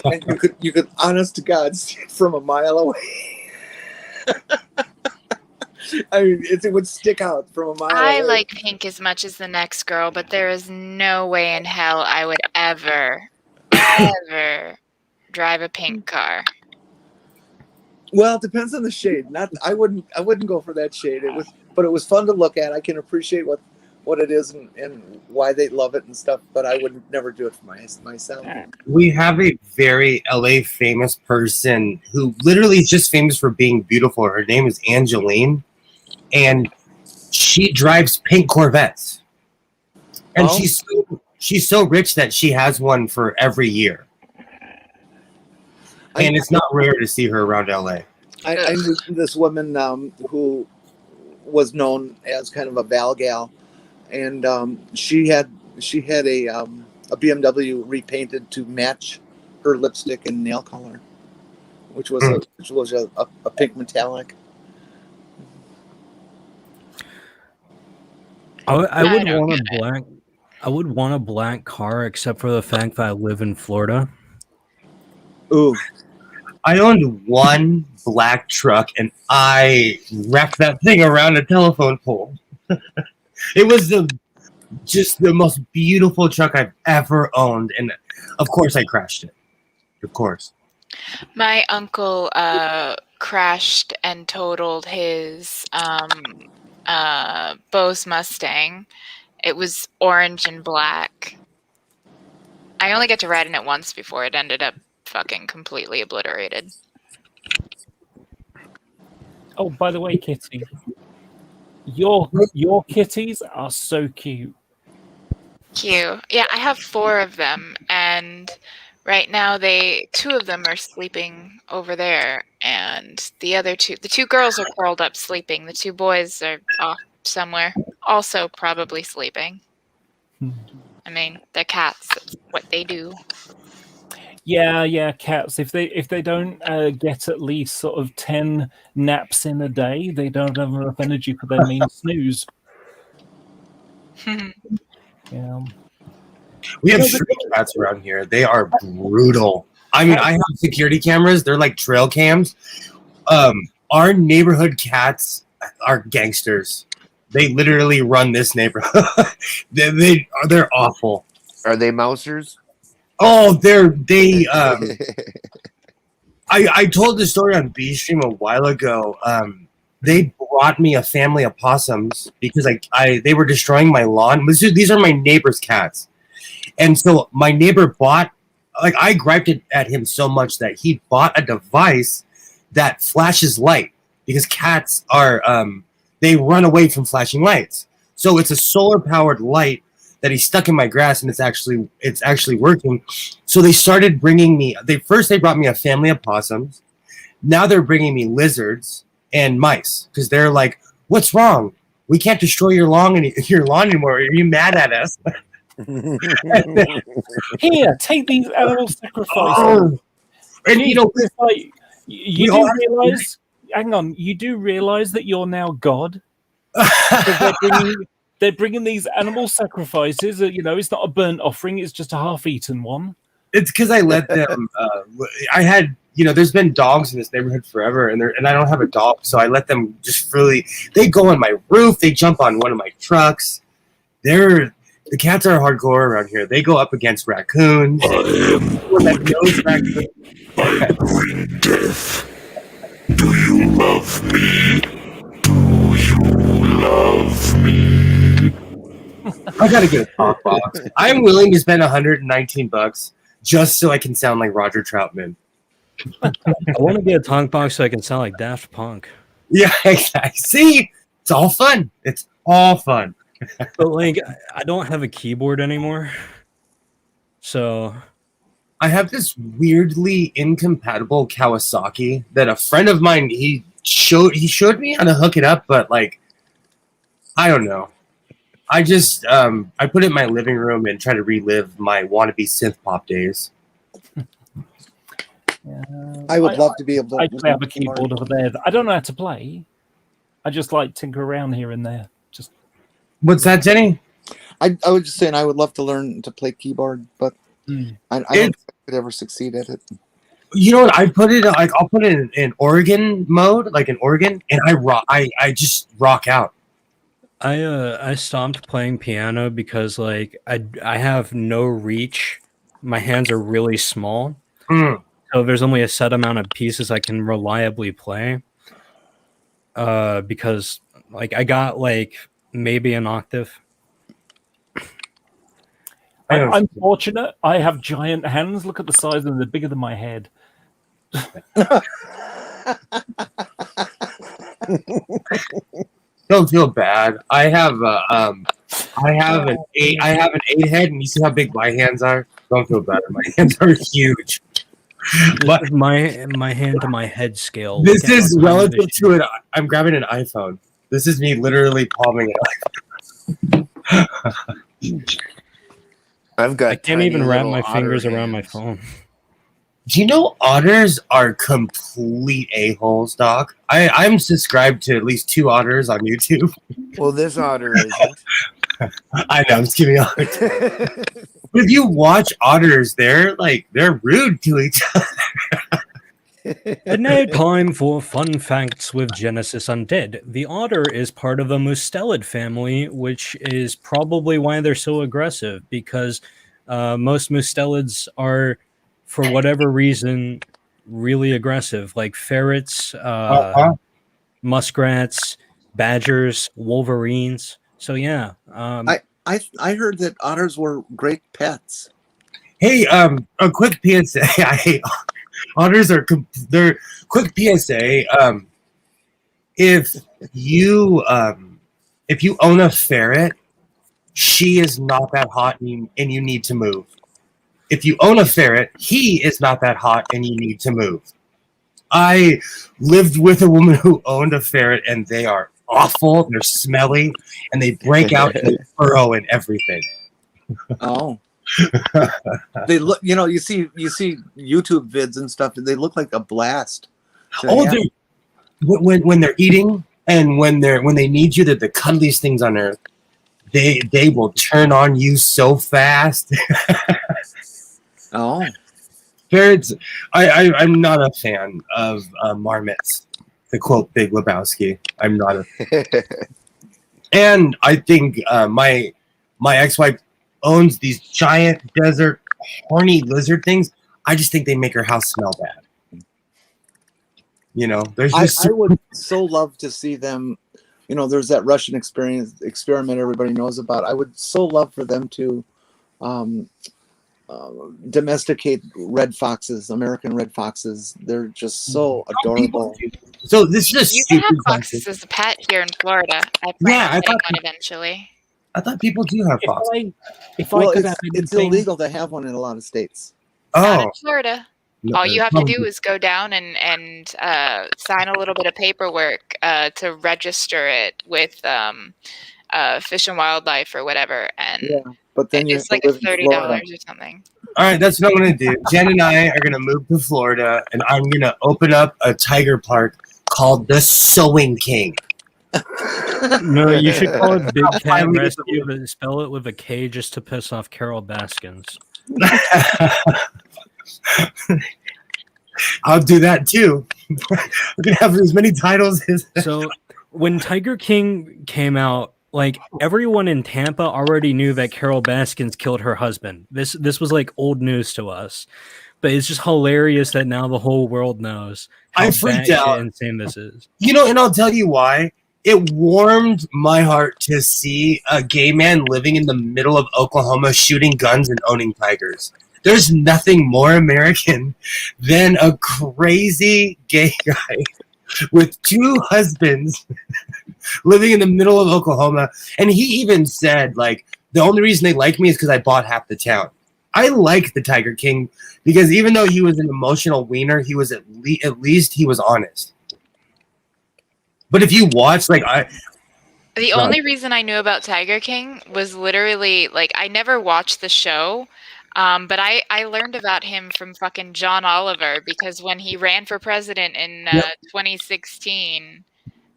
[SPEAKER 13] And you could honest to God see it from a mile away. I mean, it would stick out from a mile
[SPEAKER 6] I
[SPEAKER 13] away.
[SPEAKER 6] like pink as much as the next girl, but there is no way in hell I would ever drive a pink car.
[SPEAKER 13] Well, it depends on the shade. I wouldn't go for that shade. But it was fun to look at. I can appreciate what it is and why they love it and stuff, but I would never do it for myself.
[SPEAKER 2] We have a very LA famous person who literally is just famous for being beautiful. Her name is Angeline, and she drives pink Corvettes. And she's so rich that she has one for every year. And it's not rare to see her around LA.
[SPEAKER 13] I knew this woman who was known as kind of a Val gal, and she had a BMW repainted to match her lipstick and nail color, which was a pink metallic.
[SPEAKER 8] I would want a black car, except for the fact that I live in Florida.
[SPEAKER 13] Ooh.
[SPEAKER 2] I owned one black truck and I wrecked that thing around a telephone pole. It was just the most beautiful truck I've ever owned. And of course I crashed it. Of course.
[SPEAKER 6] My uncle crashed and totaled his Bose Mustang. It was orange and black. I only got to ride in it once before it ended up fucking completely obliterated.
[SPEAKER 4] Oh, by the way, Kitty, your kitties are so cute.
[SPEAKER 6] Cute. Yeah, I have 4 of them, and right now 2 of them are sleeping over there, and the 2 girls are curled up sleeping. The 2 boys are off somewhere, also probably sleeping. I mean, they're cats. That's what they do.
[SPEAKER 4] Yeah, cats. If they don't get at least sort of 10 naps in a day, they don't have enough energy for their main snooze. Yeah.
[SPEAKER 2] We have stray cats around here. They are brutal. I mean, I have security cameras. They're like trail cams. Our neighborhood cats are gangsters. They literally run this neighborhood. They're awful.
[SPEAKER 11] Are they mousers?
[SPEAKER 2] Oh, I told the story on B-Stream a while ago. They brought me a family of possums because they were destroying my lawn. These are my neighbor's cats. And so my neighbor I griped at him so much that he bought a device that flashes light because cats are, they run away from flashing lights. So it's a solar powered light that he stuck in my grass, and it's actually working. So they started bringing me. They brought me a family of possums. Now they're bringing me lizards and mice because they're like, "What's wrong? We can't destroy your lawn anymore. Are you mad at us?"
[SPEAKER 4] Here, take these animal sacrifices.
[SPEAKER 2] Oh. And
[SPEAKER 4] you do realize. Hang on, you do realize that you're now God. They're bringing these animal sacrifices. It's not a burnt offering; it's just a half-eaten one.
[SPEAKER 2] It's because I let them. I had, there's been dogs in this neighborhood forever, and I don't have a dog, so I let them just freely. They go on my roof. They jump on one of my trucks. The cats are hardcore around here. They go up against raccoons.
[SPEAKER 9] I am Green Death. Do you love me? Do you love me?
[SPEAKER 2] I gotta get a talk box. I'm willing to spend $119 just so I can sound like Roger Troutman.
[SPEAKER 8] I want to get a talk box so I can sound like Daft Punk.
[SPEAKER 2] Yeah, exactly. See, it's all fun. It's all fun.
[SPEAKER 8] But like, I don't have a keyboard anymore, so
[SPEAKER 2] I have this weirdly incompatible Kawasaki that a friend of mine he showed me how to hook it up, but like, I don't know. I just I put it in my living room and try to relive my wannabe synth pop days.
[SPEAKER 13] I would love to be able to.
[SPEAKER 4] I have a keyboard over there. I don't know how to play. I just like tinker around here and there. Just
[SPEAKER 2] what's that, Jenny?
[SPEAKER 13] I was just saying I would love to learn to play keyboard, but I don't think I could ever succeed at it.
[SPEAKER 2] You know what? I put it like I'll put it in organ mode, like an organ, and I just rock out.
[SPEAKER 8] I stopped playing piano because like I have no reach. My hands are really small. So there's only a set amount of pieces I can reliably play. Because like I got like maybe an octave.
[SPEAKER 4] I'm fortunate. I have giant hands. Look at the size of them; they're bigger than my head.
[SPEAKER 2] Don't feel bad. I have an 8 head, and you see how big my hands are. Don't feel bad. My hands are huge.
[SPEAKER 8] But my hand to my head scale.
[SPEAKER 2] This is relative to it. I'm grabbing an iPhone. This is me literally palming it.
[SPEAKER 8] I can't even wrap my fingers around my phone.
[SPEAKER 2] Do you know otters are complete a-holes, Doc? I'm subscribed to at least 2 otters on YouTube.
[SPEAKER 11] Well, this otter isn't.
[SPEAKER 2] I know, I'm just kidding. But if you watch otters, they're rude to each other.
[SPEAKER 8] And now time for fun facts with Genesis Undead. The otter is part of the mustelid family, which is probably why they're so aggressive, because most mustelids are, for whatever reason, really aggressive, like ferrets, muskrats, badgers, wolverines. So yeah.
[SPEAKER 13] I heard that otters were great pets.
[SPEAKER 2] Hey, a quick PSA. I hate otters. They're quick PSA. If you own a ferret, she is not that hot, and you need to move. If you own a ferret, he is not that hot, and you need to move. I lived with a woman who owned a ferret, and they are awful. They're smelly, and they break out and burrow and everything.
[SPEAKER 13] Oh, they look. You see YouTube vids and stuff, and they look like a blast. So,
[SPEAKER 2] dude, when they're eating and when they need you, they're the cuddliest things on earth. They will turn on you so fast.
[SPEAKER 13] Oh,
[SPEAKER 2] ferrets. I'm not a fan of marmots. To quote Big Lebowski, I'm not a. And I think my ex-wife owns these giant desert horny lizard things. I just think they make her house smell bad. There's just
[SPEAKER 13] I would so love to see them. There's that Russian experiment everybody knows about. I would so love for them to domesticate red foxes, American red foxes. They're just so adorable.
[SPEAKER 2] So this is
[SPEAKER 6] you can have foxes as a pet here in Florida. I plan on getting one eventually.
[SPEAKER 2] I thought people do have foxes.
[SPEAKER 13] It's illegal to have one in a lot of states.
[SPEAKER 6] Not in Florida. All you have to do is go down and sign a little bit of paperwork to register it with Fish and Wildlife or whatever, and
[SPEAKER 13] but then
[SPEAKER 6] it's like $30 or something.
[SPEAKER 2] All right, that's what I'm going to do. Jen and I are going to move to Florida, and I'm going to open up a tiger park called the Sewing King.
[SPEAKER 8] No, you should call it Big Cat Rescue, but spell it with a K just to piss off Carol Baskins.
[SPEAKER 2] I'll do that too. We're gonna have as many titles as.
[SPEAKER 8] So when Tiger King came out, like everyone in Tampa already knew that Carol Baskins killed her husband. This was like old news to us, but it's just hilarious that now the whole world knows how
[SPEAKER 2] I freaked out.
[SPEAKER 8] Insane this is.
[SPEAKER 2] And I'll tell you why. It warmed my heart to see a gay man living in the middle of Oklahoma shooting guns and owning tigers. There's nothing more American than a crazy gay guy with 2 husbands living in the middle of Oklahoma. And he even said, like, the only reason they like me is because I bought half the town. I like the Tiger King because even though he was an emotional wiener, he was at least he was honest. But if you watch, like,
[SPEAKER 6] The only reason I knew about Tiger King was literally, like, I never watched the show, but I learned about him from fucking John Oliver, because when he ran for president in 2016,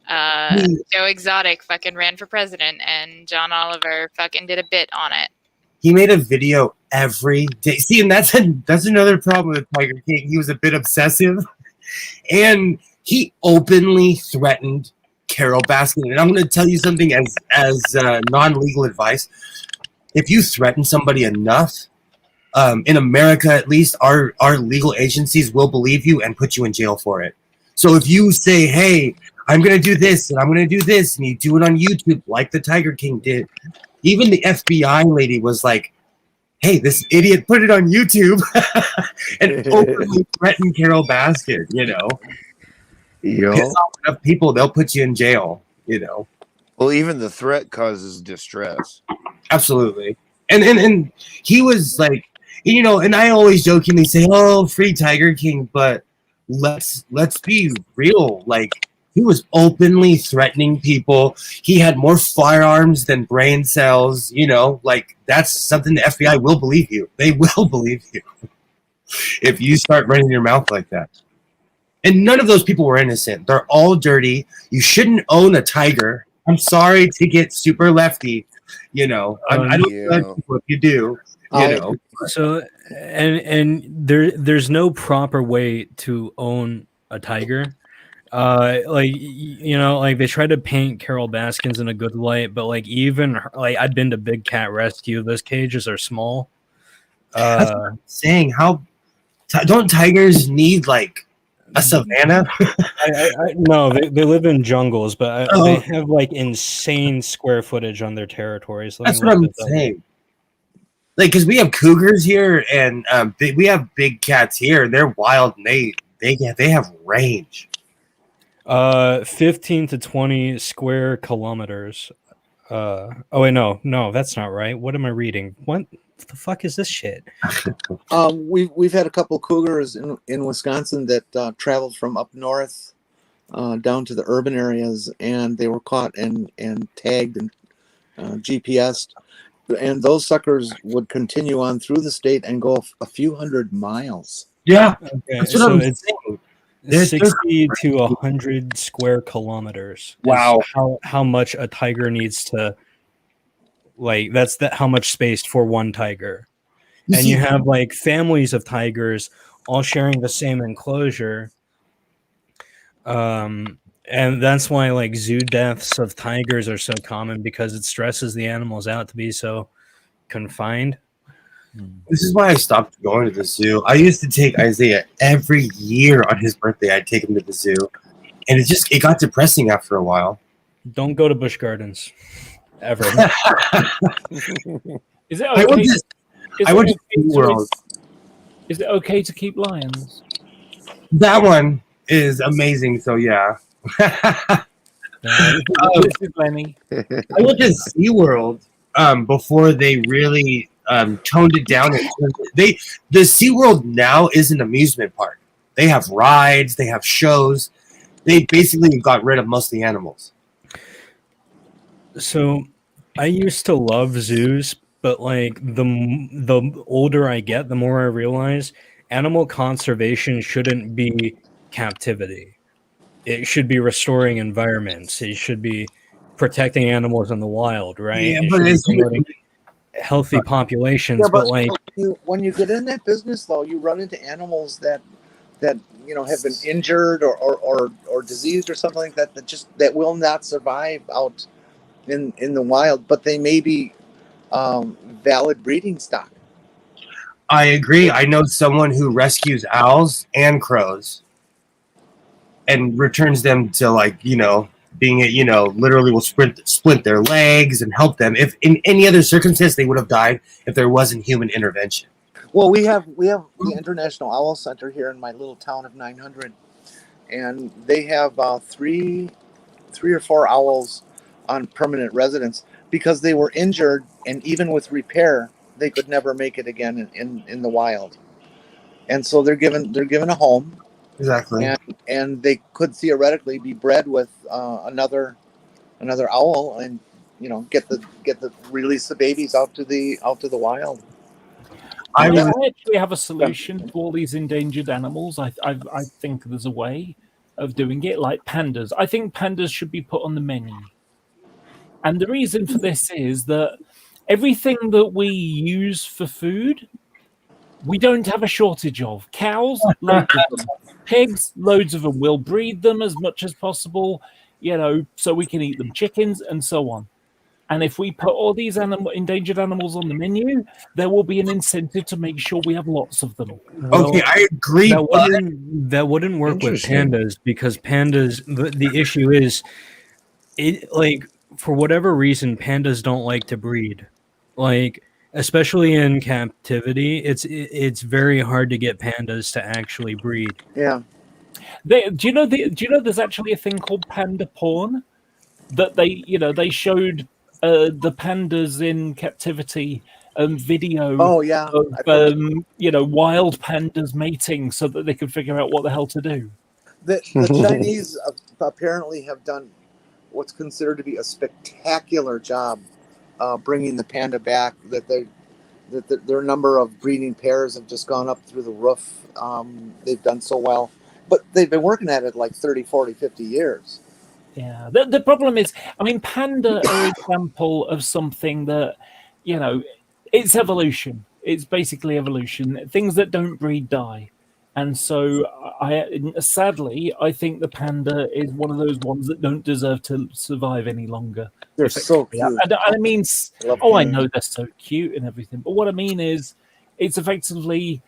[SPEAKER 6] Joe Exotic fucking ran for president, and John Oliver fucking did a bit on it.
[SPEAKER 2] he made a video every day. See, and that's another problem with Tiger King. He was a bit obsessive, and he openly threatened Carol Baskin. And I'm going to tell you something as non-legal advice. If you threaten somebody enough, in America at least, our legal agencies will believe you and put you in jail for it. So if you say, hey, I'm going to do this and I'm going to do this, and you do it on YouTube like the Tiger King did, even the FBI lady was like, hey, this idiot put it on YouTube and openly threatened Carol Baskin, you know. Piss off enough people, they'll put you in jail, you know.
[SPEAKER 11] Well, even the threat causes distress.
[SPEAKER 2] Absolutely. And he was like, you know, and I always jokingly say, oh, free Tiger King, but let's be real. Like, he was openly threatening people. He had more firearms than brain cells, you know, like, that's something the FBI will believe you. They will believe you if you start running your mouth like that. And none of those people were innocent. They're all dirty. You shouldn't own a tiger. I'm sorry to get super lefty, you know. I don't judge people if you do, you know.
[SPEAKER 8] So, and there's no proper way to own a tiger. Like, you know, like, they try to paint Carol Baskins in a good light, but like, even her, like, I've been to Big Cat Rescue. Those cages are small.
[SPEAKER 2] That's what I'm saying. How don't tigers need like a savanna?
[SPEAKER 8] No, they live in jungles, but they have like insane square footage on their territories.
[SPEAKER 2] That's what I'm saying. Like, because we have cougars here, and we have big cats here. They're wild, and they have range.
[SPEAKER 8] 15 to 20 square kilometers. Oh wait, no, that's not right. What am I reading? What the fuck is this shit?
[SPEAKER 13] We've had a couple cougars in Wisconsin that traveled from up north down to the urban areas, and they were caught and tagged and GPS'd, and those suckers would continue on through the state and go a few hundred miles.
[SPEAKER 2] Yeah,
[SPEAKER 8] okay,
[SPEAKER 2] that's what I'm
[SPEAKER 8] it's
[SPEAKER 2] saying.
[SPEAKER 8] 60 to 100 square kilometers.
[SPEAKER 2] Wow.
[SPEAKER 8] How much a tiger needs to, like, that's how much space for one tiger. And you have like families of tigers all sharing the same enclosure. And that's why like zoo deaths of tigers are so common, because it stresses the animals out to be so confined.
[SPEAKER 2] This is why I stopped going to the zoo. I used to take Isaiah every year on his birthday. I'd take him to the zoo, and it got depressing after a while.
[SPEAKER 8] Don't go to Busch Gardens ever.
[SPEAKER 4] Is it okay?
[SPEAKER 2] I went to SeaWorld.
[SPEAKER 4] Is it okay to keep lions?
[SPEAKER 2] That one is amazing. So yeah.
[SPEAKER 4] This is Lenny.
[SPEAKER 2] I went to SeaWorld before they really toned it down. The SeaWorld now is an amusement park. They have rides, they have shows. They basically got rid of most of the animals.
[SPEAKER 8] So I used to love zoos, but like the older I get, the more I realize animal conservation shouldn't be captivity. It should be restoring environments. It should be protecting animals in the wild, right?
[SPEAKER 2] Yeah,
[SPEAKER 8] it
[SPEAKER 2] but
[SPEAKER 8] should
[SPEAKER 2] it's
[SPEAKER 8] be promoting healthy populations, but like
[SPEAKER 13] when you get in that business, though, you run into animals that you know have been injured or diseased or something like that that will not survive out in the wild, but they may be valid breeding stock.
[SPEAKER 2] I agree. I know someone who rescues owls and crows and returns them to, like, you know, being, you know, literally will split their legs and help them. If in any other circumstance they would have died if there wasn't human intervention.
[SPEAKER 13] Well, we have the International Owl Center here in my little town of 900, and they have three or four owls on permanent residence because they were injured, and even with repair, they could never make it again in the wild. And so they're given a home.
[SPEAKER 2] Exactly.
[SPEAKER 13] And they could theoretically be bred with another owl, and get the release the babies out to the wild.
[SPEAKER 4] I actually have a solution to all these endangered animals. I think there's a way of doing it, like pandas. I think pandas should be put on the menu. And the reason for this is that everything that we use for food, we don't have a shortage of. Cows, loads of them. Pigs, loads of them. We'll breed them as much as possible, so we can eat them. Chickens, and so on. And if we put all these endangered animals on the menu, there will be an incentive to make sure we have lots of them.
[SPEAKER 2] Okay, I agree.
[SPEAKER 8] That wouldn't work with pandas, because pandas. The issue is, for whatever reason, pandas don't like to breed. Especially in captivity, it's very hard to get pandas to actually breed.
[SPEAKER 13] Yeah.
[SPEAKER 4] Do you know there's actually a thing called panda porn that they showed the pandas in captivity video.
[SPEAKER 13] Oh yeah.
[SPEAKER 4] Of wild pandas mating so that they could figure out what the hell to do.
[SPEAKER 13] The Chinese apparently have done what's considered to be a spectacular job bringing the panda back. That their number of breeding pairs have just gone up through the roof. They've done so well, but they've been working at it like 30, 40, 50 years.
[SPEAKER 4] Yeah, the problem is, panda are an example of something that, it's evolution. It's basically evolution. Things that don't breed die. And so, sadly, I think the panda is one of those ones that don't deserve to survive any longer.
[SPEAKER 13] They're so cute.
[SPEAKER 4] I know they're so cute and everything. But what I mean is, it's effectively,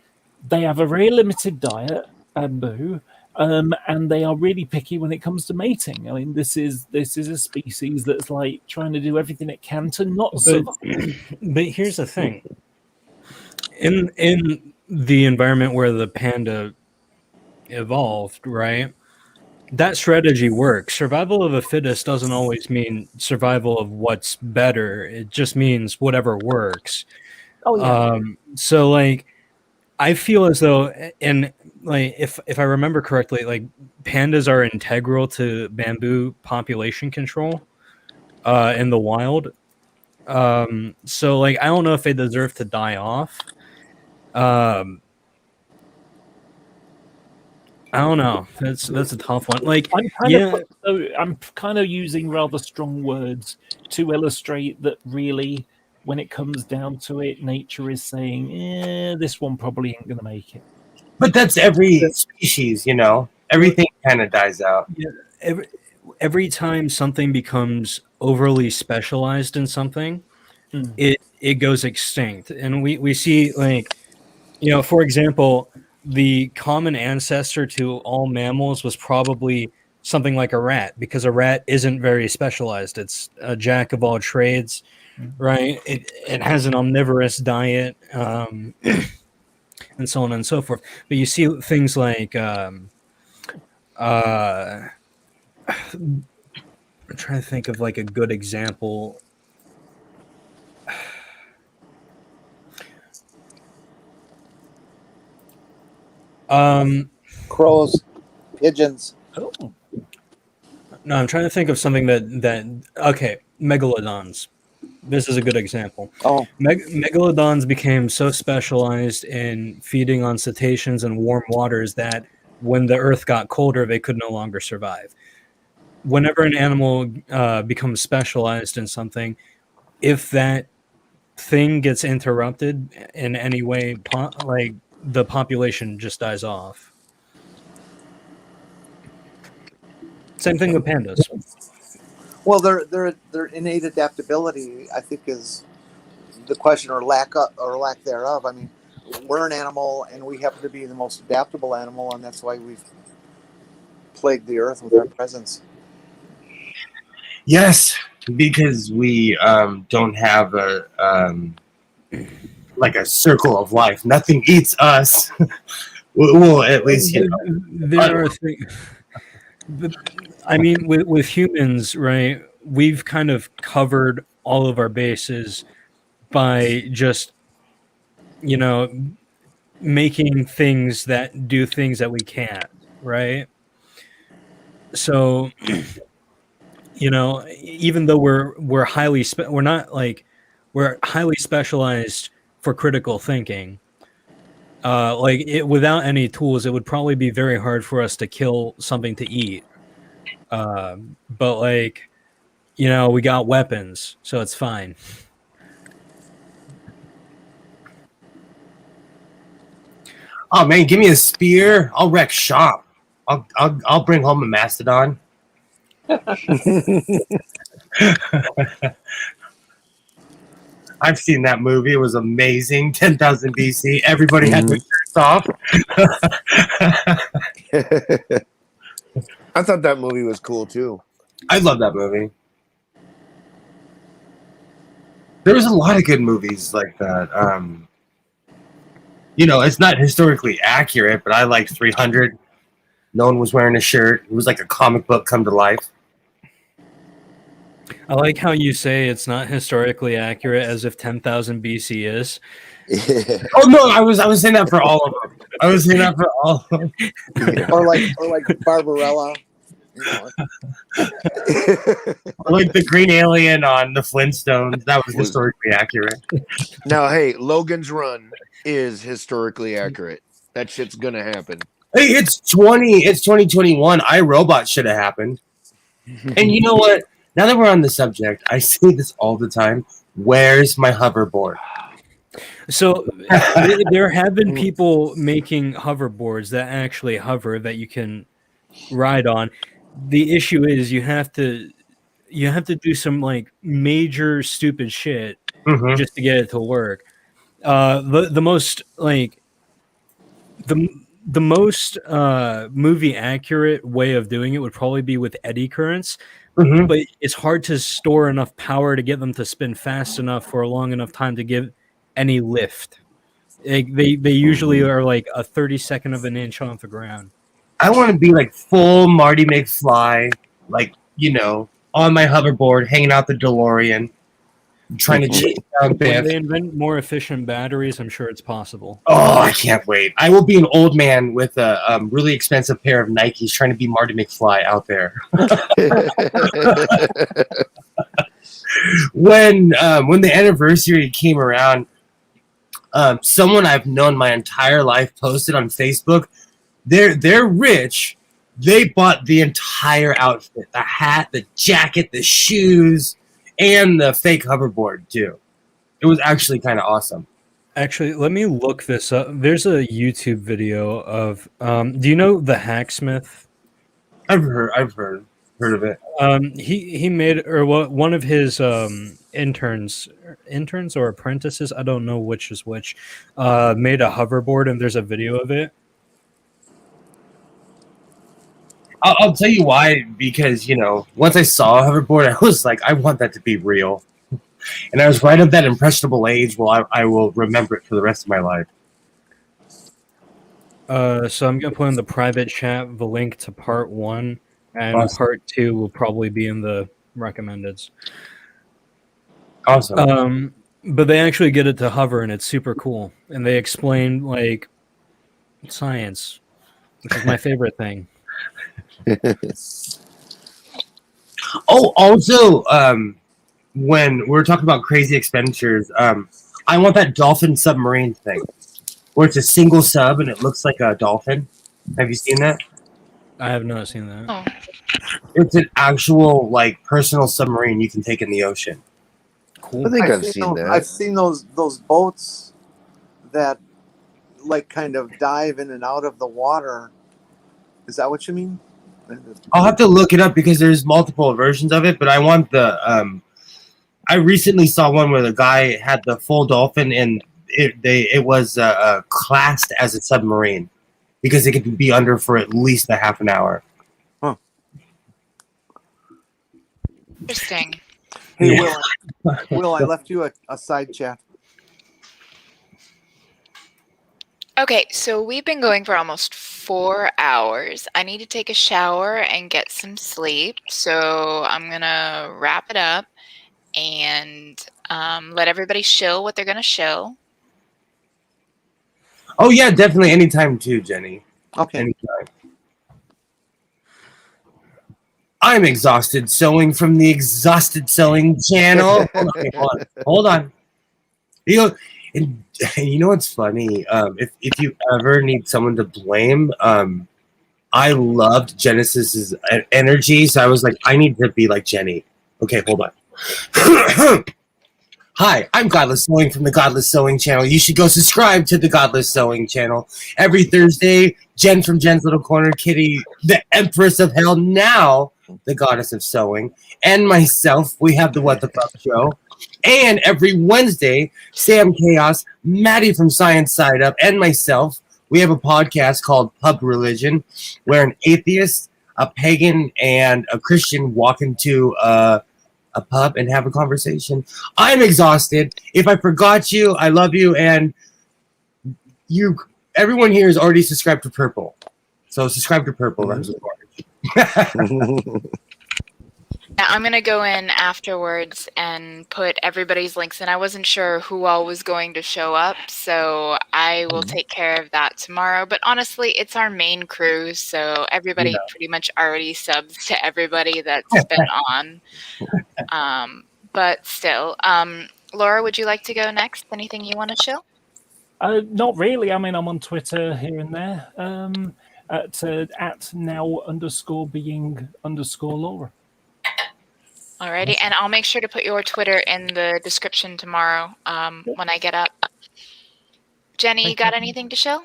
[SPEAKER 4] they have a very limited diet, bamboo, and they are really picky when it comes to mating. This is a species that's trying to do everything it can to not survive.
[SPEAKER 8] But here's the thing: in the environment where the panda evolved, right? That strategy works. Survival of the fittest doesn't always mean survival of what's better. It just means whatever works.
[SPEAKER 4] Oh yeah.
[SPEAKER 8] So I feel as though, and if I remember correctly, pandas are integral to bamboo population control in the wild. So I don't know if they deserve to die off. I don't know. That's a tough one.
[SPEAKER 4] I'm kind of using rather strong words to illustrate that really, when it comes down to it, nature is saying, this one probably ain't going to make it.
[SPEAKER 2] But that's every species, everything kind of dies out.
[SPEAKER 8] Yeah, every time something becomes overly specialized in something, it goes extinct. And we see, for example, the common ancestor to all mammals was probably something like a rat, because a rat isn't very specialized. It's a jack of all trades, right? It has an omnivorous diet, and so on and so forth. But you see things like I'm trying to think of a good example.
[SPEAKER 13] Crows, pigeons.
[SPEAKER 4] Oh.
[SPEAKER 8] No, I'm trying to think of something okay, megalodons. This is a good example.
[SPEAKER 13] Oh.
[SPEAKER 8] Megalodons became so specialized in feeding on cetaceans and warm waters that when the earth got colder, they could no longer survive. Whenever an animal becomes specialized in something, if that thing gets interrupted in any way, the population just dies off. Same thing with pandas.
[SPEAKER 13] Well, their innate adaptability, I think, is the question, or lack thereof. We're an animal, and we happen to be the most adaptable animal, and that's why we've plagued the earth with our presence.
[SPEAKER 2] Yes, because we don't have a circle of life. Nothing eats us. Well, at least
[SPEAKER 8] there are things. I mean, with humans, right? We've kind of covered all of our bases by just, making things that do things that we can't, right? So, even though we're highly we're highly specialized for critical thinking. Without any tools, it would probably be very hard for us to kill something to eat. But we got weapons, so it's fine.
[SPEAKER 2] Oh man, give me a spear. I'll wreck shop. I'll bring home a mastodon. I've seen that movie. It was amazing. 10,000 BC. Everybody had their shirts off.
[SPEAKER 11] I thought that movie was cool too.
[SPEAKER 2] I love that movie. There was a lot of good movies like that. It's not historically accurate, but I liked 300. No one was wearing a shirt. It was like a comic book come to life.
[SPEAKER 8] I like how you say it's not historically accurate, as if 10,000 BC is.
[SPEAKER 11] Yeah.
[SPEAKER 2] Oh no, I was saying that for all of them. I was saying that for all of them.
[SPEAKER 13] or like Barbarella.
[SPEAKER 2] Or like the green alien on the Flintstones. That was historically accurate.
[SPEAKER 11] Now, hey, Logan's Run is historically accurate. That shit's gonna happen.
[SPEAKER 2] Hey, it's 2021. iRobot should have happened. And you know what? Now that we're on the subject, I say this all the time. Where's my hoverboard?
[SPEAKER 8] So there have been people making hoverboards that actually hover that you can ride on. The issue is you have to do some major stupid shit just to get it to work. The most the most movie accurate way of doing it would probably be with eddy currents. But it's hard to store enough power to get them to spin fast enough for a long enough time to give any lift. They usually are like a 32nd of an inch off the ground.
[SPEAKER 2] I want to be like full Marty McFly, on my hoverboard, hanging out the DeLorean, trying to chase down
[SPEAKER 8] When
[SPEAKER 2] Biff.
[SPEAKER 8] they invent more efficient batteries, I'm sure it's possible.
[SPEAKER 2] Oh, I can't wait. I will be an old man with a really expensive pair of Nikes trying to be Marty McFly out there. When the anniversary came around, someone I've known my entire life posted on Facebook, they're rich. They bought the entire outfit, the hat, the jacket, the shoes, and the fake hoverboard too. It was actually kind of awesome.
[SPEAKER 8] Actually, let me look this up. There's a YouTube video of do you know the Hacksmith?
[SPEAKER 2] I've heard of it.
[SPEAKER 8] He made, or one of his interns or apprentices, I don't know which is which, made a hoverboard, and there's a video of it.
[SPEAKER 2] I'll tell you why, because, once I saw a hoverboard, I was like, I want that to be real. And I was right at that impressionable age where I will remember it for the rest of my life.
[SPEAKER 8] So I'm going to put in the private chat the link to part 1, and
[SPEAKER 2] Awesome.
[SPEAKER 8] part 2 will probably be in the recommendeds.
[SPEAKER 2] Awesome.
[SPEAKER 8] But they actually get it to hover, and it's super cool. And they explain, science, which is my favorite thing.
[SPEAKER 2] Oh, also, when we're talking about crazy expenditures, I want that dolphin submarine thing, where it's a single sub and it looks like a dolphin. Have you seen that?
[SPEAKER 8] I have not seen that.
[SPEAKER 6] Oh.
[SPEAKER 2] It's an actual personal submarine you can take in the ocean.
[SPEAKER 8] Cool.
[SPEAKER 11] I think I've seen that.
[SPEAKER 13] I've seen those boats that kind of dive in and out of the water. Is that what you mean?
[SPEAKER 2] I'll have to look it up because there's multiple versions of it, but I want the I recently saw one where the guy had the full dolphin and it was classed as a submarine because it could be under for at least a half an hour.
[SPEAKER 13] Huh.
[SPEAKER 6] Interesting.
[SPEAKER 13] Hey,
[SPEAKER 2] Yeah.
[SPEAKER 13] Will, I left you a side chat.
[SPEAKER 6] Okay, so we've been going for almost 4 hours. I need to take a shower and get some sleep. So I'm going to wrap it up and let everybody shill what they're going to shill.
[SPEAKER 2] Oh yeah, definitely anytime too, Jenny.
[SPEAKER 13] Okay.
[SPEAKER 2] Anytime. I'm exhausted sewing from the Exhausted Sewing channel. Hold on. You know, and you know what's funny? If you ever need someone to blame, I loved Genesis's energy, so I was like, I need to be like Jenny. Okay, hold on. Hi, I'm Godless Sewing from the Godless Sewing channel. You should go subscribe to the Godless Sewing channel. Every Thursday, Jen from Jen's Little Corner, Kitty, the Empress of Hell, now the Goddess of Sewing, and myself, we have the What the Fuck show. And every Wednesday, Sam Chaos, Maddie from Science Side Up, and myself, we have a podcast called Pub Religion, where an atheist, a pagan, and a Christian walk into a pub and have a conversation. I'm exhausted. If I forgot you, I love you, and you. Everyone here is already subscribed to Purple, so subscribe to Purple.
[SPEAKER 6] Now, I'm going to go in afterwards and put everybody's links in. I wasn't sure who all was going to show up, so I will take care of that tomorrow. But honestly, it's our main crew, so everybody pretty much already subs to everybody that's been on. But still, Laura, would you like to go next? Anything you want to show?
[SPEAKER 4] Not really. I mean, I'm on Twitter here and there at now_being_Laura.
[SPEAKER 6] Alrighty, and I'll make sure to put your Twitter in the description tomorrow when I get up. Jenny, you got anything to show?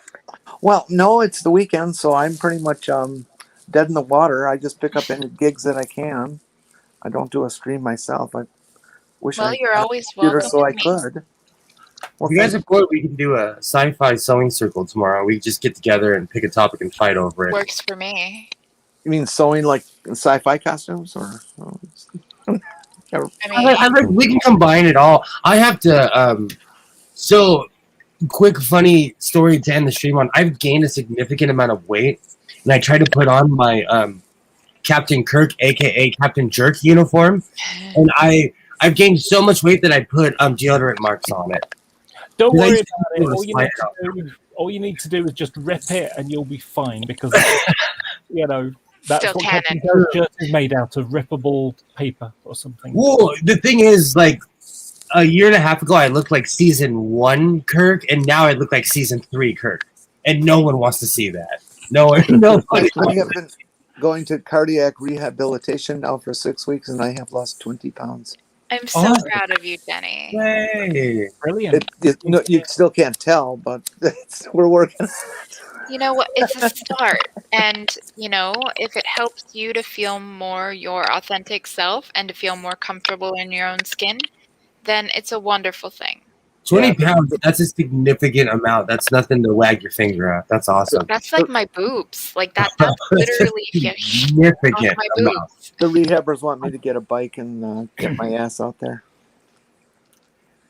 [SPEAKER 13] Well, no, it's the weekend, so I'm pretty much dead in the water. I just pick up any gigs that I can. I don't do a stream myself. I wish
[SPEAKER 6] you're
[SPEAKER 13] had
[SPEAKER 6] always
[SPEAKER 13] a computer
[SPEAKER 6] welcome
[SPEAKER 13] so I
[SPEAKER 6] with me.
[SPEAKER 13] could. Well,
[SPEAKER 2] If you guys are bored, we can do a sci-fi sewing circle tomorrow. We just get together and pick a topic and fight over it.
[SPEAKER 6] Works for me.
[SPEAKER 13] You mean sewing like sci-fi costumes, or?
[SPEAKER 2] I like we can combine it all. I have to. So, quick funny story to end the stream on. I've gained a significant amount of weight, and I try to put on my Captain Kirk, aka Captain Jerk uniform, and I've gained so much weight that I put deodorant marks on it.
[SPEAKER 4] Don't worry about it. All you need to do is just rip it, and you'll be fine because that's
[SPEAKER 6] Still
[SPEAKER 4] what
[SPEAKER 6] canon.
[SPEAKER 4] Captain Kirk shirt is made out of, rippable paper or something.
[SPEAKER 2] Well, the thing is, like a year and a half ago, I looked like season 1 Kirk, and now I look like season 3 Kirk, and no one wants to see that. Nobody.
[SPEAKER 13] I have been going to cardiac rehabilitation now for 6 weeks, and I have lost 20 pounds.
[SPEAKER 6] I'm so proud of you, Jenny.
[SPEAKER 2] Hey,
[SPEAKER 4] brilliant!
[SPEAKER 13] You still can't tell, but we're working.
[SPEAKER 6] You know what? It's a start. And, if it helps you to feel more your authentic self and to feel more comfortable in your own skin, then it's a wonderful thing.
[SPEAKER 2] 20 pounds, that's a significant amount. That's nothing to wag your finger at. That's awesome.
[SPEAKER 6] That's like my boobs. Like that's literally
[SPEAKER 2] significant
[SPEAKER 6] my
[SPEAKER 2] amount.
[SPEAKER 6] boobs.
[SPEAKER 13] The rehabbers want me to get a bike and get my ass out there.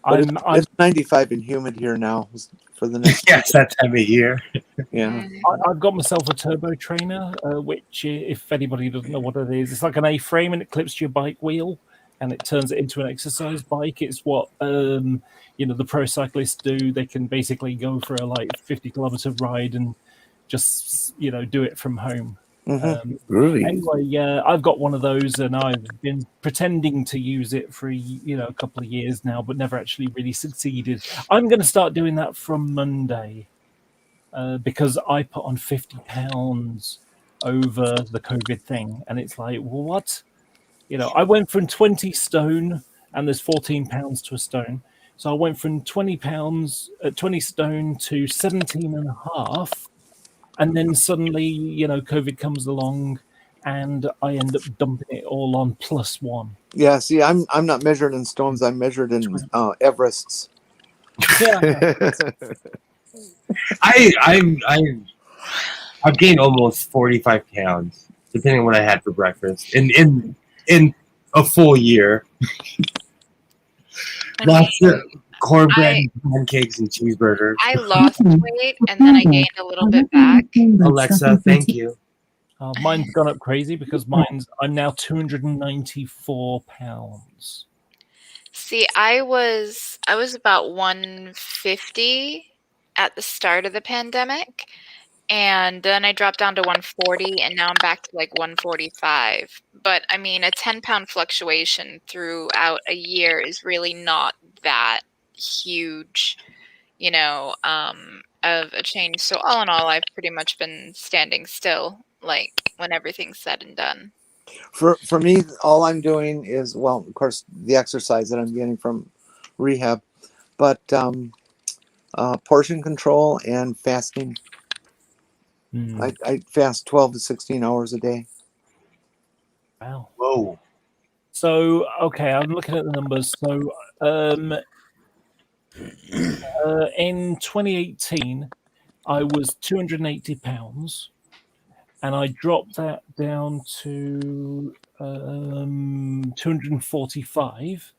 [SPEAKER 13] But it's 95 and humid here now for the next.
[SPEAKER 2] Yes, that time of year.
[SPEAKER 13] Yeah.
[SPEAKER 4] I've got myself a turbo trainer, which, if anybody doesn't know what it is, it's like an A-frame and it clips to your bike wheel and it turns it into an exercise bike. It's what the pro cyclists do. They can basically go for a 50-kilometer ride and just do it from home. Anyway, I've got one of those, and I've been pretending to use it for a couple of years now, but never actually really succeeded. I'm going to start doing that from Monday because I put on 50 pounds over the COVID thing, and it's like, well, what? I went from 20 stone, and there's 14 pounds to a stone. So I went from 20 stone to 17 and a half. And then suddenly, COVID comes along, and I end up dumping it all on +1.
[SPEAKER 13] Yeah, see, I'm not measured in stones. I'm measured in Everests.
[SPEAKER 4] Yeah.
[SPEAKER 2] I've gained almost 45 pounds, depending on what I had for breakfast in a full year. cornbread, pancakes, and cheeseburgers.
[SPEAKER 6] I lost weight and then I gained a little bit back.
[SPEAKER 2] Alexa, thank you.
[SPEAKER 4] Mine's gone up crazy because I'm now 294 pounds.
[SPEAKER 6] See, I was about 150 at the start of the pandemic, and then I dropped down to 140, and now I'm back to like 145. But I mean, a 10-pound fluctuation throughout a year is really not that huge, of a change. So all in all, I've pretty much been standing still, like when everything's said and done.
[SPEAKER 13] For me, all I'm doing is, well, of course, the exercise that I'm getting from rehab, but portion control and fasting. I fast 12 to 16 hours a day.
[SPEAKER 4] Wow.
[SPEAKER 2] Whoa.
[SPEAKER 4] So, okay, I'm looking at the numbers. So, in 2018, I was 280 pounds, and I dropped that down to 245,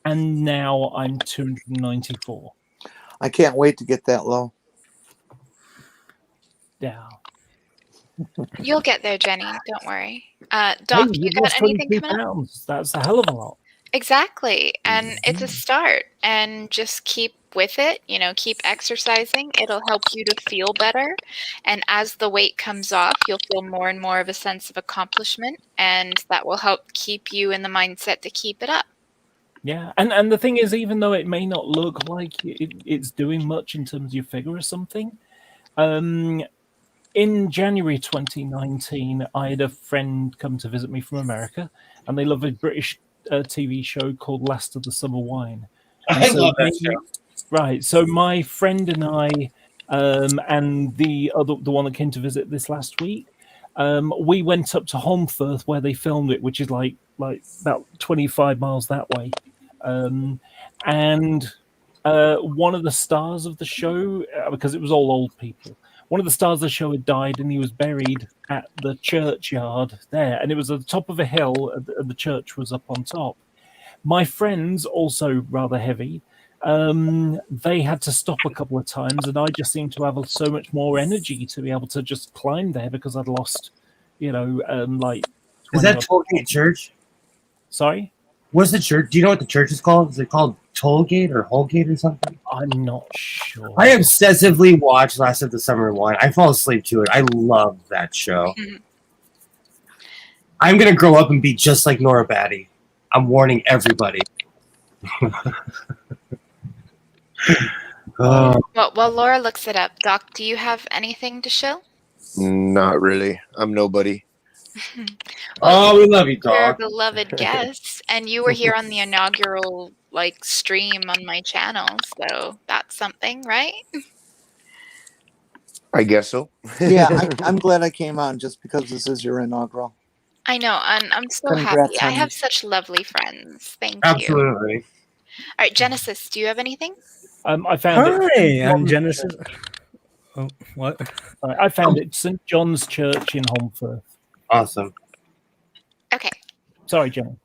[SPEAKER 4] and now I'm 294.
[SPEAKER 13] I can't wait to get that low.
[SPEAKER 4] Yeah.
[SPEAKER 6] You'll get there, Jenny. Don't worry. Doc,
[SPEAKER 4] Hey,
[SPEAKER 6] you
[SPEAKER 4] you've
[SPEAKER 6] got
[SPEAKER 4] lost
[SPEAKER 6] anything
[SPEAKER 4] 22
[SPEAKER 6] coming up?
[SPEAKER 4] pounds. That's a hell of a lot.
[SPEAKER 6] Exactly. And it's a start. And just keep with it. Keep exercising. It'll help you to feel better. And as the weight comes off, you'll feel more and more of a sense of accomplishment. And that will help keep you in the mindset to keep it up.
[SPEAKER 4] Yeah, and the thing is, even though it may not look like it's doing much in terms of your figure or something, in January 2019, I had a friend come to visit me from America, and they love a British TV show called Last of the Summer Wine. And
[SPEAKER 2] I love that show.
[SPEAKER 4] Right, so my friend and I, and the one that came to visit this last week, we went up to Holmfirth where they filmed it, which is like about 25 miles that way. And one of the stars of the show, because it was all old people, one of the stars of the show had died, and he was buried at the churchyard there. And it was at the top of a hill, and the church was up on top. My friends, also rather heavy, they had to stop a couple of times, and I just seemed to have so much more energy to be able to just climb there because I'd lost, like.
[SPEAKER 2] Is that Tollgate Church?
[SPEAKER 4] Sorry?
[SPEAKER 2] What's the church? Do you know what the church is called? Is it called Tollgate or Holgate or something?
[SPEAKER 4] I'm not sure.
[SPEAKER 2] I obsessively watched Last of the Summer Wine. I fall asleep to it. I love that show. I'm going to grow up and be just like Nora Batty. I'm warning everybody.
[SPEAKER 6] Well, while Laura looks it up, Doc, do you have anything to show?
[SPEAKER 11] Not really. I'm nobody.
[SPEAKER 2] Oh, we love you,
[SPEAKER 6] You're a
[SPEAKER 2] Doc.
[SPEAKER 6] beloved guest, and you were here on the inaugural stream on my channel, so that's something, right?
[SPEAKER 11] I guess so.
[SPEAKER 13] Yeah, I'm glad I came on just because this is your inaugural.
[SPEAKER 6] I know, and I'm so
[SPEAKER 13] Congrats
[SPEAKER 6] happy. I
[SPEAKER 13] on
[SPEAKER 6] have
[SPEAKER 13] you.
[SPEAKER 6] such lovely friends. Thank you.
[SPEAKER 2] Absolutely.
[SPEAKER 6] All right, Genesis, do you have anything?
[SPEAKER 4] I found it.
[SPEAKER 8] Hi, I'm Genesis. Oh, what?
[SPEAKER 4] I found it. St. John's Church in Holmfirth.
[SPEAKER 2] Awesome.
[SPEAKER 6] Okay.
[SPEAKER 4] Sorry, Jenny.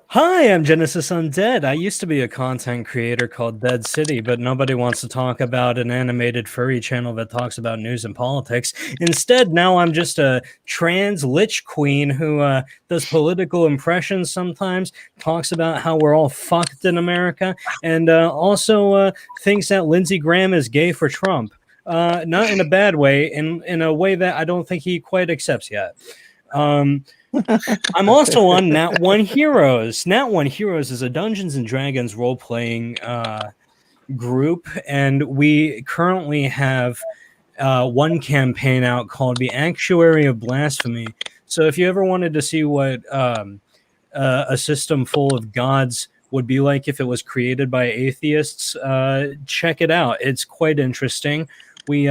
[SPEAKER 8] Hi, I'm Genesis Undead. I used to be a content creator called Dead City, but nobody wants to talk about an animated furry channel that talks about news and politics. Instead, now I'm just a trans lich queen who does political impressions sometimes, talks about how we're all fucked in America, and also thinks that Lindsey Graham is gay for Trump. Not in a bad way, in a way that I don't think he quite accepts yet. I'm also on Nat One Heroes. Nat One Heroes is a Dungeons and Dragons role-playing group, and we currently have one campaign out called The Actuary of Blasphemy. So if you ever wanted to see what a system full of gods would be like if it was created by atheists, check it out. It's quite interesting. We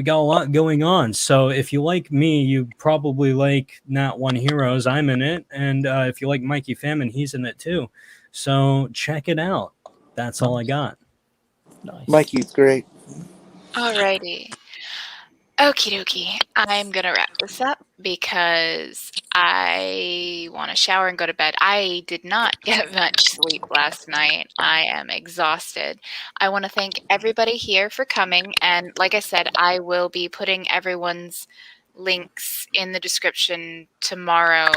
[SPEAKER 8] got a lot going on. So if you like me, you probably like Nat One Heroes. I'm in it. And if you like Mikey Famine, he's in it too. So check it out. That's all I got.
[SPEAKER 4] Nice.
[SPEAKER 13] Mikey's great.
[SPEAKER 6] Alrighty. Okie dokie. I'm going to wrap this up because I want to shower and go to bed. I did not get much sleep last night. I am exhausted. I want to thank everybody here for coming. And like I said, I will be putting everyone's links in the description tomorrow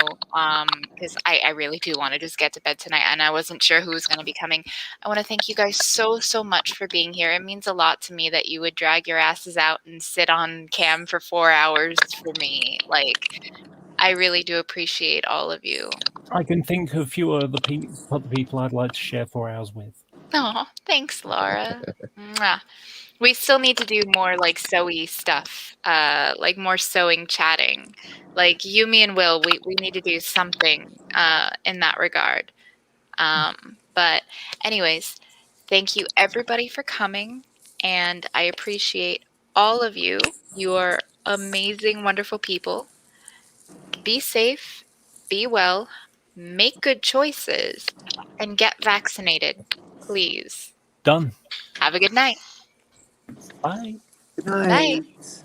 [SPEAKER 6] because I really do want to just get to bed tonight, and I wasn't sure who was going to be coming. I want to thank you guys so much for being here. It means a lot to me that you would drag your asses out and sit on cam for 4 hours for me. Like, I really do appreciate all of you.
[SPEAKER 4] I can think of few other people I'd like to share 4 hours with.
[SPEAKER 6] Oh, thanks, Laura. Mwah. We still need to do more like sewy stuff, like more sewing chatting. Like you, me, and Will, we need to do something in that regard. But anyways, thank you everybody for coming, and I appreciate all of you. You are amazing, wonderful people. Be safe, be well, make good choices, and get vaccinated, please.
[SPEAKER 4] Done.
[SPEAKER 6] Have a good night.
[SPEAKER 4] Bye.
[SPEAKER 13] Good night.
[SPEAKER 6] Bye.